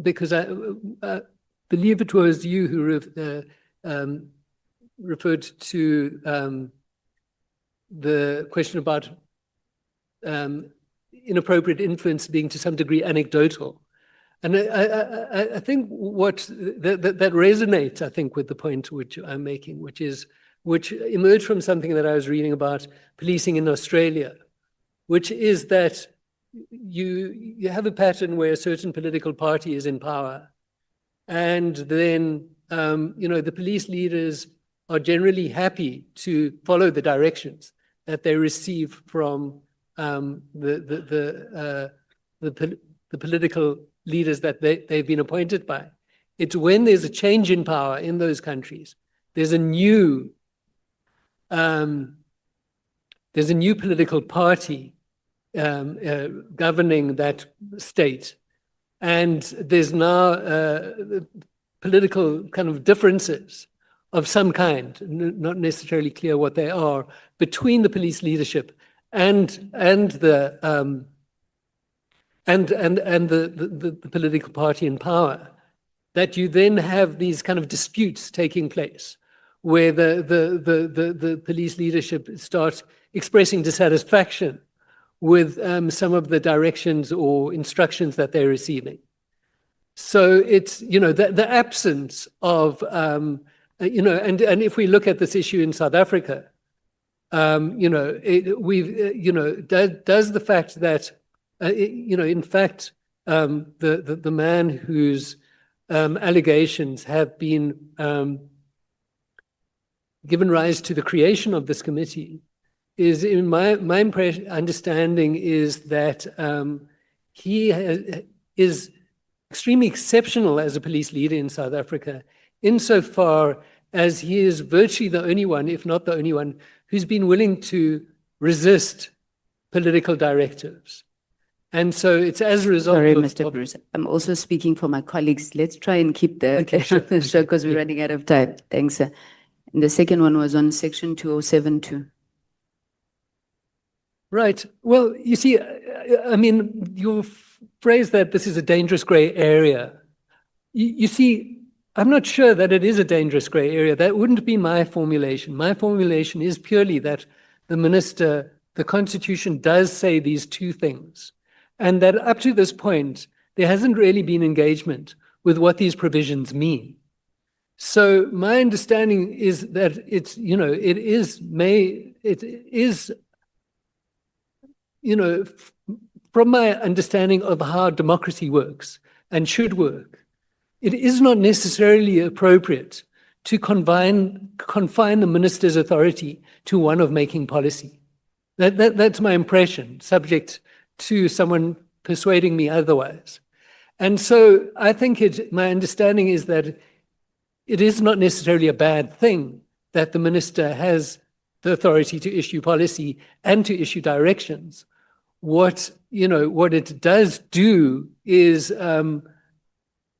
because I believe it was you who referred to the question about inappropriate influence being to some degree anecdotal. And I think that resonates, I think, with the point which I'm making, which emerged from something that I was reading about policing in Australia, which is that you have a pattern where a certain political party is in power, and then the police leaders are generally happy to follow the directions that they receive from the political leaders that they've been appointed by. It's when there's a change in power in those countries, there's a new political party governing that state, and there's now political kind of differences of some kind, not necessarily clear what they are, between the police leadership and the political party in power, that you then have these kind of disputes taking place, where the police leadership starts expressing dissatisfaction with some of the directions or instructions that they're receiving. So it's, the absence of, and if we look at this issue in South Africa, does the fact that, in fact, the man whose allegations have been given rise to the creation of this committee is, in my understanding, is that he is extremely exceptional as a police leader in South Africa, insofar as he is virtually the only one, if not the only one, who's been willing to resist political directives. And so it's as a result Sorry, of... Mr. Bruce. I'm also speaking for my colleagues. Let's try and keep the Okay, sure. show because we're running out of time. Thanks, sir. And the second one was on section 2072. Right. Well, you see, I mean, you phrase that this is a dangerous gray area. You see, I'm not sure that it is a dangerous gray area. That wouldn't be my formulation. My formulation is purely that the minister, the Constitution does say these two things, and that up to this point, there hasn't really been engagement with what these provisions mean. So my understanding is that it's, you know, it is, you know, from my understanding of how democracy works and should work, it is not necessarily appropriate to confine the minister's authority to one of making policy. That's my impression, subject to someone persuading me otherwise. And so I think my understanding is that it is not necessarily a bad thing that the minister has the authority to issue policy and to issue directions. What it does do is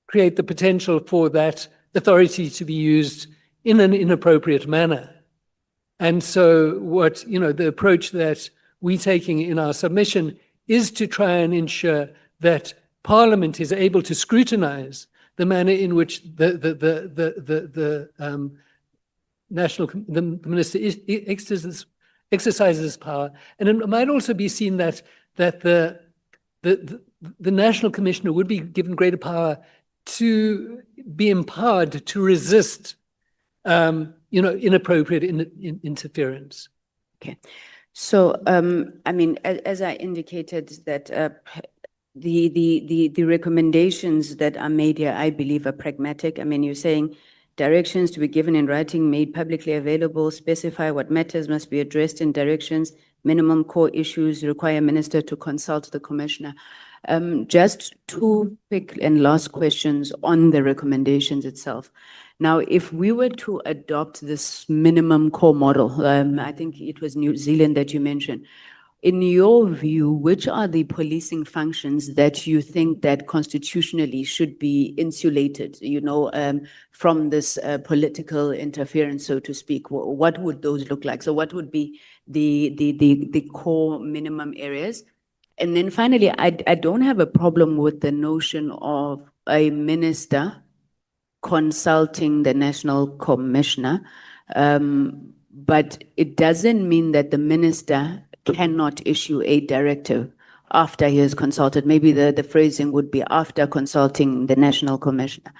create the potential for that authority to be used in an inappropriate manner. And so the approach that we're taking in our submission is to try and ensure that Parliament is able to scrutinize the manner in which the minister exercises power. And it might also be seen that the National Commissioner would be given greater power to be empowered to resist inappropriate interference. Okay. So, I mean, as I indicated that the recommendations that are made here, I believe, are pragmatic. I mean, you're saying directions to be given in writing, made publicly available, specify what matters must be addressed in directions, minimum core issues, require minister to consult the commissioner. Just two quick and last questions on the recommendations itself. Now, if we were to adopt this minimum core model, I think it was New Zealand that you mentioned. In your view, which are the policing functions that you think that constitutionally should be insulated, from this political interference, so to speak? What would those look like? So what would be the core minimum areas? And then finally, I don't have a problem with the notion of a minister consulting the National Commissioner, but it doesn't mean that the minister cannot issue a directive after he has consulted. Maybe the phrasing would be after consulting the National Commissioner.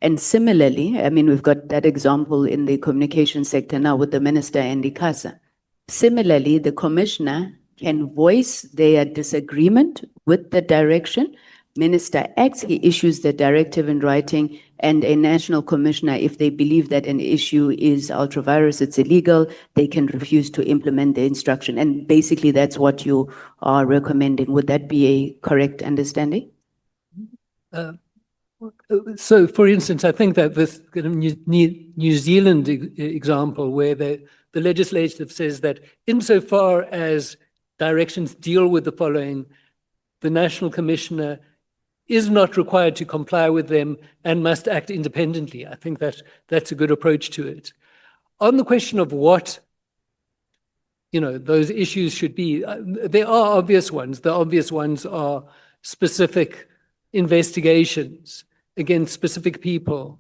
And similarly, I mean, we've got that example in the communication sector now with the minister and ICASA. Similarly, the commissioner can voice their disagreement with the direction. Minister acts, he issues the directive in writing, and a national commissioner, if they believe that an issue is ultra-virus, it's illegal, they can refuse to implement the instruction. And basically, that's what you are recommending. Would that be a correct understanding? So, for instance, I think that this New Zealand example, where the legislative says that insofar as directions deal with the following, the National Commissioner is not required to comply with them and must act independently. I think that that's a good approach to it. On the question of what those issues should be, there are obvious ones. The obvious ones are specific investigations against specific people.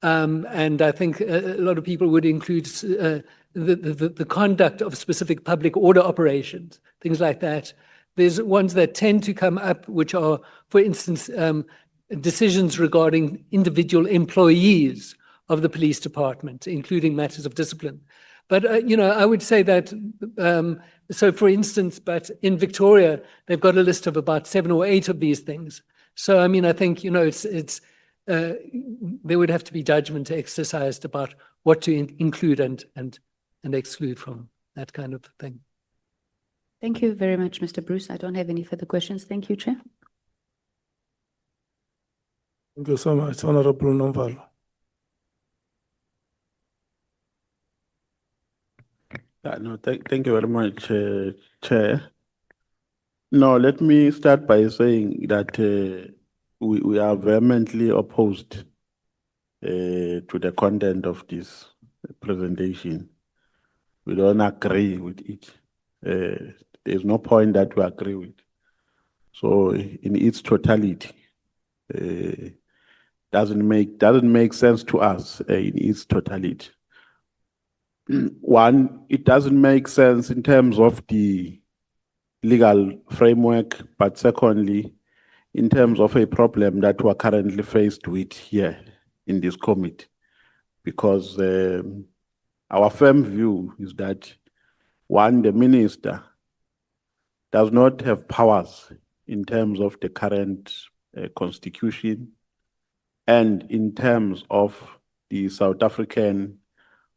And I think a lot of people would include the conduct of specific public order operations, things like that. There's ones that tend to come up, which are, for instance, decisions regarding individual employees of the police department, including matters of discipline. But, I would say that, so for instance, but in Victoria, they've got a list of about 7 or 8 of these things. So, I mean, I think, there would have to be judgment exercised about what to include and exclude from that kind of thing. Thank you very much, Mr. Bruce. I don't have any further questions. Thank you, Chair. Thank you so much, Honorable Nomvalo. No, thank you very much, Chair. No, let me start by saying that we are vehemently opposed to the content of this presentation. We don't agree with it. There's no point that we agree with. So in its totality, doesn't make sense to us in its totality. One, it doesn't make sense in terms of the legal framework, but secondly, in terms of a problem that we're currently faced with here in this committee, because our firm view is that, one, the minister does not have powers in terms of the current constitution and in terms of the South African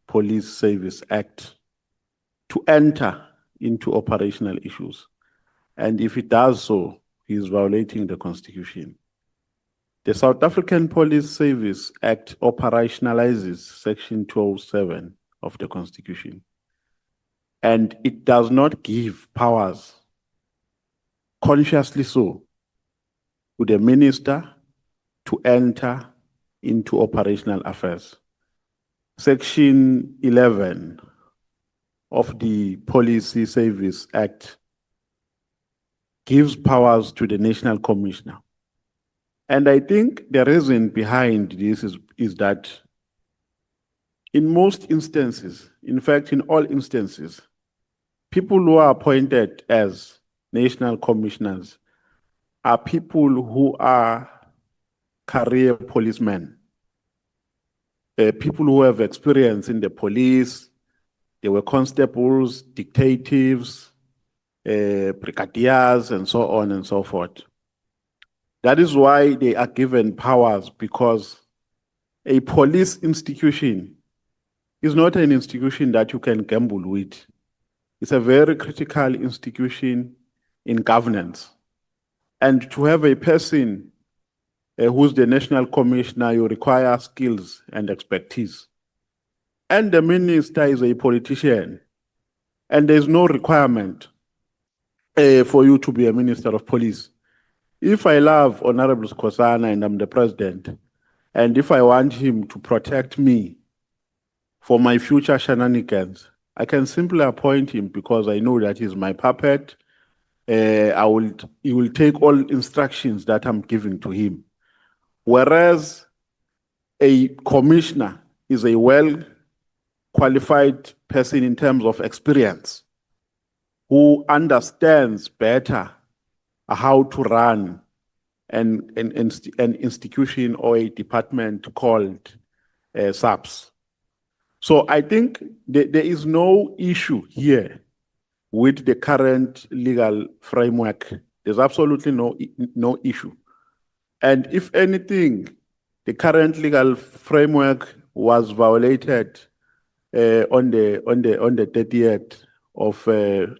Police Service Act to enter into operational issues. And if it does so, he is violating the constitution. The South African Police Service Act operationalizes Section 207 of the Constitution, and it does not give powers, consciously so, to the minister to enter into operational affairs. Section 11 of the Policy Service Act gives powers to the National Commissioner. And I think the reason behind this is that in most instances, in fact, in all instances, people who are appointed as national commissioners are people who are career policemen, people who have experience in the police. They were constables, detectives, brigadiers, and so on and so forth. That is why they are given powers, because a police institution is not an institution that you can gamble with. It's a very critical institution in governance. And to have a person who's the national commissioner, you require skills and expertise. And the minister is a politician, and there's no requirement for you to be a minister of police. If I love Honorable Skhosana and I'm the president, and if I want him to protect me for my future shenanigans, I can simply appoint him because I know that he's my puppet. He will take all instructions that I'm giving to him. Whereas a commissioner is a well-qualified person in terms of experience, who understands better how to run an institution or a department called SAPS. So I think there is no issue here with the current legal framework. There's absolutely no issue. And if anything, the current legal framework was violated on the 30th of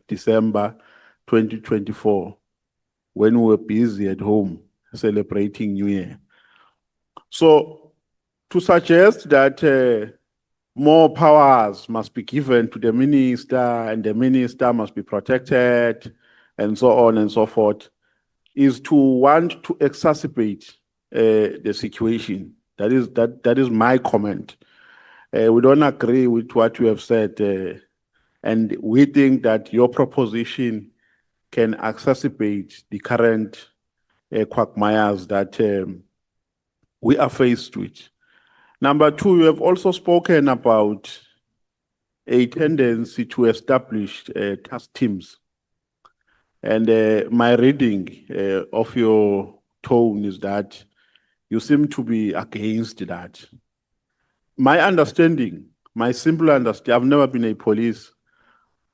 December 2024, when we were busy at home celebrating New Year. So to suggest that more powers must be given to the minister and the minister must be protected and so on and so forth is to want to exacerbate the situation. That is my comment. We don't agree with what you have said, and we think that your proposition can exacerbate the current quagmires that we are faced with. Number two, you have also spoken about a tendency to establish task teams. And my reading of your tone is that you seem to be against that. My understanding, my simple understanding, I've never been a police,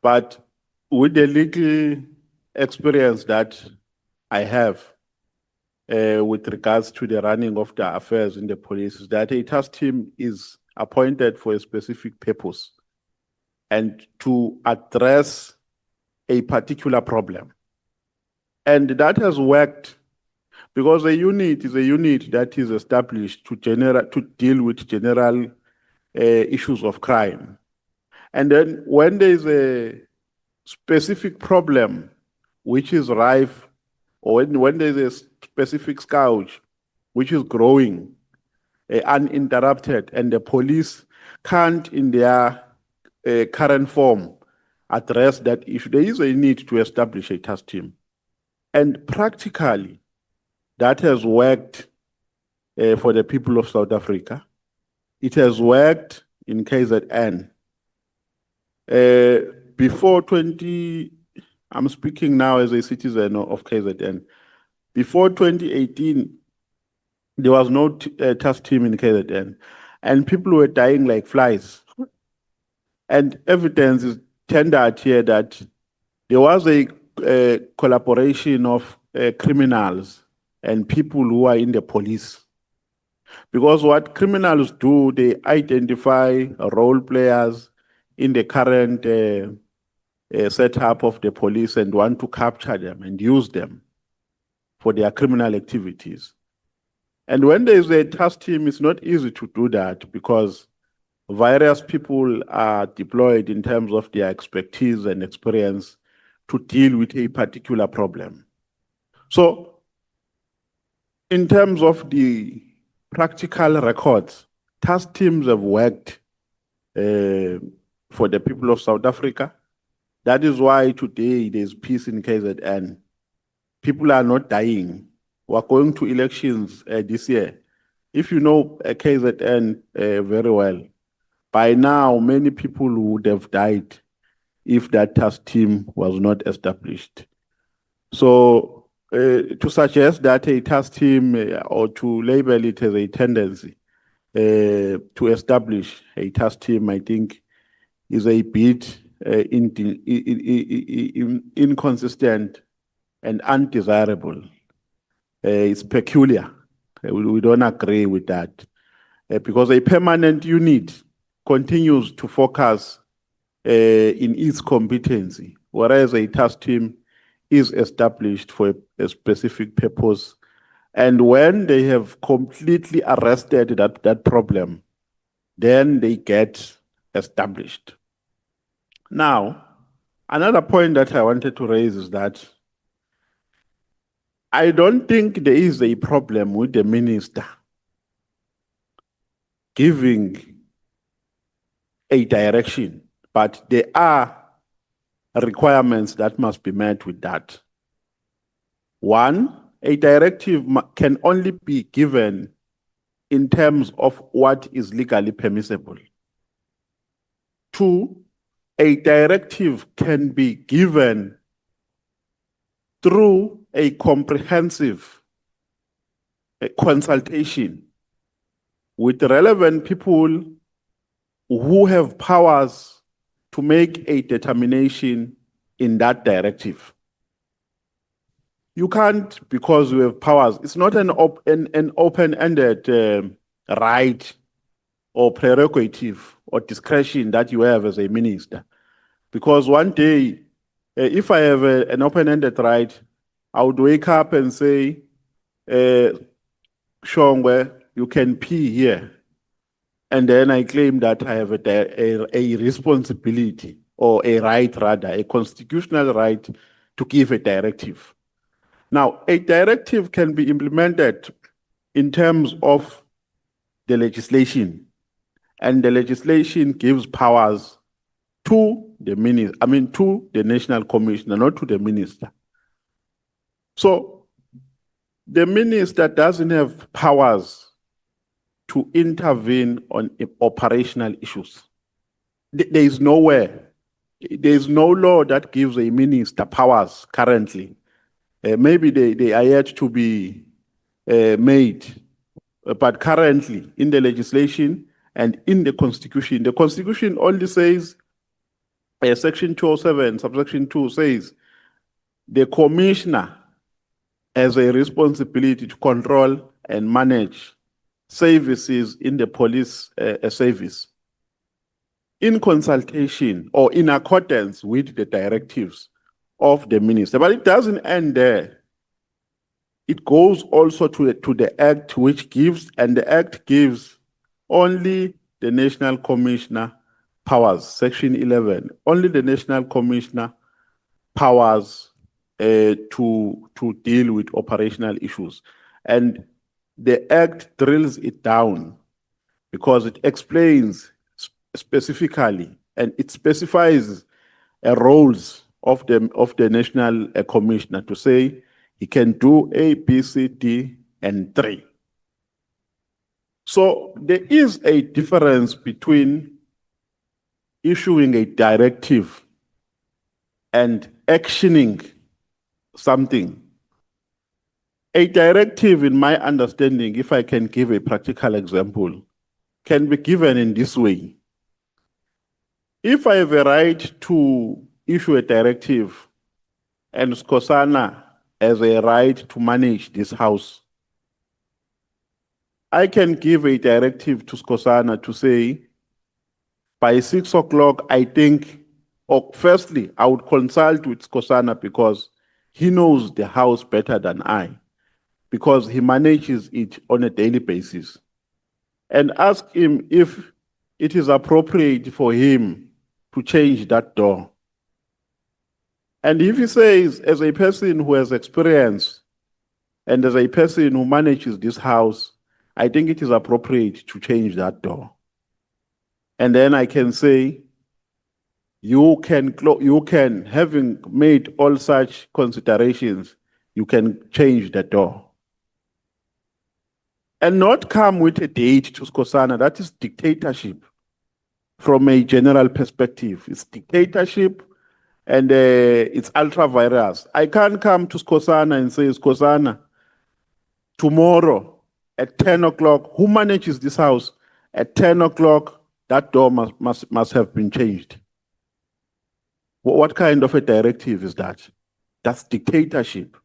but with the little experience that I have with regards to the running of the affairs in the police, is that a task team is appointed for a specific purpose and to address a particular problem. And that has worked Because a unit is a unit that is established to deal with general issues of crime. And then when there is a specific problem which is rife, or when there is a specific scourge which is growing uninterrupted, and the police can't in their current form address that issue, there is a need to establish a task team. And practically, that has worked for the people of South Africa. It has worked in KZN. Before I'm speaking now as a citizen of KZN. Before 2018, there was no task team in KZN, and people were dying like flies. And evidence is tendered here that there was a collaboration of criminals and people who are in the police. Because what criminals do, they identify role players in the current setup of the police and want to capture them and use them for their criminal activities. And when there is a task team, it's not easy to do that because various people are deployed in terms of their expertise and experience to deal with a particular problem. So, in terms of the practical records, task teams have worked for the people of South Africa. That is why today there's peace in KZN. People are not dying. We're going to elections this year. If you know KZN very well, by now many people would have died if that task team was not established. So to suggest that a task team or to label it as a tendency to establish a task team, I think is a bit inconsistent and undesirable. It's peculiar. We don't agree with that because a permanent unit continues to focus in its competency, whereas a task team is established for a specific purpose. And when they have completely arrested that problem, then they get established. Now, another point that I wanted to raise is that I don't think there is a problem with the minister giving a direction, but there are requirements that must be met with that. One, a directive can only be given in terms of what is legally permissible. Two, a directive can be given through a comprehensive consultation with relevant people who have powers to make a determination in that directive. You can't, because you have powers, it's not an open-ended right or prerogative or discretion that you have as a minister. Because one day, if I have an open-ended right, I would wake up and say, Shongwe, you can pee here. And then I claim that I have a responsibility or a right rather, a constitutional right to give a directive. Now, a directive can be implemented in terms of the legislation, and the legislation gives powers to the minister, to the national commissioner, not to the minister. So the minister doesn't have powers to intervene on operational issues. There is nowhere, there is no law that gives a minister powers currently. Maybe they are yet to be made, but currently in the legislation and in the constitution only says, section 207, subsection 2 says, the commissioner has a responsibility to control and manage services in the police service in consultation or in accordance with the directives of the minister. But it doesn't end there. it goes also to the Act which gives, and the Act gives only the National Commissioner powers, Section 11, only the National Commissioner powers to deal with operational issues. And the Act drills it down because it explains specifically and it specifies roles of the National Commissioner to say he can do A, B, C, D, and 3. So there is a difference between issuing a directive and actioning something. A directive, in my understanding, if I can give a practical example, can be given in this way. If I have a right to issue a directive and Skosana has a right to manage this house, I can give a directive to Skosana to say, by 6 o'clock, I think, or firstly, I would consult with Skosana because he knows the house better than I, because he manages it on a daily basis, and ask him if it is appropriate for him to change that door. And if he says, as a person who has experience and as a person who manages this house, I think it is appropriate to change that door. And then I can say, you can, having made all such considerations, you can change the door. And not come with a date to Skosana. That is dictatorship from a general perspective. It's dictatorship and it's ultra virus. I can't come to Skosana and say, Skosana, tomorrow at 10 o'clock, who manages this house? At 10 o'clock, that door must have been changed. What kind of a directive is that? That's dictatorship.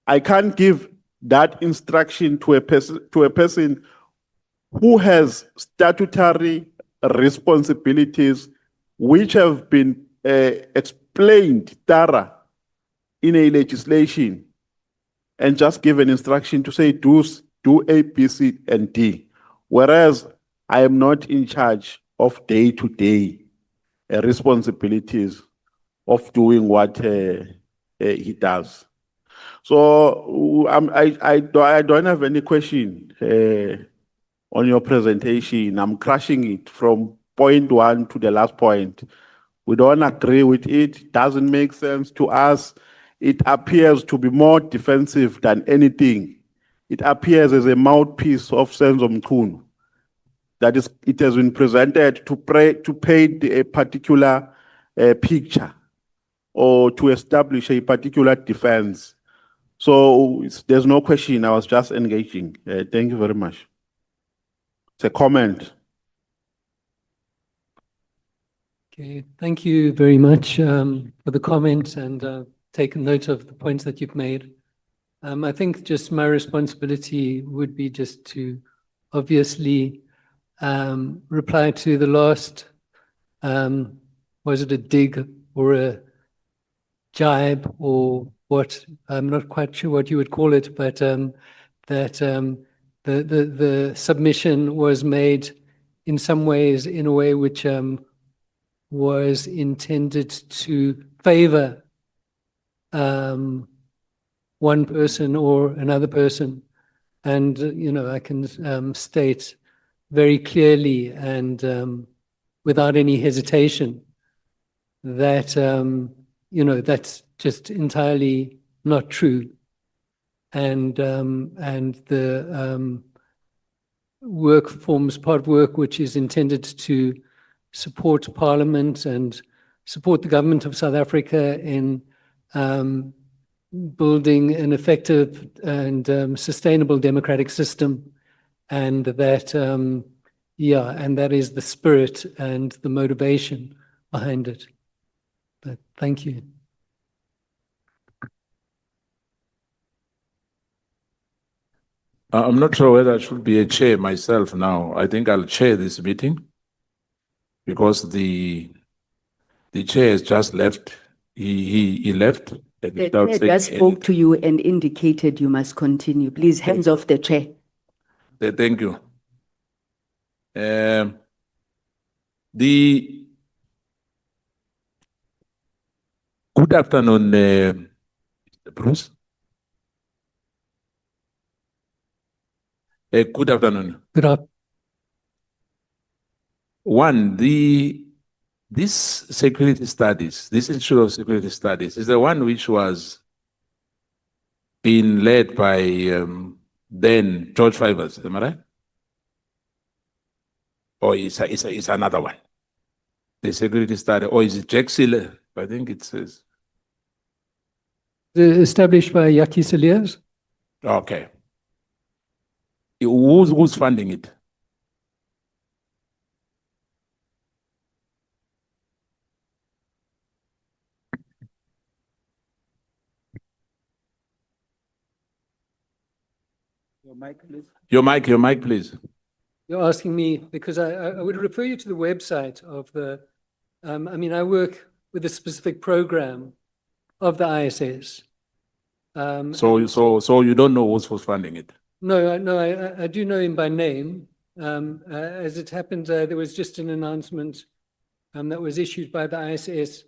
I can't give that instruction to a person who has statutory responsibilities which have been explained thorough in a legislation, and just give an instruction to say do A, B, C, and D, whereas I am not in charge of day-to-day responsibilities of doing what he does. So I don't have any question on your presentation. I'm crushing it from point 1 to the last point. We don't agree with it. Doesn't make sense to us. It appears to be more defensive than anything. It appears as a mouthpiece of Senzo Mkhunu. That is, it has been presented to paint a particular picture or to establish a particular defense. So there's no question. I was just engaging. Thank you very much. It's a comment. Okay, thank you very much for the comments and taken note of the points that you've made. I think just my responsibility would be just to obviously reply to the last, was it a dig or a jibe or what? I'm not quite sure what you would call it, but that the submission was made in some ways in a way which was intended to favor one person or another person. And, you know, I can state very clearly and without any hesitation that, you know, that's just entirely not true. And the work forms part of work which is intended to support Parliament and support the government of South Africa in building an effective and sustainable democratic system, and that, yeah, and that is the spirit and the motivation behind it. But thank you. I'm not sure whether I should be a chair myself now. I think I'll chair this meeting because the chair has just left. He left The chair just spoke to you and indicated you must continue. Please, hands off the chair. Thank you. Good afternoon, Mr. Bruce. Good afternoon. Good afternoon. One, this security studies, this Institute of Security Studies is the one which was being led by then George Fivers, am I right? Or it's another one? The security study, or is it Jack Siller? I think it says. Established by Yaki Siliers. Okay. Who's funding it? Your mic, please. Your mic, please. You're asking me because I would refer you to the website of the, I mean, I work with a specific program of the ISS. So you don't know who's funding it? No, I do know him by name. As it happened, there was just an announcement that was issued by the ISS,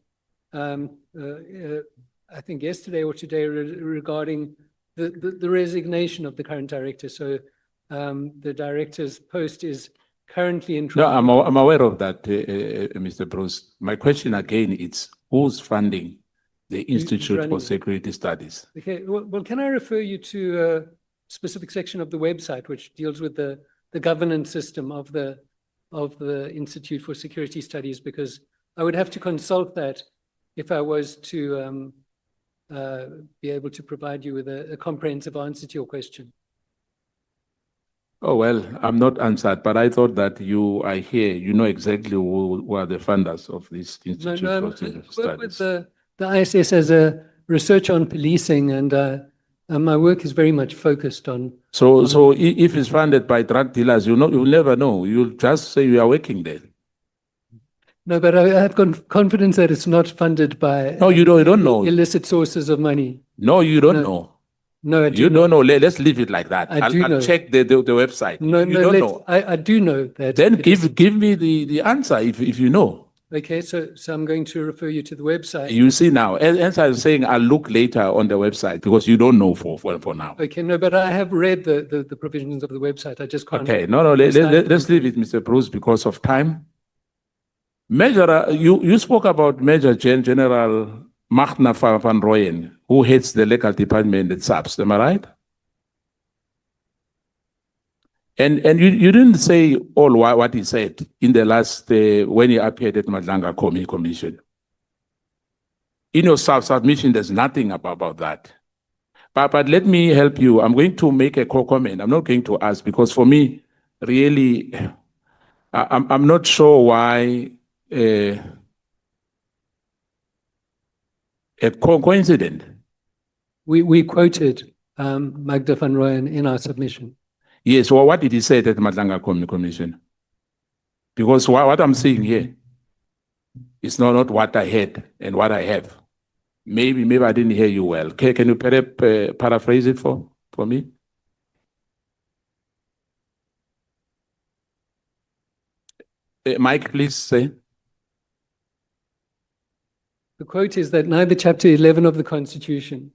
I think yesterday or today, regarding the resignation of the current director. So the director's post is currently in trial. No, I'm aware of that, Mr. Bruce. My question again, it's who's funding the Institute for Security Studies? Okay, well, can I refer you to a specific section of the website which deals with the governance system of the Institute for Security Studies, because I would have to consult that if I was to be able to provide you with a comprehensive answer to your question. Oh, well, I'm not answered, but I thought that I hear, you know exactly who are the funders of this Institute for Security Studies. I work with the ISS as a research on policing, and my work is very much focused on. So if it's funded by drug dealers, you'll never know. You'll just say you are working there. No, but I have confidence that it's not funded by. No, you don't know. Illicit sources of money. No, you don't know. No, I do. You don't know. Let's leave it like that. I do know. I'll check the website. No, you don't know. I do know that. Then give me the answer if you know. Okay, so I'm going to refer you to the website. You see now, as I was saying, I'll look later on the website because you don't know for now. Okay, no, but I have read the provisions of the website. I just can't. Okay, no, let's leave it, Mr. Bruce, because of time. Major, you spoke about Major General Mkhwanazi van Rooyen, who heads the legal department at SAPS, am I right? And you didn't say all what he said in the last, when he appeared at Madlanga Commission. In your submission, there's nothing about that. But let me help you. I'm going to make a comment. I'm not going to ask, because for me, really, I'm not sure why a coincidence. We quoted Magda van Rooyen in our submission. Yes, well, what did he say at the Madlanga Commission? Because what I'm saying here is not what I had and what I have. Maybe I didn't hear you well. Can you paraphrase it for me? Mike, please say. The quote is that neither Chapter 11 of the Constitution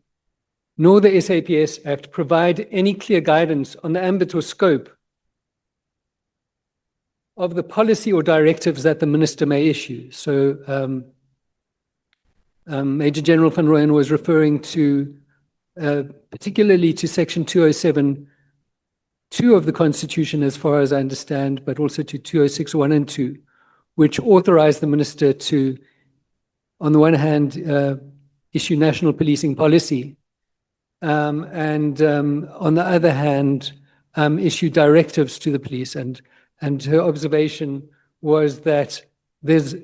nor the SAPS Act provide any clear guidance on the ambit or scope of the policy or directives that the minister may issue. So Major General van Rooyen was referring to, particularly to Section 207(2) of the Constitution, as far as I understand, but also to 206(1) and 2, which authorize the minister to, on the one hand, issue national policing policy, and on the other hand, issue directives to the police. And her observation was that there's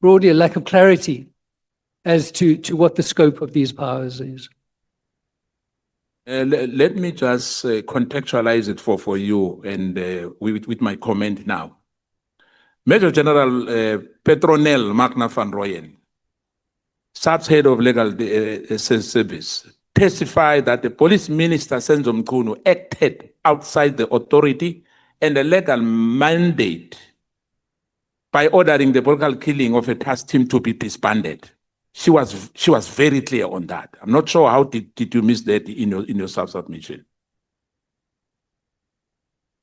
broadly a lack of clarity as to what the scope of these powers is. Let me just contextualize it for you and with my comment now. Major General Petronel Mkhwanazi van Rooyen Subs-head of legal service, testified that the police minister, Senzo Mkhunu, acted outside the authority and the legal mandate by ordering the political killing of a task team to be disbanded. She was very clear on that. I'm not sure how did you miss that in your submission.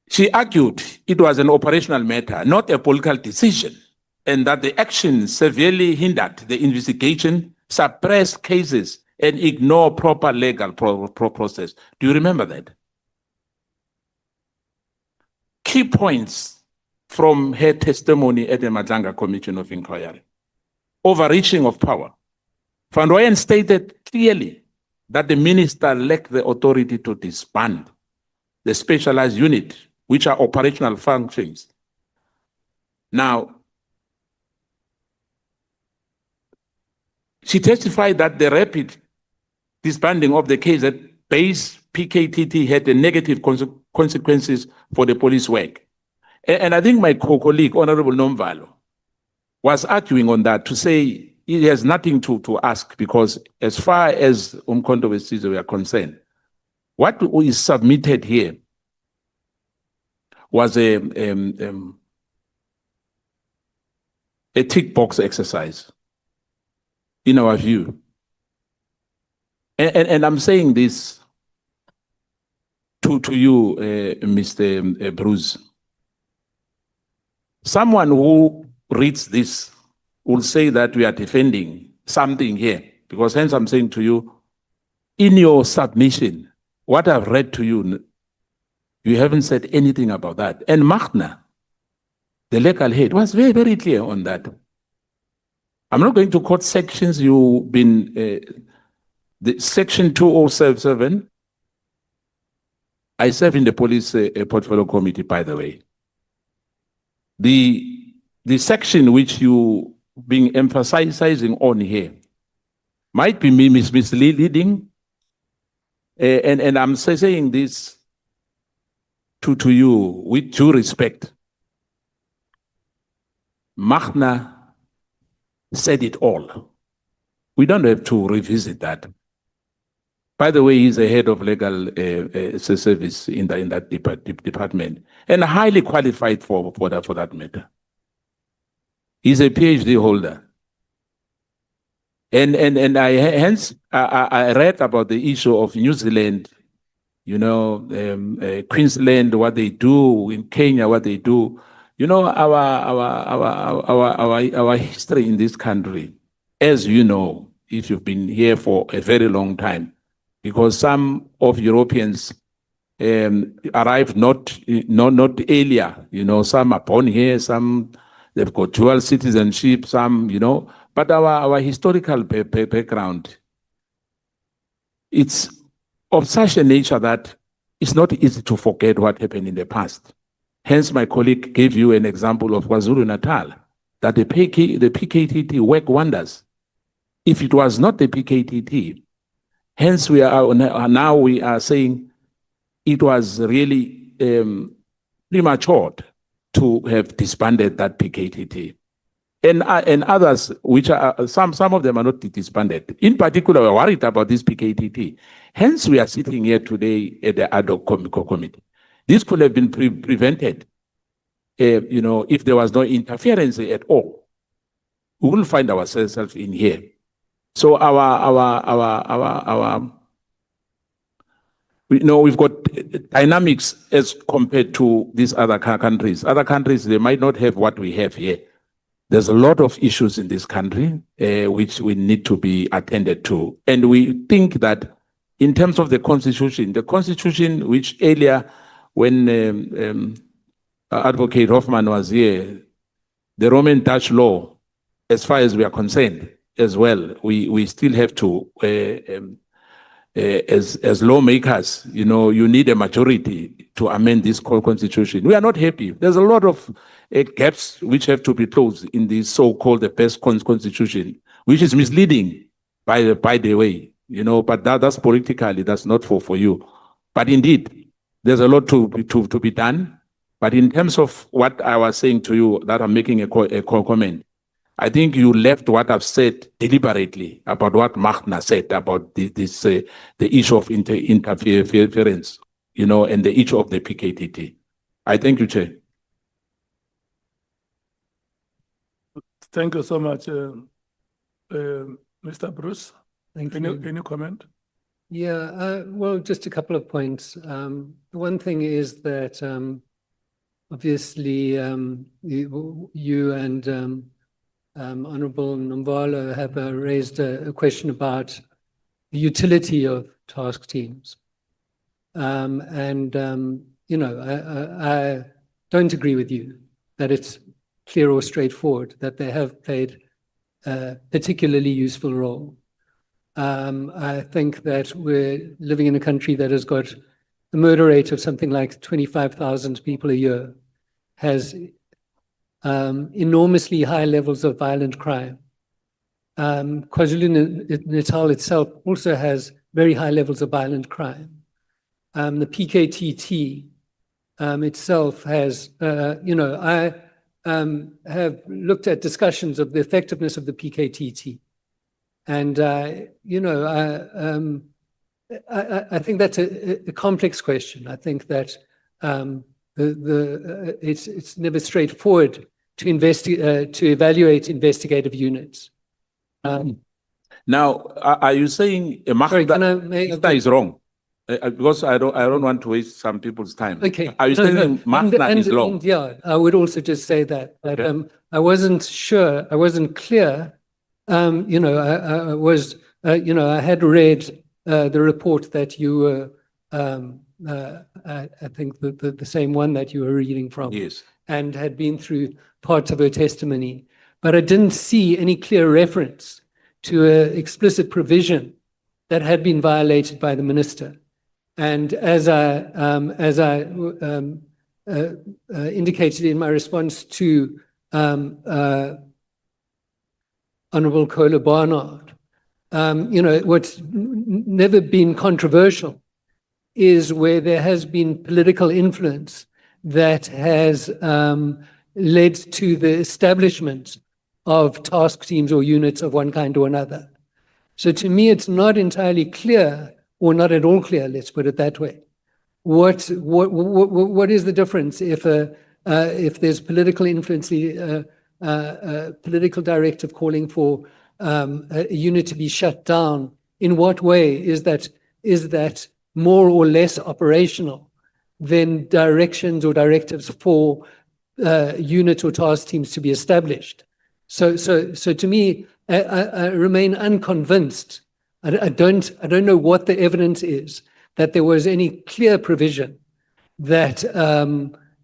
She argued it was an operational matter, not a political decision, and that the action severely hindered the investigation, suppressed cases, and ignored proper legal process. Do you remember that? Key points from her testimony at the Madlanga Commission of Inquiry. Overreaching of power. Van Rooyen stated clearly that the minister lacked the authority to disband the specialized unit, which are operational functions. Now, she testified that the rapid disbanding of the case at base PKTT had a negative consequences for the police work. And I think my colleague, Honorable Nomvalo, was arguing on that to say he has nothing to ask, because as far as Umkhonto Wesizwe we are concerned, what is submitted here was a tick box exercise, in our view. And I'm saying this to you, Mr. Bruce. Someone who reads this will say that we are defending something here, because hence I'm saying to you, in your submission, what I've read to you, you haven't said anything about that. And Magna, the legal head, was very, very clear on that. I'm not going to quote sections you've been, the section 2077, I serve in the police portfolio committee, by the way. The section which you being emphasizing on here might be misleading, and I'm saying this to you with due respect. Magna said it all. We don't have to revisit that. By the way, he's the head of legal service in that department, and highly qualified for that matter. He's a PhD holder. And I read about the issue of New Zealand, you know, Queensland, what they do, in Kenya, what they do. You know, our history in this country, as you know, if you've been here for a very long time, because some of Europeans arrived not earlier, you know, some are born here, some they've got dual citizenship, some, you know, but our historical background, it's of such a nature that it's not easy to forget what happened in the past. Hence, my colleague gave you an example of KwaZulu-Natal, that the PKTT work wonders. If it was not the PKTT, hence we are saying it was really premature to have disbanded that PKTT. And others, which are, some of them are not disbanded. In particular, we're worried about this PKTT. Hence, we are sitting here today at the adhoc committee. This could have been prevented, you know, if there was no interference at all. We will find ourselves in here. So we know we've got dynamics as compared to these other countries. Other countries, they might not have what we have here. There's a lot of issues in this country which we need to be attended to. And we think that in terms of the constitution which earlier when Advocate Hoffman was here, the Roman Dutch law, as far as we are concerned as well, we still have to, as lawmakers, you know, you need a majority to amend this constitution. We are not happy. There's a lot of gaps which have to be closed in this so-called the best constitution, which is misleading, by the way, you know, but that's politically, that's not for you. But indeed, there's a lot to be done. But in terms of what I was saying to you, that I'm making a comment, I think you left what I've said deliberately about what Mkhwanazi said about the issue of interference, you know, and the issue of the PKTT. I thank you, Chair. Thank you so much, Mr. Bruce. Thank you. Any comment? Yeah, well, just a couple of points. One thing is that obviously you and Honorable Nomvalo have raised a question about the utility of task teams. You know, I don't agree with you that it's clear or straightforward that they have played a particularly useful role. I think that we're living in a country that has got a murder rate of something like 25,000 people a year, has enormously high levels of violent crime. KwaZulu-Natal itself also has very high levels of violent crime. The PKTT itself has, you know, I have looked at discussions of the effectiveness of the PKTT. And, you know, I think that's a complex question. I think that it's never straightforward to evaluate investigative units. Now, are you saying Mkhwanazi is wrong? Because I don't want to waste some people's time. Okay. Are you saying Mkhwanazi is wrong? Yeah, I would also just say that okay. I wasn't sure, I wasn't clear. You know, I was, you know, I had read the report that you were, I think the same one that you were reading from. Yes. And had been through parts of her testimony, but I didn't see any clear reference to an explicit provision that had been violated by the minister. And as I indicated in my response to Honorable Kola Barnard, you know, what's never been controversial is where there has been political influence that has led to the establishment of task teams or units of one kind or another. So to me, it's not entirely clear, or not at all clear, let's put it that way. What is the difference if there's political influence, political directive calling for a unit to be shut down? In what way is that more or less operational than directions or directives for unit or task teams to be established? So to me, I remain unconvinced. I don't know what the evidence is that there was any clear provision that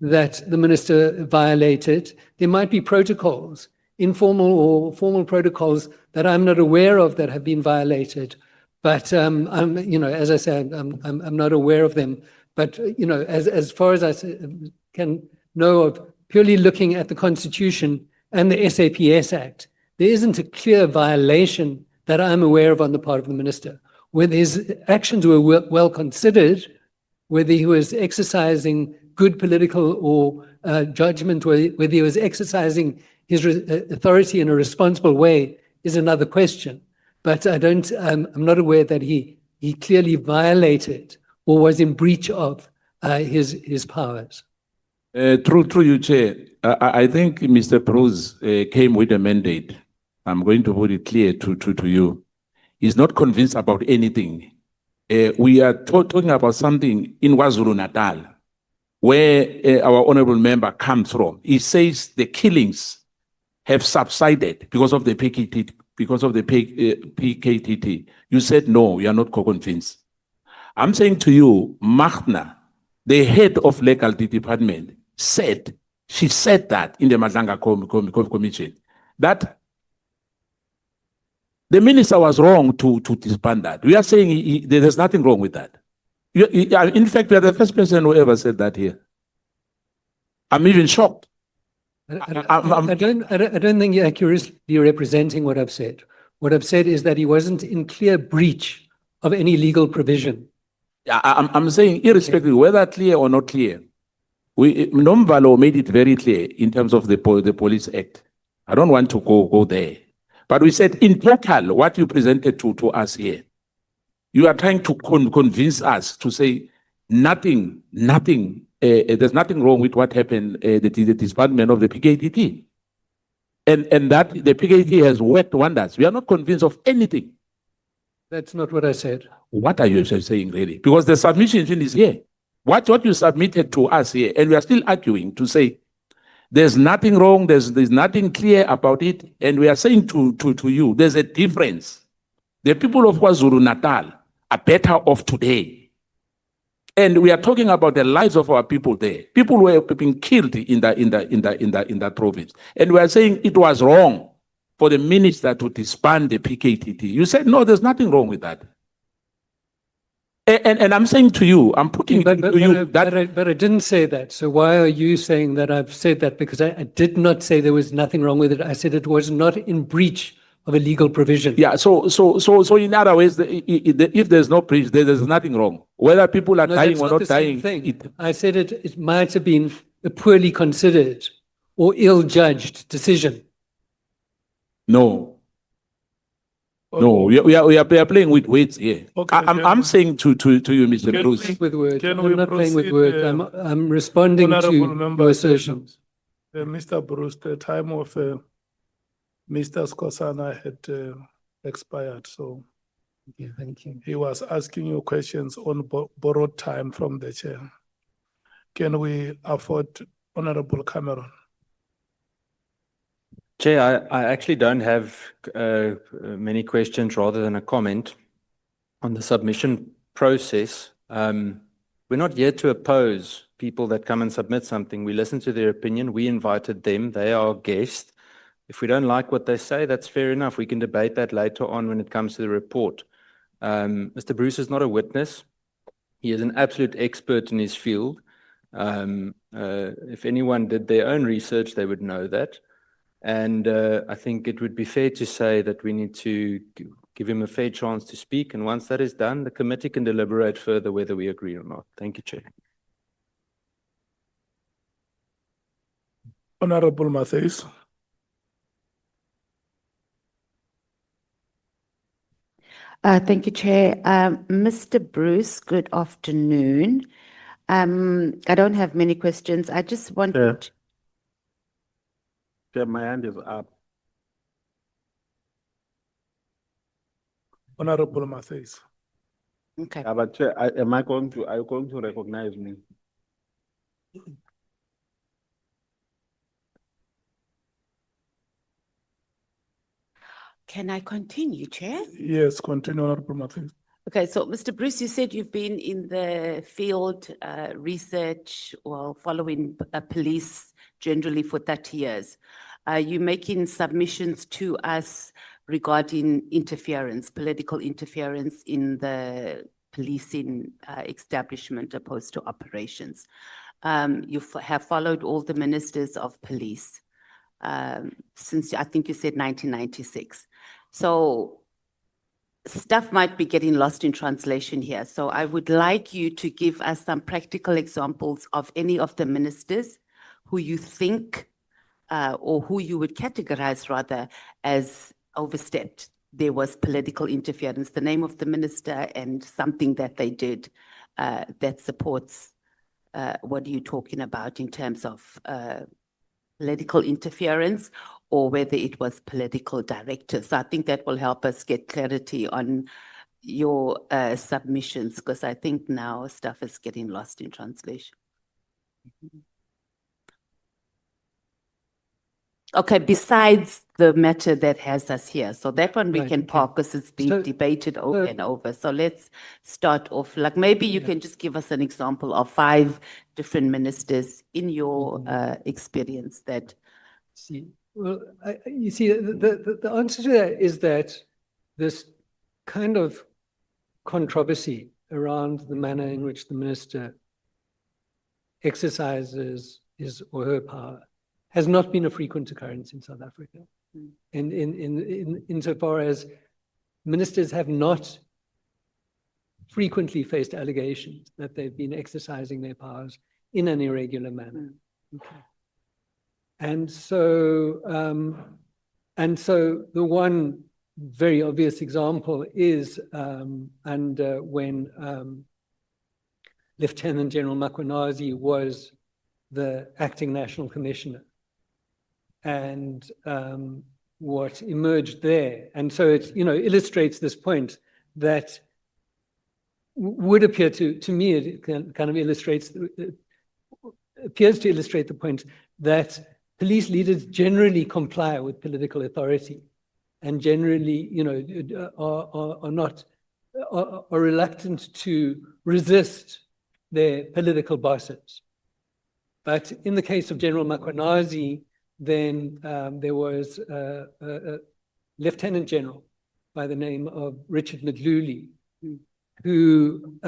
that the minister violated. There might be protocols, informal or formal protocols that I'm not aware of that have been violated. But I'm, you know, as I said, I'm not aware of them. But you know, as far as I can know of, purely looking at the Constitution and the SAPS Act, there isn't a clear violation that I'm aware of on the part of the minister. Whether his actions were well considered, whether he was exercising good political or judgment, whether he was exercising his authority in a responsible way is another question. But I'm not aware that he clearly violated or was in breach of his powers. Through you, Chair, I think Mr. Bruce came with a mandate. I'm going to put it clear to you. He's not convinced about anything. We are talking about something in KwaZulu-Natal, where our honorable member comes from. He says the killings have subsided because of the PKTT. PKTT. You said no, we are not convinced. I'm saying to you, Mkhwanazi, the head of legal department, she said that in the Madlanga Commission, that the minister was wrong to disband that. We are saying there's nothing wrong with that. In fact, we are the first person who ever said that here. I'm even shocked. I don't think you're accurately representing what I've said. What I've said is that he wasn't in clear breach of any legal provision. I'm saying, irrespective whether clear or not clear, Nomvalo made it very clear in terms of the Police Act. I don't want to go there. But we said in total, what you presented to us here, you are trying to convince us to say nothing, there's nothing wrong with what happened, the disbandment of the PKTT. And that the PKTT has worked wonders. We are not convinced of anything. That's not what I said. What are you saying really? Because the submission is here. What you submitted to us here, and we are still arguing to say there's nothing wrong, there's nothing clear about it, and we are saying to you, there's a difference. The people of KwaZulu-Natal are better off today. And we are talking about the lives of our people there. People were being killed in that province. And we are saying it was wrong for the minister to disband the PKTT. You said, no, there's nothing wrong with that. And I'm saying to you, I'm putting But I didn't say that. So why are you saying that I've said that? Because I did not say there was nothing wrong with it. I said it was not in breach of a legal provision. Yeah, so in other ways, if there's no breach, there's nothing wrong. Whether people are dying or not dying. I said it might have been a poorly considered or ill-judged decision. No. No, we are playing with words here. Okay, I'm saying to you, Mr. Bruce. With words. I'm not playing with words. I'm responding to your assertions. Mr. Bruce, the time of Mr. Skosana had expired, so yeah, thank you. He was asking you questions on borrowed time from the chair. Can we afford Honorable Cameron? Chair, I actually don't have many questions rather than a comment on the submission process. We're not here to oppose people that come and submit something. We listen to their opinion. We invited them. They are our guests. If we don't like what they say, that's fair enough. We can debate that later on when it comes to the report. Mr. Bruce is not a witness. He is an absolute expert in his field. If anyone did their own research, they would know that. And I think it would be fair to say that we need to give him a fair chance to speak. And once that is done, the committee can deliberate further whether we agree or not. Thank you, Chair. Honorable Matthews. Thank you, Chair. Mr. Bruce, good afternoon. I don't have many questions. I just wanted... Chair, my hand is up. Honorable Matthews. Okay. Yeah, but Chair, are you going to recognize me? Can I continue, Chair? Yes, continue, Honorable Matthews. Okay, so Mr. Bruce, you said you've been in the field research or following police generally for 30 years. You're making submissions to us regarding interference, political interference in the policing establishment opposed to operations. You have followed all the ministers of police since, I think you said 1996. So stuff might be getting lost in translation here. So I would like you to give us some practical examples of any of the ministers who you think or who you would categorize rather as overstepped. There was political interference, the name of the minister and something that they did that supports what are you talking about in terms of political interference or whether it was political directives. So I think that will help us get clarity on your submissions, because I think now stuff is getting lost in translation. Okay, besides the matter that has us here. So that one we can park because it's been debated over and over. So let's start off, like maybe you can just give us an example of 5 different ministers in your experience that. Well, you see, the answer to that is that this kind of controversy around the manner in which the minister exercises his or her power has not been a frequent occurrence in South Africa. Insofar as ministers have not frequently faced allegations that they've been exercising their powers in an irregular manner. Okay. And so And so the one very obvious example is when Lieutenant General Mkhwanazi was the acting national commissioner, and what emerged there. And so it, illustrates this point that would appear to me, it kind of appears to illustrate the point that police leaders generally comply with political authority and generally, are reluctant to resist their political bosses. But in the case of General Mkhwanazi, then there was a lieutenant general by the name of Richard Mdluli, who,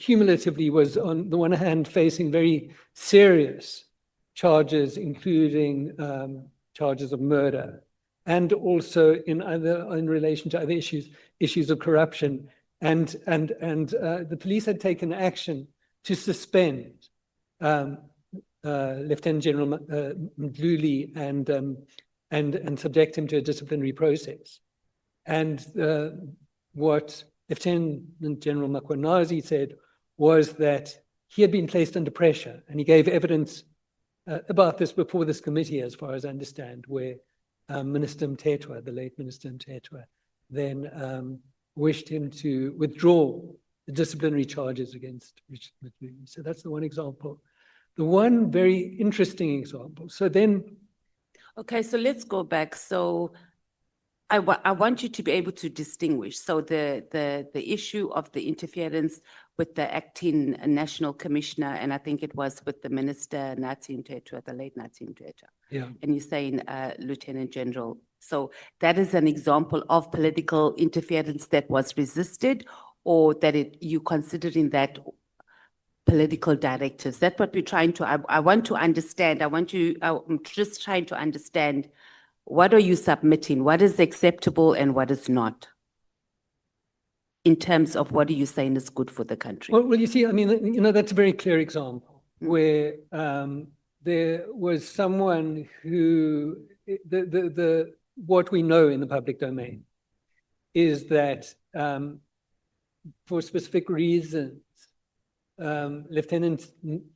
cumulatively was on the one hand facing very serious charges, including charges of murder, and also in relation to other issues of corruption. And the police had taken action to suspend Lieutenant General Mdluli and subject him to a disciplinary process. And what Lieutenant General Mkhwanazi said was that he had been placed under pressure, and he gave evidence about this before this committee, as far as I understand, where Minister Mthethwa, the late Minister Mthethwa, then wished him to withdraw the disciplinary charges against Richard Mdluli. So that's the one example. The one very interesting example. So then... Okay, so let's go back. So I want you to be able to distinguish. So the issue of the interference with the acting national commissioner, and I think it was with the minister, Nathi Mthethwa, the late Nathi Mthethwa. Yeah. And you're saying Lieutenant General. So that is an example of political interference that was resisted, or that you considering that political directives. That's what we're trying to, I want to understand. I'm just trying to understand, what are you submitting? What is acceptable and what is not? In terms of what are you saying is good for the country? Well, you see, that's a very clear example where there was someone who, what we know in the public domain is that for specific reasons, Lieutenant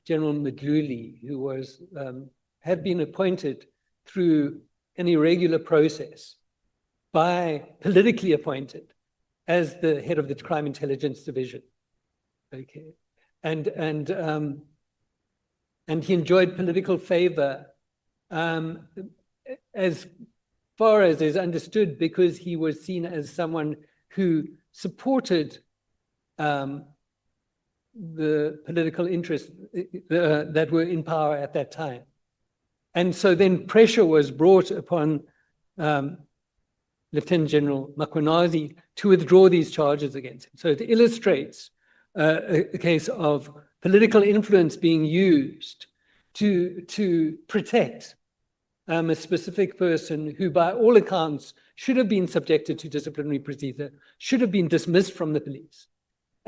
General Mdluli, who was had been appointed through an irregular process politically appointed as the head of the Crime Intelligence Division. Okay, and he enjoyed political favor as far as is understood, because he was seen as someone who supported the political interests that were in power at that time. And so then pressure was brought upon Lieutenant General Mkhwanazi to withdraw these charges against him. So it illustrates a case of political influence being used to protect a specific person who, by all accounts, should have been subjected to disciplinary procedure, should have been dismissed from the police.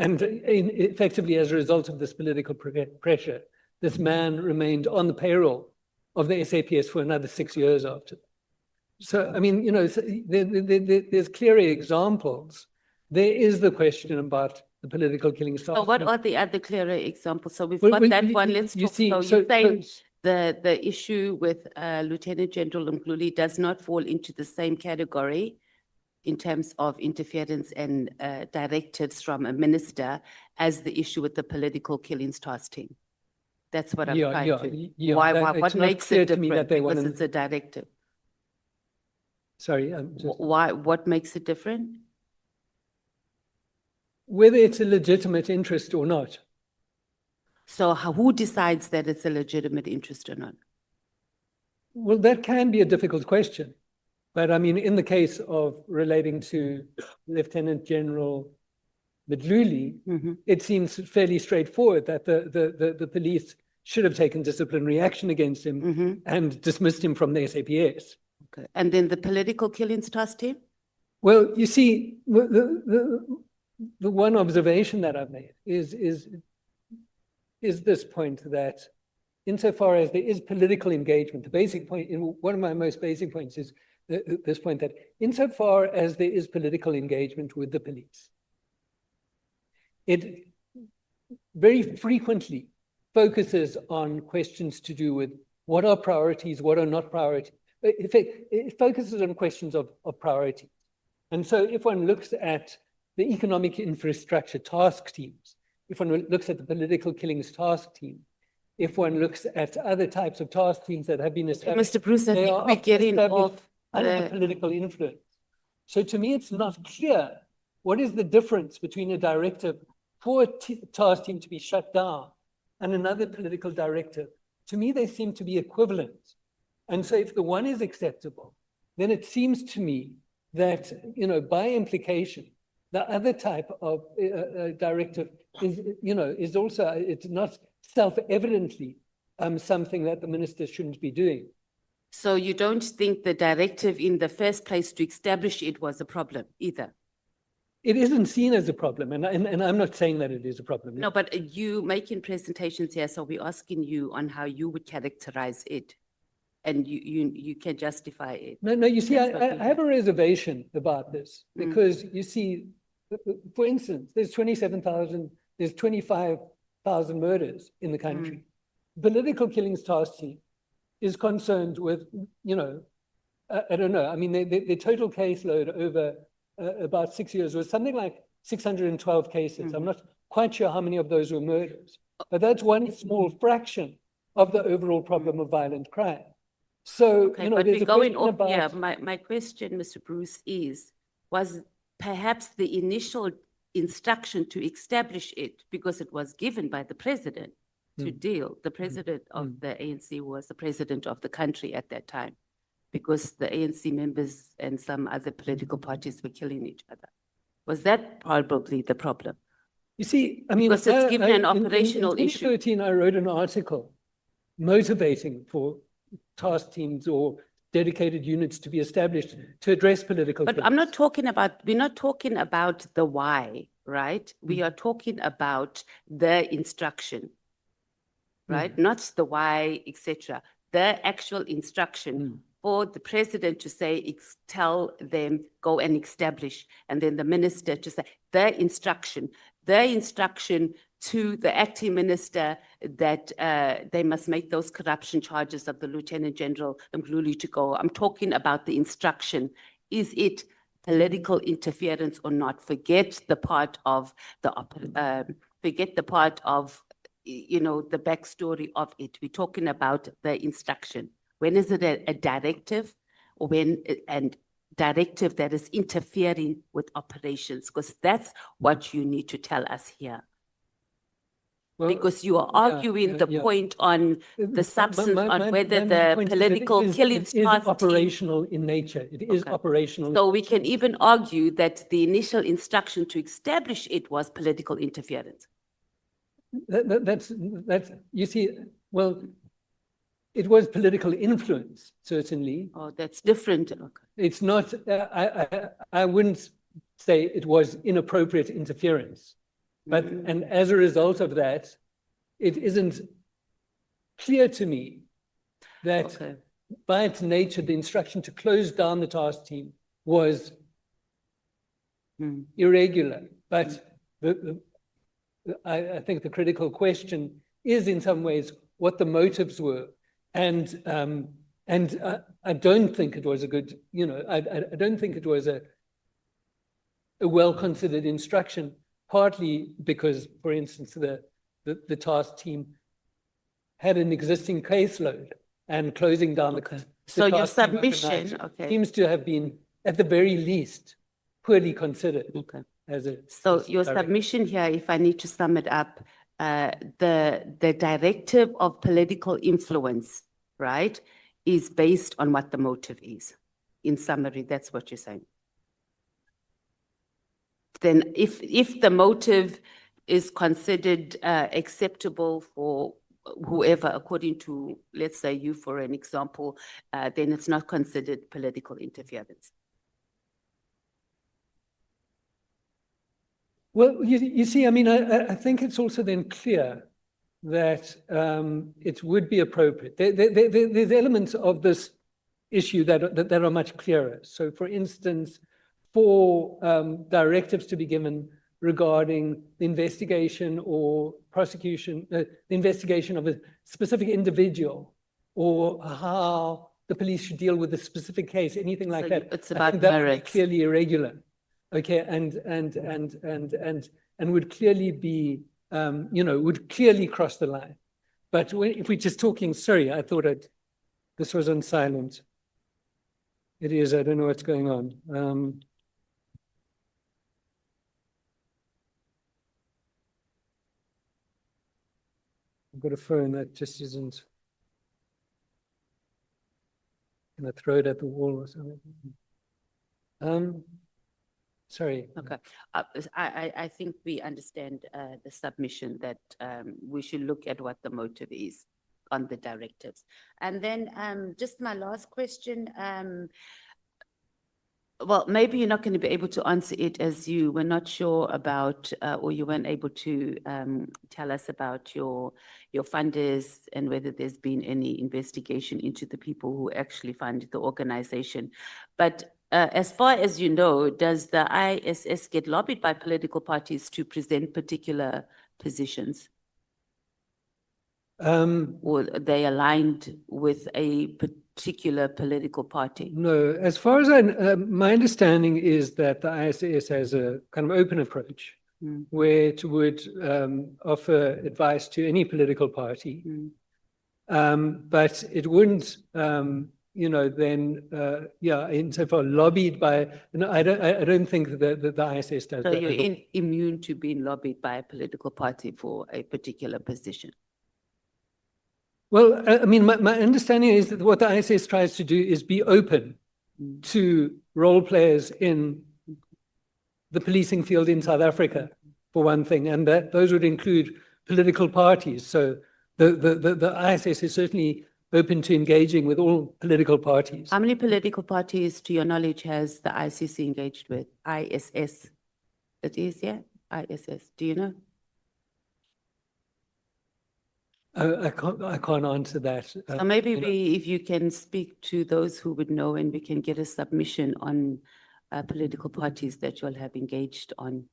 And effectively, as a result of this political pressure, this man remained on the payroll of the SAPS for another 6 years after. So, there's clear examples. There is the question about the political killing. So what are the other clearer examples? So we've got that one. Let's talk. So you're saying the issue with Lieutenant General Mdluli does not fall into the same category in terms of interference and directives from a minister as the issue with the political killings task team. That's what I'm trying to. Yeah. What makes it different? Because it's a directive. Sorry. Why? What makes it different? Whether it's a legitimate interest or not. So who decides that it's a legitimate interest or not? Well, that can be a difficult question. But in the case of relating to Lieutenant General Mdluli, it seems fairly straightforward that the police should have taken disciplinary action against him and dismissed him from the SAPS. Okay. And then the political killings task team? Well, you see, the one observation that I've made is this point that insofar as there is political engagement, the basic point, one of my most basic points is this point that insofar as there is political engagement with the police, it very frequently focuses on questions to do with what are priorities, what are not priorities. It focuses on questions of priority. And so if one looks at the economic infrastructure task teams, if one looks at the political killings task team, if one looks at other types of task teams that have been established, Mr. Bruce, I think we're getting off under political influence. So to me, it's not clear what is the difference between a directive for a task team to be shut down and another political directive. To me, they seem to be equivalent. And so if the one is acceptable, then it seems to me that, by implication, the other type of directive is, is also, it's not self-evidently something that the minister shouldn't be doing. So you don't think the directive in the first place to establish it was a problem either? It isn't seen as a problem, and I'm not saying that it is a problem. No, but you making presentations here, so we're asking you on how you would characterize it, and you can justify it. No, you see, I have a reservation about this, because you see, for instance, there's 27,000, there's 25,000 murders in the country. Political killings task team is concerned with, I don't know, I mean, the total caseload over about 6 years was something like 612 cases. I'm not quite sure how many of those were murders, but that's one small fraction of the overall problem of violent crime. So, Okay, but we're going off here. My question, Mr. Bruce, was perhaps the initial instruction to establish it, because it was given by the president to deal, the president of the ANC was the president of the country at that time, because the ANC members and some other political parties were killing each other. Was that probably the problem? You see, I mean, because it's given an operational in issue. 2013, I wrote an article motivating for task teams or dedicated units to be established to address political. But I'm not talking about, we're not talking about the why, right? We are talking about the instruction, right? Not the why, etc. The actual instruction for the president to say, tell them, go and establish, and then the minister to say, the instruction to the acting minister that they must make those corruption charges of the Lieutenant General Mkhwanazi to go. I'm talking about the instruction. Is it political interference or not? Forget the part of the the backstory of it. We're talking about the instruction. When is it a directive, or and directive that is interfering with operations? Because that's what you need to tell us here. Well, because you are arguing the point on the substance, on whether the political killings is operational in nature. It is operational. So we can even argue that the initial instruction to establish it was political interference. That's you see, well, it was political influence, certainly. Oh, that's different. Okay. It's not, I wouldn't say it was inappropriate interference. But, and as a result of that, it isn't clear to me that by its nature, the instruction to close down the task team was irregular. But I think the critical question is in some ways what the motives were. And I don't think it was a good, I don't think it was a well-considered instruction, partly because, for instance, the task team had an existing caseload, and closing down the so your submission seems to have been, at the very least, poorly considered. So your submission here, if I need to sum it up, the directive of political influence, right, is based on what the motive is. In summary, that's what you're saying. Then if the motive is considered acceptable for whoever, according to, let's say you for an example, then it's not considered political interference. Well, you see, I mean, I think it's also then clear that it would be appropriate. There's elements of this issue that are much clearer. So for instance, for directives to be given regarding the investigation or prosecution, the investigation of a specific individual, or how the police should deal with a specific case, anything like that. It's I about think that would be merits. clearly irregular. Okay, and would clearly be, would clearly cross the line. But if we're just talking, sorry, I thought this was on silent. It is, I don't know what's going on. I've got a phone that just isn't. Can I throw it at the wall or something? Sorry. Okay. I think we understand the submission that we should look at what the motive is on the directives. And then just my last question, well, maybe you're not going to be able to answer it as you were not sure about, or you weren't able to tell us about your funders and whether there's been any investigation into the people who actually funded the organization. But as far as you know, does the ISS get lobbied by political parties to present particular positions? Or are they aligned with a particular political party? No, as far as my understanding is that the ISS has a kind of open approach where it would offer advice to any political party, but it wouldn't, insofar lobbied by. No, I don't think that the ISS does. So that. you're immune to being lobbied by a political party for a particular position. Well, I mean, my understanding is that what the ISS tries to do is be open to role players in the policing field in South Africa, for one thing, and that those would include political parties. So the ISS is certainly open to engaging with all political parties. How many political parties, to your knowledge, has the ICC engaged with? ISS. It is, yeah? ISS. Do you know? I can't answer that. So maybe if you can speak to those who would know, and we can get a submission on political parties that you'll have engaged on,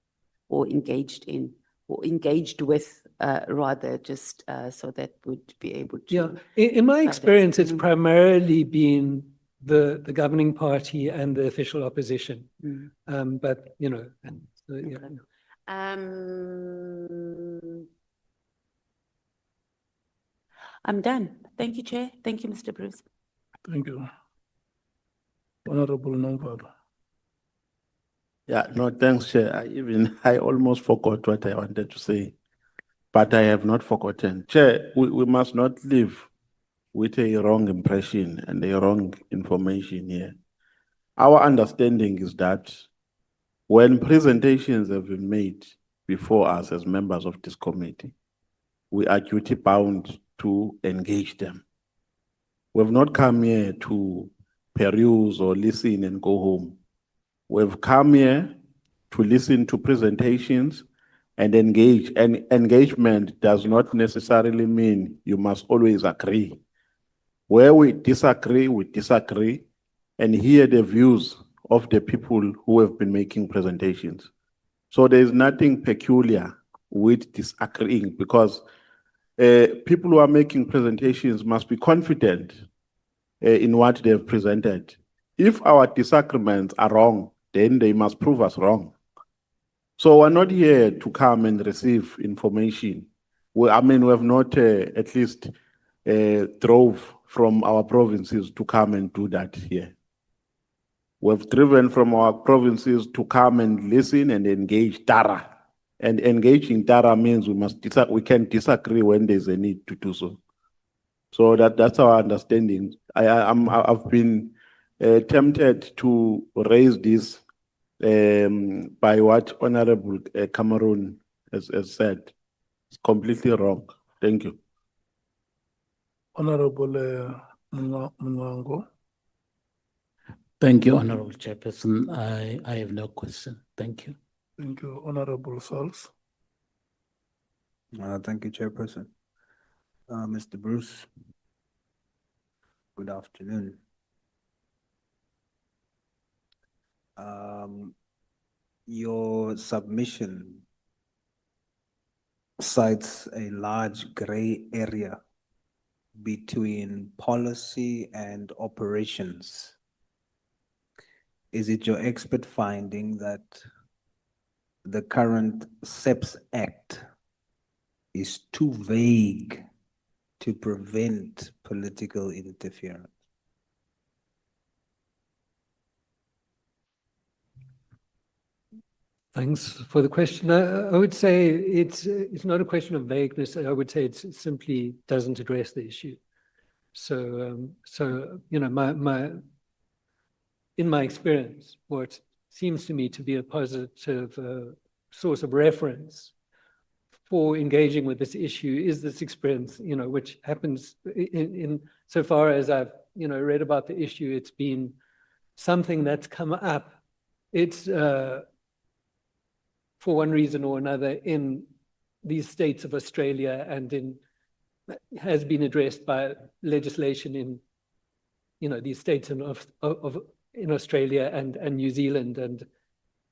or engaged in, or engaged with, rather, just so that would be able to. Yeah, in my experience, it's primarily been the governing party and the official opposition. But yeah. Okay. I'm done. Thank you, Chair. Thank you, Mr. Bruce. Thank you. Honorable Nongwala. Yeah, no, thanks, Chair. I almost forgot what I wanted to say, but I have not forgotten. Chair, we must not live with a wrong impression and a wrong information here. Our understanding is that when presentations have been made before us as members of this committee, we are duty bound to engage them. We've not come here to peruse or listen and go home. We've come here to listen to presentations and engage. And engagement does not necessarily mean you must always agree. Where we disagree, and hear the views of the people who have been making presentations. So there is nothing peculiar with disagreeing, because people who are making presentations must be confident in what they have presented. If our disagreements are wrong, then they must prove us wrong. So we're not here to come and receive information. We have not at least drove from our provinces to come and do that here. We've driven from our provinces to come and listen and engage Tara. And engaging Tara means we can disagree when there's a need to do so. So that's our understanding. I've been tempted to raise this by what Honorable Cameron has said. It's completely wrong. Thank you. Honorable Mngango. Thank you, Honorable Chairperson. I have no question. Thank you. Thank you, Honorable Sauls. Thank you, Chairperson. Mr. Bruce, good afternoon. Your submission cites a large gray area between policy and operations. Is it your expert finding that the current SEPS Act is too vague to prevent political interference? Thanks for the question. I would say it's not a question of vagueness. I would say it simply doesn't address the issue. So you know, in my experience, what seems to me to be a positive source of reference for engaging with this issue is this experience, you know, which happens in so far as I've, you know, read about the issue. It's been something that's come up. It's for one reason or another in these states of Australia and has been addressed by legislation in, you know, these states in Australia and New Zealand,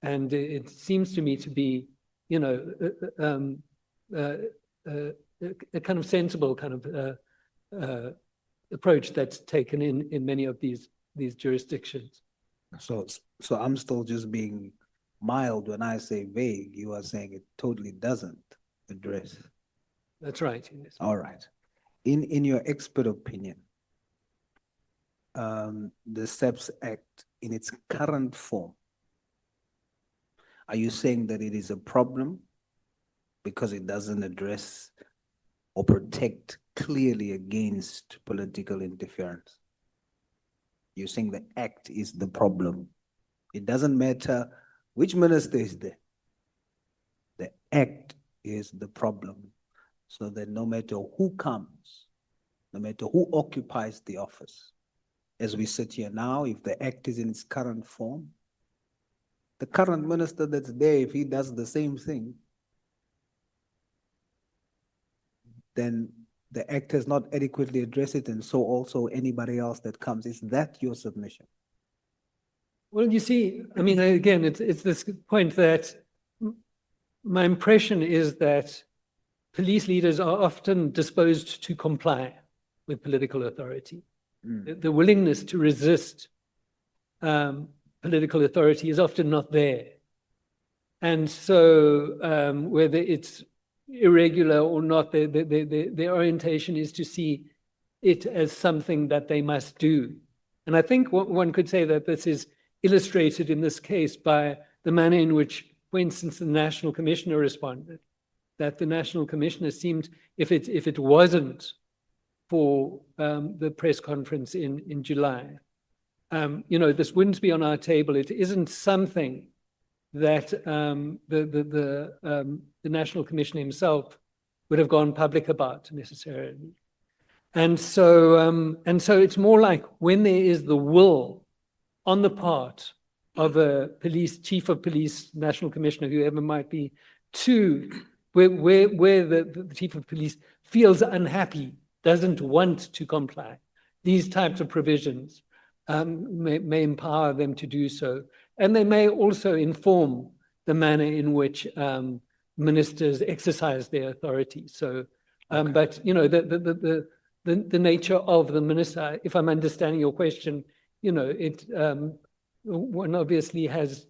and it seems to me to be, you know, a kind of sensible kind of approach that's taken in many of these jurisdictions. So I'm still just being mild when I say vague. You are saying it totally doesn't address. That's right. Yes. All right. In your expert opinion, the SEPS Act in its current form, are you saying that it is a problem because it doesn't address or protect clearly against political interference? You're saying the act is the problem. It doesn't matter which minister is there. The act is the problem. So that no matter who comes, no matter who occupies the office, as we sit here now, if the act is in its current form, the current minister that's there, if he does the same thing, then the act has not adequately addressed it, and so also anybody else that comes. Is that your submission? Well, you see, I mean, again, it's this point that my impression is that police leaders are often disposed to comply with political authority. The willingness to resist political authority is often not there. And so whether it's irregular or not, their orientation is to see it as something that they must do. And I think one could say that this is illustrated in this case by the manner in which, for instance, the National Commissioner responded. That the National Commissioner seemed, if it wasn't for the press conference in July, you know, this wouldn't be on our table. It isn't something that the National Commissioner himself would have gone public about necessarily. And so it's more like when there is the will on the part of a chief of police, National Commissioner, whoever might be, to where the chief of police feels unhappy, doesn't want to comply, these types of provisions may empower them to do so. And they may also inform the manner in which ministers exercise their authority. So, but you know, the nature of the minister, if I'm understanding your question, you know, one obviously has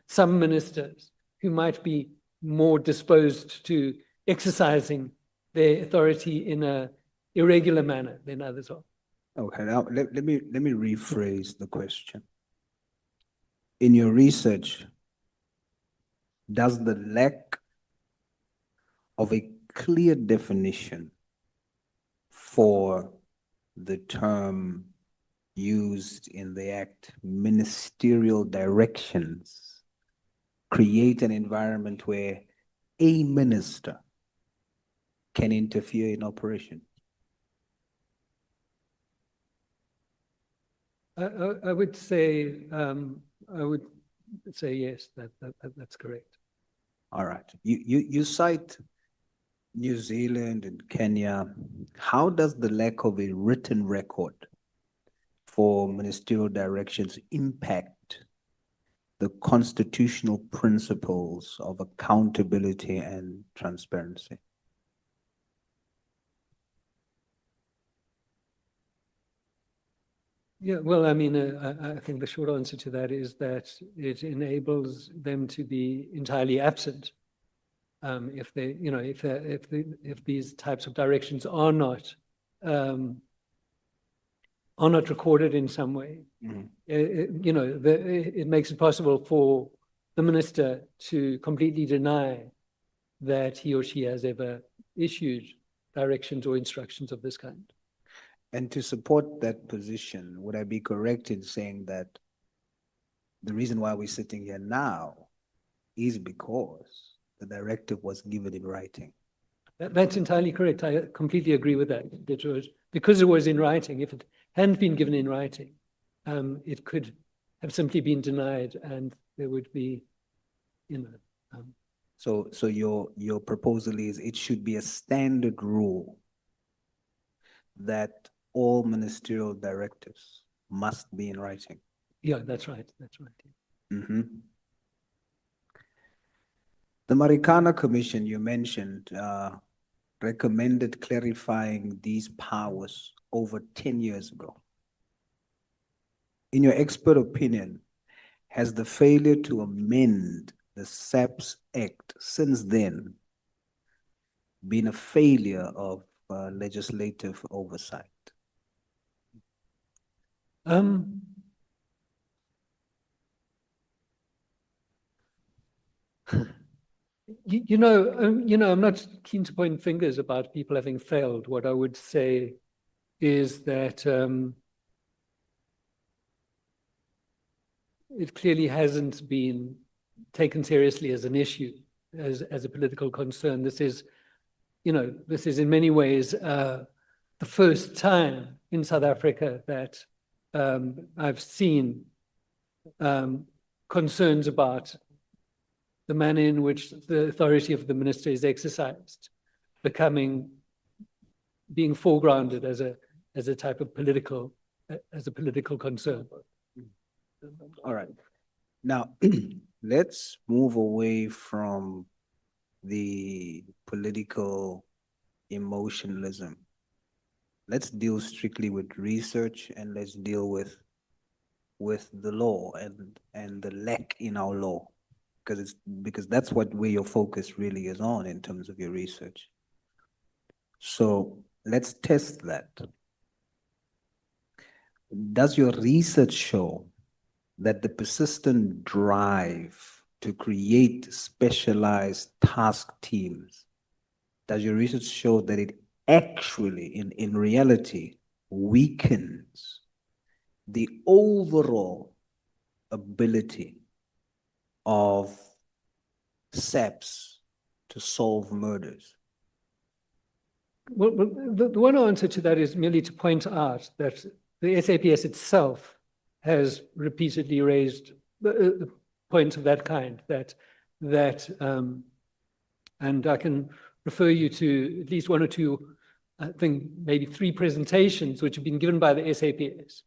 some ministers who might be more disposed to exercising their authority in a irregular manner than others are. Okay, now let me rephrase the question. In your research, does the lack of a clear definition for the term used in the Act, ministerial directions, create an environment where a minister can interfere in operation? I would say yes, that's correct. All right. You cite New Zealand and Kenya, how does the lack of a written record for ministerial directions impact the constitutional principles of accountability and transparency? Yeah, well, I mean, I think the short answer to that is that it enables them to be entirely absent if they, you know, if these types of directions are not recorded in some way. You know, it makes it possible for the minister to completely deny that he or she has ever issued directions or instructions of this kind. And to support that position, would I be correct in saying that the reason why we're sitting here now is because the directive was given in writing? That's entirely correct. I completely agree with that. It was because it was in writing. If it hadn't been given in writing, it could have simply been denied, and there would be, you know. So your proposal is it should be a standard rule that all ministerial directives must be in writing. Yeah, that's right. That's right. Mm-hmm. The Marikana Commission you mentioned recommended clarifying these powers over 10 years ago. In your expert opinion, has the failure to amend the SAPS Act since then been a failure of legislative oversight? You know, I'm not keen to point fingers about people having failed. What I would say is that it clearly hasn't been taken seriously as an issue, as a political concern. This is, you know, this is in many ways the first time in South Africa that I've seen concerns about the manner in which the authority of the minister is exercised being foregrounded as a type of political concern. All right. Now, let's move away from the political emotionalism. Let's deal strictly with research, and let's deal with the law and the lack in our law, because that's where your focus really is on in terms of your research. So let's test that. Does your research show that the persistent drive to create specialized task teams, does your research show that it actually, in reality, weakens the overall ability of SAPS to solve murders? Well, the one answer to that is merely to point out that the SAPS itself has repeatedly raised points of that kind, and I can refer you to at least one or two, I think maybe 3 presentations which have been given by the SAPS,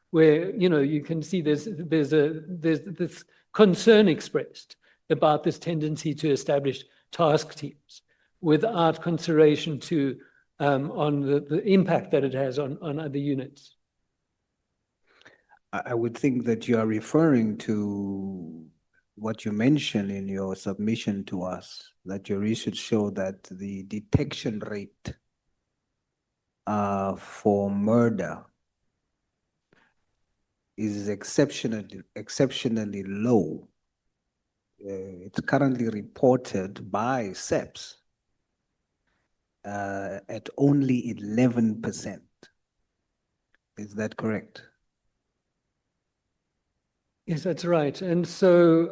where, you know, you can see there's this concern expressed about this tendency to establish task teams without consideration to on the impact that it has on other units. I would think that you are referring to what you mentioned in your submission to us, that your research showed that the detection rate for murder is exceptionally low. It's currently reported by SAPS at only 11%. Is that correct? Yes, that's right. And so,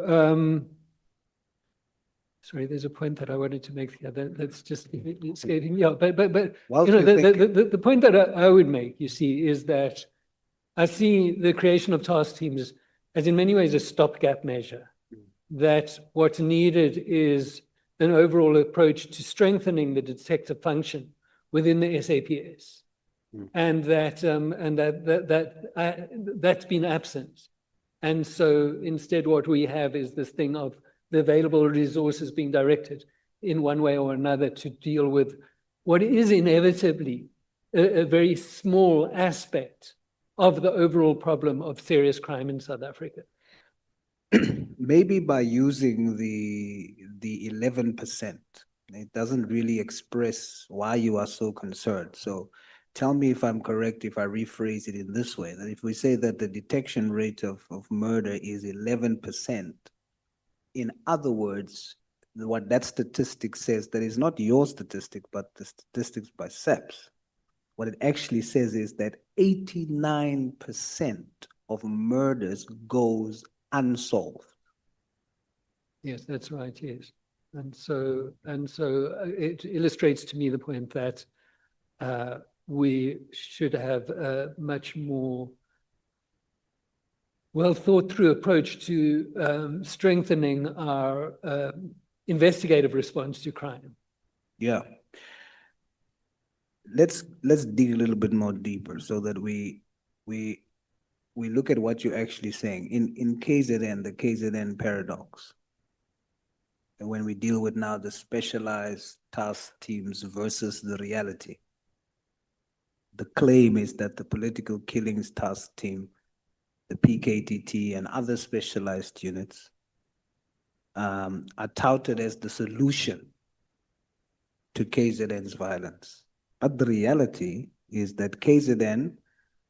sorry, there's a point that I wanted to make here. That's just escaping me. Yeah, but you know, the point that I would make, you see, is that I see the creation of task teams as in many ways a stopgap measure. That what's needed is an overall approach to strengthening the detective function within the SAPS. And that's been absent. And so instead what we have is this thing of the available resources being directed in one way or another to deal with what is inevitably a very small aspect of the overall problem of serious crime in South Africa. Maybe by using the 11%, it doesn't really express why you are so concerned. So tell me if I'm correct if I rephrase it in this way, that if we say that the detection rate of murder is 11%, in other words, what that statistic says, that is not your statistic, but the statistics by SAPS. What it actually says is that 89% of murders goes unsolved. Yes, that's right, yes. And so it illustrates to me the point that we should have a much more well thought through approach to strengthening our investigative response to crime. Yeah. Let's dig a little bit more deeper so that we look at what you're actually saying. In KZN, the KZN paradox, and when we deal with now the specialized task teams versus the reality, the claim is that the political killings task team, the PKTT and other specialized units are touted as the solution to KZN's violence. But the reality is that KZN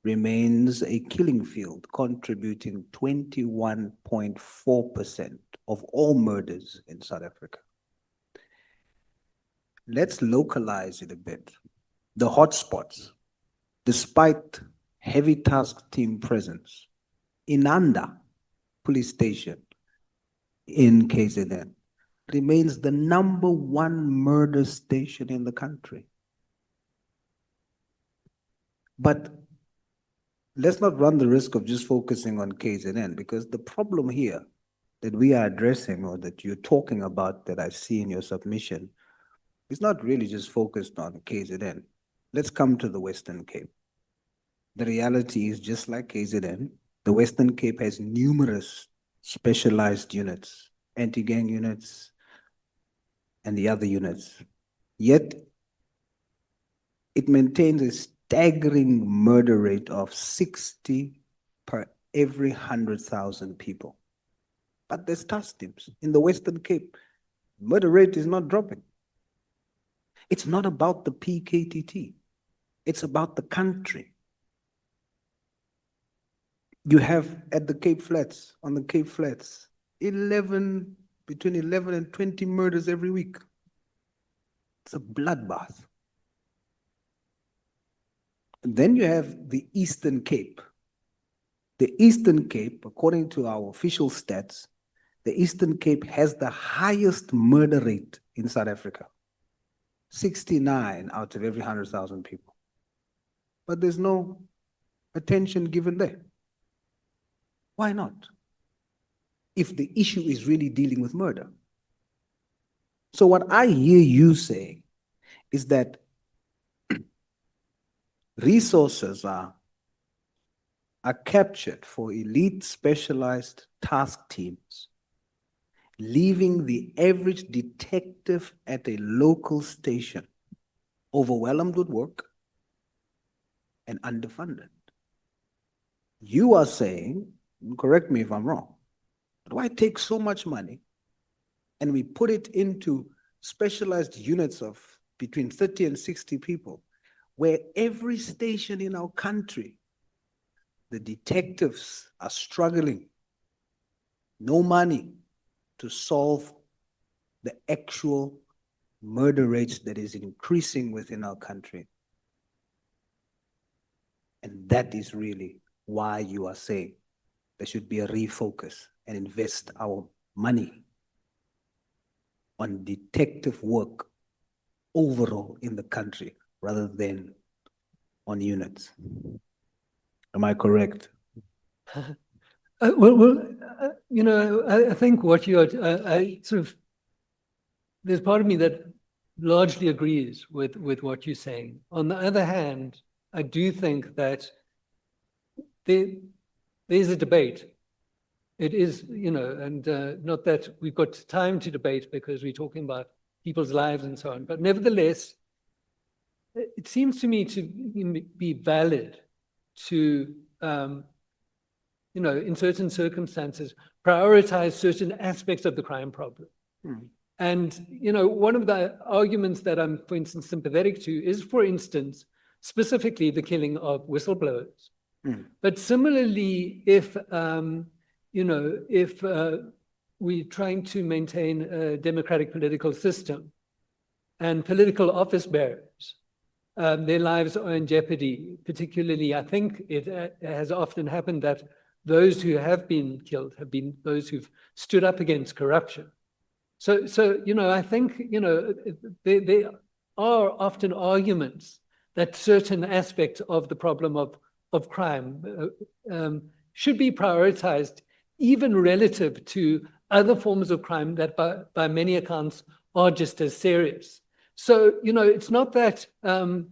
remains a killing field, contributing 21.4% of all murders in South Africa. Let's localize it a bit. The hotspots, despite heavy task team presence, Inanda police station in KZN remains the #1 murder station in the country. But let's not run the risk of just focusing on KZN, because the problem here that we are addressing, or that you're talking about, that I see in your submission, is not really just focused on KZN. Let's come to the Western Cape. The reality is, just like KZN, the Western Cape has numerous specialized units, anti-gang units, and the other units. Yet, it maintains a staggering murder rate of 60 per every 100,000 people. But there's task teams in the Western Cape. Murder rate is not dropping. It's not about the PKTT. It's about the country. You have at the Cape Flats, on the Cape Flats, between 11 and 20 murders every week. It's a bloodbath. And then you have the Eastern Cape. The Eastern Cape, according to our official stats, the Eastern Cape has the highest murder rate in South Africa. 69 out of every 100,000 people. But there's no attention given there. Why not? If the issue is really dealing with murder. So what I hear you saying is that resources are captured for elite specialized task teams, leaving the average detective at a local station overwhelmed with work and underfunded. You are saying, correct me if I'm wrong, but why take so much money and we put it into specialized units of between 30 and 60 people, where every station in our country, the detectives are struggling, no money to solve the actual murder rates that is increasing within our country. And that is really why you are saying there should be a refocus and invest our money on detective work overall in the country rather than on units. Am I correct? You know, I think what you're there's part of me that largely agrees with what you're saying. On the other hand, I do think that there's a debate. It is, you know, and not that we've got time to debate because we're talking about people's lives and so on, but nevertheless, it seems to me to be valid to, you know, in certain circumstances, prioritize certain aspects of the crime problem. And, you know, one of the arguments that I'm, for instance, sympathetic to is, for instance, specifically the killing of whistleblowers. But similarly, if, you know, if we're trying to maintain a democratic political system and political office bearers, their lives are in jeopardy, particularly, I think it has often happened that those who have been killed have been those who've stood up against corruption. So you know, I think, you know, there are often arguments that certain aspects of the problem of crime should be prioritized, even relative to other forms of crime that by many accounts are just as serious. So, you know, it's not that, you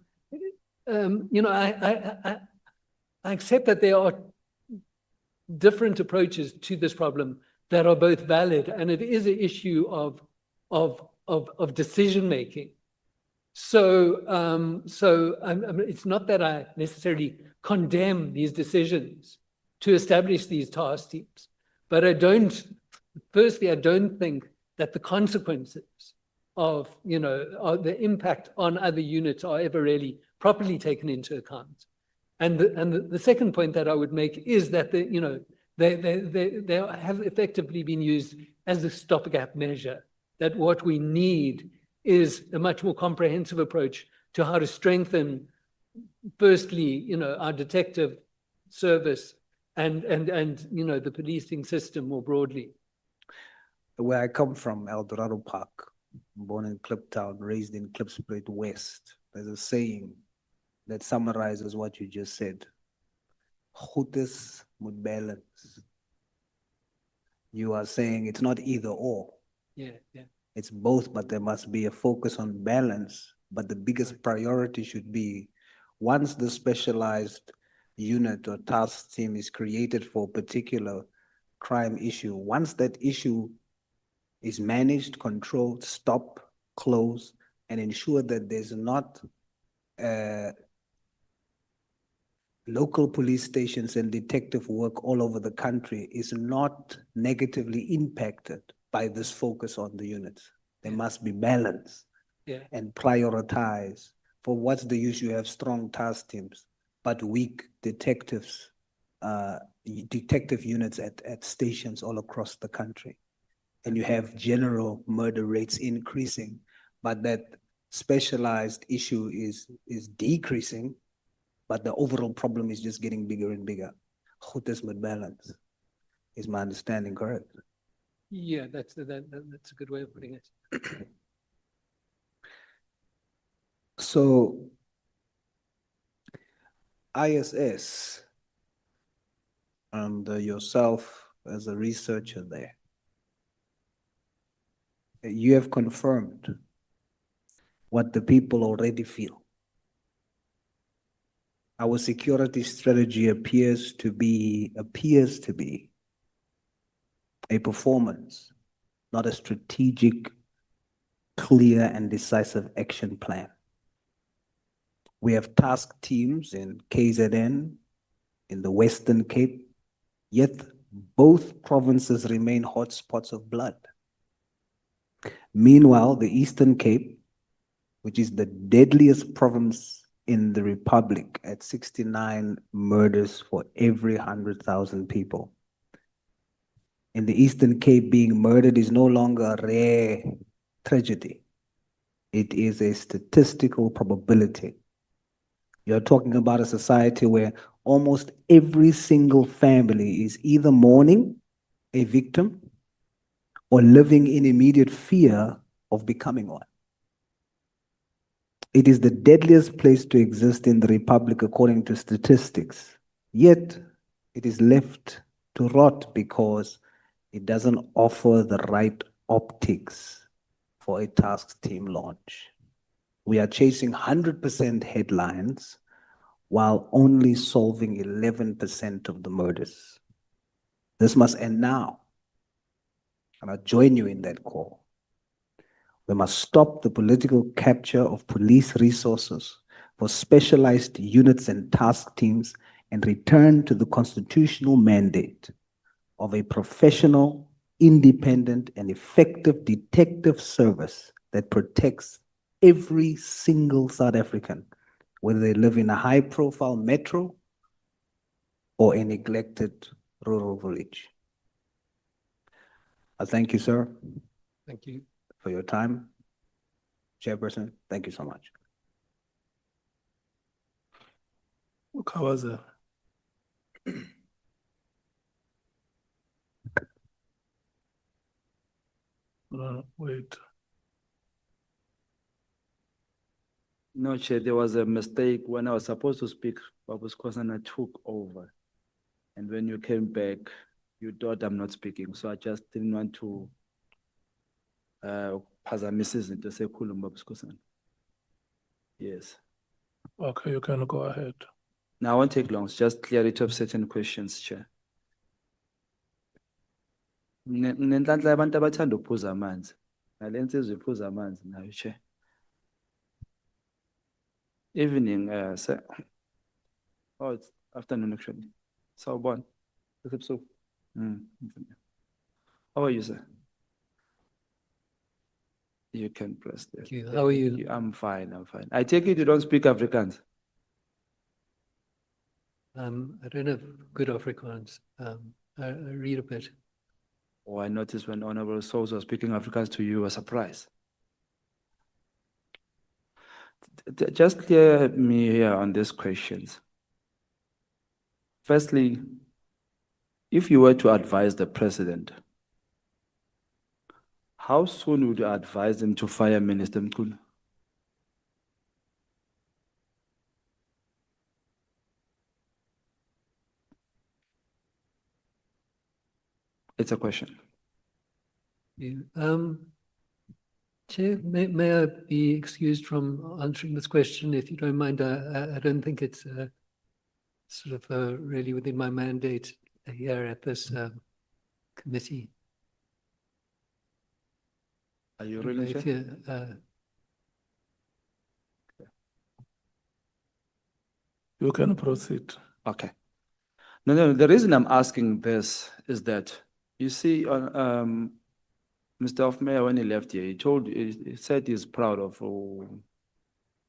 know, I accept that there are different approaches to this problem that are both valid, and it is an issue of decision making. So, it's not that I necessarily condemn these decisions to establish these task teams, but I don't think that the consequences of, you know, the impact on other units are ever really properly taken into account. And the second point that I would make is that you know, they have effectively been used as a stopgap measure, that what we need is a much more comprehensive approach to how to strengthen, firstly, you know, our detective service and you know, the policing system more broadly. Where I come from, El Dorado Park, born in Kliptown, raised in Klipspruit West, there's a saying that summarizes what you just said. Goedes moet balance. You are saying it's not either or. Yeah. It's both, but there must be a focus on balance. But the biggest priority should be, once the specialized unit or task team is created for a particular crime issue, once that issue is managed, controlled, stop, close, and ensure that there's not local police stations and detective work all over the country is not negatively impacted by this focus on the units. There must be balance and prioritize. For what's the use? You have strong task teams, but weak detectives, detective units at stations all across the country. And you have general murder rates increasing, but that specialized issue is decreasing, but the overall problem is just getting bigger and bigger. Goedes met balance. Is my understanding correct? Yeah, that's a good way of putting it. So, ISS and yourself as a researcher there, you have confirmed what the people already feel. Our security strategy appears to be a performance, not a strategic, clear and decisive action plan. We have task teams in KZN, in the Western Cape, yet both provinces remain hotspots of blood. Meanwhile, the Eastern Cape, which is the deadliest province in the Republic at 69 murders for every 100,000 people. In the Eastern Cape, being murdered is no longer a rare tragedy. It is a statistical probability. You're talking about a society where almost every single family is either mourning a victim or living in immediate fear of becoming one. It is the deadliest place to exist in the Republic according to statistics. Yet, it is left to rot because it doesn't offer the right optics for a task team launch. We are chasing 100% headlines while only solving 11% of the murders. This must end now. And I join you in that call. We must stop the political capture of police resources for specialized units and task teams and return to the constitutional mandate of a professional, independent, and effective detective service that protects every single South African, whether they live in a high-profile metro or a neglected rural village. I thank you, sir. Thank you. For your time. Chairperson, thank you so much. Mkhwanazi. Wait. No, Chair, there was a mistake when I was supposed to speak. Babu Skhosana took over. And when you came back, you thought I'm not speaking. So I just didn't want to phazamisa into sekhuluma Babu Skhosana. Yes. Okay, you can go ahead. Now I won't take long, it's just clarity of certain questions, Chair. Ngenhlanhla yabantu abathanda ukuphuza amanzi. Nale nsizwe iphuza amanzi nayo, Chair. Evening, sir. Oh, it's afternoon actually. Sawubona. So, how are you, sir? You can press there. Thank you. How are you? I'm fine, I'm fine. I take it you don't speak Afrikaans. I don't have good Afrikaans. I read a bit. Oh, I noticed when Honorable Souls was speaking Afrikaans to you, a surprise. Just clear me here on these questions. Firstly, if you were to advise the president, how soon would you advise him to fire Minister Mkhwanazi? It's a question. Yeah. Chair, may I be excused from answering this question, if you don't mind? I don't think it's sort of really within my mandate here at this committee. Are you really sure? You can proceed. Okay. No, the reason I'm asking this is that, you see, Mr. Hoffman, when he left here, he said he's proud of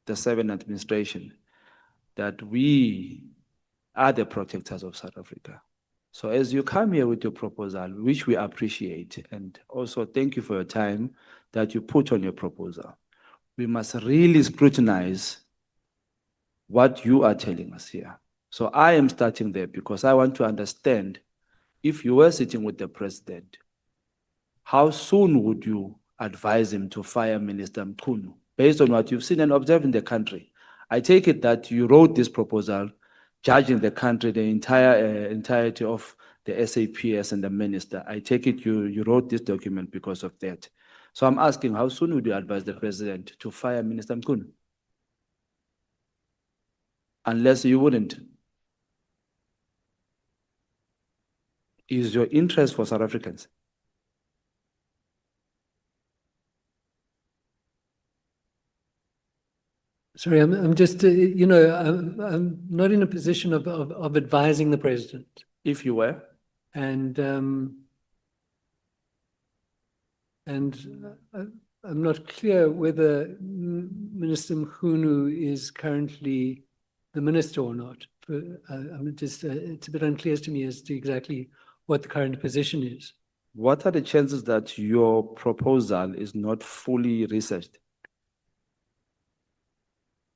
the Seven administration, that we are the protectors of South Africa. So as you come here with your proposal, which we appreciate, and also thank you for your time that you put on your proposal, we must really scrutinize what you are telling us here. So I am starting there because I want to understand, if you were sitting with the president, how soon would you advise him to fire Minister Mkhwanazi, based on what you've seen and observed in the country? I take it that you wrote this proposal judging the country, the entirety of the SAPS and the minister. I take it you wrote this document because of that. So I'm asking, how soon would you advise the president to fire Minister Mkhwanazi? Unless you wouldn't. Is your interest for South Africans? Sorry, I'm just, I'm not in a position of advising the president. If you were? And I'm not clear whether Minister Mkhwanazi is currently the minister or not. I'm just, it's a bit unclear to me as to exactly what the current position is. What are the chances that your proposal is not fully researched?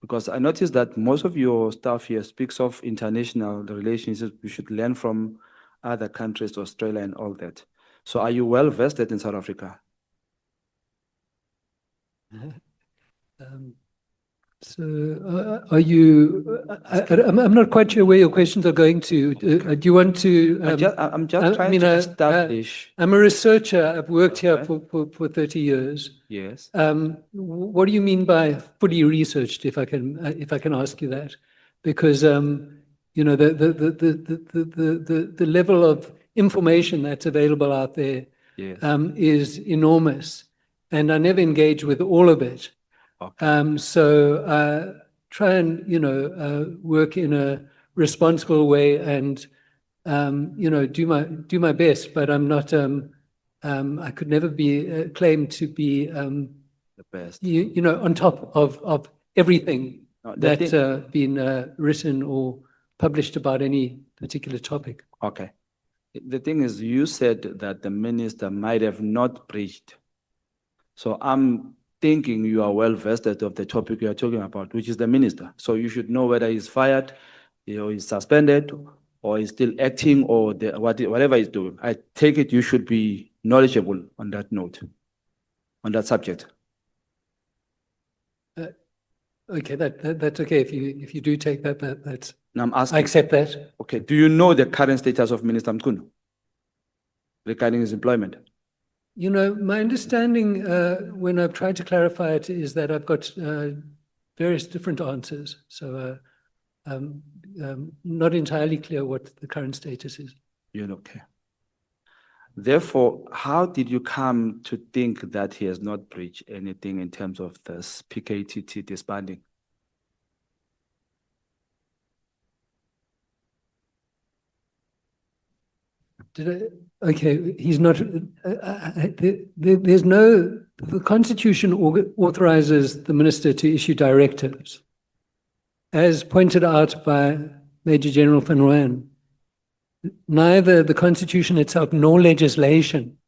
Because I noticed that most of your staff here speaks of international relationships. We should learn from other countries, Australia and all that. So are you well vested in South Africa? So are you, I'm not quite sure where your questions are going to. Do you want to? I'm just trying to establish. I'm a researcher. I've worked here for 30 years. Yes. What do you mean by fully researched, if I can ask you that? Because, you know, the level of information that's available out there is enormous, and I never engage with all of it. Okay. So try and, you know, work in a responsible way and, you know, do my best, but I'm not, I could never be claimed to be the best. You know, on top of everything that's been written or published about any particular topic. Okay. The thing is, you said that the minister might have not breached. So I'm thinking you are well vested of the topic you are talking about, which is the minister. So you should know whether he's fired, or he's suspended, or he's still acting, or whatever he's doing. I take it you should be knowledgeable on that note, on that subject. Okay, that's okay. If you do take that's. Now I'm asking. I accept that. Okay. Do you know the current status of Minister Mkhwanazi regarding his employment? You know, my understanding when I've tried to clarify it is that I've got various different answers. So not entirely clear what the current status is. You're okay. Therefore, how did you come to think that he has not breached anything in terms of this PKTT disbanding? Okay, he's not, there's no, the Constitution authorizes the minister to issue directives. As pointed out by Major General Van Rooyen, neither the Constitution itself nor legislation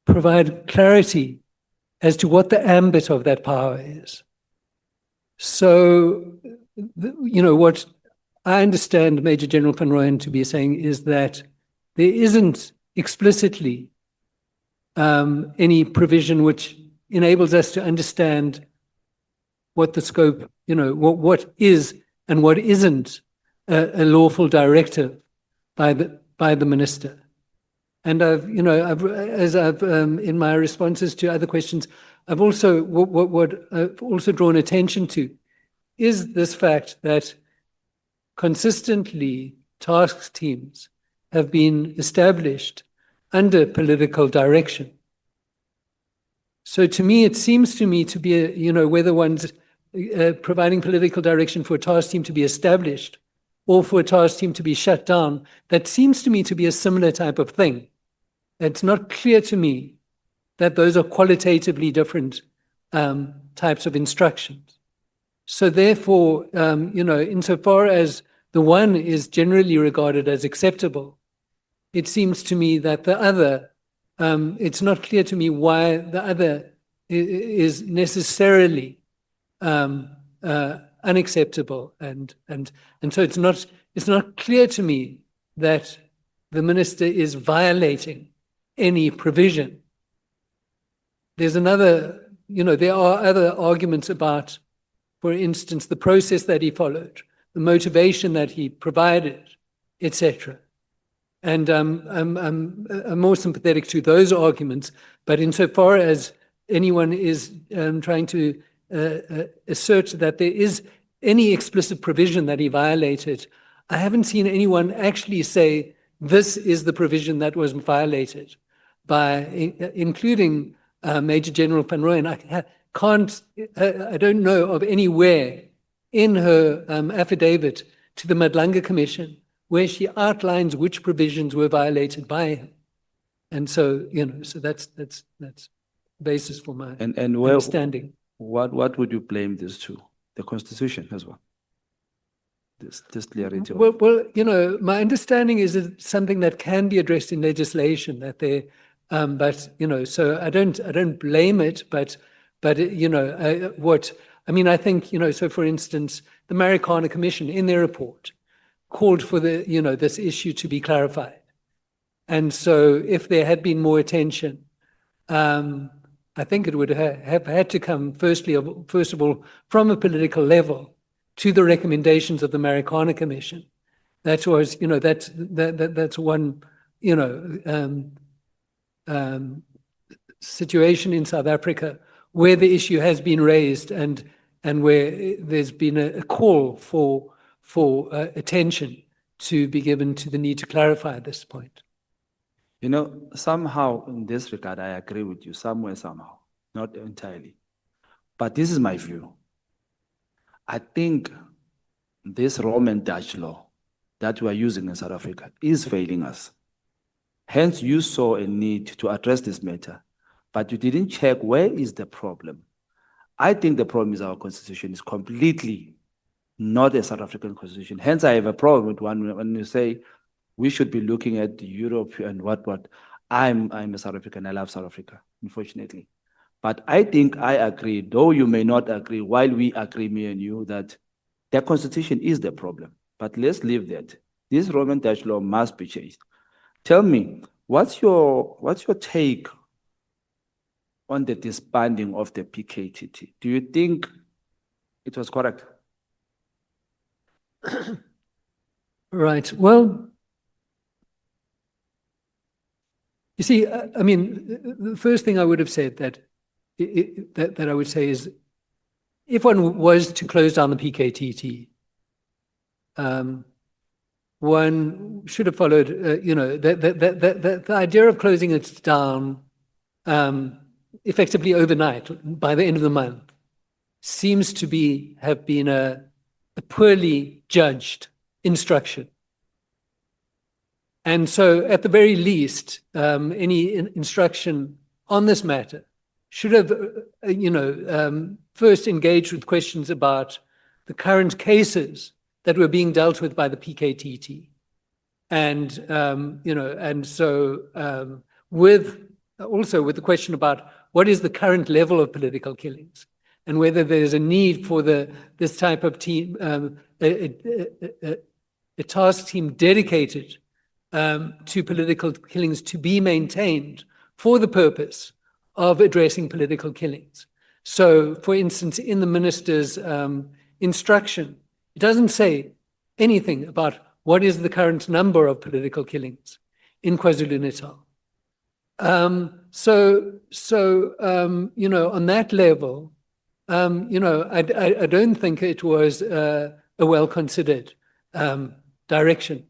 provide clarity as to what the ambit of that power is. So, you know, what I understand Major General Van Rooyen to be saying is that there isn't explicitly any provision which enables us to understand what the scope, you know, what is and what isn't a lawful directive by the minister. And I've, you know, as I've in my responses to other questions, I've also what I've also drawn attention to is this fact that consistently task teams have been established under political direction. So to me, it seems to me to be, you know, whether one's providing political direction for a task team to be established or for a task team to be shut down, that seems to me to be a similar type of thing. It's not clear to me that those are qualitatively different types of instructions. So therefore, you know, insofar as the one is generally regarded as acceptable, it seems to me that the other, it's not clear to me why the other is necessarily unacceptable, and so it's not clear to me that the minister is violating any provision. There's another, you know, there are other arguments about, for instance, the process that he followed, the motivation that he provided, etc. And I'm more sympathetic to those arguments, but insofar as anyone is trying to assert that there is any explicit provision that he violated, I haven't seen anyone actually say this is the provision that was violated, by including Major General Van Rooyen. I don't know of anywhere in her affidavit to the Madlanga Commission where she outlines which provisions were violated by him. And so, you know, so that's the basis for my understanding. What would you blame this to? The Constitution as well? This clarity. Well, you know, my understanding is it's something that can be addressed in legislation, that they, but, you know, so I don't blame it, but you know, I think, you know, so for instance, the Marikana Commission in their report called for the, you know, this issue to be clarified. And so if there had been more attention, I think it would have had to come first of all, from a political level to the recommendations of the Mkhwanazi Commission. That was, that's one, situation in South Africa where the issue has been raised and where there's been a call for attention to be given to the need to clarify this point. Somehow in this regard, I agree with you, somewhere, somehow, not entirely. But this is my view. I think this Roman Dutch law that we are using in South Africa is failing us. Hence, you saw a need to address this matter, but you didn't check where is the problem. I think the problem is our constitution is completely not a South African constitution. Hence, I have a problem with when you say we should be looking at Europe and what. I'm a South African, I love South Africa, unfortunately. But I think I agree, though you may not agree, while we agree, me and you, that the constitution is the problem. But let's leave that. This Roman Dutch law must be changed. Tell me, what's your take on the disbanding of the PKTT? Do you think it was correct? Right. Well, you see, I mean, the first thing I would have said that I would say is, if one was to close down the PKTT, one should have followed, the idea of closing it down effectively overnight by the end of the month seems to have been a poorly judged instruction. And so at the very least, any instruction on this matter should have, first engaged with questions about the current cases that were being dealt with by the PKTT. And, also with the question about what is the current level of political killings and whether there's a need for this type of team, a task team dedicated to political killings to be maintained for the purpose of addressing political killings. So, for instance, in the minister's instruction, it doesn't say anything about what is the current number of political killings in KwaZulu-Natal. On that level, I don't think it was a well-considered direction.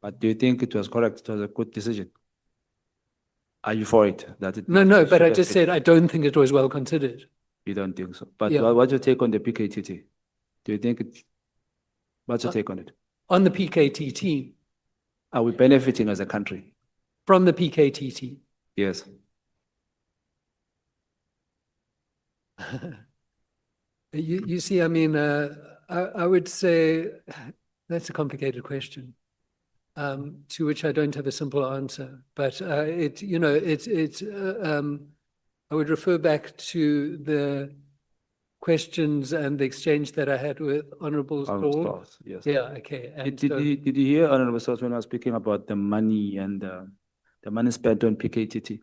But do you think it was correct? It was a good decision? Are you for it? No, but I just said I don't think it was well considered. You don't think so? But Yeah. what's your take on the PKTT? Do you think what's your take on it? On the PKTT, Are we benefiting as a country? from the PKTT. Yes. You see, I mean, I would say that's a complicated question, to which I don't have a simple answer. But I would refer back to the questions and the exchange that I had with Honorable Saul. Yes. Yeah, okay. And Did you hear Honorable Saul when I was speaking about the money and the money spent on PKTT?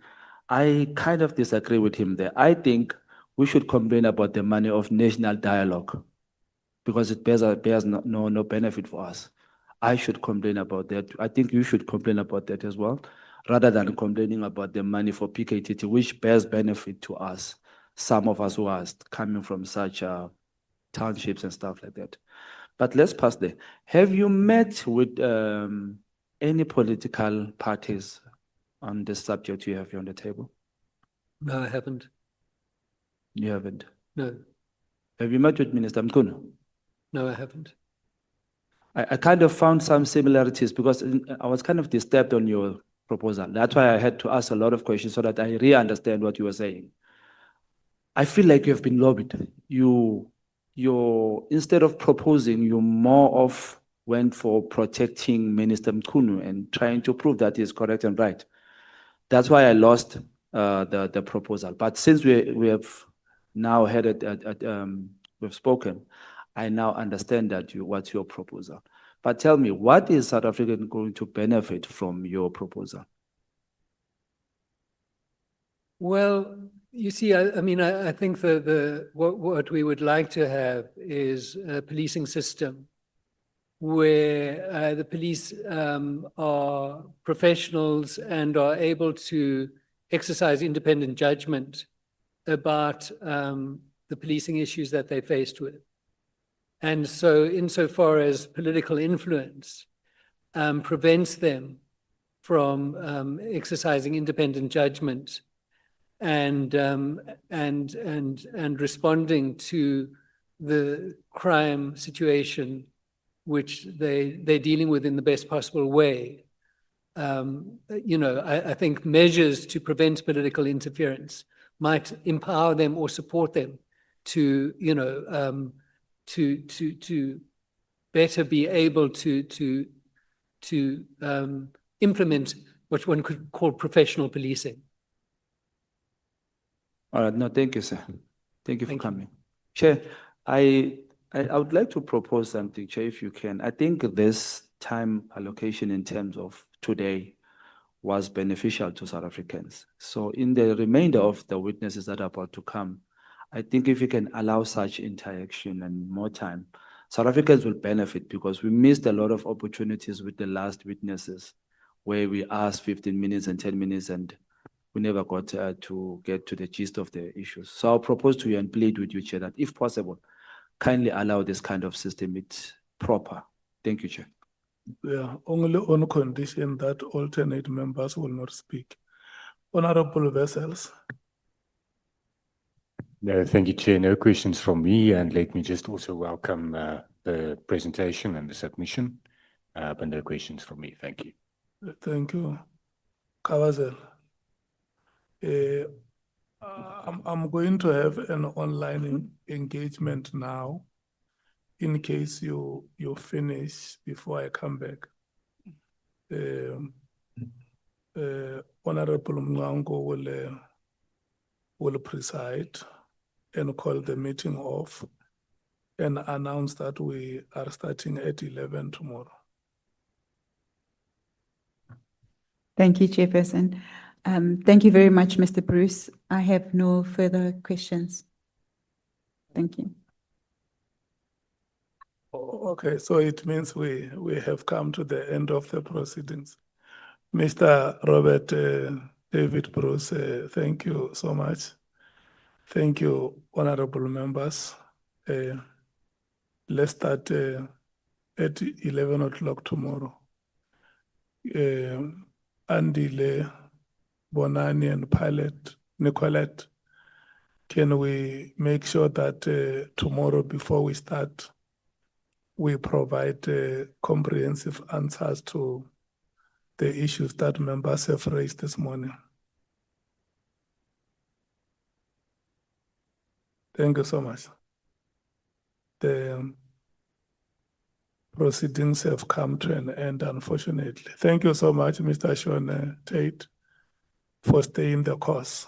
I kind of disagree with him there. I think we should complain about the money of national dialogue because it bears no benefit for us. I should complain about that. I think you should complain about that as well, rather than complaining about the money for PKTT, which bears benefit to us, some of us who are coming from such townships and stuff like that. But let's pass there. Have you met with any political parties on the subject you have here on the table? No, I haven't. You haven't? No, Have you met with Minister Mkhwanazi? no, I haven't. I kind of found some similarities because I was kind of disturbed on your proposal. That's why I had to ask a lot of questions so that I really understand what you were saying. I feel like you have been lobbied. Instead of proposing, you more of went for protecting Minister Mkhwanazi and trying to prove that he is correct and right. That's why I lost the proposal. But since we have now had it, we've spoken, I now understand that what's your proposal. But tell me, what is South Africa going to benefit from your proposal? Well, You see, I mean, I think what we would like to have is a policing system where the police are professionals and are able to exercise independent judgment about the policing issues that they're faced with. And so insofar as political influence prevents them from exercising independent judgment and responding to the crime situation which they're dealing with in the best possible way. You know, I think measures to prevent political interference might empower them or support them to, you know, to better be able to implement what one could call professional policing. All right, no, thank you, sir. Thank you for coming. Chair, I would like to propose something, Chair, if you can. I think this time allocation in terms of today was beneficial to South Africans. So in the remainder of the witnesses that are about to come, I think if you can allow such interaction and more time, South Africans will benefit because we missed a lot of opportunities with the last witnesses where we asked 15 minutes and 10 minutes and we never got to get to the gist of the issues. So I'll propose to you and plead with you, Chair, that if possible, kindly allow this kind of system. It's proper. Thank you, Chair. Yeah, only on condition that alternate members will not speak. Honorable Vessels. No, thank you, Chair. No questions from me. And let me just also welcome the presentation and the submission. But no questions from me. Thank you. Thank you. Kawazel. I'm going to have an online engagement now in case you finish before I come back. Honorable Mngango will preside and call the meeting off and announce that we are starting at 11 tomorrow. Thank you, Chairperson. Thank you very much, Mr. Bruce. I have no further questions. Thank you. Okay, so it means we have come to the end of the proceedings. Mr. Robert David Bruce, thank you so much. Thank you, honorable members. Let's start at 11 o'clock tomorrow. Andile, Bonani and Pilot, Nicolette, can we make sure that tomorrow before we start, we provide comprehensive answers to the issues that members have raised this morning? Thank you so much. The proceedings have come to an end, unfortunately. Thank you so much, Mr. Sean Tate, for staying the course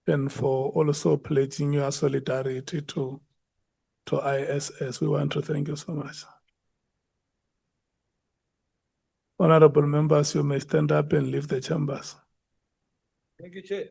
and for also pledging your solidarity to ISS. We want to thank you so much. Honorable members, you may stand up and leave the chambers. Thank you, Chair.